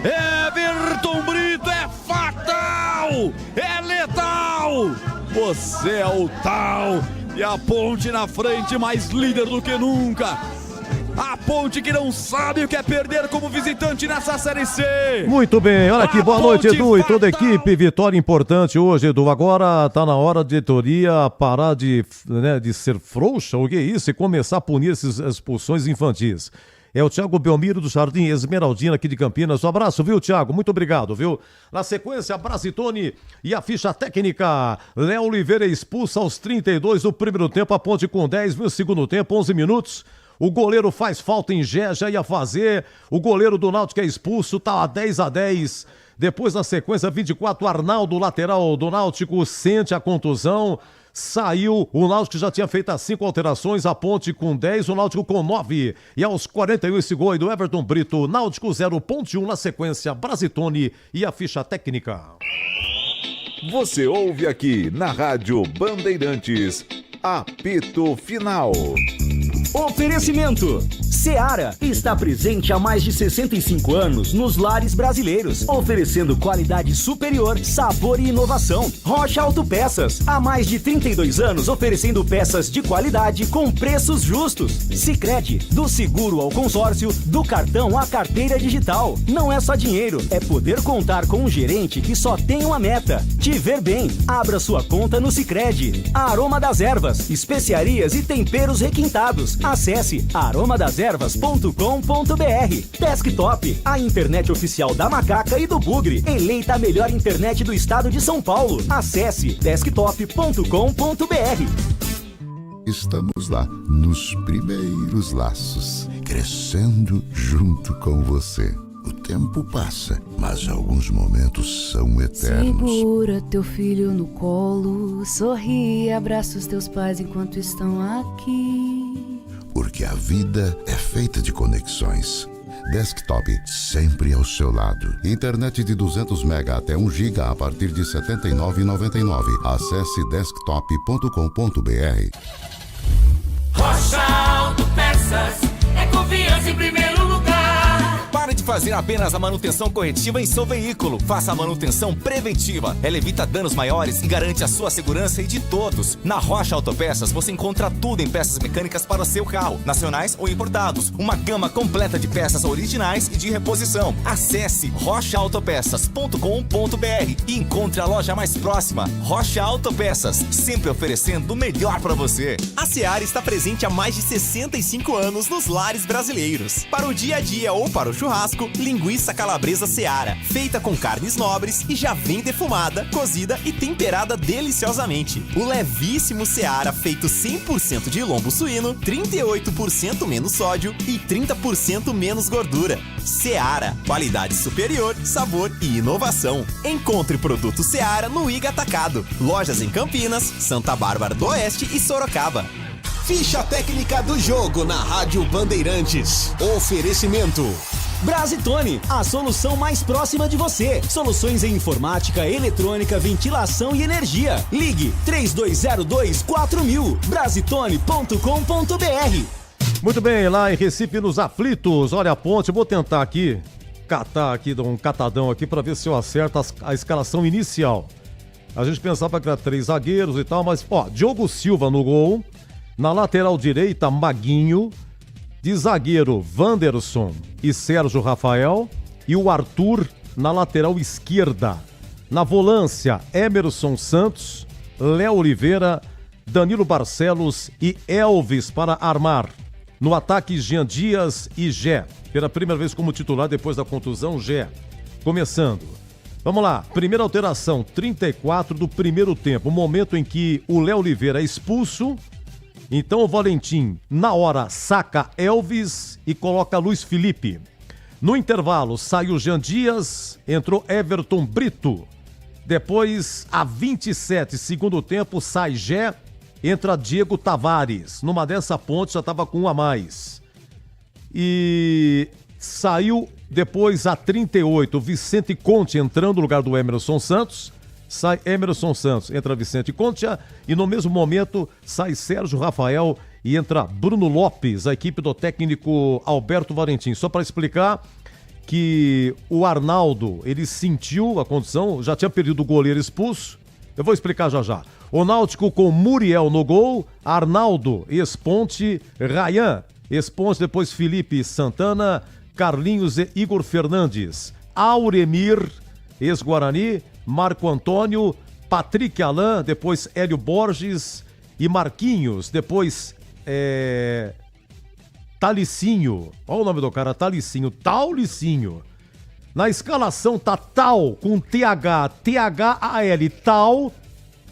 Everton Brito é fatal, é letal, você é o tal. E a Ponte na frente, mais líder do que nunca. A Ponte que não sabe o que é perder como visitante nessa Série C. Muito bem, olha aqui, boa noite, Edu e toda a equipe. Vitória importante hoje, Edu. Agora tá na hora de diretoria parar de ser frouxa, o que é isso? E começar a punir essas expulsões infantis. É o Thiago Belmiro do Jardim Esmeraldina aqui de Campinas. Um abraço, viu, Thiago? Muito obrigado, viu? Na sequência, Brasitone e a ficha técnica. Léo Oliveira expulsa aos 32 do primeiro tempo, a Ponte com 10, viu? Segundo tempo, 11 minutos. O goleiro faz falta em Gé, já ia fazer. O goleiro do Náutico é expulso, tá a 10-10. Depois, na sequência, 24, Arnaldo, lateral do Náutico, sente a contusão. Saiu, o Náutico já tinha feito as 5 alterações, a Ponte com 10, o Náutico com 9. E aos 41 esse gol do Everton Brito, Náutico 0, Ponte 1 na sequência, Brasitone e a ficha técnica. Você ouve aqui na Rádio Bandeirantes, apito final. Oferecimento. Seara está presente há mais de 65 anos nos lares brasileiros, oferecendo qualidade superior, sabor e inovação. Rocha Autopeças, há mais de 32 anos oferecendo peças de qualidade com preços justos. Sicredi, do seguro ao consórcio, do cartão à carteira digital. Não é só dinheiro, é poder contar com um gerente que só tem uma meta: te ver bem. Abra sua conta no Sicredi. Aroma das Ervas, especiarias e temperos requintados. Acesse aromadeservas.com.br. Desktop, a internet oficial da Macaca e do Bugre, eleita a melhor internet do estado de São Paulo. Acesse desktop.com.br. Estamos lá, nos primeiros laços, crescendo junto com você. O tempo passa, mas alguns momentos são eternos. Segura teu filho no colo, sorri e abraça os teus pais enquanto estão aqui. Porque a vida é feita de conexões. Desktop sempre ao seu lado. Internet de 200 MB até 1 GB a partir de R$ 79,99. Acesse desktop.com.br. Rocha Autopeças é confiança em primeiro lugar. Pare de de fazer apenas a manutenção corretiva em seu veículo. Faça a manutenção preventiva. Ela evita danos maiores e garante a sua segurança e de todos. Na Rocha Autopeças você encontra tudo em peças mecânicas para o seu carro, nacionais ou importados. Uma gama completa de peças originais e de reposição. Acesse rochaautopeças.com.br e encontre a loja mais próxima. Rocha Autopeças, sempre oferecendo o melhor para você. A Seara está presente há mais de 65 anos nos lares brasileiros. Para o dia a dia ou para o churrasco, linguiça calabresa Seara, feita com carnes nobres e já vem defumada, cozida e temperada deliciosamente. O levíssimo Seara, feito 100% de lombo suíno, 38% menos sódio e 30% menos gordura. Seara, qualidade superior, sabor e inovação. Encontre produto Seara no Iga Atacado. Lojas em Campinas, Santa Bárbara do Oeste e Sorocaba. Ficha técnica do jogo na Rádio Bandeirantes. Oferecimento. Brasitone, a solução mais próxima de você. Soluções em informática, eletrônica, ventilação e energia. Ligue 3202-4000. Brasitone.com.br. Muito bem, lá em Recife, nos aflitos. Olha a ponte, vou tentar aqui, dar um catadão aqui para ver se eu acerto a escalação inicial. A gente pensava que era 3 zagueiros e tal, mas, Diogo Silva no gol. Na lateral direita, Maguinho. De zagueiro, Wanderson e Sérgio Rafael. E o Arthur na lateral esquerda. Na volância, Emerson Santos, Léo Oliveira, Danilo Barcelos e Elvis para armar. No ataque, Jean Dias e Gé. Pela primeira vez como titular depois da contusão, Gé. Começando. Vamos lá, primeira alteração, 34 do primeiro tempo. O momento em que o Léo Oliveira é expulso. Então o Valentim, na hora, saca Elvis e coloca Luiz Felipe. No intervalo, saiu Jean Dias, entrou Everton Brito. Depois, a 27, segundo tempo, sai Gé, entra Diego Tavares. Numa dessa ponte já estava com um a mais. E saiu depois a 38, Vicente Conte entrando no lugar do Emerson Santos. Sai Emerson Santos, entra Vicente Concha e no mesmo momento sai Sérgio Rafael e entra Bruno Lopes, a equipe do técnico Alberto Valentim. Só para explicar que o Arnaldo, ele sentiu a condição, já tinha perdido o goleiro expulso. Eu vou explicar já já. O Náutico com Muriel no gol, Arnaldo, Esponte, Rayan, Esponte, depois Felipe Santana, Carlinhos e Igor Fernandes, Auremir, ex-Guarani, Marco Antônio, Patrick Alain, depois Hélio Borges e Marquinhos, depois Talicinho. Olha o nome do cara, Talicinho, Taulicinho. Na escalação tá Tal com TH, T-H-A-L, Tal,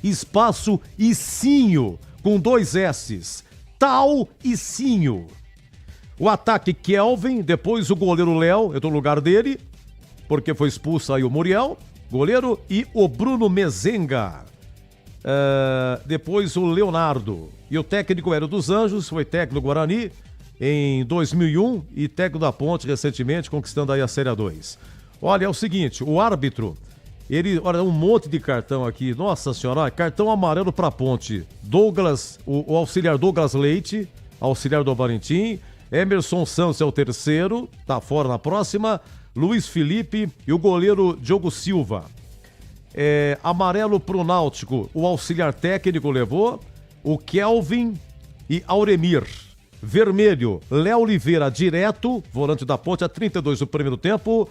espaço e Cinho, com 2 S's. Tal e Cinho. O ataque Kelvin, depois o goleiro Léo, eu tô no lugar dele, porque foi expulso aí o Muriel. Goleiro e o Bruno Mezenga. Depois o Leonardo. E o técnico Hélio dos Anjos, foi técnico do Guarani em 2001 e técnico da Ponte recentemente, conquistando aí a Série A2. Olha, é o seguinte, o árbitro, olha, um monte de cartão aqui. Nossa senhora, cartão amarelo pra Ponte. Douglas, o auxiliar Douglas Leite, auxiliar do Valentim. Emerson Santos é o terceiro, tá fora na próxima. Luiz Felipe e o goleiro Diogo Silva. Amarelo pro Náutico, o auxiliar técnico levou, o Kelvin e Auremir. Vermelho, Léo Oliveira direto, volante da Ponte, a 32 do primeiro tempo.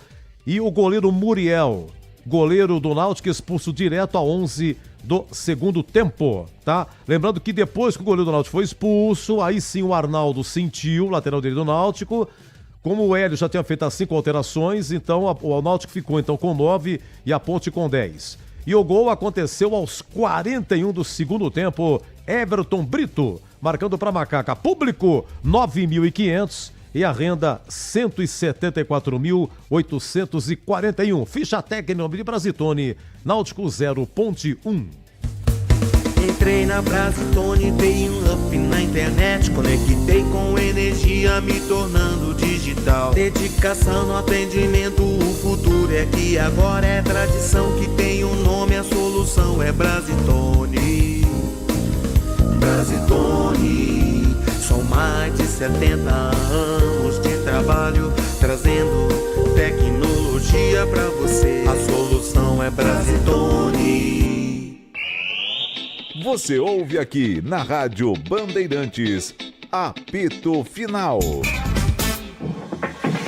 E o goleiro Muriel, goleiro do Náutico, expulso direto a 11 do segundo tempo, tá? Lembrando que depois que o goleiro do Náutico foi expulso, aí sim o Arnaldo sentiu, o lateral dele do Náutico. Como o Hélio já tinha feito as 5 alterações, então o Náutico ficou então com 9 e a Ponte com 10. E o gol aconteceu aos 41 do segundo tempo. Everton Brito, marcando para Macaca. Público, 9.500 e a renda, 174.841. Ficha técnica em nome de Brasitone, Náutico 0, Ponte 1. Entrei na Brasitone, dei um up na internet, conectei com energia, me tornando digital. Dedicação no atendimento, o futuro é aqui, agora é tradição que tem um nome, a solução é Brasitone. Brasitone, são mais de 70 anos de trabalho, trazendo energia pra você. A solução é Brasitone. Você ouve aqui na Rádio Bandeirantes, apito final.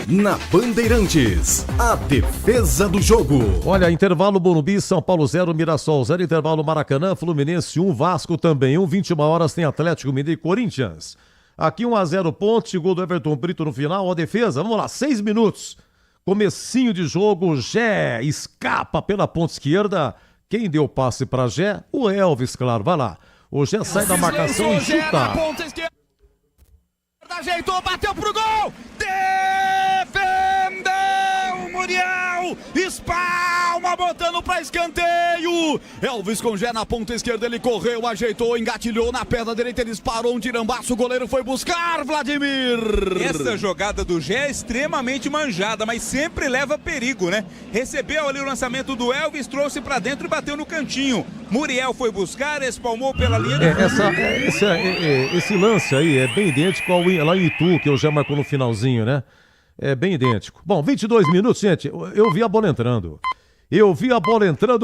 Na Bandeirantes, a defesa do jogo. Olha, intervalo Morumbi, São Paulo 0, Mirassol 0, intervalo Maracanã, Fluminense 1, Vasco também 1, 21 horas tem Atlético Mineiro e Corinthians. Aqui 1-0 Ponte, gol do Everton Brito no final, a defesa, vamos lá, 6 minutos. Comecinho de jogo, Gé escapa pela ponta esquerda. Quem deu passe pra Gé? O Elvis, claro, vai lá. O Gé sai da marcação e chuta. Ajeitou, bateu pro gol! Defendeu o Muriel! Espalma, botando pra escanteio! Elvis com Gé na ponta esquerda, ele correu, ajeitou, engatilhou na perna direita, ele disparou um tirambaço, o goleiro foi buscar, Vladimir! Essa jogada do Gé é extremamente manjada, mas sempre leva perigo, né? Recebeu ali o lançamento do Elvis, trouxe pra dentro e bateu no cantinho. Muriel foi buscar, espalmou pela linha de esse lance aí é bem idêntico ao lá em Itu, que o Gé marcou no finalzinho, né? É bem idêntico. Bom, 22 minutos, gente, eu vi a bola entrando.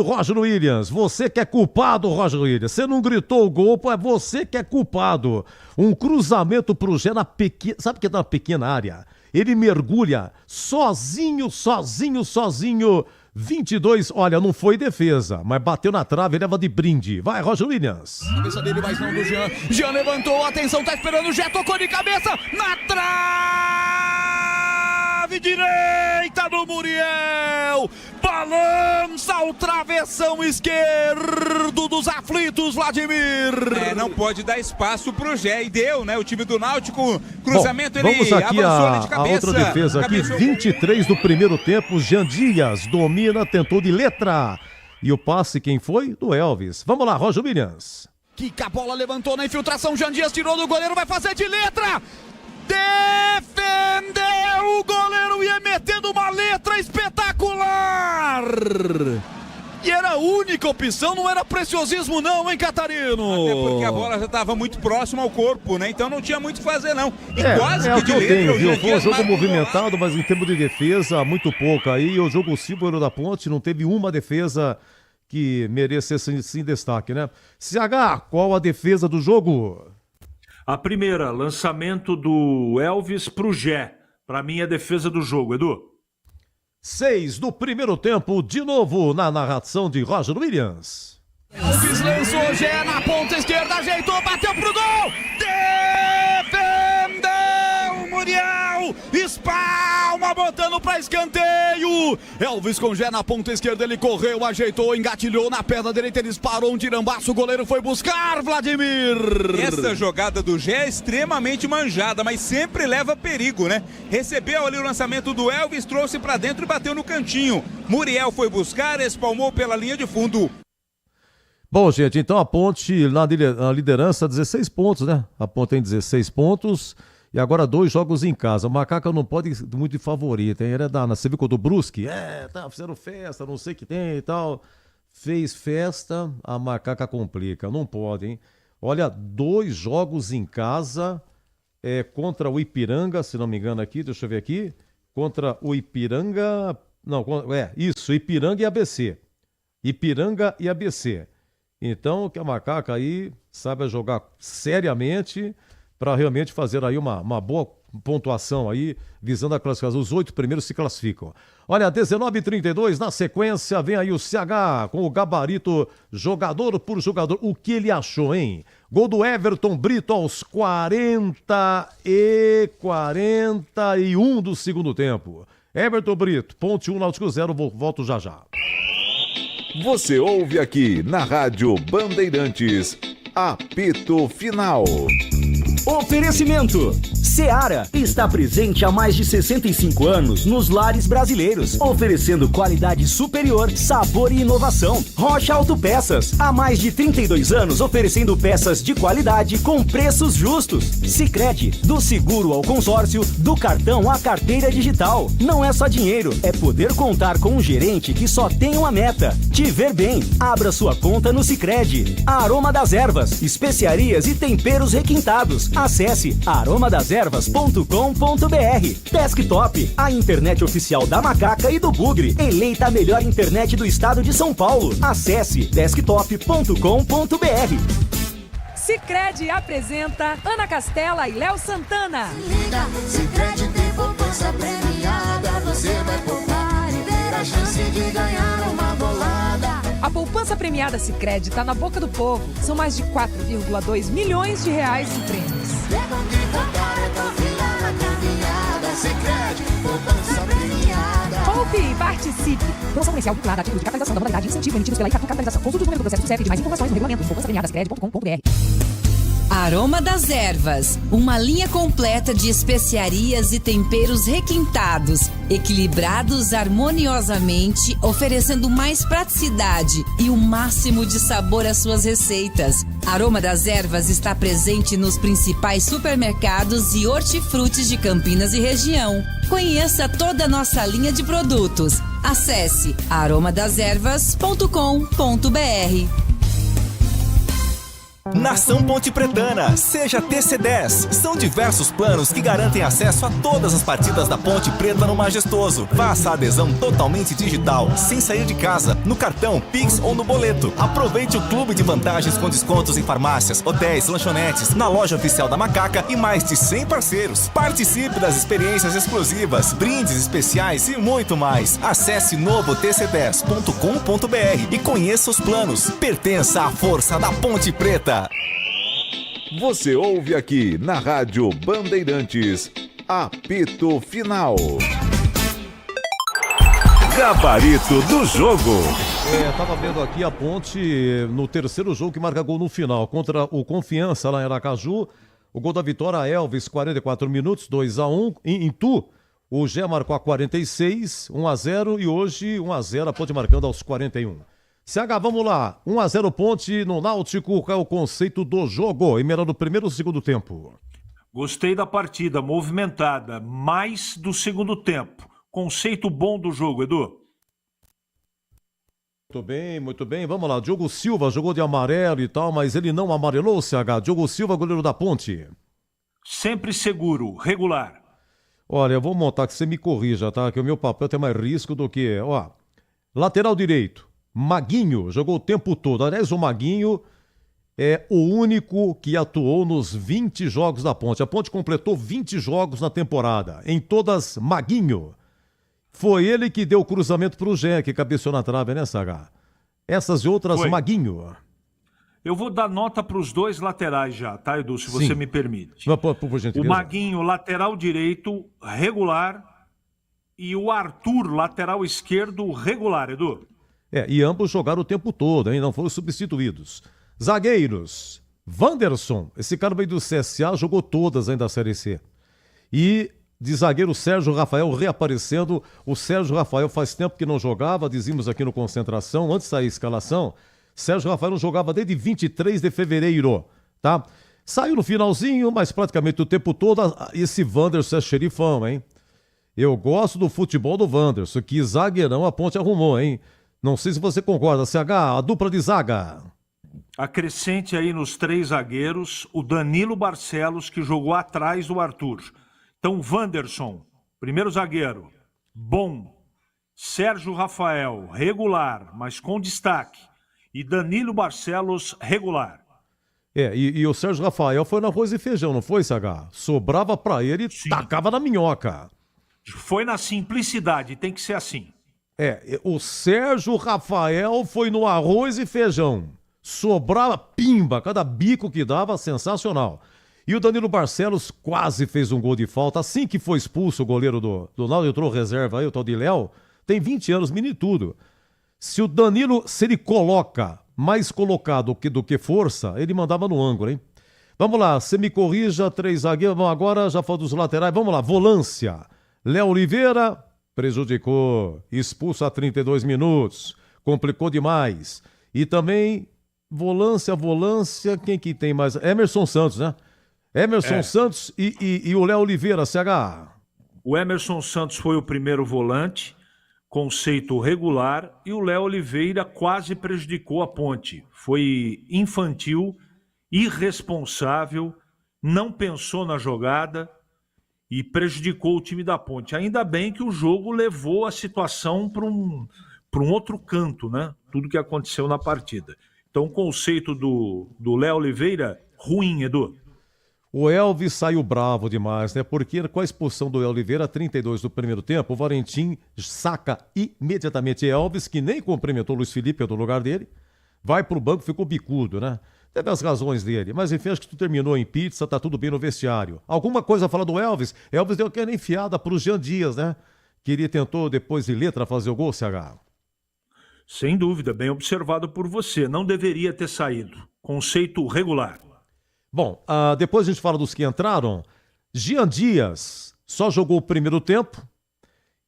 Roger Williams. Você que é culpado, Roger Williams. Você não gritou o gol, pô, é você que é culpado. Um cruzamento pro Gé na pequena... Sabe o que é na pequena área? Ele mergulha sozinho. 22, olha, não foi defesa, mas bateu na trave e leva de brinde. Vai, Roger Williams. Cabeça dele, mas não do Jean. Jean levantou, atenção, tá esperando o Gé, tocou de cabeça, na trave direita do Muriel. Balança o travessão esquerdo dos aflitos, Vladimir. Não pode dar espaço pro Gé, e deu, né? O time do Náutico, cruzamento, bom, ele vamos aqui avançou de cabeça. A outra defesa aqui, 23 do primeiro tempo, Jean Dias domina, tentou de letra. E o passe, quem foi? Do Elvis. Vamos lá, Roger Williams. Kika, a bola levantou na infiltração, Jean Dias tirou do goleiro, vai fazer de letra. Defendeu o goleiro e é metendo uma letra espetacular. E era a única opção, não era preciosismo não, hein, Catarino? Até porque a bola já estava muito próxima ao corpo, né? Então não tinha muito o que fazer, não. E quase que de eu letra, tenho, viu? o Foi um jogo movimentado, mas em termos de defesa, muito pouco. Aí o jogo Silvio da Ponte não teve uma defesa que merecesse esse destaque, né? CH, qual a defesa do jogo? A primeira, lançamento do Elvis pro Gé. Pra mim, é a defesa do jogo, Edu. 6 do primeiro tempo, de novo na narração de Roger Williams. Elvis lançou, Gé na ponta esquerda, ajeitou, bateu pro gol! Defendeu o Muriel! Espalma, botando pra escanteio! Elvis com Gé na ponta esquerda, ele correu, ajeitou, engatilhou na perna direita, ele disparou um tirambaço, o goleiro foi buscar, Vladimir! Essa jogada do Gé é extremamente manjada, mas sempre leva perigo, né? Recebeu ali o lançamento do Elvis, trouxe pra dentro e bateu no cantinho. Muriel foi buscar, espalmou pela linha de fundo. Bom, gente, então a Ponte na liderança, 16 pontos, né? A Ponte tem 16 pontos e agora 2 jogos em casa. O Macaca não pode ir muito de favorito, hein? Ele é você viu do Brusque? Fizeram festa, não sei o que tem e tal. Fez festa, a Macaca complica, não pode, hein? Olha, 2 jogos em casa contra o Ipiranga, se não me engano aqui, deixa eu ver aqui. Contra o Ipiranga, Ipiranga e ABC. Ipiranga e ABC. Então, que a Macaca aí saiba jogar seriamente para realmente fazer aí uma boa pontuação aí, visando a classificação. Os 8 primeiros se classificam. Olha, 19h32, na sequência, vem aí o CH com o gabarito, jogador por jogador. O que ele achou, hein? Gol do Everton Brito aos 41 do segundo tempo. Everton Brito, Ponte 1, Náutico 0, volto já. Você ouve aqui na Rádio Bandeirantes, apito final. Oferecimento. Seara está presente há mais de 65 anos nos lares brasileiros, oferecendo qualidade superior, sabor e inovação. Rocha Autopeças, há mais de 32 anos oferecendo peças de qualidade com preços justos. Sicredi, do seguro ao consórcio, do cartão à carteira digital. Não é só dinheiro, é poder contar com um gerente que só tem uma meta: te ver bem. Abra sua conta no Sicredi. A Aroma das Ervas, especiarias e temperos requintados. Acesse aromadas ervas aromadeservas.com.br. Desktop, a internet oficial da Macaca e do Bugre, eleita a melhor internet do estado de São Paulo. Acesse desktop.com.br. Sicredi apresenta Ana Castela e Léo Santana. Sicredi tem poupança premiada, você vai poupar e ter a chance de ganhar uma bolada. A poupança premiada Sicredi tá na boca do povo. São mais de 4,2 milhões de reais em prêmios. Sicredi, poupança premiada. Poupe e participe. Promoção comercial vinculada a título de capitalização da modalidade incentivo emitidos pela Itatu Capitalização. Consulte os números do processo do CEP de mais informações no regulamento em poupançapremiadascred.com.br. Aroma das Ervas, uma linha completa de especiarias e temperos requintados, equilibrados harmoniosamente, oferecendo mais praticidade e o máximo de sabor às suas receitas. Aroma das Ervas está presente nos principais supermercados e hortifrutis de Campinas e região. Conheça toda a nossa linha de produtos. Acesse aromadeservas.com.br. Nação Ponte Pretana, seja TC10. São diversos planos que garantem acesso a todas as partidas da Ponte Preta no Majestoso. Faça a adesão totalmente digital, sem sair de casa, no cartão, Pix ou no boleto. Aproveite o clube de vantagens com descontos em farmácias, hotéis, lanchonetes, na loja oficial da Macaca e mais de 100 parceiros. Participe das experiências exclusivas, brindes especiais e muito mais. Acesse novotc10.com.br e conheça os planos. Pertença à força da Ponte Preta. Você ouve aqui na Rádio Bandeirantes, apito final. Gabarito do jogo. Tava vendo aqui a Ponte no terceiro jogo que marca gol no final, contra o Confiança lá em Aracaju. O gol da vitória, Elvis, 44 minutos, 2-1. Em Tu, o Gé marcou a 46, 1-0 e hoje 1-0, a Ponte marcando aos 41. CH, vamos lá. 1-0 Ponte no Náutico. Qual é o conceito do jogo? Emenda do primeiro ou segundo tempo? Gostei da partida, movimentada, mais do segundo tempo. Conceito bom do jogo, Edu. Muito bem, muito bem. Vamos lá. Diogo Silva jogou de amarelo e tal, mas ele não amarelou, CH. Diogo Silva, goleiro da Ponte. Sempre seguro, regular. Olha, eu vou montar que você me corrija, tá? Que o meu papel tem mais risco do que... Ó, lateral direito. Maguinho jogou o tempo todo. Aliás, o Maguinho é o único que atuou nos 20 jogos da Ponte. A Ponte completou 20 jogos na temporada. Em todas, Maguinho. Foi ele que deu o cruzamento para o Gé, que cabeceou na trave, né, Saga? Essas e outras, Foi. Maguinho. Eu vou dar nota para os dois laterais já, tá, Edu? Se você me permite. Por gentileza. O Maguinho, lateral direito, regular. E o Arthur, lateral esquerdo, regular, Edu. E ambos jogaram o tempo todo, hein? Não foram substituídos. Zagueiros. Wanderson, esse cara veio do CSA, jogou todas ainda da Série C. E de zagueiro Sérgio Rafael reaparecendo. O Sérgio Rafael faz tempo que não jogava, dizíamos aqui no Concentração, antes da escalação. Sérgio Rafael não jogava desde 23 de fevereiro, tá? Saiu no finalzinho, mas praticamente o tempo todo. Esse Wanderson é xerifão, hein? Eu gosto do futebol do Wanderson, que zagueirão a Ponte arrumou, hein? Não sei se você concorda, CH, a dupla de zaga. Acrescente aí nos três zagueiros o Danilo Barcelos, que jogou atrás do Arthur. Então, Wanderson, primeiro zagueiro, bom. Sérgio Rafael, regular, mas com destaque. E Danilo Barcelos, regular. E o Sérgio Rafael foi no arroz e feijão, não foi, CH? Sobrava pra ele e tacava na minhoca. Foi na simplicidade, tem que ser assim. O Sérgio Rafael foi no arroz e feijão. Sobrava pimba, cada bico que dava, sensacional. E o Danilo Barcelos quase fez um gol de falta. Assim que foi expulso o goleiro do Náutico, entrou reserva aí, o tal de Léo, tem 20 anos, menino e tudo. Se o Danilo, se ele coloca mais colocado do que força, ele mandava no ângulo, hein? Vamos lá, você me corrija, 3 zagueiros. Vamos agora, já falou dos laterais. Vamos lá, volância. Léo Oliveira... prejudicou, expulso a 32 minutos, complicou demais. E também, volância, quem que tem mais? Emerson Santos, né? Emerson Santos e o Léo Oliveira, CH. O Emerson Santos foi o primeiro volante, conceito regular, e o Léo Oliveira quase prejudicou a Ponte. Foi infantil, irresponsável, não pensou na jogada, e prejudicou o time da Ponte. Ainda bem que o jogo levou a situação para um outro canto, né? Tudo que aconteceu na partida. Então, o conceito do Léo Oliveira, ruim, Edu. O Elvis saiu bravo demais, né? Porque com a expulsão do Léo Oliveira, 32 do primeiro tempo, o Valentim saca imediatamente Elvis, que nem cumprimentou o Luiz Felipe no lugar dele, vai pro banco, ficou bicudo, né? Teve as razões dele, mas enfim, acho que tu terminou em pizza, tá tudo bem no vestiário. Alguma coisa a falar do Elvis? Elvis deu aquela enfiada pro Jean Dias, né? Que ele tentou, depois de letra, fazer o gol, CH. Sem dúvida, bem observado por você. Não deveria ter saído. Conceito regular. Bom, depois a gente fala dos que entraram. Jean Dias só jogou o primeiro tempo.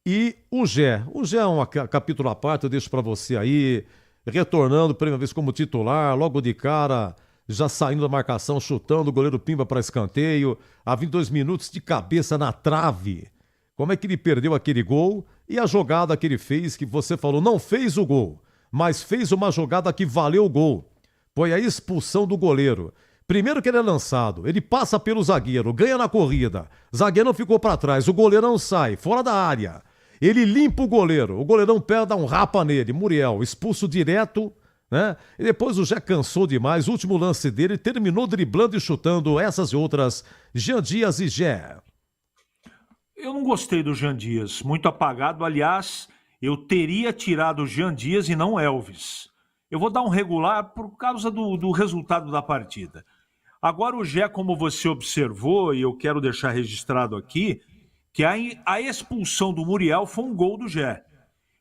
E o Gé. O Gé é um capítulo à parte, eu deixo pra você aí. Retornando, primeira vez como titular, logo de cara, já saindo da marcação, chutando o goleiro Pimba para escanteio. A 22 minutos de cabeça na trave. Como é que ele perdeu aquele gol? E a jogada que ele fez, que você falou, não fez o gol, mas fez uma jogada que valeu o gol. Foi a expulsão do goleiro. Primeiro que ele é lançado, ele passa pelo zagueiro, ganha na corrida. Zagueiro não ficou para trás, o goleirão sai, fora da área. Ele limpa o goleirão pega, dá um rapa nele. Muriel, expulso direto, né? E depois o Jé cansou demais, o último lance dele, terminou driblando e chutando essas e outras. Jean Dias e Gé. Eu não gostei do Jean Dias, muito apagado. Aliás, eu teria tirado o Jean Dias e não Elvis. Eu vou dar um regular por causa do resultado da partida. Agora o Gé, como você observou, e eu quero deixar registrado aqui, que a expulsão do Muriel foi um gol do Gé.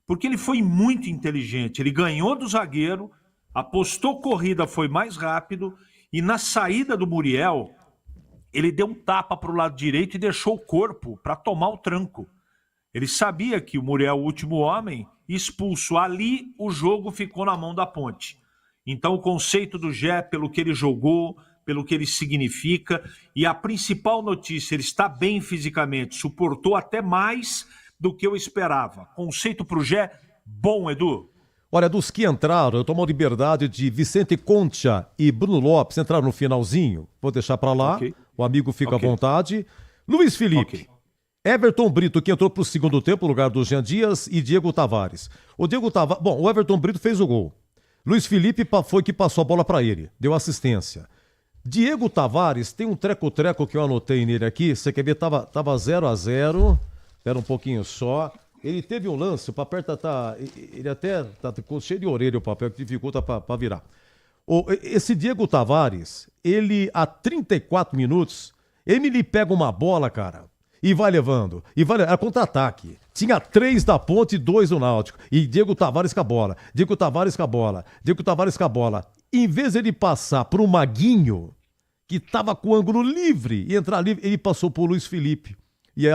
Porque ele foi muito inteligente, ele ganhou do zagueiro, apostou corrida, foi mais rápido, e na saída do Muriel, ele deu um tapa para o lado direito e deixou o corpo para tomar o tranco. Ele sabia que o Muriel, o último homem, expulso. Ali, o jogo ficou na mão da Ponte. Então, o conceito do Gé, pelo que ele jogou, pelo que ele significa, e a principal notícia, ele está bem fisicamente, suportou até mais do que eu esperava. Conceito para o Gé, bom, Edu. Olha, dos que entraram, eu tomo a liberdade de Vicente Concha e Bruno Lopes entraram no finalzinho. Vou deixar para lá, okay. O amigo fica à vontade. Luiz Felipe, Everton Brito, que entrou para o segundo tempo, no lugar do Jean Dias, e Diego Tavares. O Everton Brito fez o gol. Luiz Felipe foi que passou a bola para ele, deu assistência. Diego Tavares, tem um treco-treco que eu anotei nele aqui, você quer ver, tava 0-0, espera um pouquinho só. Ele teve um lance, o papel ele até tá cheio de orelha o papel, que dificulta para virar. Esse Diego Tavares, ele há 34 minutos, ele pega uma bola, cara, e vai levando, é contra-ataque. Tinha 3 da Ponte e 2 do Náutico, e Diego Tavares com a bola. Em vez de ele passar para o Maguinho, que estava com o ângulo livre, e entrar livre, ele passou para o Luiz Felipe. E aí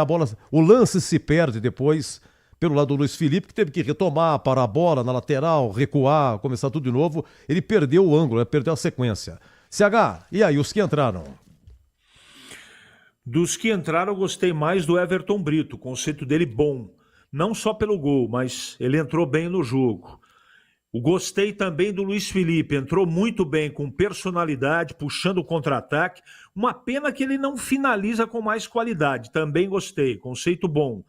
o lance se perde depois pelo lado do Luiz Felipe, que teve que retomar, parar a bola na lateral, recuar, começar tudo de novo. Ele perdeu o ângulo, perdeu a sequência. CH, e aí, os que entraram? Dos que entraram, eu gostei mais do Everton Brito, o conceito dele bom. Não só pelo gol, mas ele entrou bem no jogo. Gostei também do Luiz Felipe, entrou muito bem, com personalidade, puxando o contra-ataque. Uma pena que ele não finaliza com mais qualidade, também gostei, conceito bom.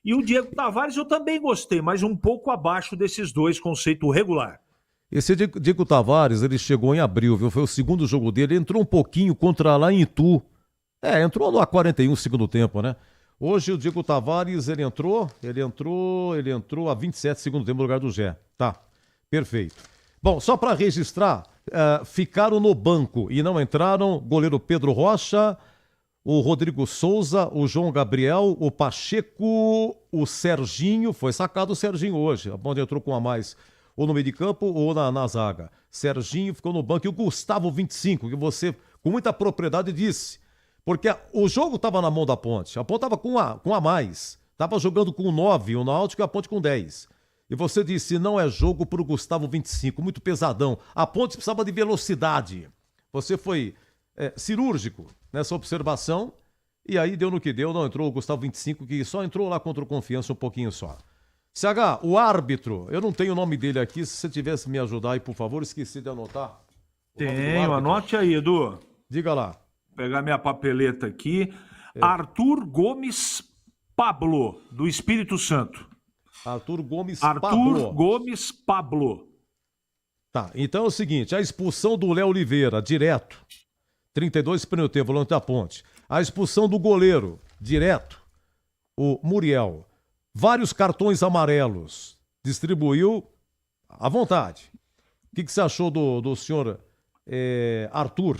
E o Diego Tavares eu também gostei, mas um pouco abaixo desses dois, conceito regular. Esse Diego Tavares, ele chegou em abril, viu? Foi o segundo jogo dele, entrou um pouquinho contra lá em Itu. Entrou no A41 segundo tempo, né? Hoje o Diego Tavares, ele entrou a 27 segundo tempo no lugar do Gé. Tá, perfeito. Bom, só para registrar, ficaram no banco e não entraram goleiro Pedro Rocha, o Rodrigo Souza, o João Gabriel, o Pacheco, o Serginho, foi sacado o Serginho hoje, onde entrou com a mais, ou no meio de campo ou na zaga. Serginho ficou no banco e o Gustavo 25, que você com muita propriedade disse, porque o jogo estava na mão da Ponte, a Ponte estava com a mais, estava jogando com 9, o Náutico e a Ponte com 10. E você disse, não é jogo para o Gustavo 25, muito pesadão, a Ponte precisava de velocidade. Você foi cirúrgico nessa observação, e aí deu no que deu, não entrou o Gustavo 25, que só entrou lá contra o Confiança um pouquinho só. CH, o árbitro, eu não tenho o nome dele aqui, se você tivesse me ajudar aí, por favor, esqueci de anotar. Tenho, anote aí, Edu. Diga lá. Vou pegar minha papeleta aqui. Arthur Gomes Pablo, do Espírito Santo. Arthur Gomes Pablo. Tá, então é o seguinte, a expulsão do Léo Oliveira, direto. 32 primeiro tempo, volante da Ponte. A expulsão do goleiro, direto. O Muriel. Vários cartões amarelos. Distribuiu à vontade. O que você achou do senhor Arthur?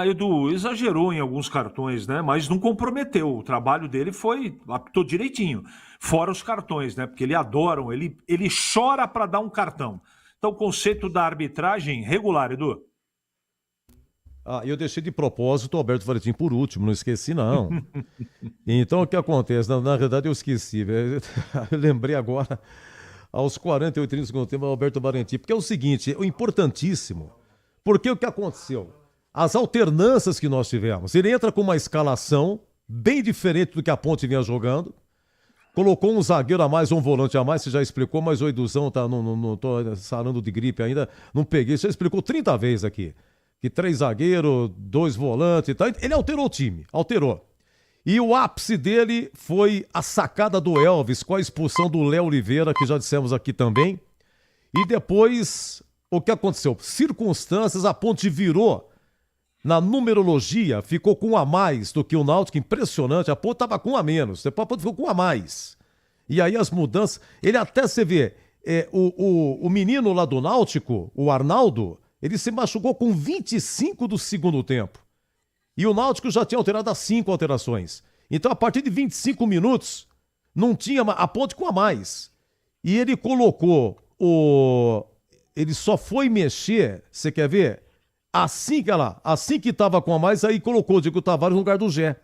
Edu, exagerou em alguns cartões, né? Mas não comprometeu. O trabalho dele apitou direitinho. Fora os cartões, né? Porque ele adoram, ele chora para dar um cartão. Então, o conceito da arbitragem regular, Edu. Eu deixei de propósito o Alberto Valentim por último, não esqueci não. Então o que acontece? Na verdade eu esqueci, eu lembrei agora, aos 48 do segundo tempo, o Alberto Valentim, porque é o seguinte, o importantíssimo, porque o que aconteceu? As alternâncias que nós tivemos, ele entra com uma escalação bem diferente do que a Ponte vinha jogando, colocou um zagueiro a mais, um volante a mais, você já explicou, mas o Eduzão não tô sarando de gripe ainda, não peguei, você já explicou 30 vezes aqui. Que 3 zagueiros, 2 volantes e tal. Ele alterou o time, alterou. E o ápice dele foi a sacada do Elvis com a expulsão do Léo Oliveira, que já dissemos aqui também. E depois, o que aconteceu? Circunstâncias, a Ponte virou na numerologia, ficou com um a mais do que o Náutico, impressionante. A Ponte estava com um a menos, depois a Ponte ficou com um a mais. E aí as mudanças, ele até, você vê, o menino lá do Náutico, o Arnaldo, ele se machucou com 25 do segundo tempo. E o Náutico já tinha alterado as 5 alterações. Então, a partir de 25 minutos, não tinha a Ponte com a mais. E ele colocou ele só foi mexer, você quer ver? Assim que estava com a mais, aí colocou o Diego Tavares no lugar do Gé.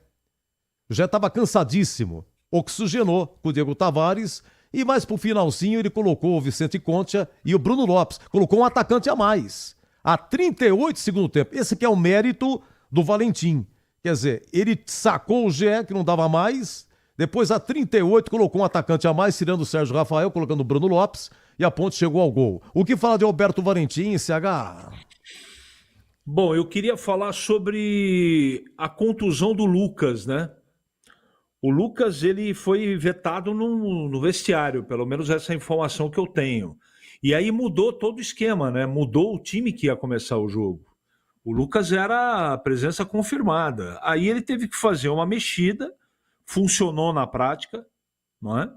O Gé estava cansadíssimo. Oxigenou com o Diego Tavares. E mais pro finalzinho, ele colocou o Vicente Concha e o Bruno Lopes. Colocou um atacante a mais. A 38 segundo tempo. Esse que é o mérito do Valentim. Quer dizer, ele sacou o Gé, que não dava mais. Depois, a 38, colocou um atacante a mais, tirando o Sérgio Rafael, colocando o Bruno Lopes. E a Ponte chegou ao gol. O que fala de Alberto Valentim, CH? Bom, eu queria falar sobre a contusão do Lucas, né? O Lucas, ele foi vetado no vestiário, pelo menos essa informação que eu tenho. E aí mudou todo o esquema, né? Mudou o time que ia começar o jogo. O Lucas era a presença confirmada. Aí ele teve que fazer uma mexida, funcionou na prática, não é?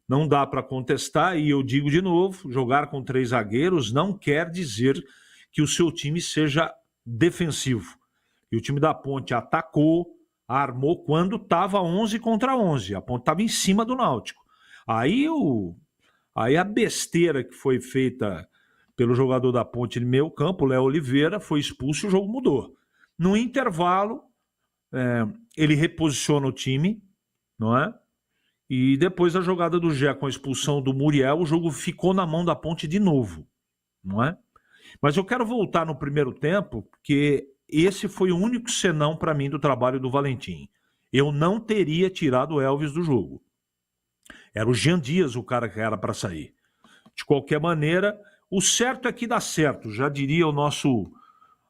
Não dá para contestar, e eu digo de novo, jogar com 3 zagueiros não quer dizer que o seu time seja defensivo. E o time da Ponte atacou, armou quando estava 11 contra 11. A Ponte estava em cima do Náutico. Aí a besteira que foi feita pelo jogador da Ponte no meio campo, o Léo Oliveira, foi expulso e o jogo mudou. No intervalo, ele reposiciona o time, não é? E depois da jogada do Gé com a expulsão do Muriel, o jogo ficou na mão da Ponte de novo, não é? Mas eu quero voltar no primeiro tempo, porque esse foi o único senão para mim do trabalho do Valentim. Eu não teria tirado o Elvis do jogo. Era o Jean Dias o cara que era para sair. De qualquer maneira, o certo é que dá certo, já diria o nosso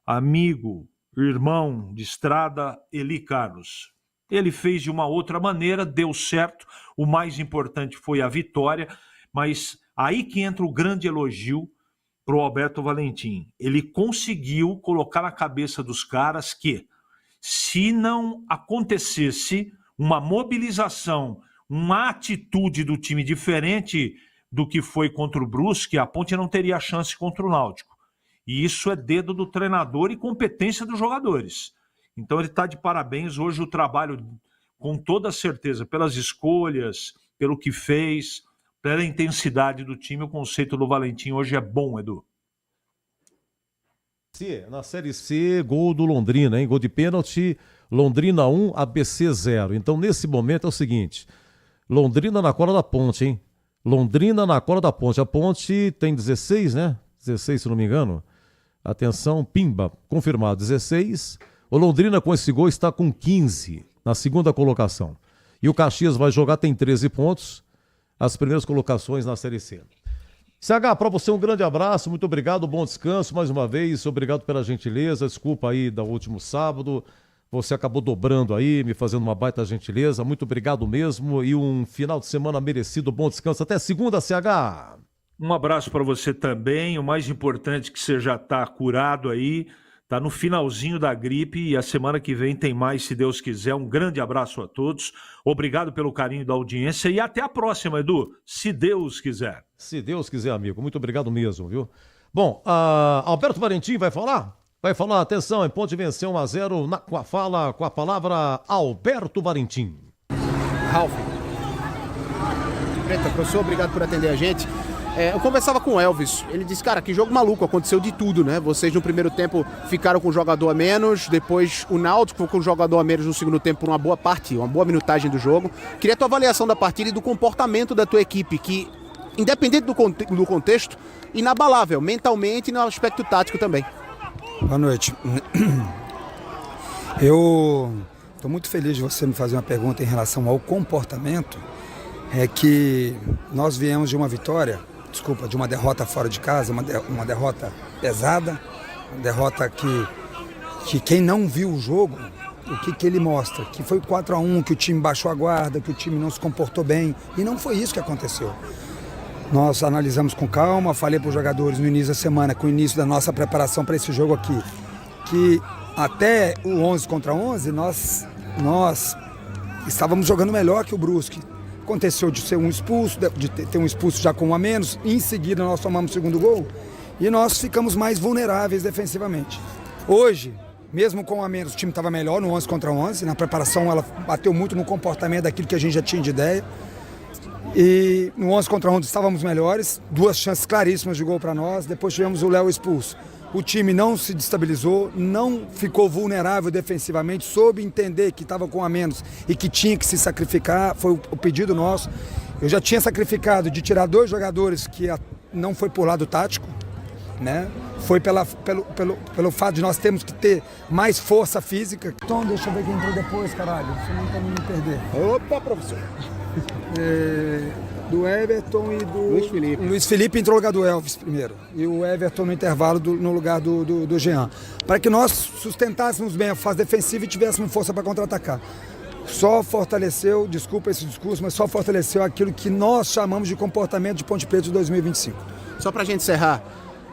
amigo, irmão de estrada, Eli Carlos. Ele fez de uma outra maneira, deu certo, o mais importante foi a vitória, mas aí que entra o grande elogio para o Alberto Valentim. Ele conseguiu colocar na cabeça dos caras que, se não acontecesse uma mobilização, uma atitude do time diferente do que foi contra o Brusque, a Ponte não teria chance contra o Náutico. E isso é dedo do treinador e competência dos jogadores. Então ele está de parabéns. Hoje o trabalho, com toda certeza, pelas escolhas, pelo que fez, pela intensidade do time, o conceito do Valentim hoje é bom, Edu. Na Série C, gol do Londrina, hein? Gol de pênalti, Londrina 1, ABC 0. Então, nesse momento é o seguinte, Londrina na cola da Ponte, hein? Londrina na cola da Ponte. A Ponte tem 16, né? 16, se não me engano. Atenção, pimba, confirmado, 16. O Londrina com esse gol está com 15 na segunda colocação. E o Caxias vai jogar, tem 13 pontos. As primeiras colocações na Série C. CH, para você um grande abraço, muito obrigado, bom descanso mais uma vez, obrigado pela gentileza, desculpa aí do último sábado. Você acabou dobrando aí, me fazendo uma baita gentileza. Muito obrigado mesmo e um final de semana merecido. Bom descanso. Até segunda, CH. Um abraço para você também. O mais importante é que você já está curado aí. Está no finalzinho da gripe e a semana que vem tem mais, se Deus quiser. Um grande abraço a todos. Obrigado pelo carinho da audiência e até a próxima, Edu, se Deus quiser. Se Deus quiser, amigo. Muito obrigado mesmo, viu? Bom, Alberto Valentim vai falar? Vai falar, atenção, em Ponte venceu 1-0 com a palavra Alberto Valentim. Ralf. Preta, professor, obrigado por atender a gente. Eu conversava com o Elvis, ele disse, cara, que jogo maluco, aconteceu de tudo, né? Vocês no primeiro tempo ficaram com um jogador a menos, depois o Náutico ficou com um jogador a menos no segundo tempo por uma boa parte, uma boa minutagem do jogo. Queria a tua avaliação da partida e do comportamento da tua equipe, que, independente do contexto, inabalável, mentalmente e no aspecto tático também. Boa noite. Eu estou muito feliz de você me fazer uma pergunta em relação ao comportamento. É que nós viemos de uma vitória, de uma derrota fora de casa, uma derrota pesada, uma derrota que quem não viu o jogo, o que ele mostra? Que foi 4-1, que o time baixou a guarda, que o time não se comportou bem, e não foi isso que aconteceu. Nós analisamos com calma, falei para os jogadores no início da semana, com o início da nossa preparação para esse jogo aqui, que até o 11 contra 11, nós estávamos jogando melhor que o Brusque. Aconteceu de ser um expulso, de ter um expulso já com um a menos, em seguida nós tomamos o segundo gol e nós ficamos mais vulneráveis defensivamente. Hoje, mesmo com um a menos, o time estava melhor no 11 contra 11, na preparação ela bateu muito no comportamento daquilo que a gente já tinha de ideia. E no 11 contra 11 estávamos melhores, 2 chances claríssimas de gol para nós, depois tivemos o Léo expulso. O time não se destabilizou, não ficou vulnerável defensivamente, soube entender que estava com a menos e que tinha que se sacrificar, foi o pedido nosso. Eu já tinha sacrificado de tirar 2 jogadores que não foi por lado tático, né? Foi pelo fato de nós termos que ter mais força física. Então, deixa eu ver quem entrou depois, caralho, senão tá me perder. Opa, professor! Do Everton e do Luiz Felipe entrou no lugar do Elvis primeiro e o Everton no intervalo no lugar do Jean, para que nós sustentássemos bem a fase defensiva e tivéssemos força para contra-atacar. Só fortaleceu, desculpa esse discurso, mas só fortaleceu aquilo que nós chamamos de comportamento de Ponte Preta de 2025. Só para a gente encerrar,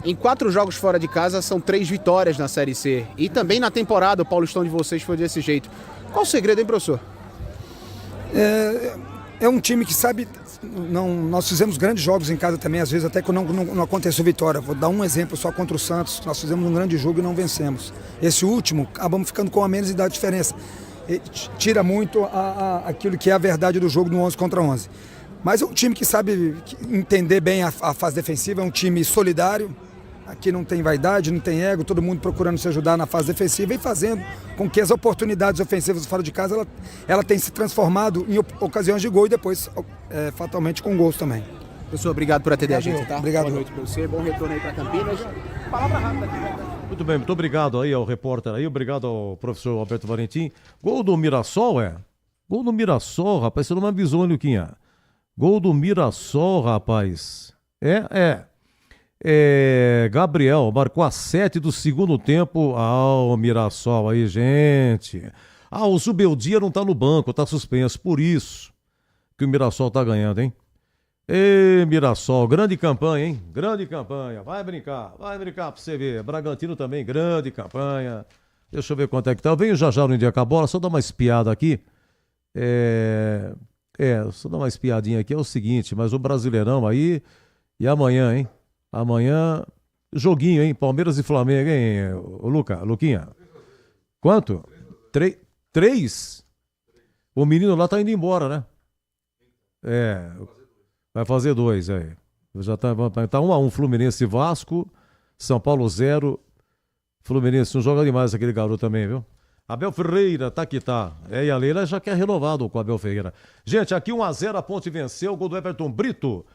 em 4 jogos fora de casa são 3 vitórias na Série C e também na temporada o Paulistão de vocês foi desse jeito. Qual o segredo, hein, professor? É um time que sabe, nós fizemos grandes jogos em casa também, às vezes até que não aconteceu vitória. Vou dar um exemplo só contra o Santos, nós fizemos um grande jogo e não vencemos. Esse último, acabamos ficando com a menos e dá diferença. Tira muito aquilo que é a verdade do jogo no 11 contra 11. Mas é um time que sabe entender bem a fase defensiva, é um time solidário. Aqui não tem vaidade, não tem ego, todo mundo procurando se ajudar na fase defensiva e fazendo com que as oportunidades ofensivas fora de casa ela tenha se transformado em ocasiões de gol e depois fatalmente com gols também. Professor, obrigado por atender a gente, tá? Obrigado. Boa noite para você, bom retorno aí para Campinas. Palavra rápida aqui. Muito bem, muito obrigado aí ao repórter aí, obrigado ao professor Alberto Valentim. Gol do Mirassol, Gol do Mirassol, rapaz, você não me avisou, Luquinha. Gol do Mirassol, rapaz. Gabriel marcou a 7 do segundo tempo. O Mirassol aí, gente. O Zubeldia não tá no banco, tá suspenso. Por isso que o Mirassol tá ganhando, hein? Mirassol, grande campanha, hein? Grande campanha. Vai brincar pra você ver. Bragantino também, grande campanha. Deixa eu ver quanto é que tá. Eu venho já no dia com a bola, só dar uma espiada aqui. Só dar uma espiadinha aqui. É o seguinte, mas o Brasileirão aí. E amanhã, hein? Amanhã, joguinho, hein? Palmeiras e Flamengo, hein, Luquinha? Quanto? 3? O menino lá tá indo embora, né? Vai fazer 2, Já tá 1-1, Fluminense e Vasco, São Paulo 0, Fluminense não joga demais aquele garoto também, viu? Abel Ferreira, tá que tá. E a Leila já quer renovado com o Abel Ferreira. Gente, aqui 1-0, a Ponte venceu, gol do Everton Brito.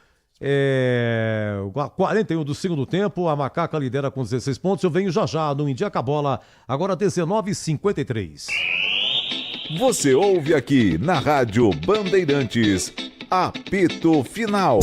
41 do segundo tempo, a Macaca lidera com 16 pontos. Eu venho já no Indica a Bola, agora 19h53. Você ouve aqui na Rádio Bandeirantes, apito final.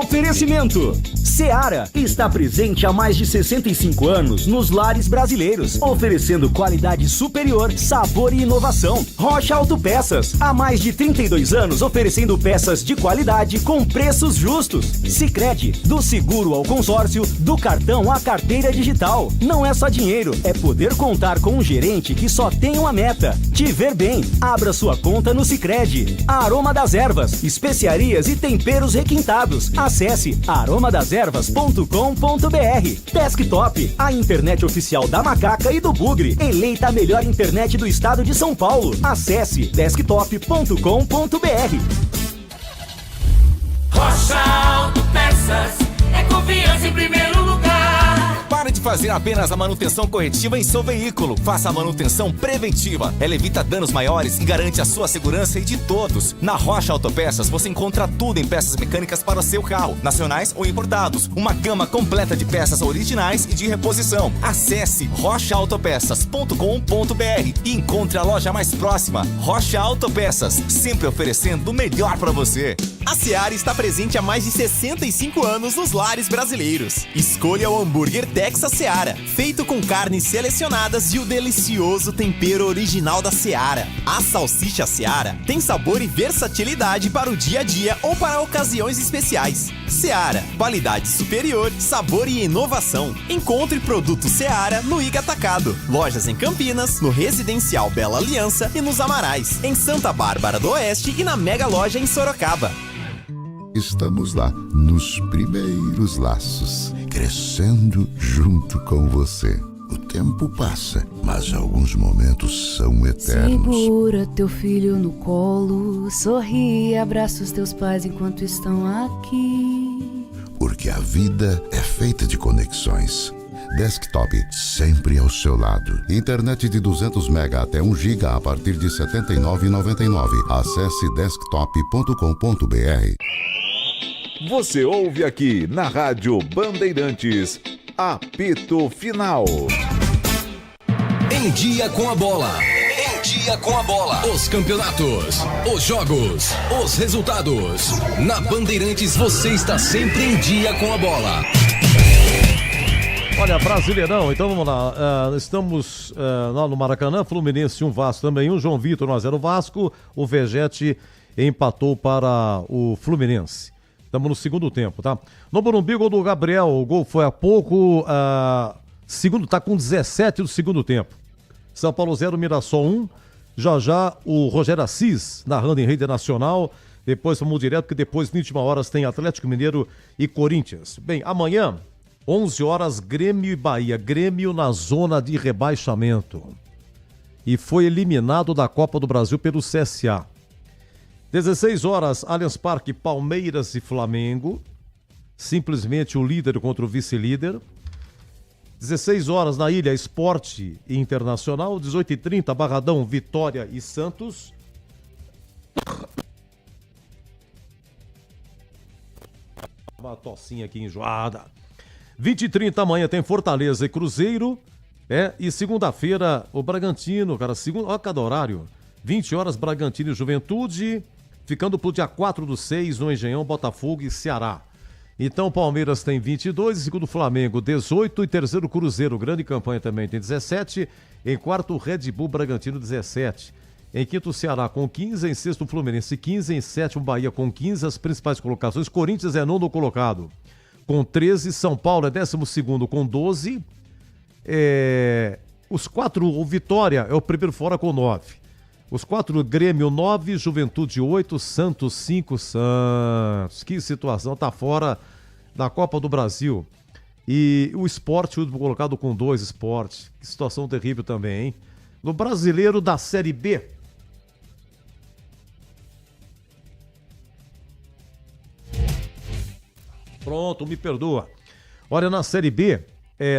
Oferecimento. Seara está presente há mais de 65 anos nos lares brasileiros, oferecendo qualidade superior, sabor e inovação. Rocha Autopeças, há mais de 32 anos oferecendo peças de qualidade com preços justos. Sicredi, do seguro ao consórcio, do cartão à carteira digital. Não é só dinheiro, é poder contar com um gerente que só tem uma meta: te ver bem. Abra sua conta no Sicredi. Aroma das Ervas, especiarias e temperos requintados. Acesse aromadeservas.com.br. Desktop, a internet oficial da Macaca e do Bugre, eleita a melhor internet do estado de São Paulo. Acesse desktop.com.br. Rocha Autopeças é confiança em primeiro lugar. Pare de fazer apenas a manutenção corretiva em seu veículo. Faça a manutenção preventiva. Ela evita danos maiores e garante a sua segurança e de todos. Na Rocha Autopeças você encontra tudo em peças mecânicas para o seu carro, nacionais ou importados. Uma gama completa de peças originais e de reposição. Acesse rochaautopeças.com.br e encontre a loja mais próxima. Rocha Autopeças, sempre oferecendo o melhor para você. A Seara está presente há mais de 65 anos nos lares brasileiros. Escolha o hambúrguer Texas Seara, feito com carnes selecionadas e o delicioso tempero original da Seara. A salsicha Seara tem sabor e versatilidade para o dia a dia ou para ocasiões especiais. Seara, qualidade superior, sabor e inovação. Encontre produto Seara no Iga Atacado. Lojas em Campinas, no Residencial Bela Aliança e nos Amarais, em Santa Bárbara do Oeste e na Mega Loja em Sorocaba. Estamos lá, nos primeiros laços, crescendo junto com você. O tempo passa, mas alguns momentos são eternos. Segura teu filho no colo, sorri e abraça os teus pais enquanto estão aqui. Porque a vida é feita de conexões. Desktop, sempre ao seu lado. Internet de 200 MB até 1 GB a partir de R$ 79,99. Acesse desktop.com.br. Você ouve aqui na Rádio Bandeirantes, apito final. Em dia com a bola. Em dia com a bola. Os campeonatos, os jogos, os resultados. Na Bandeirantes você está sempre em dia com a bola. Olha, Brasileirão, então vamos lá. Estamos lá no Maracanã, Fluminense 1, Vasco também 1, João Vitor 1-0 Vasco, o Vegete empatou para o Fluminense. Estamos no segundo tempo, tá? No Morumbi, gol do Gabriel, o gol foi há pouco, segundo, tá com 17 do segundo tempo. São Paulo 0, Mirassol 1, já o Rogério Assis narrando em rede nacional, depois vamos direto, porque depois, 21 horas, tem Atlético Mineiro e Corinthians. Bem, amanhã, 11 horas, Grêmio e Bahia, Grêmio na zona de rebaixamento. E foi eliminado da Copa do Brasil pelo CSA. 16 horas, Allianz Parque, Palmeiras e Flamengo. Simplesmente o líder contra o vice-líder. 16 horas na Ilha, Esporte e Internacional. 18h30, Barradão, Vitória e Santos. Uma tossinha aqui enjoada. 20h30 amanhã tem Fortaleza e Cruzeiro. E segunda-feira o Bragantino, cara, olha cada horário. 20 horas, Bragantino e Juventude. Ficando pro dia 4/6 no Engenhão, Botafogo e Ceará. Então o Palmeiras tem 22, em segundo Flamengo 18 e terceiro Cruzeiro, grande campanha também, tem 17. Em quarto Red Bull Bragantino 17. Em quinto Ceará com 15, em sexto Fluminense 15, em sétimo Bahia com 15, as principais colocações. Corinthians é nono colocado com 13, São Paulo é 12º com 12. Os quatro, o Vitória é o primeiro fora com 9. Os quatro, Grêmio 9, Juventude 8, Santos 5, Santos. Que situação, tá fora da Copa do Brasil. E o Sport, o último colocado com 2, Sport. Que situação terrível também, hein? No Brasileiro da Série B. Pronto, me perdoa. Olha, na Série B,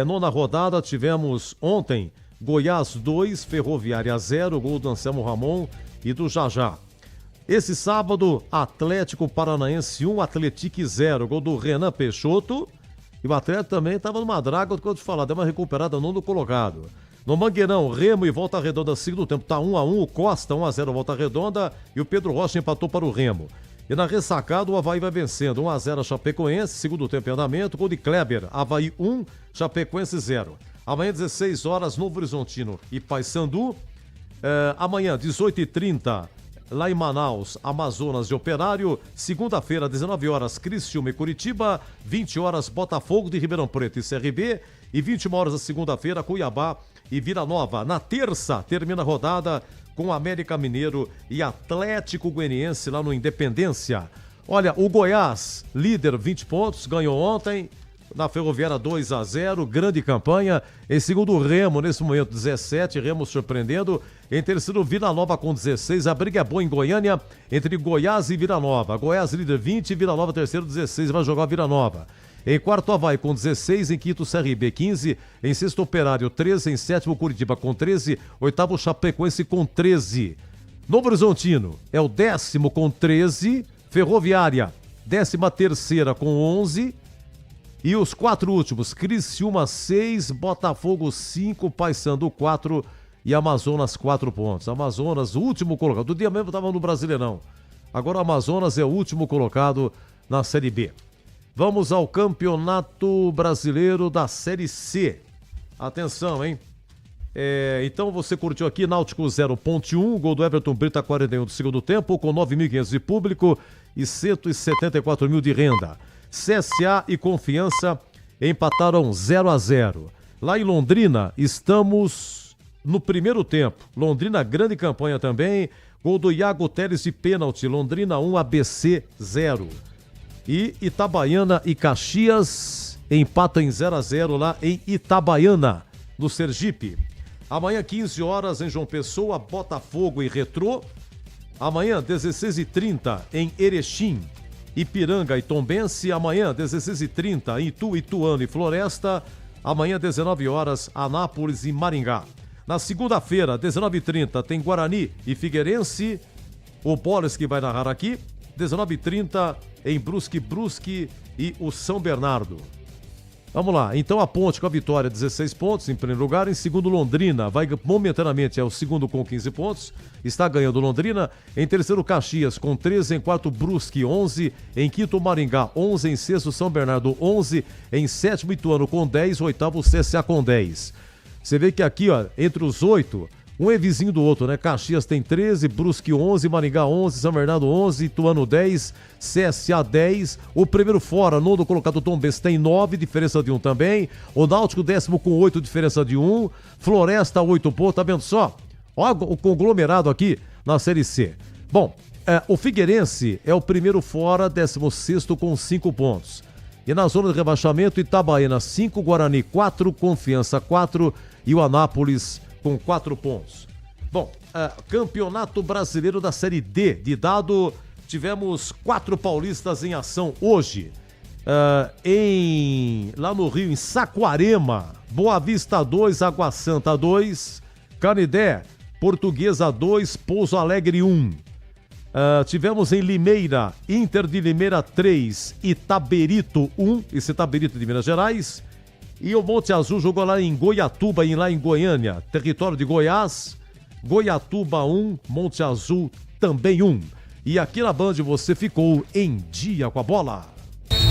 nona rodada, tivemos ontem Goiás 2, Ferroviária 0, gol do Anselmo Ramon e do Jajá. Esse sábado, Atlético Paranaense 1, Atlético 0, gol do Renan Peixoto. E o Atlético também estava numa draga, que eu te falar, deu uma recuperada no colocado. No Mangueirão, Remo e Volta Redonda, segundo tempo, tá 1-1, o Costa 1-0, Volta Redonda, e o Pedro Rocha empatou para o Remo. E na ressacada, o Avaí vai vencendo 1-0 a Chapecoense, segundo tempo em andamento, gol de Kleber, Avaí 1, Chapecoense 0. Amanhã, 16 horas, Novo Horizontino e Paysandu. Amanhã, 18h30, lá em Manaus, Amazonas e Operário. Segunda-feira, 19 horas, Criciúma e Curitiba. 20 horas, Botafogo de Ribeirão Preto e CRB. E 21 horas da segunda-feira, Cuiabá e Vila Nova. Na terça, termina a rodada com América Mineiro e Atlético Goianiense lá no Independência. Olha, o Goiás, líder, 20 pontos, ganhou ontem. Na Ferroviária 2-0, grande campanha. Em segundo, o Remo, nesse momento 17, Remo surpreendendo. Em terceiro, Vila Nova com 16. A briga é boa em Goiânia, entre Goiás e Vila Nova. Goiás líder 20, Vila Nova terceiro 16, vai jogar Vila Nova. Em quarto, Avaí com 16, em quinto, CRB 15, em sexto, Operário 13, em sétimo, Curitiba com 13, oitavo, Chapecoense com 13. Novo Horizontino é o 10º com 13, Ferroviária 13ª com 11, e os 4 últimos, Criciúma 6, Botafogo 5, Paysandu 4 e Amazonas 4 pontos. Amazonas, o último colocado, do dia mesmo estava no Brasileirão. Agora o Amazonas é o último colocado na Série B. Vamos ao Campeonato Brasileiro da Série C. Atenção, hein? Então você curtiu aqui, Náutico 0.1, gol do Everton Brita, 41 do segundo tempo, com 9.500 de público e 174 mil de renda. CSA e Confiança empataram 0-0. Lá em Londrina, estamos no primeiro tempo. Londrina, grande campanha também. Gol do Iago Teles de pênalti. Londrina 1, ABC 0. E Itabaiana e Caxias empatam em 0-0 lá em Itabaiana, no Sergipe. Amanhã, 15 horas, em João Pessoa, Botafogo e Retrô. Amanhã, 16h30, em Erechim, Ipiranga e Tombense. Amanhã, 16h30, em Itu, Ituano e Floresta. Amanhã, 19 horas, Anápolis e Maringá. Na segunda-feira, 19h30, tem Guarani e Figueirense. O Boles que vai narrar aqui. 19h30, em Brusque e o São Bernardo. Vamos lá, então a Ponte com a vitória, 16 pontos em primeiro lugar. Em segundo, Londrina, vai momentaneamente, é o segundo com 15 pontos, está ganhando Londrina. Em terceiro, Caxias com 13, em quarto, Brusque 11, em quinto, Maringá 11, em sexto, São Bernardo 11, em sétimo, Ituano com 10, oitavo, CSA com 10. Você vê que aqui, ó, entre os 8, um é vizinho do outro, né? Caxias tem 13, Brusque 11, Maringá 11, São Bernardo 11, Ituano 10, CSA 10. O primeiro fora, nono colocado, Tombense, tem 9, diferença de 1 também. O Náutico 10º com 8, diferença de 1. Floresta 8 pontos, tá vendo só? Ó o conglomerado aqui na Série C. Bom, o Figueirense é o primeiro fora, 16º com 5 pontos. E na zona de rebaixamento, Itabaiana 5, Guarani 4, Confiança 4 e o Anápolis com 4 pontos. Bom, Campeonato Brasileiro da Série D de dado, tivemos 4 paulistas em ação hoje. Lá no Rio, em Saquarema, Boa Vista 2, Água Santa 2, Canidé, Portuguesa 2, Pouso Alegre 1. Tivemos em Limeira, Inter de Limeira 3, Itaberito 1, esse Itaberito de Minas Gerais. E o Monte Azul jogou lá em Goiatuba, lá em Goiânia, território de Goiás. Goiatuba 1, Monte Azul também 1. E aqui na Band você ficou em dia com a bola.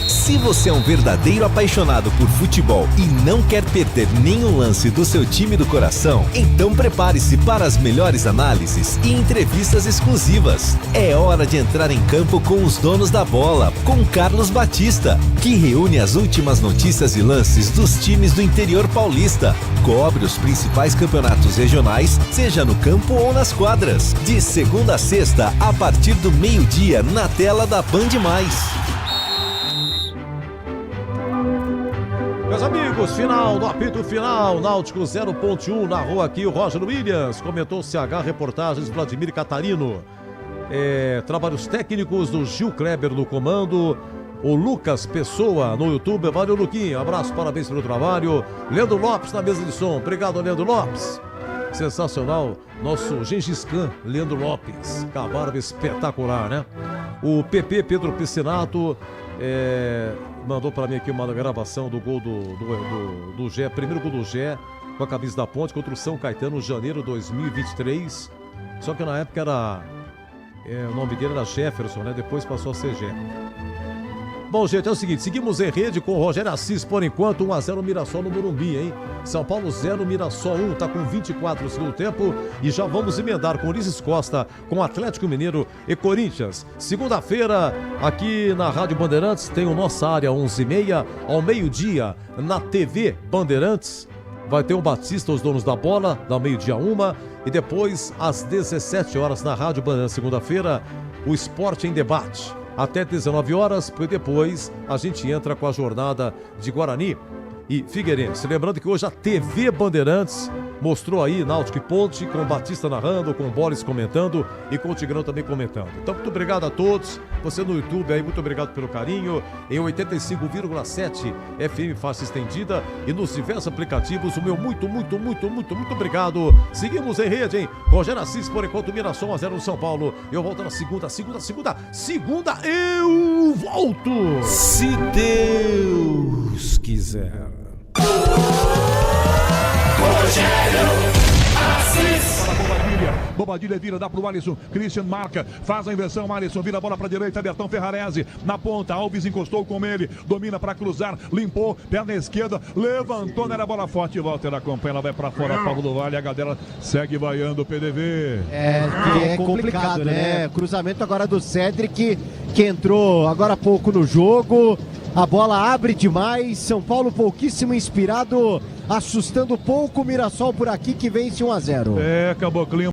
Se você é um verdadeiro apaixonado por futebol e não quer perder nenhum lance do seu time do coração, então prepare-se para as melhores análises e entrevistas exclusivas. É hora de entrar em campo com os donos da bola, com Carlos Batista, que reúne as últimas notícias e lances dos times do interior paulista. Cobre os principais campeonatos regionais, seja no campo ou nas quadras. De segunda a sexta, a partir do meio-dia, na tela da Band+. Meus amigos, final do apito final, Náutico 0.1, narrou aqui o Roger Williams, comentou o CH, reportagens Vladimir Catarino, trabalhos técnicos do Gil Kleber no comando, o Lucas Pessoa no YouTube. Valeu, Luquinha, abraço, parabéns pelo trabalho. Leandro Lopes na mesa de som, obrigado, Leandro Lopes. Sensacional, nosso Gengis Khan, Leandro Lopes, com a barba espetacular, né? O PP, Pedro Piscinato, mandou para mim aqui uma gravação do gol do Gé, primeiro gol do Gé, com a camisa da Ponte contra o São Caetano, janeiro de 2023. Só que na época O nome dele era Jefferson, né? Depois passou a ser Gé. Bom, gente, é o seguinte, seguimos em rede com o Rogério Assis, por enquanto, 1-0 Mirassol no Morumbi, hein? São Paulo 0, Mirassol 1, tá com 24 no segundo tempo e já vamos emendar com Ulisses Costa, com Atlético Mineiro e Corinthians. Segunda-feira, aqui na Rádio Bandeirantes, tem o Nossa Área 11h30, ao meio-dia, na TV Bandeirantes, vai ter o Batista, os donos da bola, da meio-dia 1, e depois, às 17 horas, na Rádio Bandeirantes, segunda-feira, o Esporte em Debate. Até 19 horas, porque depois a gente entra com a jornada de Guarani e Figueirense. Lembrando que hoje a TV Bandeirantes mostrou aí Náutico e Ponte, com o Batista narrando, com o Boris comentando e com o Tigrão também comentando. Então, muito obrigado a todos. Você no YouTube aí, muito obrigado pelo carinho. Em 85,7 FM faixa estendida e nos diversos aplicativos, o meu muito obrigado. Seguimos em rede, hein? Rogério Assis, por enquanto, Mirassol 1-0 no São Paulo. Eu volto na segunda eu volto! Se Deus quiser. Bobadilha vira, dá pro Alisson. Christian marca, faz a inversão. Alisson vira a bola pra direita. Bertão Ferrarese na ponta. Alves encostou com ele. Domina pra cruzar. Limpou. Perna esquerda. Levantou. Não era bola forte. Walter acompanha. Ela vai pra fora. Paulo do Vale. A galera segue vaiando o PDV. É complicado, né? Cruzamento agora do Cedric, que entrou agora há pouco no jogo. A bola abre demais. São Paulo pouquíssimo inspirado. Assustando pouco o Mirassol por aqui, que vence 1-0. Caboclinho.